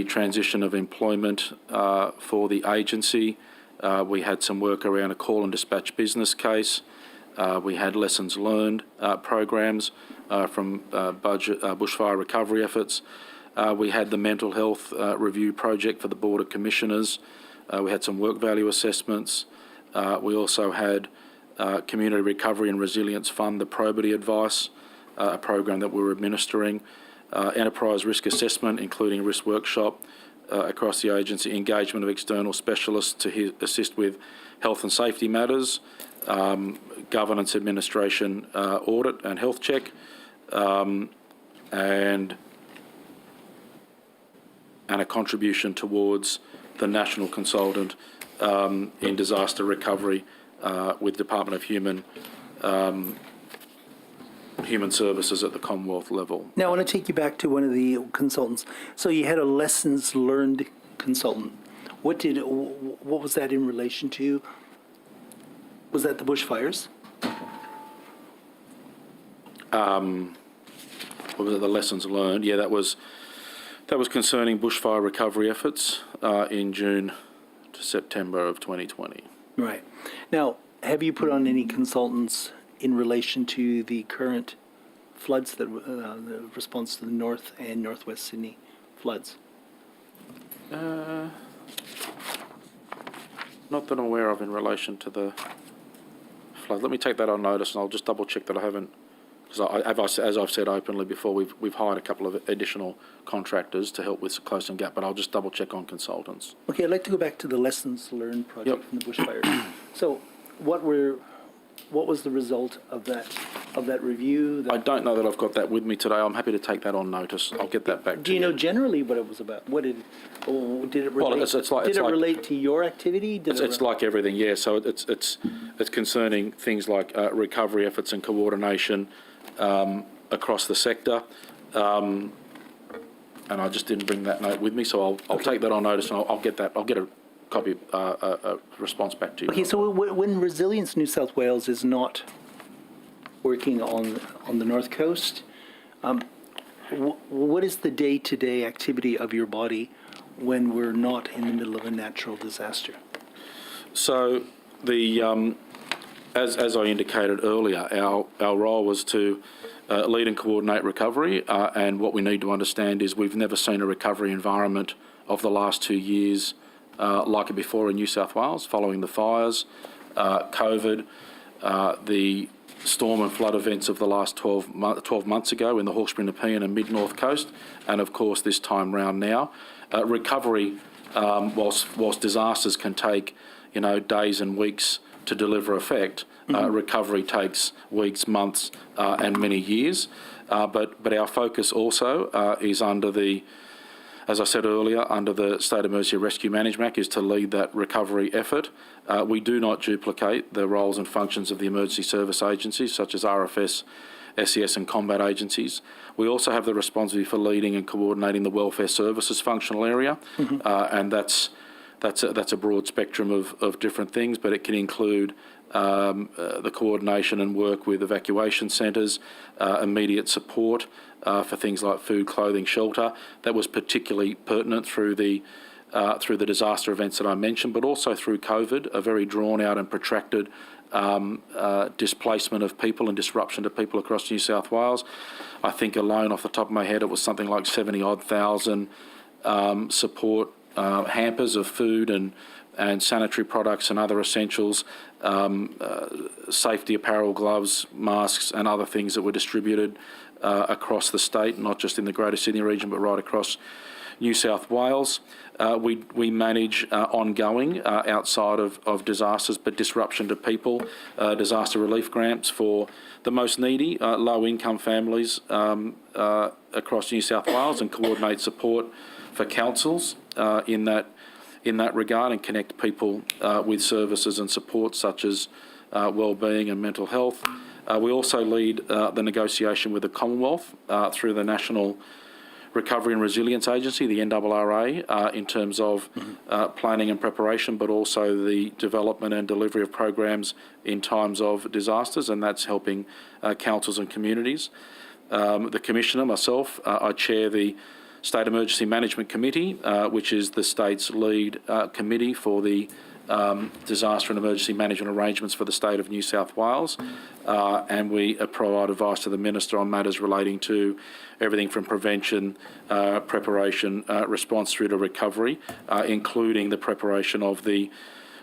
transition of employment for the agency. We had some work around a call and dispatch business case. We had lessons learned programs from bushfire recovery efforts. We had the mental health review project for the Board of Commissioners. We had some work value assessments. We also had Community Recovery and Resilience Fund, the probity advice, a program that we were administering. Enterprise risk assessment, including a risk workshop across the agency, engagement of external specialists to assist with health and safety matters, governance administration audit and health check, and a contribution towards the national consultant in disaster recovery with Department of Human Services at the Commonwealth level. Now I want to take you back to one of the consultants. So you had a lessons learned consultant. What was that in relation to? Was that the bushfires? What was it, the lessons learned? Yeah, that was concerning bushfire recovery efforts in June to September of 2020. Right. Now, have you put on any consultants in relation to the current floods, the response to the North and Northwest Sydney floods? Not that I'm aware of in relation to the flood. Let me take that on notice, and I'll just double check that I haven't. Because as I've said openly before, we've hired a couple of additional contractors to help with closing gap, but I'll just double check on consultants. Okay, I'd like to go back to the lessons learned project from the bushfires. So, what was the result of that review? I don't know that I've got that with me today. I'm happy to take that on notice. I'll get that back to you. Do you know generally what it was about? Did it relate? Well, it's relate to your activity? It's like everything, yeah. So it's concerning things like recovery efforts and coordination across the sector. And I just didn't bring that note with me, so I'll take that on notice, and I'll get that. I'll get a copy, a response back to you. Okay, so when Resilience New South Wales is not working on the North Coast, what is the day-to-day activity of your body when we're not in the middle of a natural disaster? So as I indicated earlier, our role was to lead and coordinate recovery, and what we need to understand is we've never seen a recovery environment of the last 2 years like it before in New South Wales, following the fires, COVID, the storm and flood events of the last 12 months ago in the Hawkesbury, Nepean and Mid-North Coast, and of course this time round now. Recovery, whilst disasters can take days and weeks to deliver effect, recovery takes weeks, months, and many years. But our focus also is under the, as I said earlier, under the State Emergency Rescue Management Act, is to lead that recovery effort. We do not duplicate the roles and functions of the emergency service agencies, such as RFS, SES and combat agencies. We also have the responsibility for leading and coordinating the welfare services functional area, and that's a broad spectrum of different things, but it can include the coordination and work with evacuation centres, immediate support for things like food, clothing, shelter. That was particularly pertinent through the disaster events that I mentioned, but also through COVID, a very drawn out and protracted displacement of people and disruption to people across New South Wales. I think alone off the top of my head it was something like 70-odd thousand support hampers of food and sanitary products and other essentials, safety apparel, gloves, masks and other things that were distributed across the state, not just in the Greater Sydney region but right across New South Wales. We manage ongoing, outside of disasters, but disruption to people, disaster relief grants for the most needy, low-income families across New South Wales, and coordinate support for councils in that regard, and connect people with services and support such as wellbeing and mental health. We also lead the negotiation with the Commonwealth through the National Recovery and Resilience Agency, the NRRA, in terms of planning and preparation, but also the development and delivery of programs in times of disasters, and that's helping councils and communities. The Commissioner, myself, I chair the State Emergency Management Committee, which is the state's lead committee for the disaster and emergency management arrangements for the state of New South Wales, and we provide advice to the Minister on matters relating to everything from prevention, preparation, response through to recovery, including the preparation of the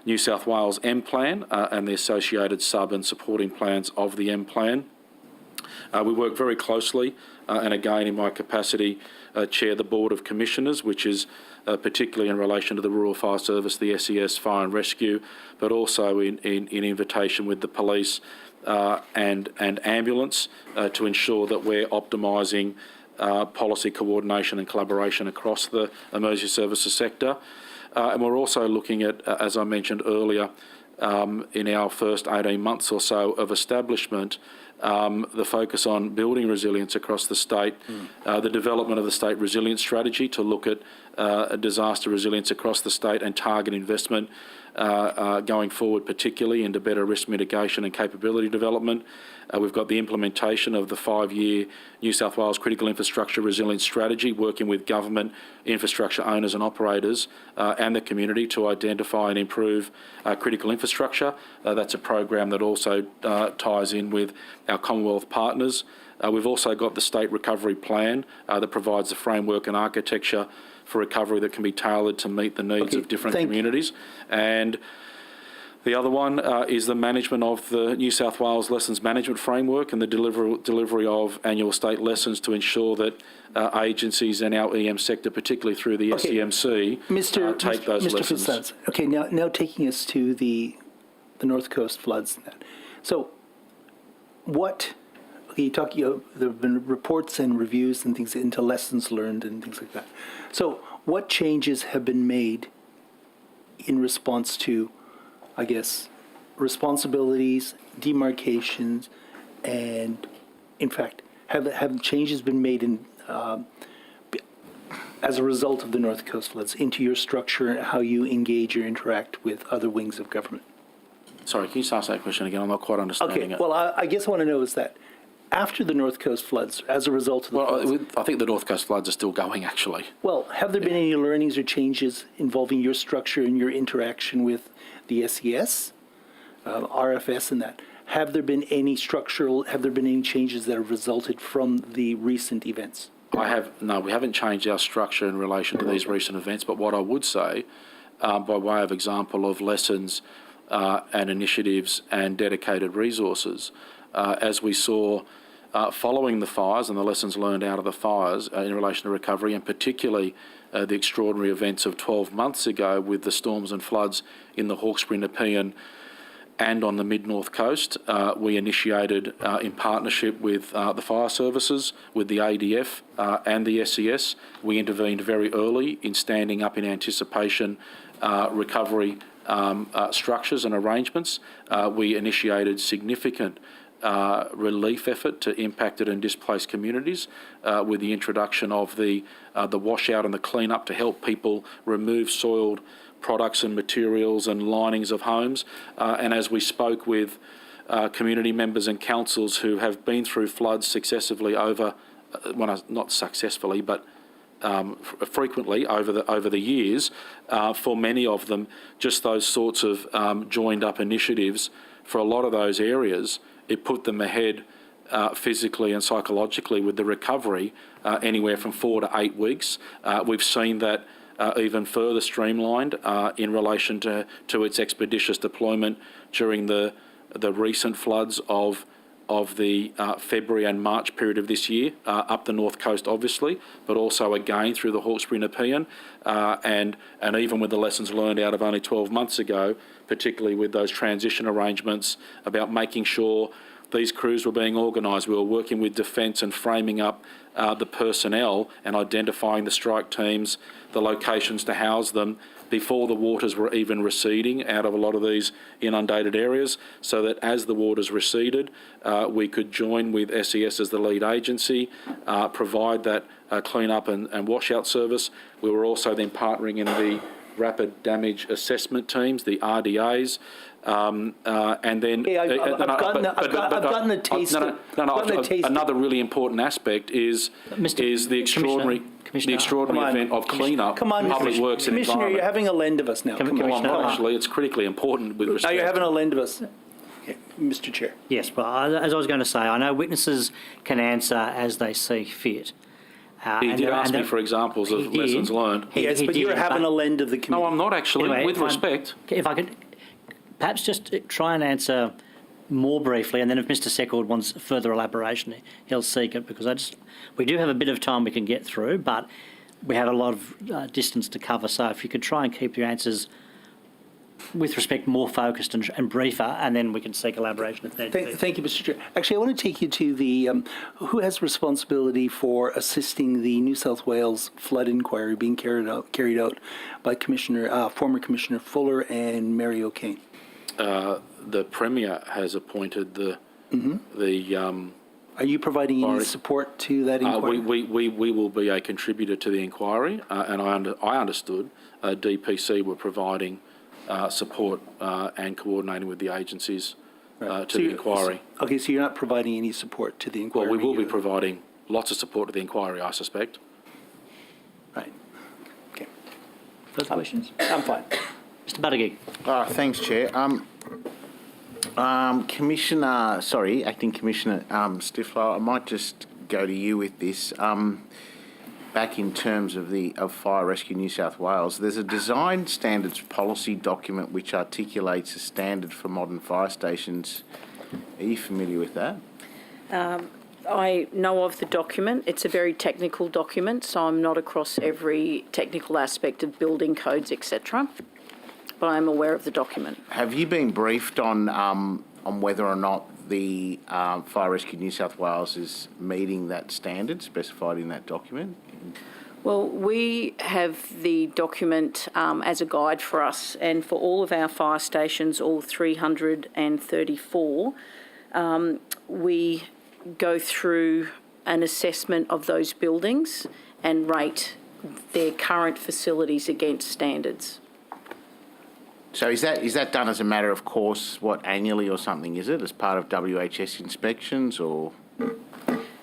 New South Wales M Plan and the associated sub and supporting plans of the M Plan. We work very closely, and again in my capacity, chair the Board of Commissioners, which is particularly in relation to the Rural Fire Service, the SES Fire and Rescue, but also in invitation with the police and ambulance to ensure that we're optimising policy coordination and collaboration across the emergency services sector. And we're also looking at, as I mentioned earlier, in our first 18 months or so of establishment, the focus on building resilience across the state, the development of the state resilience strategy to look at disaster resilience across the state and target investment going forward, particularly into better risk mitigation and capability development. We've got the implementation of the 5-year New South Wales Critical Infrastructure Resilience Strategy, working with government, infrastructure owners and operators and the community to identify and improve critical infrastructure. That's a program that also ties in with our Commonwealth partners. We've also got the State Recovery Plan that provides the framework and architecture for recovery that can be tailored to meet the needs of different communities. And the other one is the management of the New South Wales Lessons Management Framework and the delivery of annual state lessons to ensure that agencies and our EM sector, particularly through the SEMC, take those lessons. Fitzsimmons. Okay, now taking us to the North Coast floods. So what... there have been reports and reviews and things into lessons learned and things like that. So what changes have been made in response to, I guess, responsibilities, demarcations, and in fact, have changes been made in as a result of the North Coast floods into your structure and how you engage or interact with other wings of government? Sorry, can you just ask that question again? I'm not quite understanding it. Well, I guess I want to know is that after the North Coast floods, as a result of the floods... I think the North Coast floods are still going, actually. Well, have there been any learnings or changes involving your structure and your interaction with the SES, RFS and that? Have there been any changes that have resulted from the recent events? No, we haven't changed our structure in relation to these recent events, but what I would say, by way of example of lessons and initiatives and dedicated resources, as we saw following the fires and the lessons learned out of the fires in relation to recovery, and particularly the extraordinary events of 12 months ago with the storms and floods in the Hawkesbury, Nepean and on the mid-north coast. We initiated, in partnership with the fire services, with the ADF and the SES, we intervened very early in standing up in anticipation recovery structures and arrangements. We initiated significant relief effort to impacted and displaced communities with the introduction of the washout and the clean-up to help people remove soiled products and materials and linings of homes. And as we spoke with community members and councils who have been through floods successively over, not successfully, but frequently over the years, for many of them, just those sorts of joined up initiatives for a lot of those areas, it put them ahead physically and psychologically with the recovery anywhere from 4 to 8 weeks. We've seen that even further streamlined in relation to its expeditious deployment during the recent floods of the February and March period of this year, up the north coast obviously, but also again through the Hawkesbury Nepean, and even with the lessons learned out of only 12 months ago, particularly with those transition arrangements about making sure these crews were being organised. We were working with Defence and framing up the personnel and identifying the strike teams, the locations to house them before the waters were even receding out of a lot of these inundated areas, so that as the waters receded, we could join with SES as the lead agency, provide that clean-up and washout service. We were also then partnering in the rapid damage assessment teams, the RDAs, and then I've gotten a taste. Another really important aspect is the extraordinary event of clean-up, public works and Commissioner, environment. you're having a lend of us now. Well, I'm not actually. It's critically important with respect. No, you're having a lend of us. Okay. Mr. Chair. Yes, well, as I was going to say, I know witnesses can answer as they see fit. He did ask me for examples of lessons learned. Yes, but you're having a lend of the committee. No, I'm not actually, Anyway, with respect. If I could perhaps just try and answer more briefly, and then if Mr. Secord wants further elaboration, he'll seek it, because we do have a bit of time we can get through, but we have a lot of distance to cover. So if you could try and keep your answers, with respect, more focused and briefer, and then we can seek elaboration if need be. Thank you, Mr. Chair. Actually, I want to take you to the who has responsibility for assisting the New South Wales flood inquiry being carried out by former Commissioner Fuller and Mary O'Kane. The Premier has appointed the. Are you providing any support to that inquiry? We will be a contributor to the inquiry, and I understood DPC were providing support and coordinating with the agencies to the inquiry. Okay, so you're not providing any support to the inquiry? Well, we will be providing lots of support to the inquiry, I suspect. Right. Okay. Further questions? I'm fine. Mr. Buttigieg. Thanks, Chair. Acting Commissioner Stifler, I might just go to you with this. Back in terms of Fire Rescue New South Wales, there's a design standards policy document which articulates a standard for modern fire stations. Are you familiar with that? I know of the document. It's a very technical document, so I'm not across every technical aspect of building codes, etc. But I'm aware of the document. Have you been briefed on whether or not the Fire Rescue New South Wales is meeting that standard specified in that document? Well, we have the document as a guide for us, and for all of our fire stations, all 334, we go through an assessment of those buildings and rate their current facilities against standards. So is that done as a matter of course, annually or something, is it, as part of WHS inspections, or...?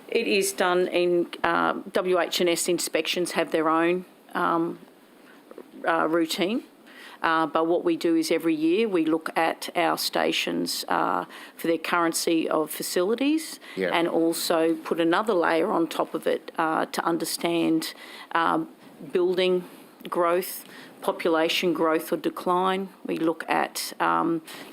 It is done in WH&S inspections have their own routine, but what we do is every year we look at our stations for their currency of facilities, and also put another layer on top of it to understand building growth, population growth or decline. We look at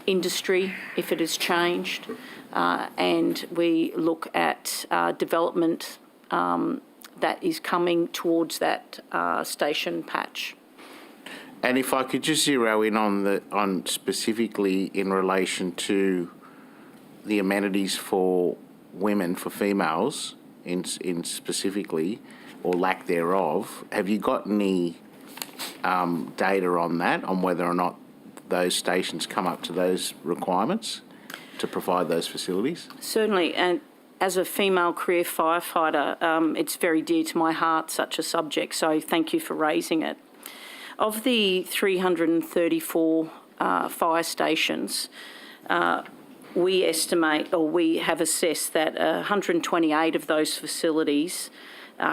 industry, if it has changed, and we look at development that is coming towards that station patch. And if I could just zero in on specifically in relation to the amenities for women, for females, in specifically, or lack thereof, have you got any data on that, on whether or not those stations come up to those requirements to provide those facilities? Certainly, and as a female career firefighter, it's very dear to my heart, such a subject, so thank you for raising it. Of the 334 fire stations, we estimate, or we have assessed that 128 of those facilities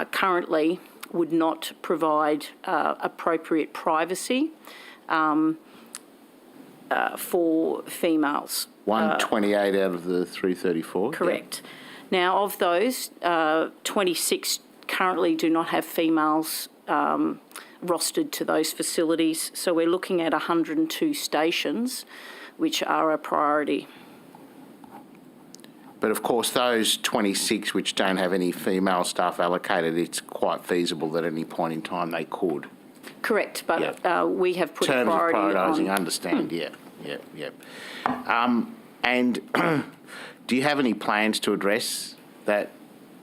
currently would not provide appropriate privacy for females. 128 out of the 334? Correct. Now, of those, 26 currently do not have females rostered to those facilities, so we're looking at 102 stations, which are a priority. But of course, those 26 which don't have any female staff allocated, it's quite feasible that at any point in time they could. Correct, but we have put In terms a priority of prioritising, on. understand, yeah. And do you have any plans to address that?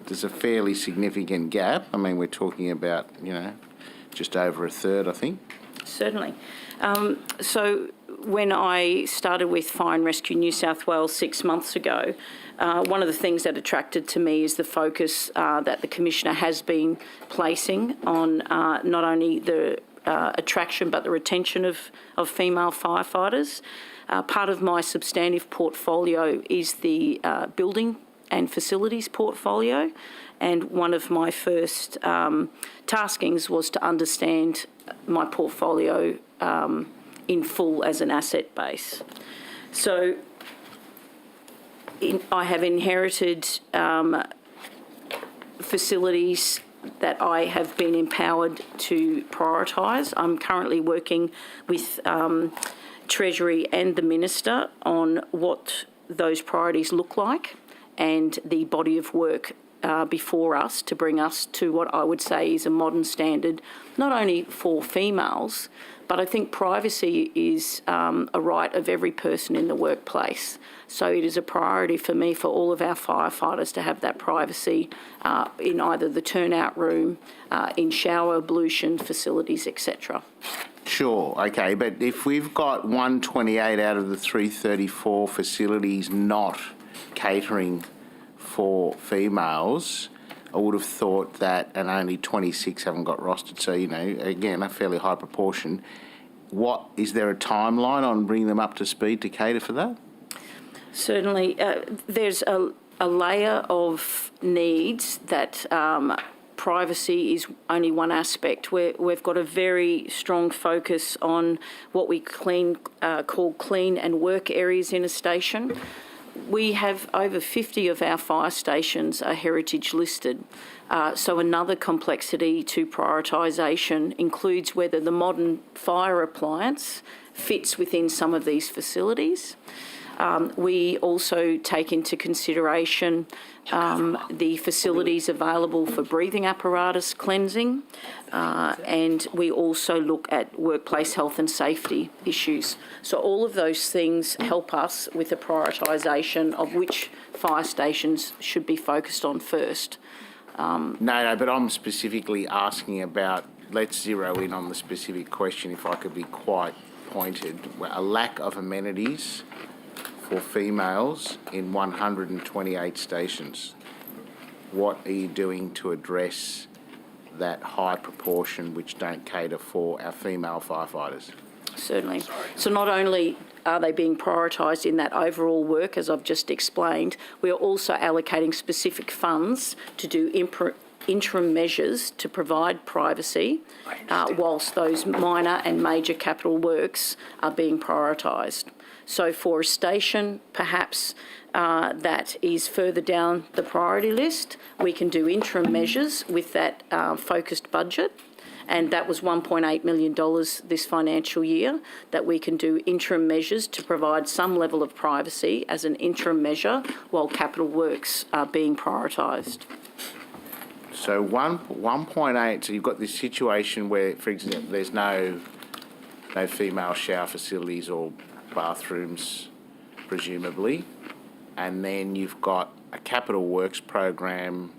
There's a fairly significant gap. I mean, we're talking about, just over a third, I think. Certainly. So when I started with Fire and Rescue New South Wales 6 months ago, one of the things that attracted to me is the focus that the Commissioner has been placing on not only the attraction but the retention of female firefighters. Part of my substantive portfolio is the building and facilities portfolio, and one of my first taskings was to understand my portfolio in full as an asset base. So I have inherited facilities that I have been empowered to prioritise. I'm currently working with Treasury and the Minister on what those priorities look like and the body of work before us to bring us to what I would say is a modern standard, not only for females, but I think privacy is a right of every person in the workplace. So it is a priority for me, for all of our firefighters, to have that privacy in either the turnout room, in shower ablution facilities, etc. Sure, okay, but if we've got 128 out of the 334 facilities not catering for females, I would have thought that, and only 26 haven't got rostered, so, again, a fairly high proportion. Is there a timeline on bringing them up to speed to cater for that? Certainly. There's a layer of needs that privacy is only one aspect. We've got a very strong focus on what we call clean and work areas in a station. We have over 50 of our fire stations are heritage listed. So another complexity to prioritisation includes whether the modern fire appliance fits within some of these facilities. We also take into consideration the facilities available for breathing apparatus cleansing, and we also look at workplace health and safety issues. So all of those things help us with the prioritisation of which fire stations should be focused on first. No, but I'm specifically asking about, let's zero in on the specific question, if I could be quite pointed, a lack of amenities for females in 128 stations. What are you doing to address that high proportion which don't cater for our female firefighters? Certainly. So not only are they being prioritised in that overall work, as I've just explained, we are also allocating specific funds to do interim measures to provide privacy whilst those minor and major capital works are being prioritised. So for a station, perhaps that is further down the priority list, we can do interim measures with that focused budget, and that was $1.8 million this financial year, that we can do interim measures to provide some level of privacy as an interim measure while capital works are being prioritised. So 1.8, so you've got this situation where, for example, there's no no female shower facilities or bathrooms, presumably. And then you've got a capital works program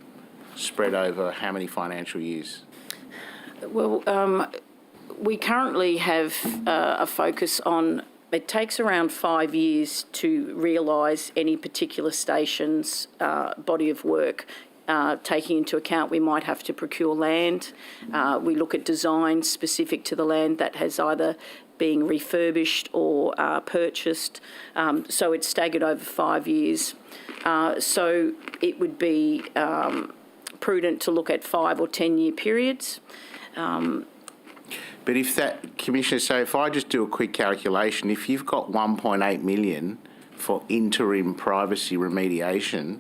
spread over how many financial years? Well, we currently have a focus on, it takes around 5 years to realise any particular station's body of work. Taking into account we might have to procure land. We look at design specific to the land that has either been refurbished or purchased. So it's staggered over 5 years. So it would be prudent to look at 5 or 10 year periods. But if that, Commissioner, so if I just do a quick calculation, if you've got 1.8 million for interim privacy remediation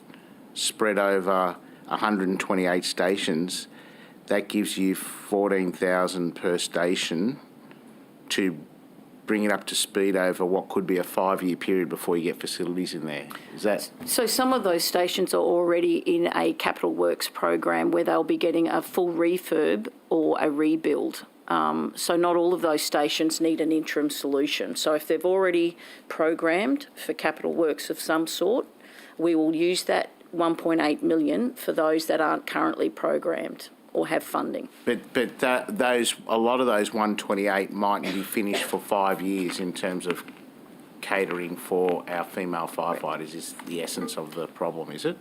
spread over 128 stations, that gives you 14,000 per station to bring it up to speed over what could be a 5 year period before you get facilities in there. Is that? So some of those stations are already in a capital works program where they'll be getting a full refurb or a rebuild. So not all of those stations need an interim solution. So if they've already programmed for capital works of some sort, we will use that 1.8 million for those that aren't currently programmed or have funding. But a lot of those 128 mightn't be finished for 5 years in terms of catering for our female firefighters is the essence of the problem, is it?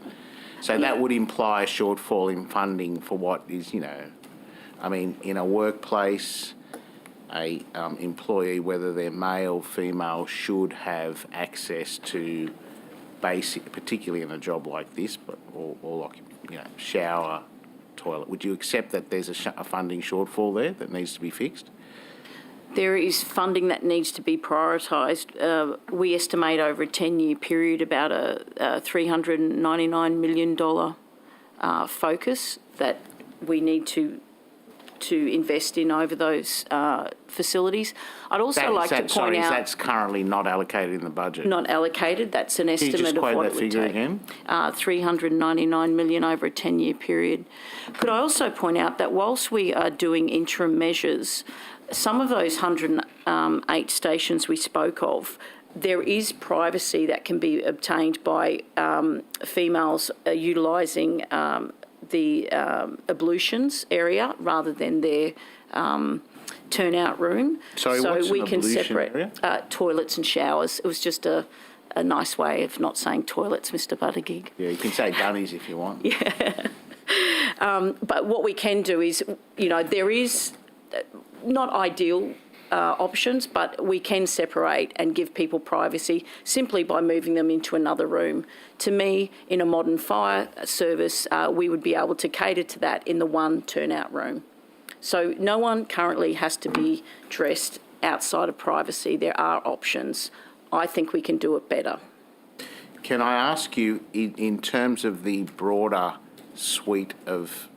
So that would imply a shortfall in funding for what is, I mean, in a workplace, a employee, whether they're male, female, should have access to basic, particularly in a job like this, but all shower, toilet. Would you accept that there's a funding shortfall there that needs to be fixed? There is funding that needs to be prioritised. We estimate over a 10-year period about a $399 million focus that we need to invest in over those facilities. I'd also that's currently not allocated in the budget. Not allocated. That's an estimate of what it would take. Can you just quote that figure again? $399 million over a 10-year period. Could I also point out that whilst we are doing interim measures, some of those 108 stations we spoke of, there is privacy that can be obtained by females utilising the ablutions area rather than their turnout room. Sorry, so what's we an can ablution separate area? Toilets and showers. It was just a nice way of not saying toilets, Mr. Buttigieg. Yeah, you can say dunnies if you want. Yeah. But what we can do is, there is not ideal options, but we can separate and give people privacy simply by moving them into another room. To me, in a modern fire service, we would be able to cater to that in the one turnout room. So no one currently has to be dressed outside of privacy. There are options. I think we can do it better. Can I ask you, in terms of the broader suite of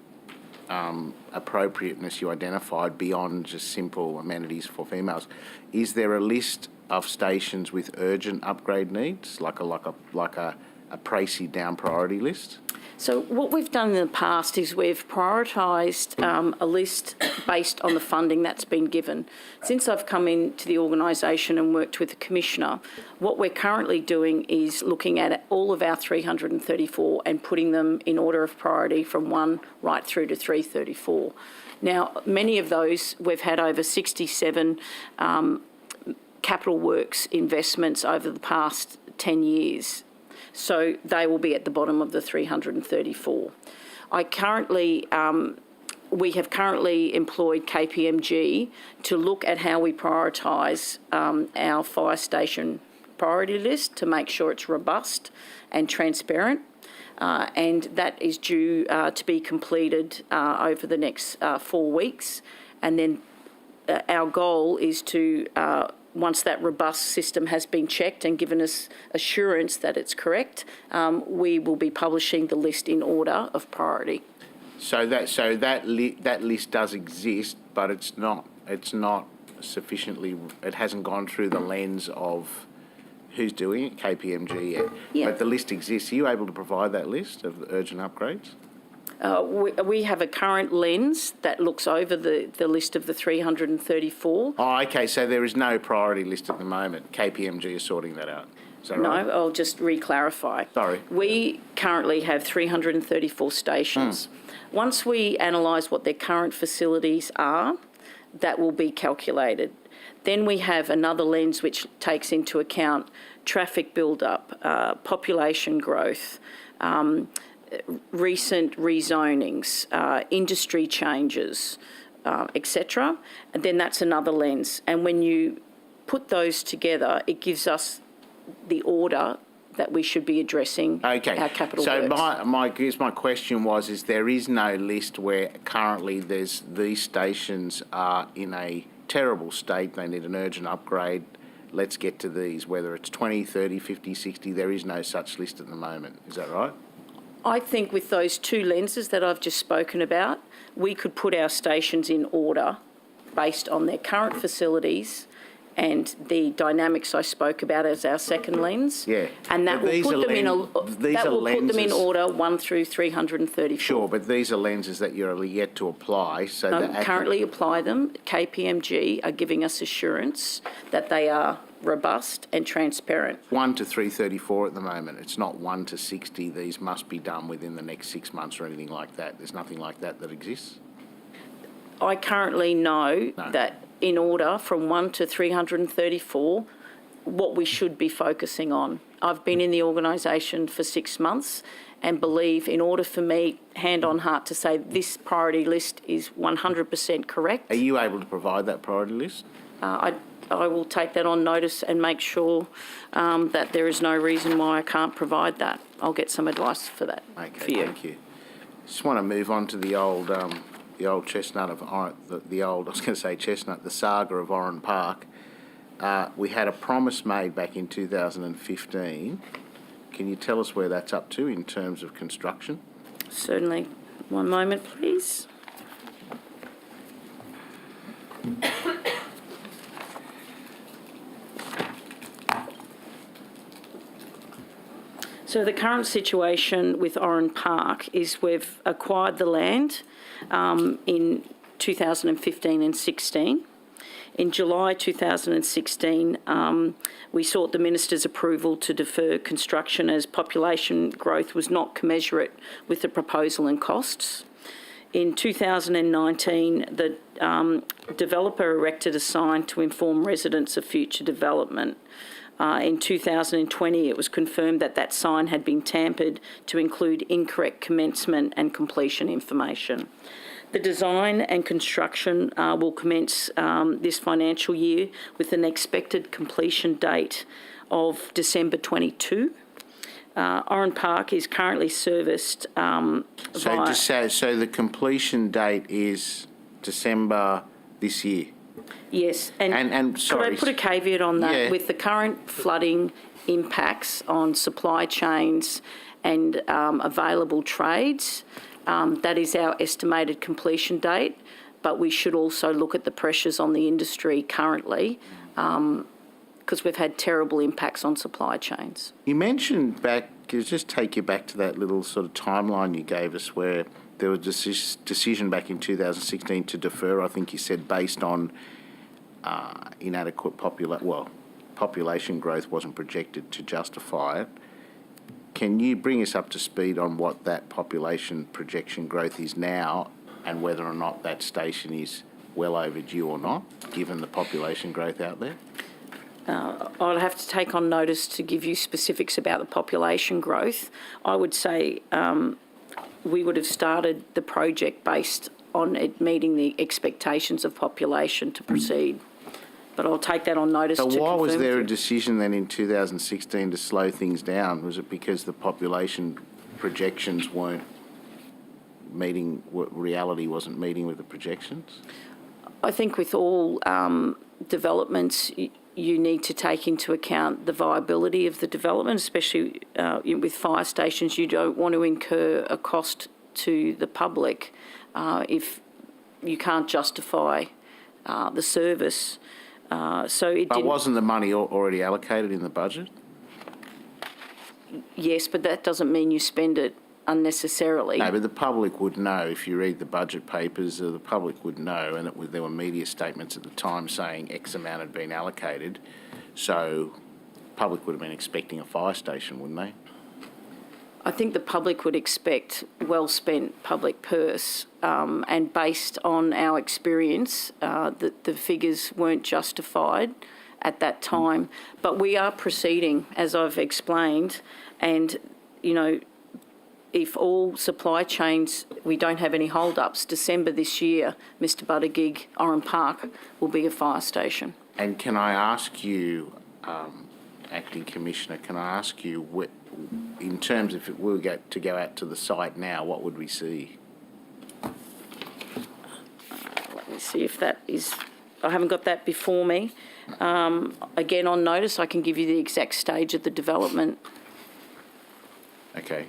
appropriateness you identified beyond just simple amenities for females, is there a list of stations with urgent upgrade needs, like a précis down priority list? So what we've done in the past is we've prioritised a list based on the funding that's been given. Since I've come into the organisation and worked with the Commissioner, what we're currently doing is looking at all of our 334 and putting them in order of priority from 1 right through to 334. Now, many of those, we've had over 67 capital works investments over the past 10 years. So they will be at the bottom of the 334. We have currently employed KPMG to look at how we prioritise our fire station priority list to make sure it's robust and transparent. And that is due to be completed over the next 4 weeks. And then our goal is to once that robust system has been checked and given us assurance that it's correct, we will be publishing the list in order of priority. So that list does exist, but it's not sufficiently. It hasn't gone through the lens of who's doing it, KPMG yet. Yeah. But the list exists. Are you able to provide that list of urgent upgrades? We have a current lens that looks over the list of the 334. Oh, okay, so there is no priority list at the moment. KPMG is sorting that out. Is that right? No, I'll just re-clarify. Sorry. We currently have 334 stations. Once we analyse what their current facilities are, that will be calculated. Then we have another lens which takes into account traffic build-up, population growth, recent rezonings, industry changes, etc. And then that's another lens. And when you put those together, it gives us the order that we should be addressing our capital so works. my question was, is there is no list where currently these stations are in a terrible state, they need an urgent upgrade, let's get to these, whether it's 20, 30, 50, 60, there is no such list at the moment. Is that right? I think with those two lenses that I've just spoken about, we could put our stations in order based on their current facilities and the dynamics I spoke about as our second lens. Yeah. And that But will put them in order 1 through 334. Sure, but these are lenses that you're yet to apply. So that Currently apply them. KPMG are giving us assurance that they are robust and transparent. 1 to 334 at the moment. It's not 1 to 60. These must be done within the next 6 months or anything like that. There's nothing like that exists. I currently know that in order from 1 to 334, what we should be focusing on. I've been in the organisation for 6 months and believe in order for me, hand on heart, to say this priority list is 100% correct. Are you able to provide that priority list? I will take that on notice and make sure that there is no reason why I can't provide that. I'll get some advice for that. Okay, for you. thank you. Just want to move on to the old chestnut of the saga of Oran Park. We had a promise made back in 2015. Can you tell us where that's up to in terms of construction? Certainly. One moment, please. So the current situation with Oran Park is we've acquired the land in 2015 and 16. In July 2016, we sought the Minister's approval to defer construction as population growth was not commensurate with the proposal and costs. In 2019, the developer erected a sign to inform residents of future development. In 2020, it was confirmed that that sign had been tampered to include incorrect commencement and completion information. The design and construction will commence this financial year with an expected completion date of December 22. Oran Park is currently serviced So the completion date is December this year? Yes, and sorry, could I put a caveat on that? Yeah. With the current flooding impacts on supply chains and available trades, that is our estimated completion date, but we should also look at the pressures on the industry currently because we've had terrible impacts on supply chains. You mentioned just take you back to that little sort of timeline you gave us where there was a decision back in 2016 to defer, I think you said, based on inadequate population growth wasn't projected to justify it. Can you bring us up to speed on what that population projection growth is now and whether or not that station is well overdue or not, given the population growth out there? I'll have to take on notice to give you specifics about the population growth. I would say we would have started the project based on it meeting the expectations of population to proceed. But I'll take that on notice. So to why was confirm there with a you. decision then in 2016 to slow things down? Was it because the population projections weren't meeting, reality wasn't meeting with the projections? I think with all developments, you need to take into account the viability of the development, especially with fire stations. You don't want to incur a cost to the public if you can't justify the service. But wasn't the money already allocated in the budget? Yes, but that doesn't mean you spend it unnecessarily. No, but the public would know if you read the budget papers. The public would know, and there were media statements at the time saying X amount had been allocated, so public would have been expecting a fire station, wouldn't they? I think the public would expect well-spent public purse, and based on our experience, that the figures weren't justified at that time. But we are proceeding, as I've explained, and, you know, if all supply chains, we don't have any hold-ups, December this year, Mr Buttigieg, Oran Park will be a fire station. And can I ask you, Acting Commissioner, can I ask you, in terms of if we were to go out to the site now, what would we see? Let me see if that is... I haven't got that before me. Again, on notice, I can give you the exact stage of the development. Okay.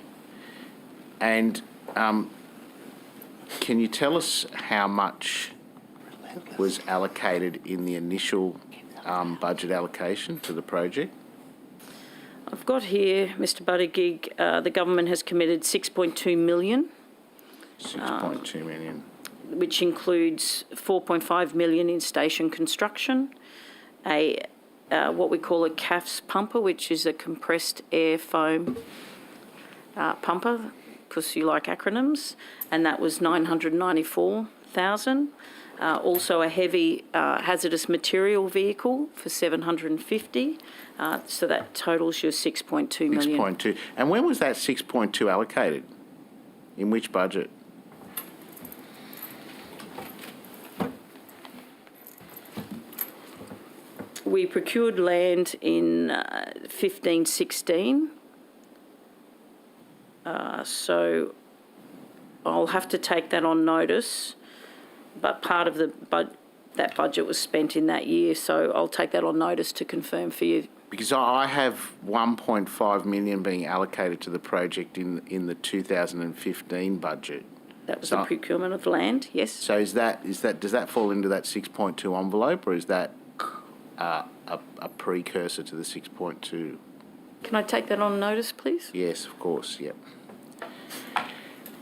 And can you tell us how much was allocated in the initial budget allocation to the project? I've got here, Mr Buttigieg, the government has committed 6.2 million. 6.2 million. Which includes 4.5 million in station construction, what we call a CAFS pumper, which is a compressed air foam pumper, because you like acronyms, and that was 994,000. Also a heavy hazardous material vehicle for 750, so that totals your 6.2 million. 6.2. And when was that 6.2 allocated? In which budget? We procured land in 15-16, so I'll have to take that on notice, but part of that budget was spent in that year, so I'll take that on notice to confirm for you. Because I have 1.5 million being allocated to the project in the 2015 budget. That was the procurement of land, yes. So does that fall into that 6.2 envelope, or is that a precursor to the 6.2? Can I take that on notice, please? Yes, of course, yep.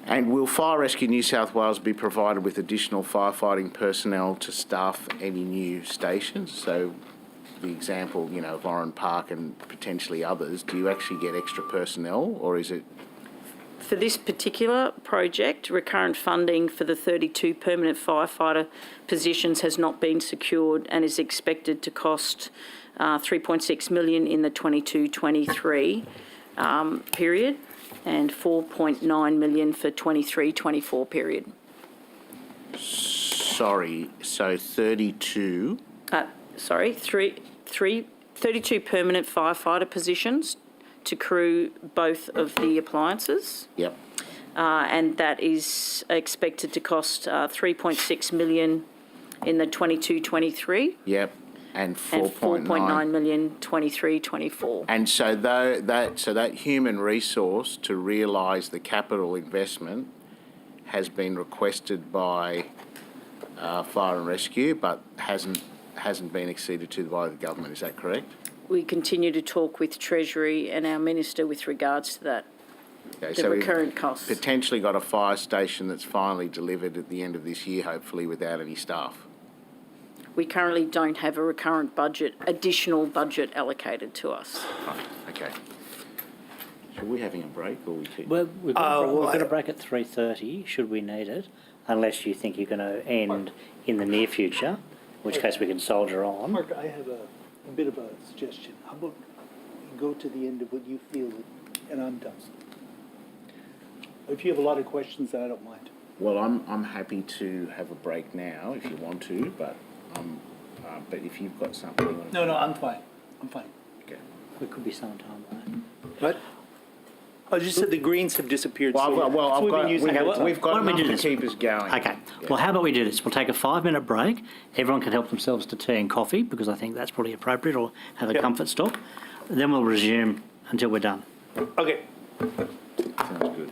And will Fire Rescue New South Wales be provided with additional firefighting personnel to staff any new stations? So the example, you know, of Oran Park and potentially others, do you actually get extra personnel, or is it... For this particular project, recurrent funding for the 32 permanent firefighter positions has not been secured and is expected to cost 3.6 million in the 22-23 period and 4.9 million for 23-24 period. Sorry, so 32... 32 permanent firefighter positions to crew both of the appliances. Yep. And that is expected to cost 3.6 million in the 22-23. Yep. And 4.9 million 23-24. And so that human resource to realise the capital investment has been requested by Fire and Rescue, but hasn't been acceded to by the government. Is that correct? We continue to talk with Treasury and our Minister with regards to that, Okay, the so recurrent costs. Potentially got a fire station that's finally delivered at the end of this year, hopefully without any staff. We currently don't have a recurrent budget, additional budget allocated to us. Right, okay. So are we having a break, or we keep... Well, we've got a break at 3:30, should we need it, unless you think you're going to end in the near future, in which case we can soldier on. Mark, I have a bit of a suggestion. How about you go to the end of what you feel, and I'm done. If you have a lot of questions, then I don't mind. Well, I'm happy to have a break now if you want to, but if you've got something... you want to... No, I'm fine. I'm fine. Okay. We could be sometime though. What? I just said the Greens have disappeared. We've got enough to keep us going. Okay. Well, how about we do this? We'll take a 5-minute break. Everyone can help themselves to tea and coffee, because I think that's probably appropriate, or have a comfort stop. Then we'll resume until we're done. Okay. Sounds good.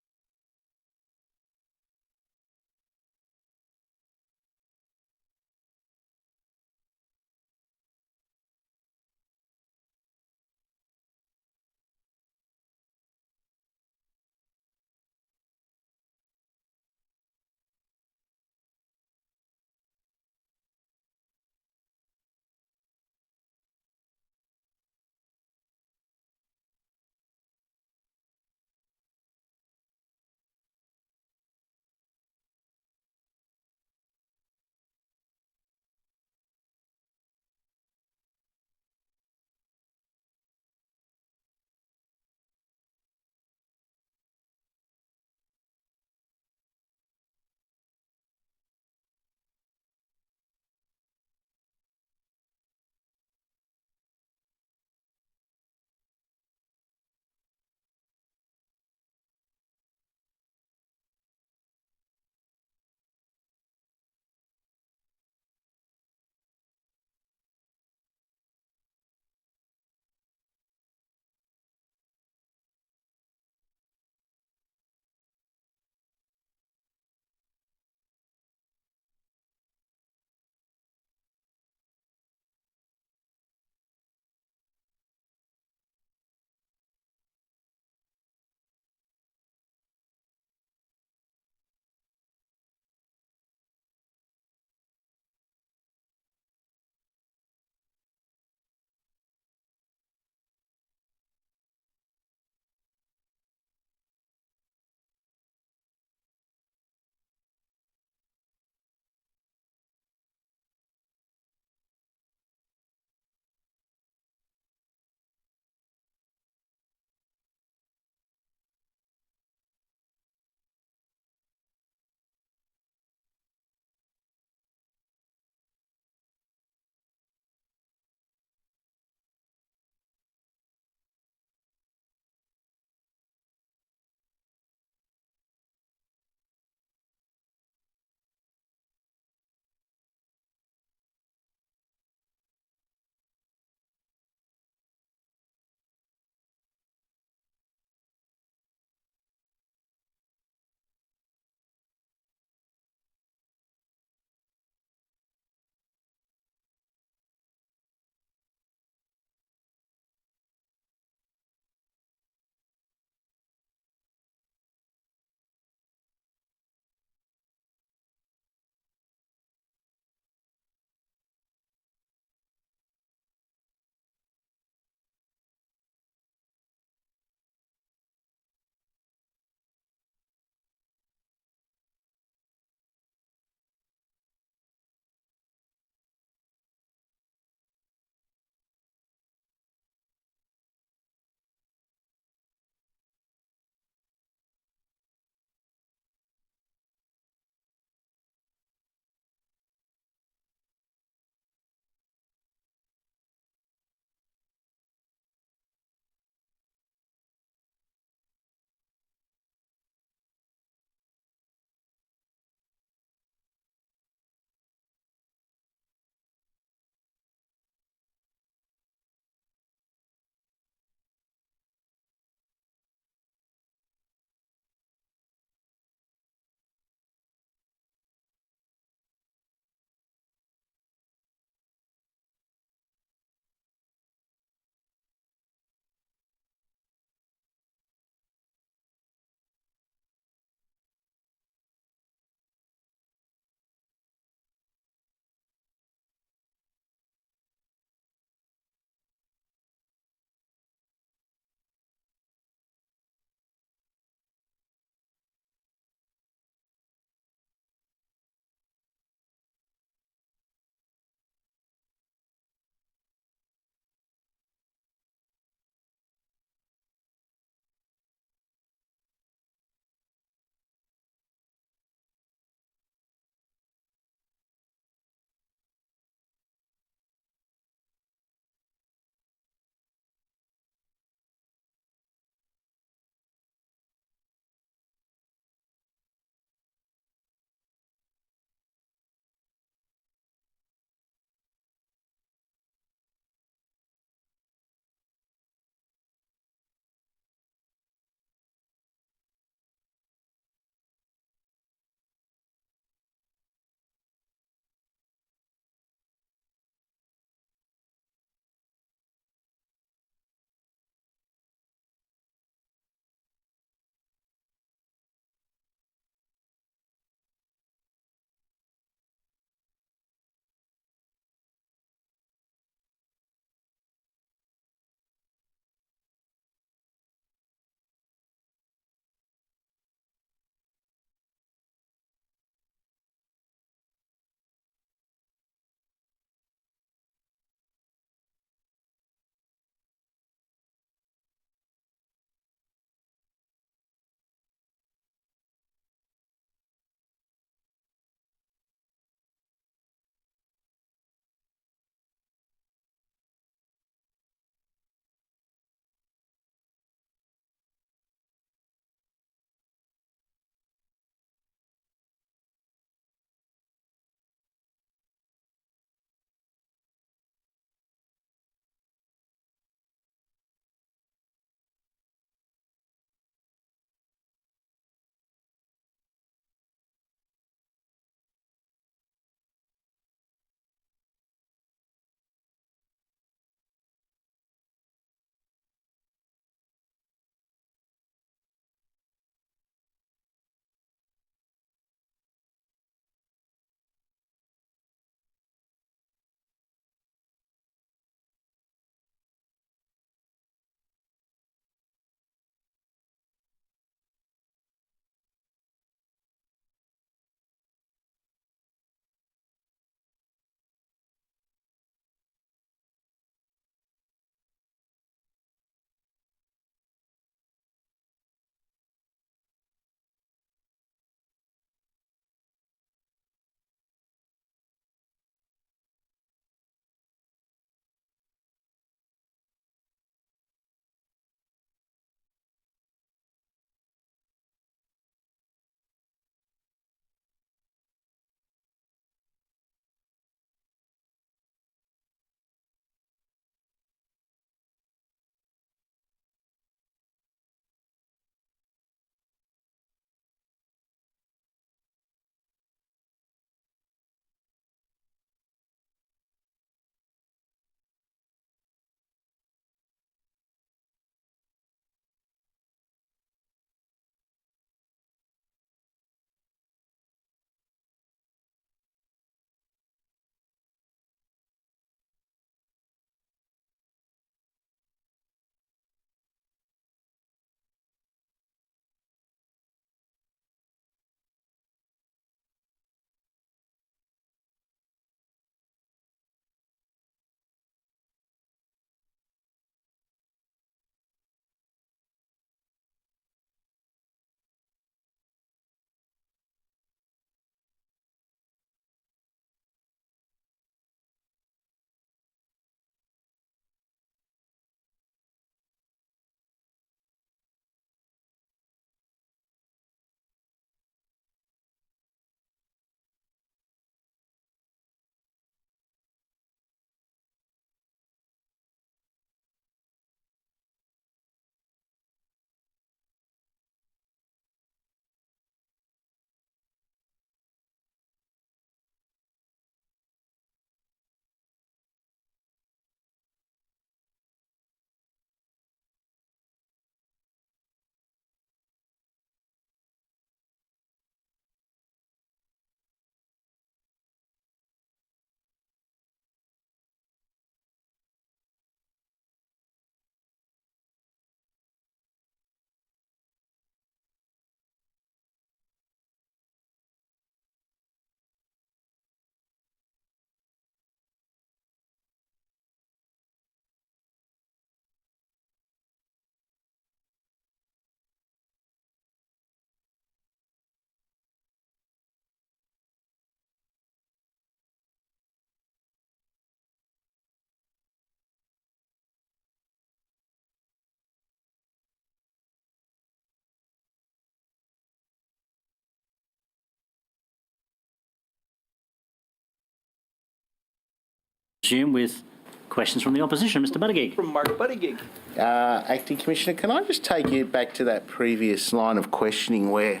resume with questions from the opposition. Mr Buttigieg. From Mark Buttigieg. Acting Commissioner, can I just take you back to that previous line of questioning where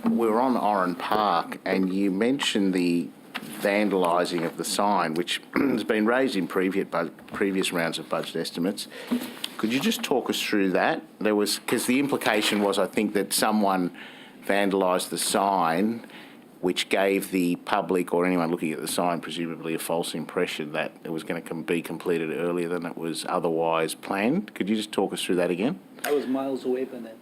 we were on Oran Park and you mentioned the vandalising of the sign, which has been raised in previous rounds of budget estimates. Could you just talk us through that? Because the implication was, I think, that someone vandalised the sign, which gave the public or anyone looking at the sign presumably a false impression that it was going to be completed earlier than it was otherwise planned. Could you just talk us through that again? I was miles away by then.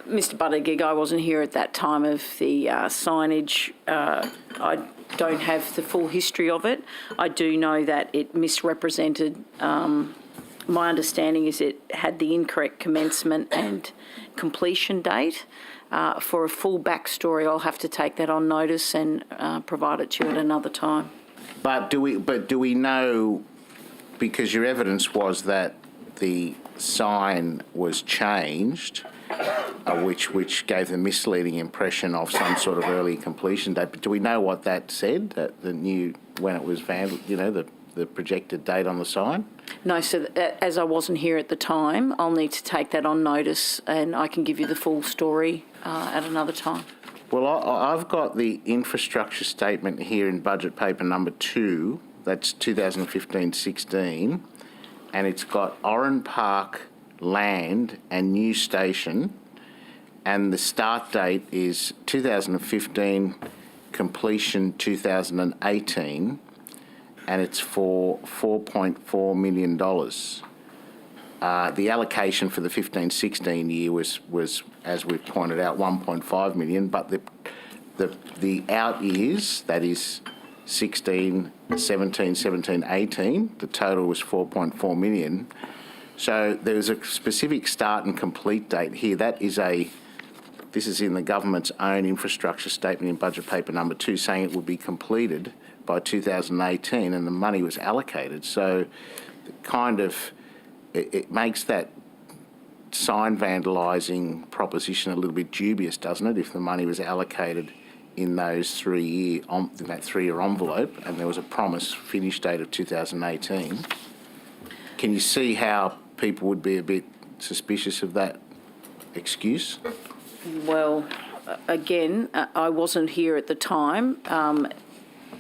Mr Buttigieg, I wasn't here at that time of the signage. I don't have the full history of it. I do know that it misrepresented. My understanding is it had the incorrect commencement and completion date. For a full backstory, I'll have to take that on notice and provide it to you at another time. But do we know, because your evidence was that the sign was changed, which gave the misleading impression of some sort of early completion date. But do we know what that said? That when it was the projected date on the sign? No, so as I wasn't here at the time, I'll need to take that on notice and I can give you the full story at another time. Well, I've got the infrastructure statement here in budget paper number 2. That's 2015-16, and it's got Oran Park land and new station, and the start date is 2015, completion 2018, and it's for $4.4 million. The allocation for the 15-16 year was, as we've pointed out, 1.5 million, but the out years, that is 16, 17, 17, 18, the total was 4.4 million. So there's a specific start and complete date here. This is in the government's own infrastructure statement in budget paper number 2, saying it would be completed by 2018, and the money was allocated. So it makes that sign vandalising proposition a little bit dubious, doesn't it, if the money was allocated in those 3 year envelope and there was a promise finish date of 2018. Can you see how people would be a bit suspicious of that excuse? Well, again, I wasn't here at the time.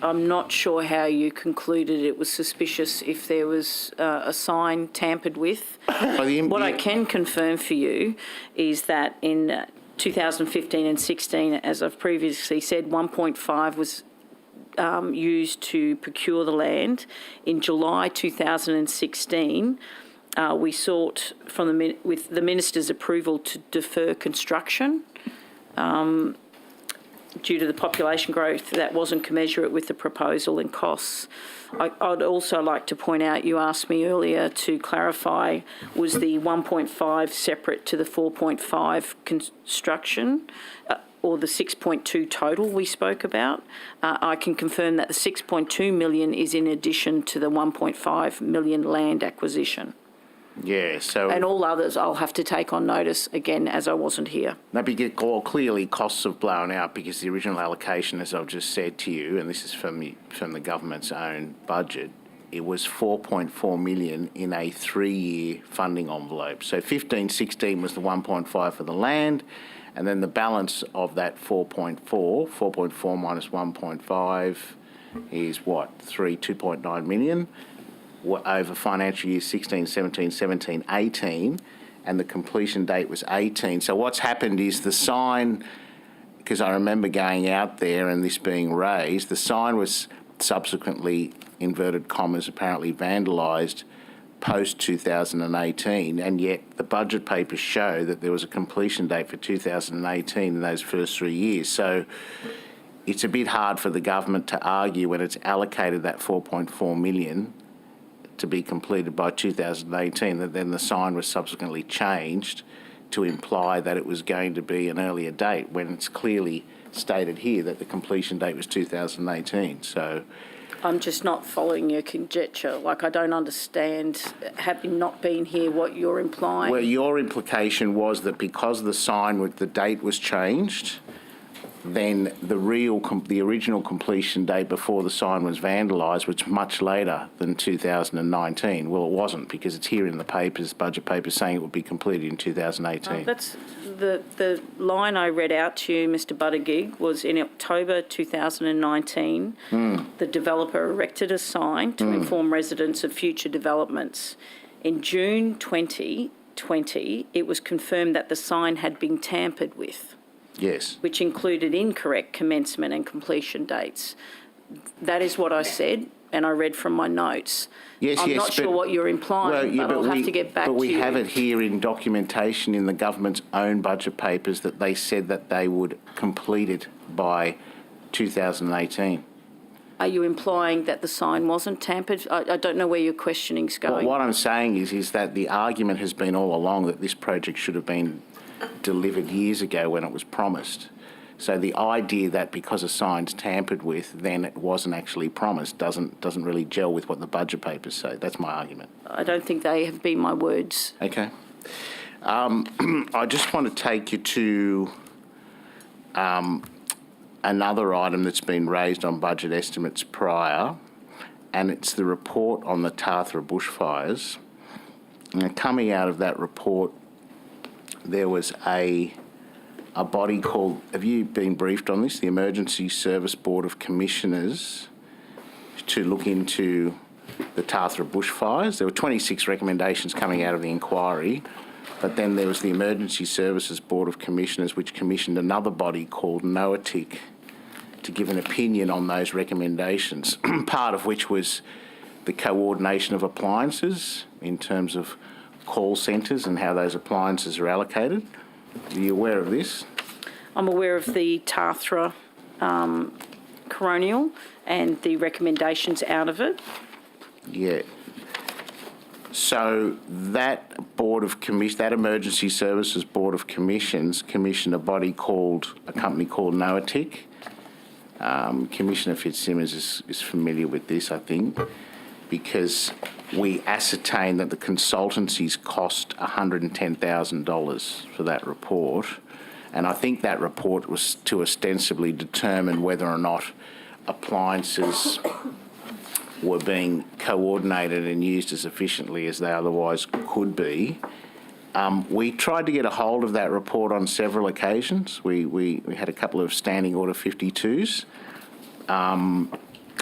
I'm not sure how you concluded it was suspicious if there was a sign tampered with. What I can confirm for you is that in 2015 and 16, as I've previously said, 1.5 was used to procure the land. In July 2016, we sought with the Minister's approval to defer construction. Due to the population growth that wasn't commensurate with the proposal and costs. I'd also like to point out, you asked me earlier to clarify, was the 1.5 separate to the 4.5 construction or the 6.2 total we spoke about? I can confirm that the 6.2 million is in addition to the 1.5 million land acquisition. Yeah, so... And all others I'll have to take on notice, again, as I wasn't here. Now, clearly costs have blown out because the original allocation, as I've just said to you, and this is from the government's own budget, it was 4.4 million in a 3-year funding envelope. So 15-16 was the 1.5 for the land, and then the balance of that 4.4 minus 1.5 is what? 2.9 million. Over financial year 16, 17, 17, 18, and the completion date was 18. So what's happened is the sign, because I remember going out there and this being raised, the sign was subsequently, inverted commas, apparently vandalised post-2018, and yet the budget papers show that there was a completion date for 2018 in those first 3 years. So it's a bit hard for the government to argue when it's allocated that 4.4 million to be completed by 2018, that then the sign was subsequently changed to imply that it was going to be an earlier date, when it's clearly stated here that the completion date was 2018. So I'm just not following your conjecture. Like, I don't understand, having not been here, what you're implying. Well, your implication was that because the sign with the date was changed, then the original completion date before the sign was vandalised was much later than 2019. Well, it wasn't, because it's here in the papers, budget papers, saying it would be completed in 2018. That's the line I read out to you, Mr. Buttigieg, was in October 2019. The developer erected a sign to inform residents of future developments. In June 2020, it was confirmed that the sign had been tampered with. Yes. Which included incorrect commencement and completion dates. That is what I said, and I read from my notes. Yes, I'm not sure what you're implying, but I'll have to get back to you. But we have it here in documentation in the government's own budget papers that they said that they would complete it by 2018. Are you implying that the sign wasn't tampered? I don't know where your questioning's going. What I'm saying is that the argument has been all along that this project should have been delivered years ago when it was promised. So the idea that because a sign's tampered with, then it wasn't actually promised doesn't really gel with what the budget papers say. That's my argument. I don't think they have been my words. Okay. I just want to take you to another item that's been raised on budget estimates prior, and it's the report on the Tathra bushfires. And coming out of that report, there was a body called, have you been briefed on this? The Emergency Service Board of Commissioners, to look into the Tathra bushfires. There were 26 recommendations coming out of the inquiry, but then there was the Emergency Services Board of Commissioners, which commissioned another body called NOATIC to give an opinion on those recommendations, part of which was the coordination of appliances in terms of call centres and how those appliances are allocated. Are you aware of this? I'm aware of the Tathra coronial and the recommendations out of it. Yeah. So that that Emergency Services Board of Commissions commissioned a company called NOATIC. Commissioner Fitzsimmons is familiar with this, I think, because we ascertained that the consultancies cost $110,000 for that report. And I think that report was to ostensibly determine whether or not appliances were being coordinated and used as efficiently as they otherwise could be. We tried to get a hold of that report on several occasions. We had a couple of standing order 52s.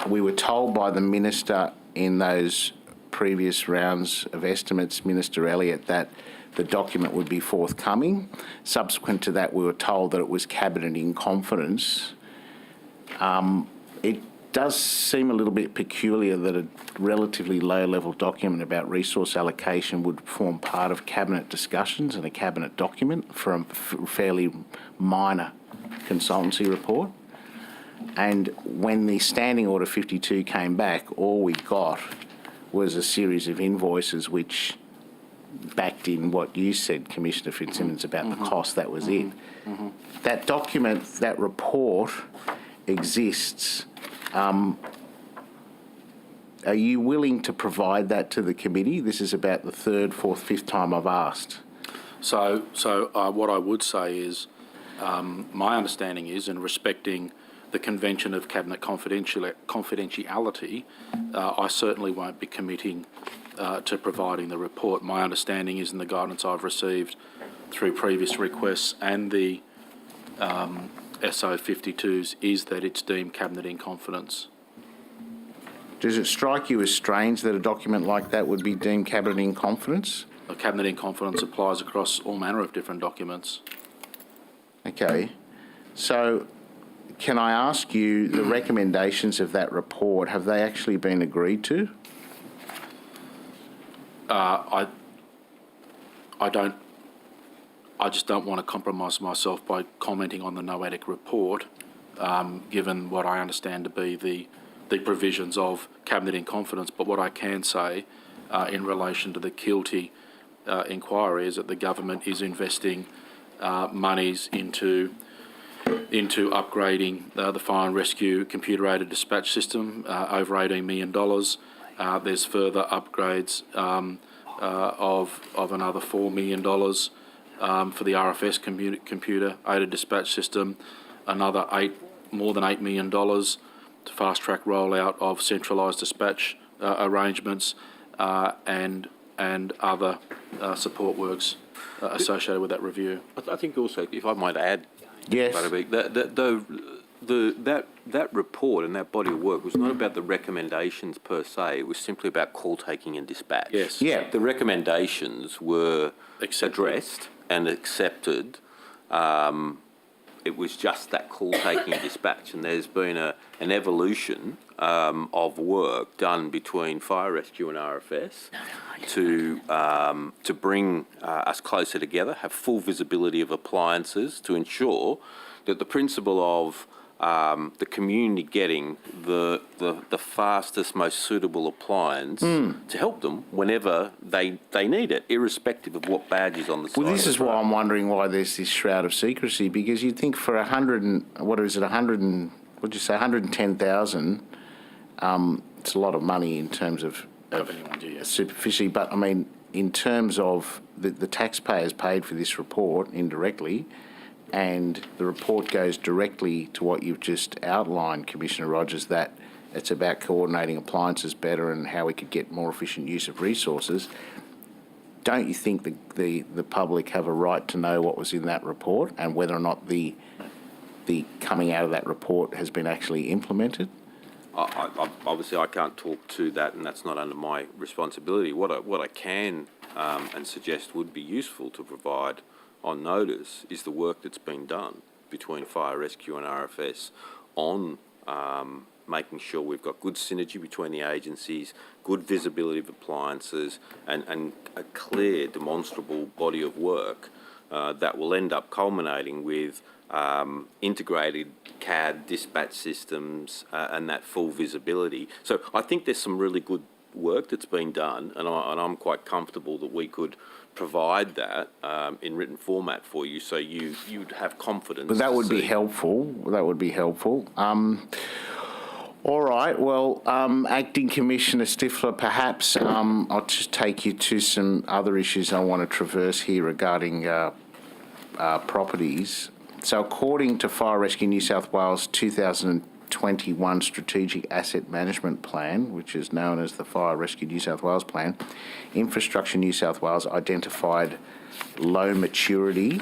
We were told by the Minister in those previous rounds of estimates, Minister Elliott, that the document would be forthcoming. Subsequent to that, we were told that it was cabinet in confidence. It does seem a little bit peculiar that a relatively low-level document about resource allocation would form part of cabinet discussions and a cabinet document for a fairly minor consultancy report. And when the Standing Order 52 came back, all we got was a series of invoices which backed in what you said, Commissioner Fitzsimmons, about the cost. That was it. That document, that report exists. Are you willing to provide that to the committee? This is about the third, fourth, fifth time I've asked. So what I would say is, my understanding is, in respecting the Convention of Cabinet confidentiality, I certainly won't be committing to providing the report. My understanding is, in the guidance I've received through previous requests and the SO52s, is that it's deemed cabinet in confidence. Does it strike you as strange that a document like that would be deemed cabinet in confidence? A cabinet in confidence applies across all manner of different documents. Okay. So can I ask you, the recommendations of that report, have they actually been agreed to? I just don't want to compromise myself by commenting on the NOATIC report, given what I understand to be the provisions of cabinet in confidence. But what I can say in relation to the Kilty inquiry is that the government is investing monies into upgrading the fire and rescue computer-aided dispatch system, over $18 million. There's further upgrades of another $4 million for the RFS computer-aided dispatch system. another more than $8 million to fast-track rollout of centralised dispatch arrangements and other support works associated with that review. I think also, if I might add, Yes. that report and that body of work was not about the recommendations per se. It was simply about call taking and dispatch. Yes. Yeah. The recommendations were addressed and accepted. It was just that call taking and dispatch, and there's been an evolution of work done between fire rescue and RFS to bring us closer together, have full visibility of appliances to ensure that the principle of the community getting the fastest, most suitable appliance to help them whenever they need it, irrespective of what badge is on the side. Well, this is why I'm wondering why there's this shroud of secrecy, because you'd think for 110,000, it's a lot of money in terms of superficially, but I mean, in terms of the taxpayers paid for this report indirectly, and the report goes directly to what you've just outlined, Commissioner Rogers, that it's about coordinating appliances better and how we could get more efficient use of resources. Don't you think the public have a right to know what was in that report and whether or not the coming out of that report has been actually implemented? Obviously, I can't talk to that, and that's not under my responsibility. What I can and suggest would be useful to provide on notice is the work that's been done between fire rescue and RFS on making sure we've got good synergy between the agencies, good visibility of appliances, and a clear, demonstrable body of work that will end up culminating with integrated CAD dispatch systems and that full visibility. So I think there's some really good work that's been done, and I'm quite comfortable that we could provide that in written format for you, so you'd have confidence. But that would be helpful. That would be helpful. All right. Well, Acting Commissioner Stifler, perhaps I'll just take you to some other issues I want to traverse here regarding properties. So according to Fire Rescue New South Wales 2021 Strategic Asset Management Plan, which is known as the Fire Rescue New South Wales Plan, Infrastructure New South Wales identified low maturity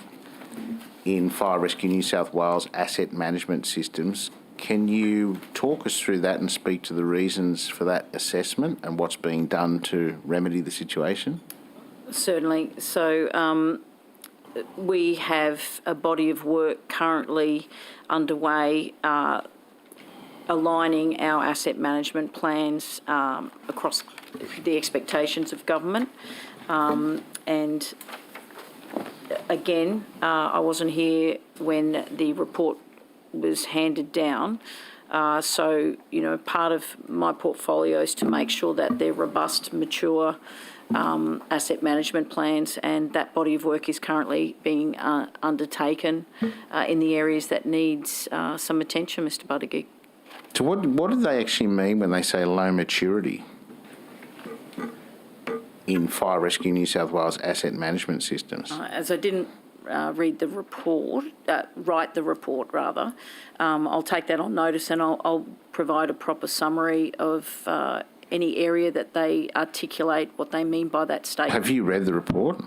in Fire Rescue New South Wales asset management systems. Can you talk us through that and speak to the reasons for that assessment and what's being done to remedy the situation? Certainly. So we have a body of work currently underway aligning our asset management plans across the expectations of government. And again, I wasn't here when the report was handed down. So, part of my portfolio is to make sure that they're robust, mature asset management plans, and that body of work is currently being undertaken in the areas that needs some attention, Mr Buttigieg. So what do they actually mean when they say low maturity in Fire Rescue New South Wales asset management systems? As I didn't write the report, I'll take that on notice, and I'll provide a proper summary of any area that they articulate what they mean by that statement. Have you read the report?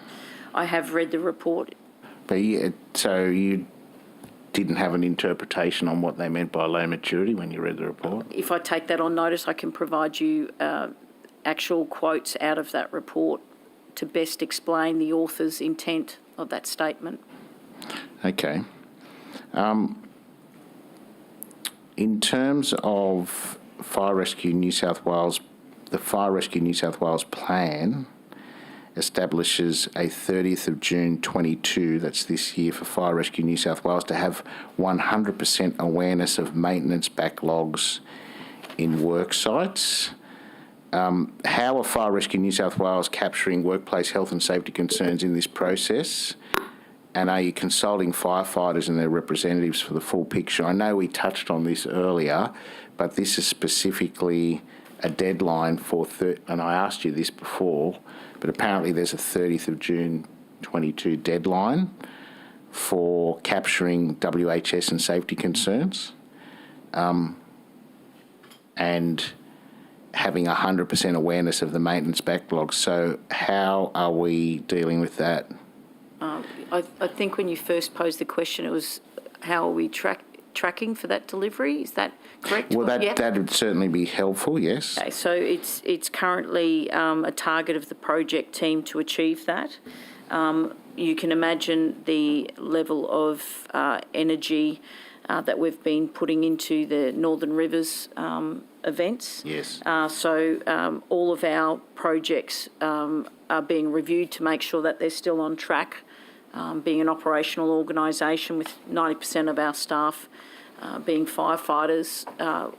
I have read the report. But so you didn't have an interpretation on what they meant by low maturity when you read the report? If I take that on notice, I can provide you actual quotes out of that report to best explain the author's intent of that statement. Okay. In terms of Fire Rescue New South Wales, the Fire Rescue New South Wales plan establishes a 30th of June 22, that's this year, for Fire Rescue New South Wales to have 100% awareness of maintenance backlogs in work sites. How are Fire Rescue New South Wales capturing workplace health and safety concerns in this process? And are you consulting firefighters and their representatives for the full picture? I know we touched on this earlier, but this is specifically a deadline for, and I asked you this before, but apparently there's a 30th of June 22 deadline. for capturing WHS and safety concerns, and having 100% awareness of the maintenance backlog. So how are we dealing with that? I think when you first posed the question, it was how are we tracking for that delivery? Is that correct? Well, Yeah. that would certainly be helpful, yes. Okay, so it's currently a target of the project team to achieve that. You can imagine the level of energy that we've been putting into the Northern Rivers events. Yes. So all of our projects are being reviewed to make sure that they're still on track. Being an operational organisation with 90% of our staff being firefighters,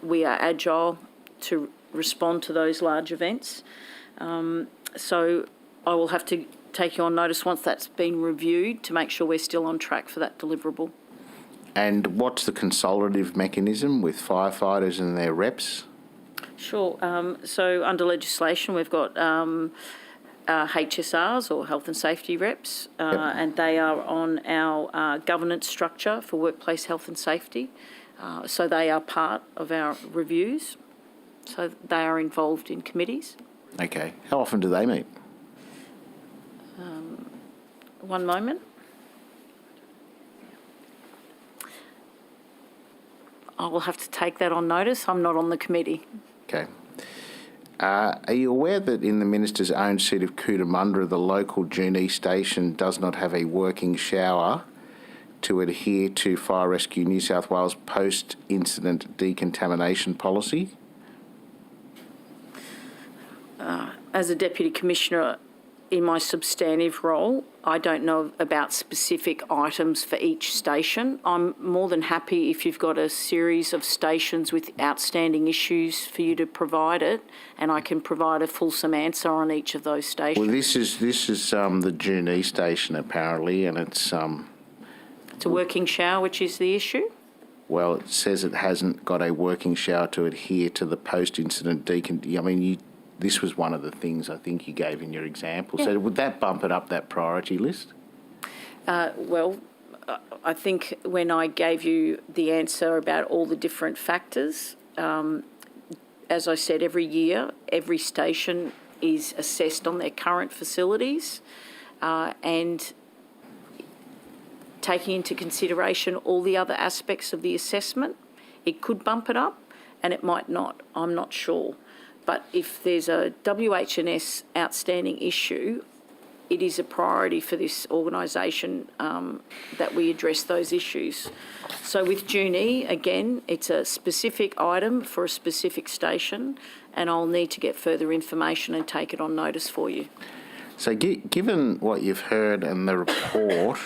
we are agile to respond to those large events. So I will have to take you on notice once that's been reviewed to make sure we're still on track for that deliverable. And what's the consultative mechanism with firefighters and their reps? Sure. So under legislation, we've got HSRs or health and safety reps, and they are on our governance structure for workplace health and safety. So they are part of our reviews. So they are involved in committees. Okay. How often do they meet? One moment. I will have to take that on notice. I'm not on the committee. Okay. Are you aware that in the Minister's own seat of Cootamundra, the local Junee station does not have a working shower to adhere to Fire Rescue New South Wales post-incident decontamination policy? As a Deputy Commissioner in my substantive role, I don't know about specific items for each station. I'm more than happy if you've got a series of stations with outstanding issues for you to provide it, and I can provide a fulsome answer on each of those stations. Well, this is the Junee station apparently, and it's It's a working shower, which is the issue. well, it says it hasn't got a working shower to adhere to the post-incident this was one of the things I think you gave in your example. Yeah. So would that bump it up that priority list? Well, I think when I gave you the answer about all the different factors, as I said, every year, every station is assessed on their current facilities, and taking into consideration all the other aspects of the assessment, it could bump it up and it might not. I'm not sure. But if there's a WH&S outstanding issue, it is a priority for this organisation that we address those issues. So with Junee, again, it's a specific item for a specific station, and I'll need to get further information and take it on notice for you. So given what you've heard and the report,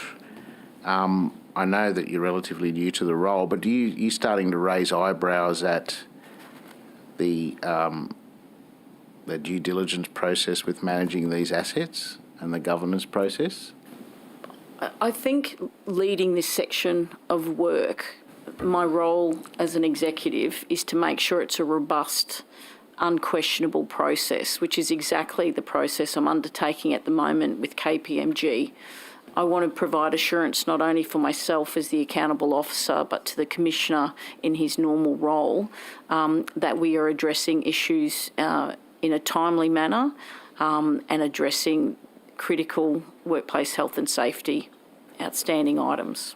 I know that you're relatively new to the role, but you starting to raise eyebrows at the due diligence process with managing these assets and the governance process? I think leading this section of work, my role as an executive is to make sure it's a robust, unquestionable process, which is exactly the process I'm undertaking at the moment with KPMG. I want to provide assurance not only for myself as the accountable officer, but to the Commissioner in his normal role, that we are addressing issues in a timely manner and addressing critical workplace health and safety outstanding items.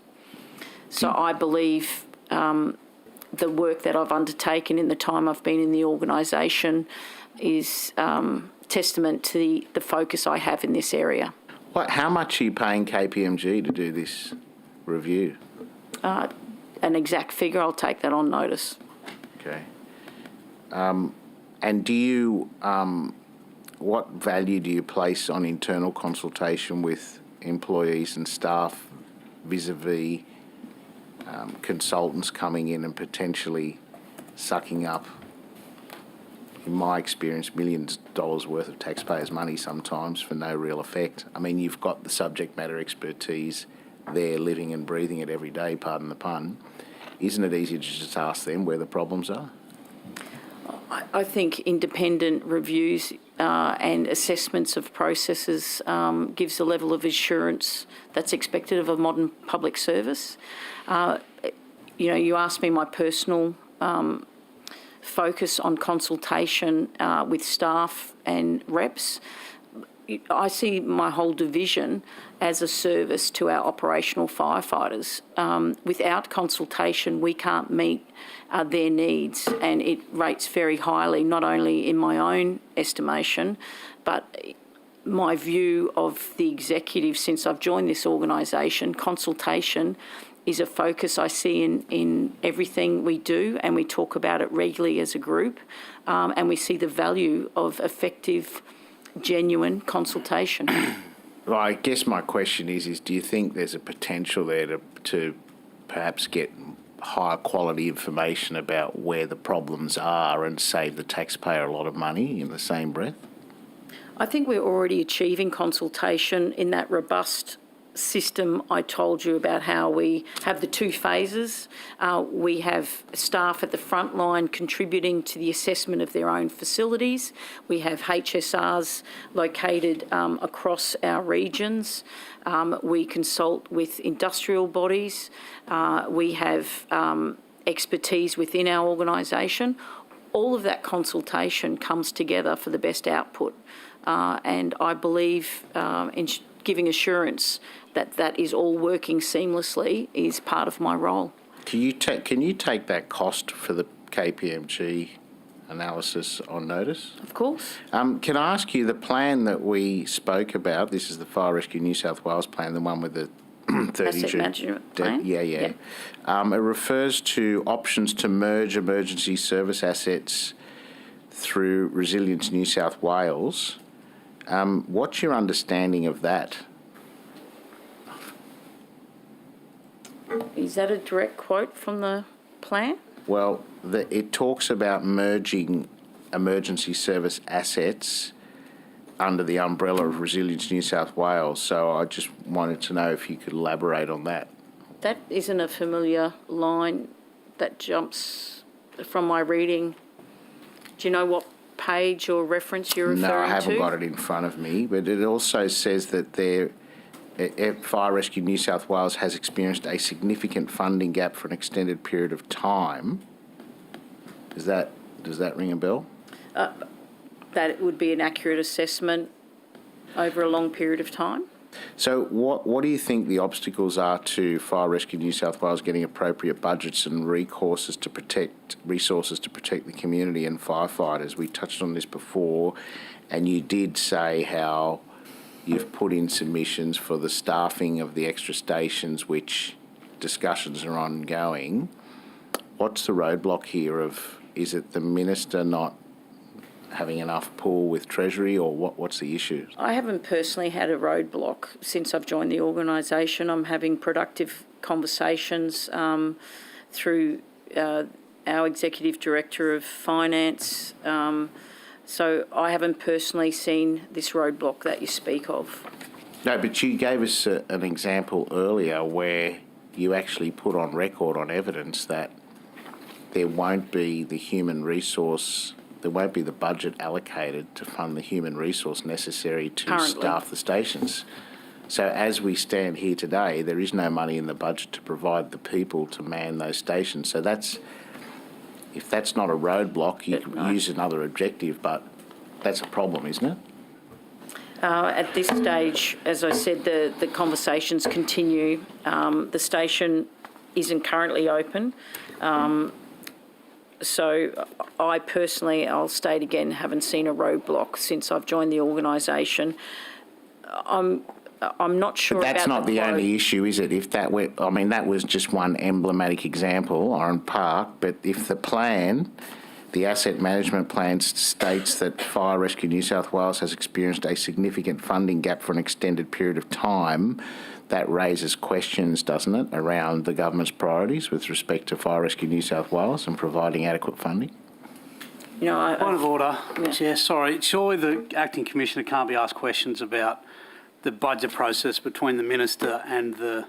So I believe the work that I've undertaken in the time I've been in the organisation is testament to the focus I have in this area. How much are you paying KPMG to do this review? An exact figure, I'll take that on notice. Okay. And do you, what value do you place on internal consultation with employees and staff vis-a-vis consultants coming in and potentially sucking up, in my experience, millions of dollars worth of taxpayers' money sometimes for no real effect? I mean, you've got the subject matter expertise there, living and breathing it every day, pardon the pun. Isn't it easier to just ask them where the problems are? I think independent reviews and assessments of processes gives the level of assurance that's expected of a modern public service. You asked me my personal focus on consultation with staff and reps. I see my whole division as a service to our operational firefighters. Without consultation, we can't meet their needs, and it rates very highly, not only in my own estimation, but my view of the executive since I've joined this organisation. Consultation is a focus I see in everything we do, and we talk about it regularly as a group, and we see the value of effective, genuine consultation. Well, I guess my question is do you think there's a potential there to perhaps get higher quality information about where the problems are and save the taxpayer a lot of money in the same breath? I think we're already achieving consultation in that robust system I told you about, how we have the two phases. We have staff at the front line contributing to the assessment of their own facilities. We have HSRs located across our regions. We consult with industrial bodies. We have expertise within our organisation. All of that consultation comes together for the best output. And I believe in giving assurance that that is all working seamlessly is part of my role. Can you take that cost for the KPMG analysis on notice? Of course. Can I ask you, the plan that we spoke about, this is the Fire Rescue New South Wales plan, the one with the 30 Asset management plan? Yeah. Yep. It refers to options to merge emergency service assets through Resilience New South Wales. What's your understanding of that? Is that a direct quote from the plan? Well, it talks about merging emergency service assets under the umbrella of Resilience New South Wales. So I just wanted to know if you could elaborate on that. That isn't a familiar line that jumps from my reading. Do you know what page or reference you're referring to? No, I haven't got it in front of me, but it also says that Fire Rescue New South Wales has experienced a significant funding gap for an extended period of time. Does that ring a bell? That it would be an accurate assessment over a long period of time. So what do you think the obstacles are to Fire Rescue New South Wales getting appropriate budgets and resources to protect the community and firefighters? We touched on this before, and you did say how you've put in submissions for the staffing of the extra stations, which discussions are ongoing. What's the roadblock here? Is it the Minister not having enough pull with Treasury, or what's the issue? I haven't personally had a roadblock since I've joined the organisation. I'm having productive conversations through our Executive Director of Finance. So I haven't personally seen this roadblock that you speak of. No, but you gave us an example earlier where you actually put on record, on evidence, that there won't be the budget allocated to fund the human resource necessary to Currently. staff the stations. So as we stand here today, there is no money in the budget to provide the people to man those stations. So if that's not a roadblock, you can use another objective, but that's a problem, isn't it? At this stage, as I said, the conversations continue. The station isn't currently open. So I personally, I'll state again, haven't seen a roadblock since I've joined the organisation. I'm not sure about That's not the quote. only issue, is it? If that were, I mean, that was just one emblematic example, Oran Park, but if the plan, the asset management plan, states that Fire Rescue New South Wales has experienced a significant funding gap for an extended period of time, that raises questions, doesn't it, around the government's priorities with respect to Fire Rescue New South Wales and providing adequate funding? You know, Point of order, Yeah. Chair. Sorry, surely the acting commissioner can't be asked questions about the budget process between the minister and the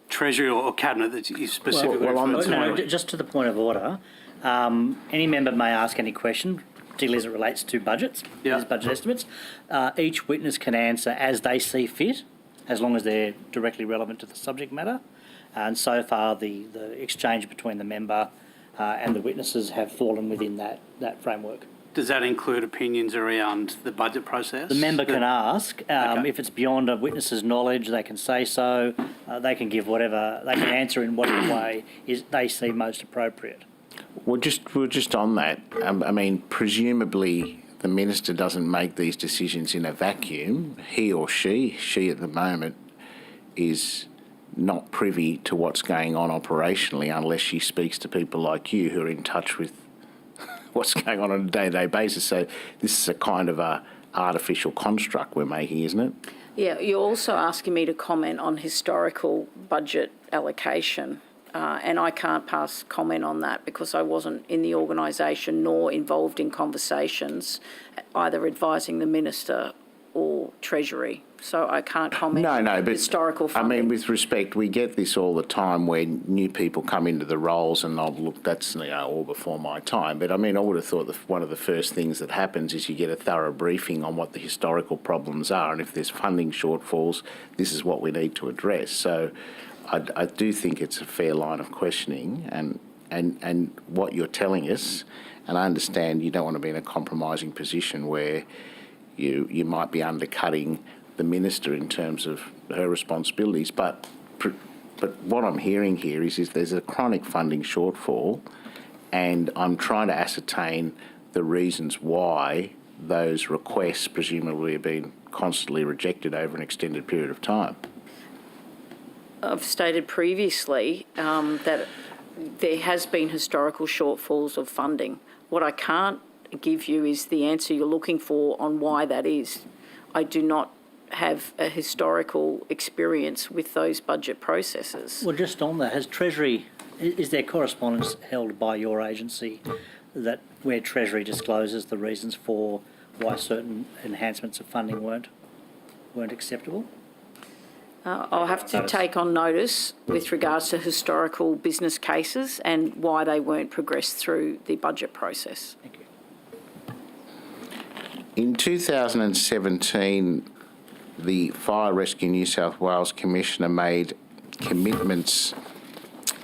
Treasury or Cabinet that you specifically referred to. No, just to the point of order, any member may ask any question particularly as it relates to budgets, Yeah. budget estimates. Each witness can answer as they see fit, as long as they're directly relevant to the subject matter. And so far, the exchange between the member and the witnesses have fallen within that framework. Does that include opinions around the budget process? The member can ask. Okay. If it's beyond a witness's knowledge, they can say so. They can give whatever, they can answer in whatever way they see most appropriate. Well, just on that, I mean, presumably the minister doesn't make these decisions in a vacuum. He or she at the moment, is not privy to what's going on operationally unless she speaks to people like you who are in touch with what's going on a day-to-day basis. So this is a kind of a artificial construct we're making, isn't it? Yeah, you're also asking me to comment on historical budget allocation, and I can't pass comment on that because I wasn't in the organisation nor involved in conversations, either advising the minister or Treasury. So I can't comment on but historical funding. I mean, with respect, we get this all the time when new people come into the roles and they'll look, that's all before my time. But I mean, I would have thought that one of the first things that happens is you get a thorough briefing on what the historical problems are, and if there's funding shortfalls, this is what we need to address. So I do think it's a fair line of questioning, and what you're telling us, and I understand you don't want to be in a compromising position where you might be undercutting the minister in terms of her responsibilities, but what I'm hearing here is there's a chronic funding shortfall, and I'm trying to ascertain the reasons why those requests presumably have been constantly rejected over an extended period of time. I've stated previously that there has been historical shortfalls of funding. What I can't give you is the answer you're looking for on why that is. I do not have a historical experience with those budget processes. Well, just on that, has Treasury, is there correspondence held by your agency that where Treasury discloses the reasons for why certain enhancements of funding weren't acceptable? I'll have to take on notice with regards to historical business cases and why they weren't progressed through the budget process. Thank you. In 2017, the Fire Rescue New South Wales Commissioner made commitments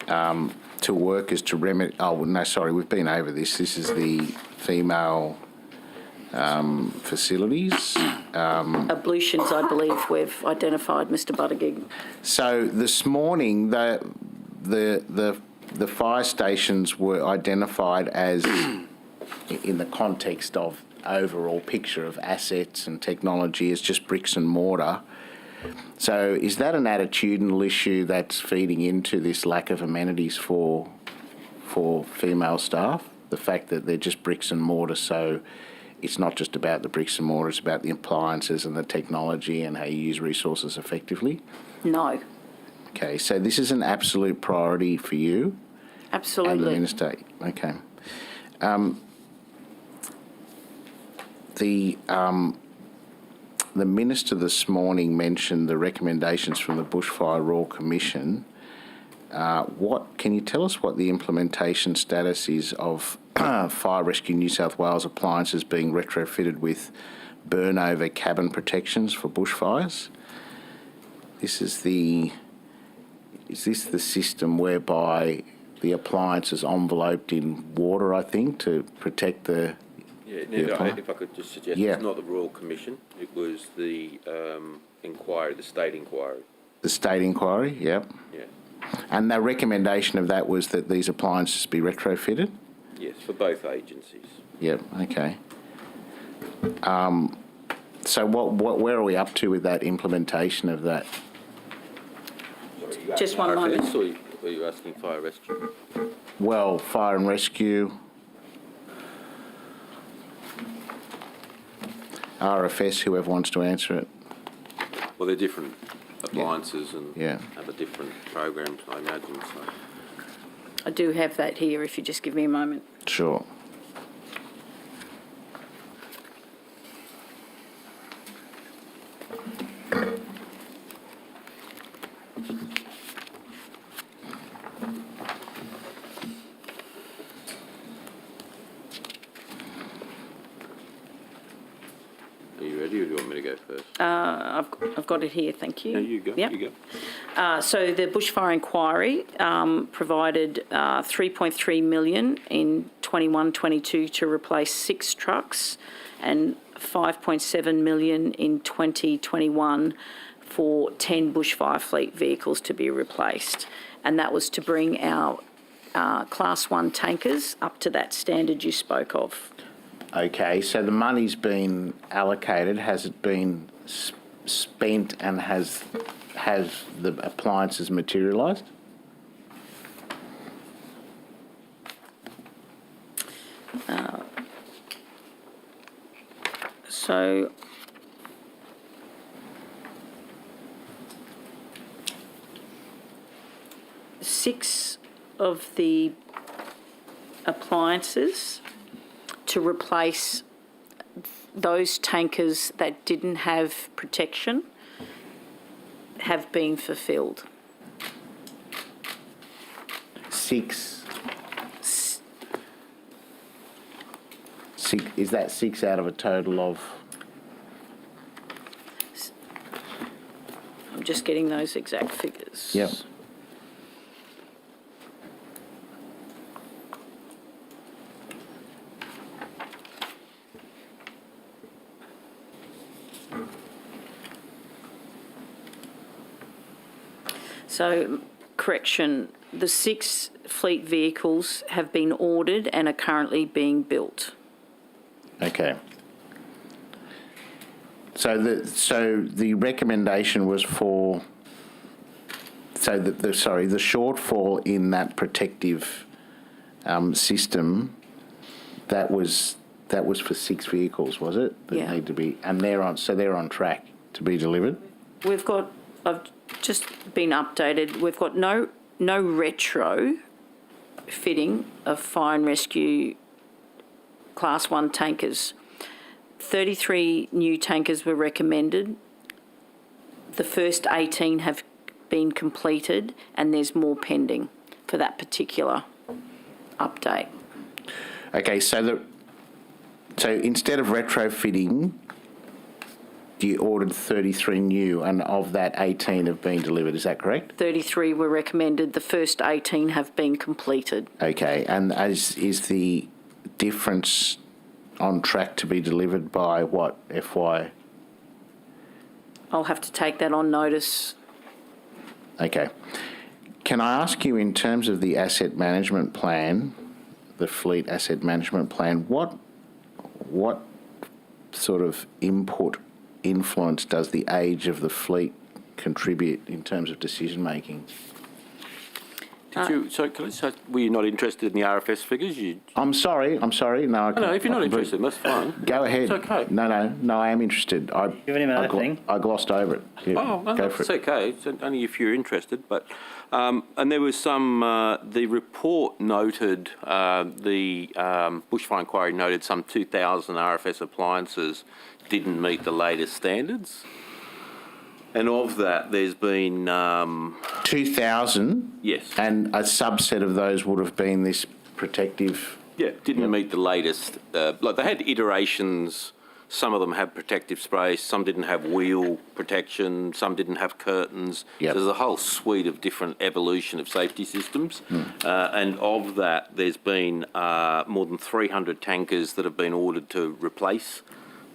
to workers to remedy... Oh, no, sorry, we've been over this. This is the female facilities. Ablutions, I believe we've identified, Mr Buttigieg. So this morning, the fire stations were identified as, in the context of overall picture of assets and technology, as just bricks and mortar. So is that an attitudinal issue that's feeding into this lack of amenities for female staff? The fact that they're just bricks and mortar, so it's not just about the bricks and mortar, it's about the appliances and the technology and how you use resources effectively? No. Okay, so this is an absolute priority for you? Absolutely. And the Minister? Okay. The Minister this morning mentioned the recommendations from the Bushfire Royal Commission. Can you tell us what the implementation status is of Fire Rescue New South Wales appliances being retrofitted with burn-over cabin protections for bushfires? Is this the system whereby the appliance is enveloped in water, I think, to protect the... If I could just suggest, Yeah. It's not the Royal Commission, it was the inquiry, the state inquiry. The state inquiry, yep. Yeah. And the recommendation of that was that these appliances be retrofitted? Yes, for both agencies. Yep, okay. So where are we up to with that implementation of that? Sorry, you Just asking one moment. RFS or are you asking Fire Rescue? Well, fire and rescue, RFS, whoever wants to answer it. Well, they're different appliances and Yeah. have a different programs, I imagine, so. I do have that here, if you just give me a moment. Sure. go first. I've got it here, thank you. No, you go. Yep. You go. So the bushfire inquiry provided 3.3 million in 21-22 to replace 6 trucks and 5.7 million in 2021 for 10 bushfire fleet vehicles to be replaced. And that was to bring our Class 1 tankers up to that standard you spoke of. Okay, so the money's been allocated. Has it been spent, and has the appliances materialised? So six of the appliances to replace those tankers that didn't have protection have been fulfilled. 6. Is that 6 out of a total of? I'm just getting those exact figures. Yep. So, correction, the 6 fleet vehicles have been ordered and are currently being built. Okay. So the recommendation was for. So the shortfall in that protective system, that was for 6 vehicles, was it? That Yeah. need to be, and they're on track to be delivered. I've just been updated. We've got no retro fitting of fire and rescue Class 1 tankers. 33 new tankers were recommended. The first 18 have been completed, and there's more pending for that particular update. Okay, so instead of retrofitting, you ordered 33 new, and of that 18 have been delivered. Is that correct? 33 were recommended. The first 18 have been completed. Okay, and is the difference on track to be delivered by what FY? I'll have to take that on notice. Okay. Can I ask you, in terms of the asset management plan, the fleet asset management plan, what sort of influence does the age of the fleet contribute in terms of decision making? Were you not interested in the RFS figures? I'm sorry. No, if you're not interested, that's fine. Go ahead. It's okay. No, I am interested. Give him another thing. I glossed over it. Yeah, go for it's it. okay. It's only if you're interested. But and there was some. The report noted the bushfire inquiry noted some 2,000 RFS appliances didn't meet the latest standards. And of that, there's been 2,000? Yes. And a subset of those would have been this protective... Yeah, didn't meet the latest. They had iterations. Some of them had protective sprays, some didn't have wheel protection, some didn't have curtains. Yep. So there's a whole suite of different evolution of safety systems. And of that, there's been more than 300 tankers that have been ordered to replace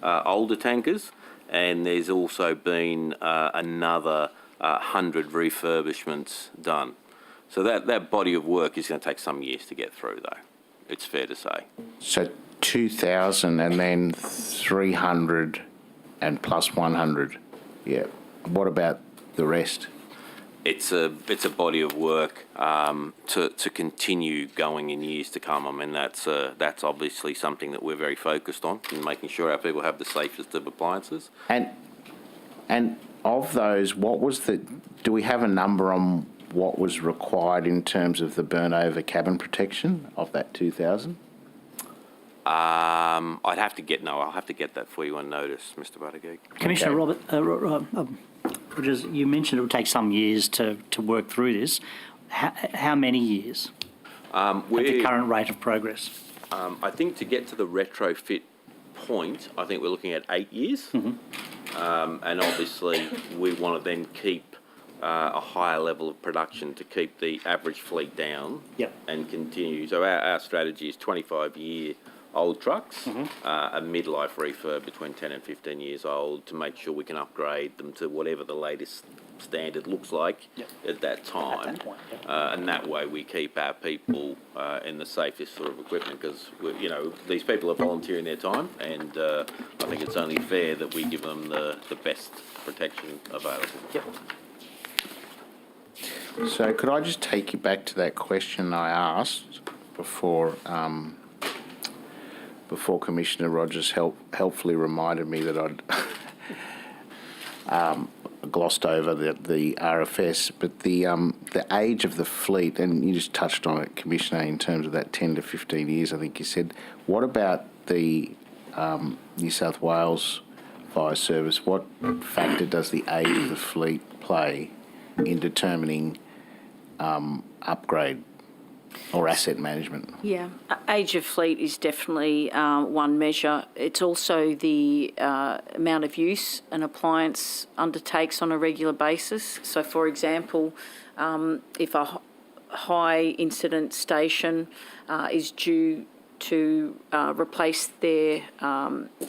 older tankers. And there's also been another 100 refurbishments done. So that body of work is going to take some years to get through, though. It's fair to say. So 2,000 and then 300 and plus 100. Yeah. What about the rest? It's a body of work to continue going in years to come. I mean, that's obviously something that we're very focused on, in making sure our people have the safest of appliances. And of those, do we have a number on what was required in terms of the burn-over cabin protection of that 2,000? I'll have to get that for you on notice, Mr. Buttigieg. Commissioner Robert, Rogers, you mentioned it would take some years to work through this. How many years at the current rate of progress? I think to get to the retrofit point, I think we're looking at 8 years. and obviously we want to then keep a higher level of production to keep the average fleet down and continue. So our strategy is 25-year-old trucks, a midlife refurb between 10 and 15 years old to make sure we can upgrade them to whatever the latest standard looks like at that time. At that point, And that way we keep our people in the safest sort of equipment because, you know, these people are volunteering their time and I think it's only fair that we give them the best protection available. So could I just take you back to that question I asked before Commissioner Rogers helpfully reminded me that I'd glossed over the RFS, but the age of the fleet, and you just touched on it, Commissioner, in terms of that 10 to 15 years, I think you said. What about the New South Wales Fire Service? What factor does the age of the fleet play in determining upgrade or asset management? Yeah, age of fleet is definitely one measure. It's also the amount of use an appliance undertakes on a regular basis. So, for example, if a high incident station is due to replace their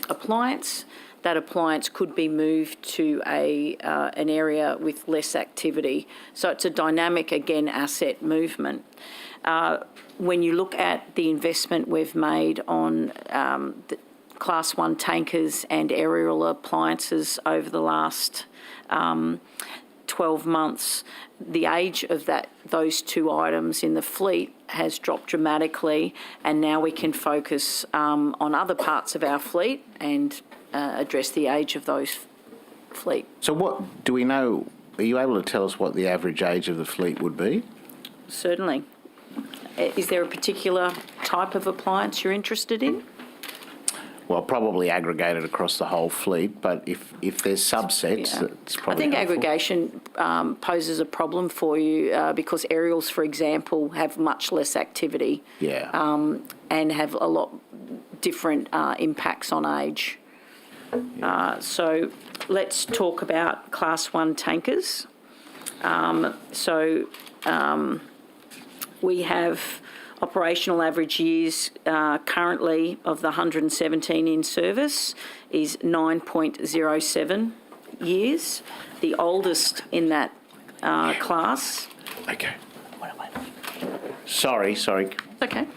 appliance, that appliance could be moved to an area with less activity. So it's a dynamic, again, asset movement. When you look at the investment we've made on the Class 1 tankers and aerial appliances over the last 12 months, the age of those two items in the fleet has dropped dramatically, and now we can focus on other parts of our fleet and address the age of those fleet. So what do we know? Are you able to tell us what the average age of the fleet would be? Certainly. Is there a particular type of appliance you're interested in? Well, probably aggregated across the whole fleet, but if there's subsets, it's probably I think helpful. aggregation poses a problem for you because aerials, for example, have much less activity and have a lot different impacts on age. So let's talk about Class 1 tankers. We have operational average years currently of the 117 in service is 9.07 years. The oldest in that class. Okay. Sorry. Okay,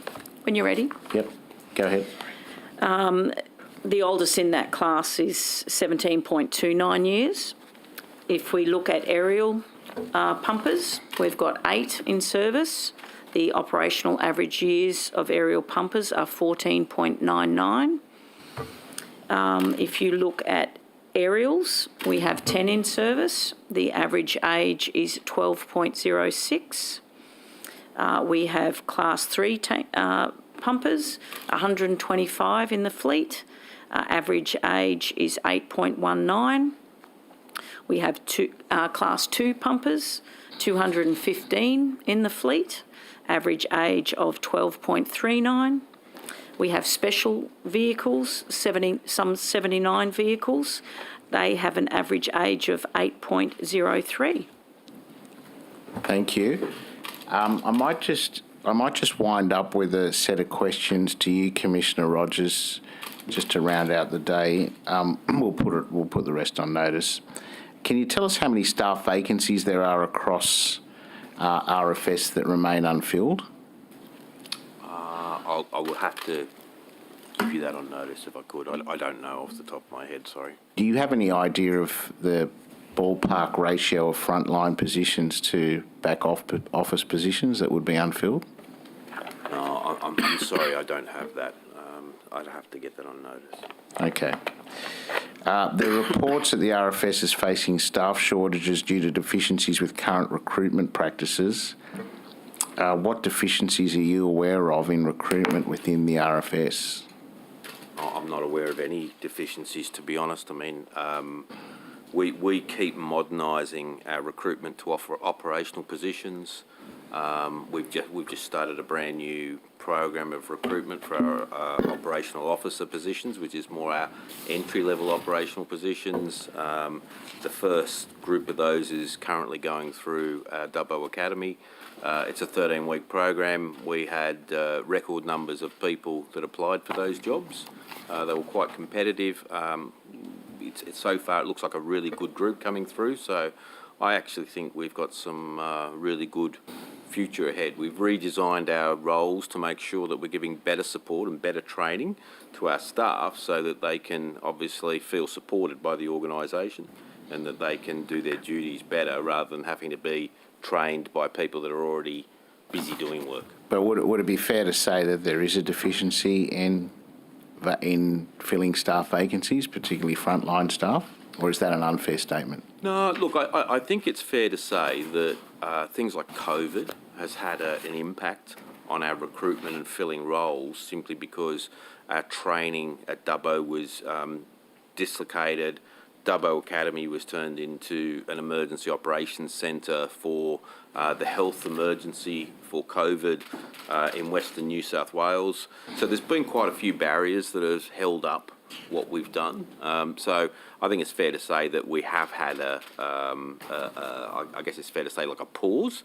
when you're ready. Yep, go ahead. The oldest in that class is 17.29 years. If we look at aerial pumpers, we've got 8 in service. The operational average years of aerial pumpers are 14.99. If you look at aerials, we have 10 in service. The average age is 12.06. We have Class 3 pumpers, 125 in the fleet. Average age is 8.19. We have Class 2 pumpers, 215 in the fleet. Average age of 12.39. We have special vehicles, some 79 vehicles. They have an average age of 8.03. Thank you. I might just wind up with a set of questions to you, Commissioner Rogers, just to round out the day. We'll put the rest on notice. Can you tell us how many staff vacancies there are across RFS that remain unfilled? I will have to give you that on notice if I could. I don't know off the top of my head, sorry. Do you have any idea of the ballpark ratio of frontline positions to back office positions that would be unfilled? No, I'm sorry, I don't have that. I'd have to get that on notice. Okay. There are reports that the RFS is facing staff shortages due to deficiencies with current recruitment practices. What deficiencies are you aware of in recruitment within the RFS? I'm not aware of any deficiencies, to be honest. I mean, we keep modernising our recruitment to offer operational positions. We've just started a brand new program of recruitment for our operational officer positions, which is more our entry-level operational positions. The first group of those is currently going through Dubbo Academy. It's a 13-week program. We had record numbers of people that applied for those jobs. They were quite competitive. So far, it looks like a really good group coming through. So I actually think we've got some really good future ahead. We've redesigned our roles to make sure that we're giving better support and better training to our staff so that they can obviously feel supported by the organisation and that they can do their duties better rather than having to be trained by people that are already busy doing work. But would it be fair to say that there is a deficiency in filling staff vacancies, particularly frontline staff, or is that an unfair statement? No, look, I think it's fair to say that things like COVID has had an impact on our recruitment and filling roles simply because our training at Dubbo was dislocated. Dubbo Academy was turned into an emergency operations centre for the health emergency for COVID in Western New South Wales. So there's been quite a few barriers that have held up what we've done. So I think it's fair to say that we have had I guess it's fair to say like a pause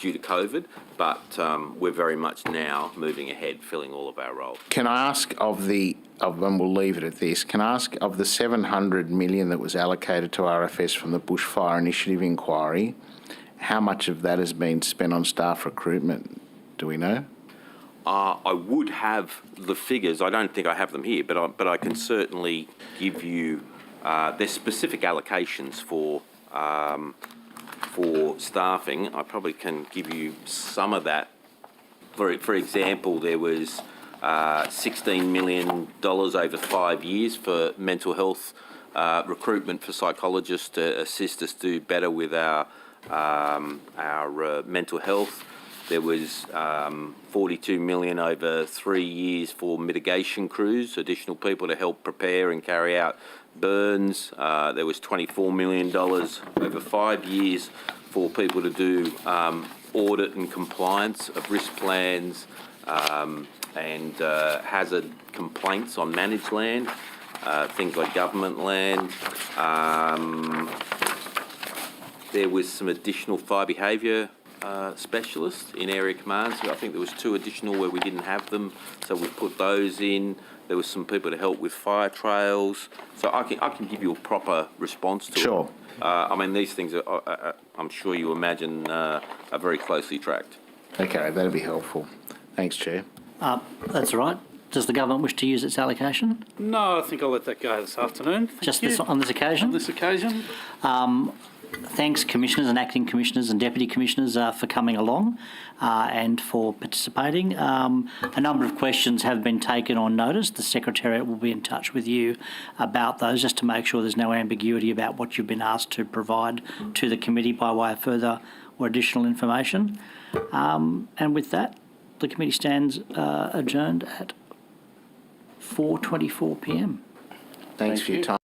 due to COVID, but we're very much now moving ahead, filling all of our roles. Can I ask and we'll leave it at this, can I ask of the 700 million that was allocated to RFS from the Bushfire Initiative inquiry, how much of that has been spent on staff recruitment? Do we know? I would have the figures. I don't think I have them here, but I can certainly give you. There's specific allocations for staffing. I probably can give you some of that. For example, there was $16 million over 5 years for mental health recruitment for psychologists to assist us do better with our mental health. There was 42 million over 3 years for mitigation crews, additional people to help prepare and carry out burns. There was $24 million over 5 years for people to do audit and compliance of risk plans and hazard complaints on managed land, things like government land. There was some additional fire behaviour specialists in area commands. I think there was 2 additional where we didn't have them, so we put those in. There was some people to help with fire trails. So I can give you a proper response to Sure. it. I mean, these things are, I'm sure you imagine, are very closely tracked. Okay, that'd be helpful. Thanks, Chair. That's all right. Does the government wish to use its allocation? No, I think I'll let that go this afternoon. On this occasion? On this occasion. Thanks, Commissioners and Acting Commissioners and Deputy Commissioners for coming along and for participating. A number of questions have been taken on notice. The Secretariat will be in touch with you about those just to make sure there's no ambiguity about what you've been asked to provide to the committee by way of further or additional information. And with that, the committee stands adjourned at 4:24 p.m. Thanks for your time.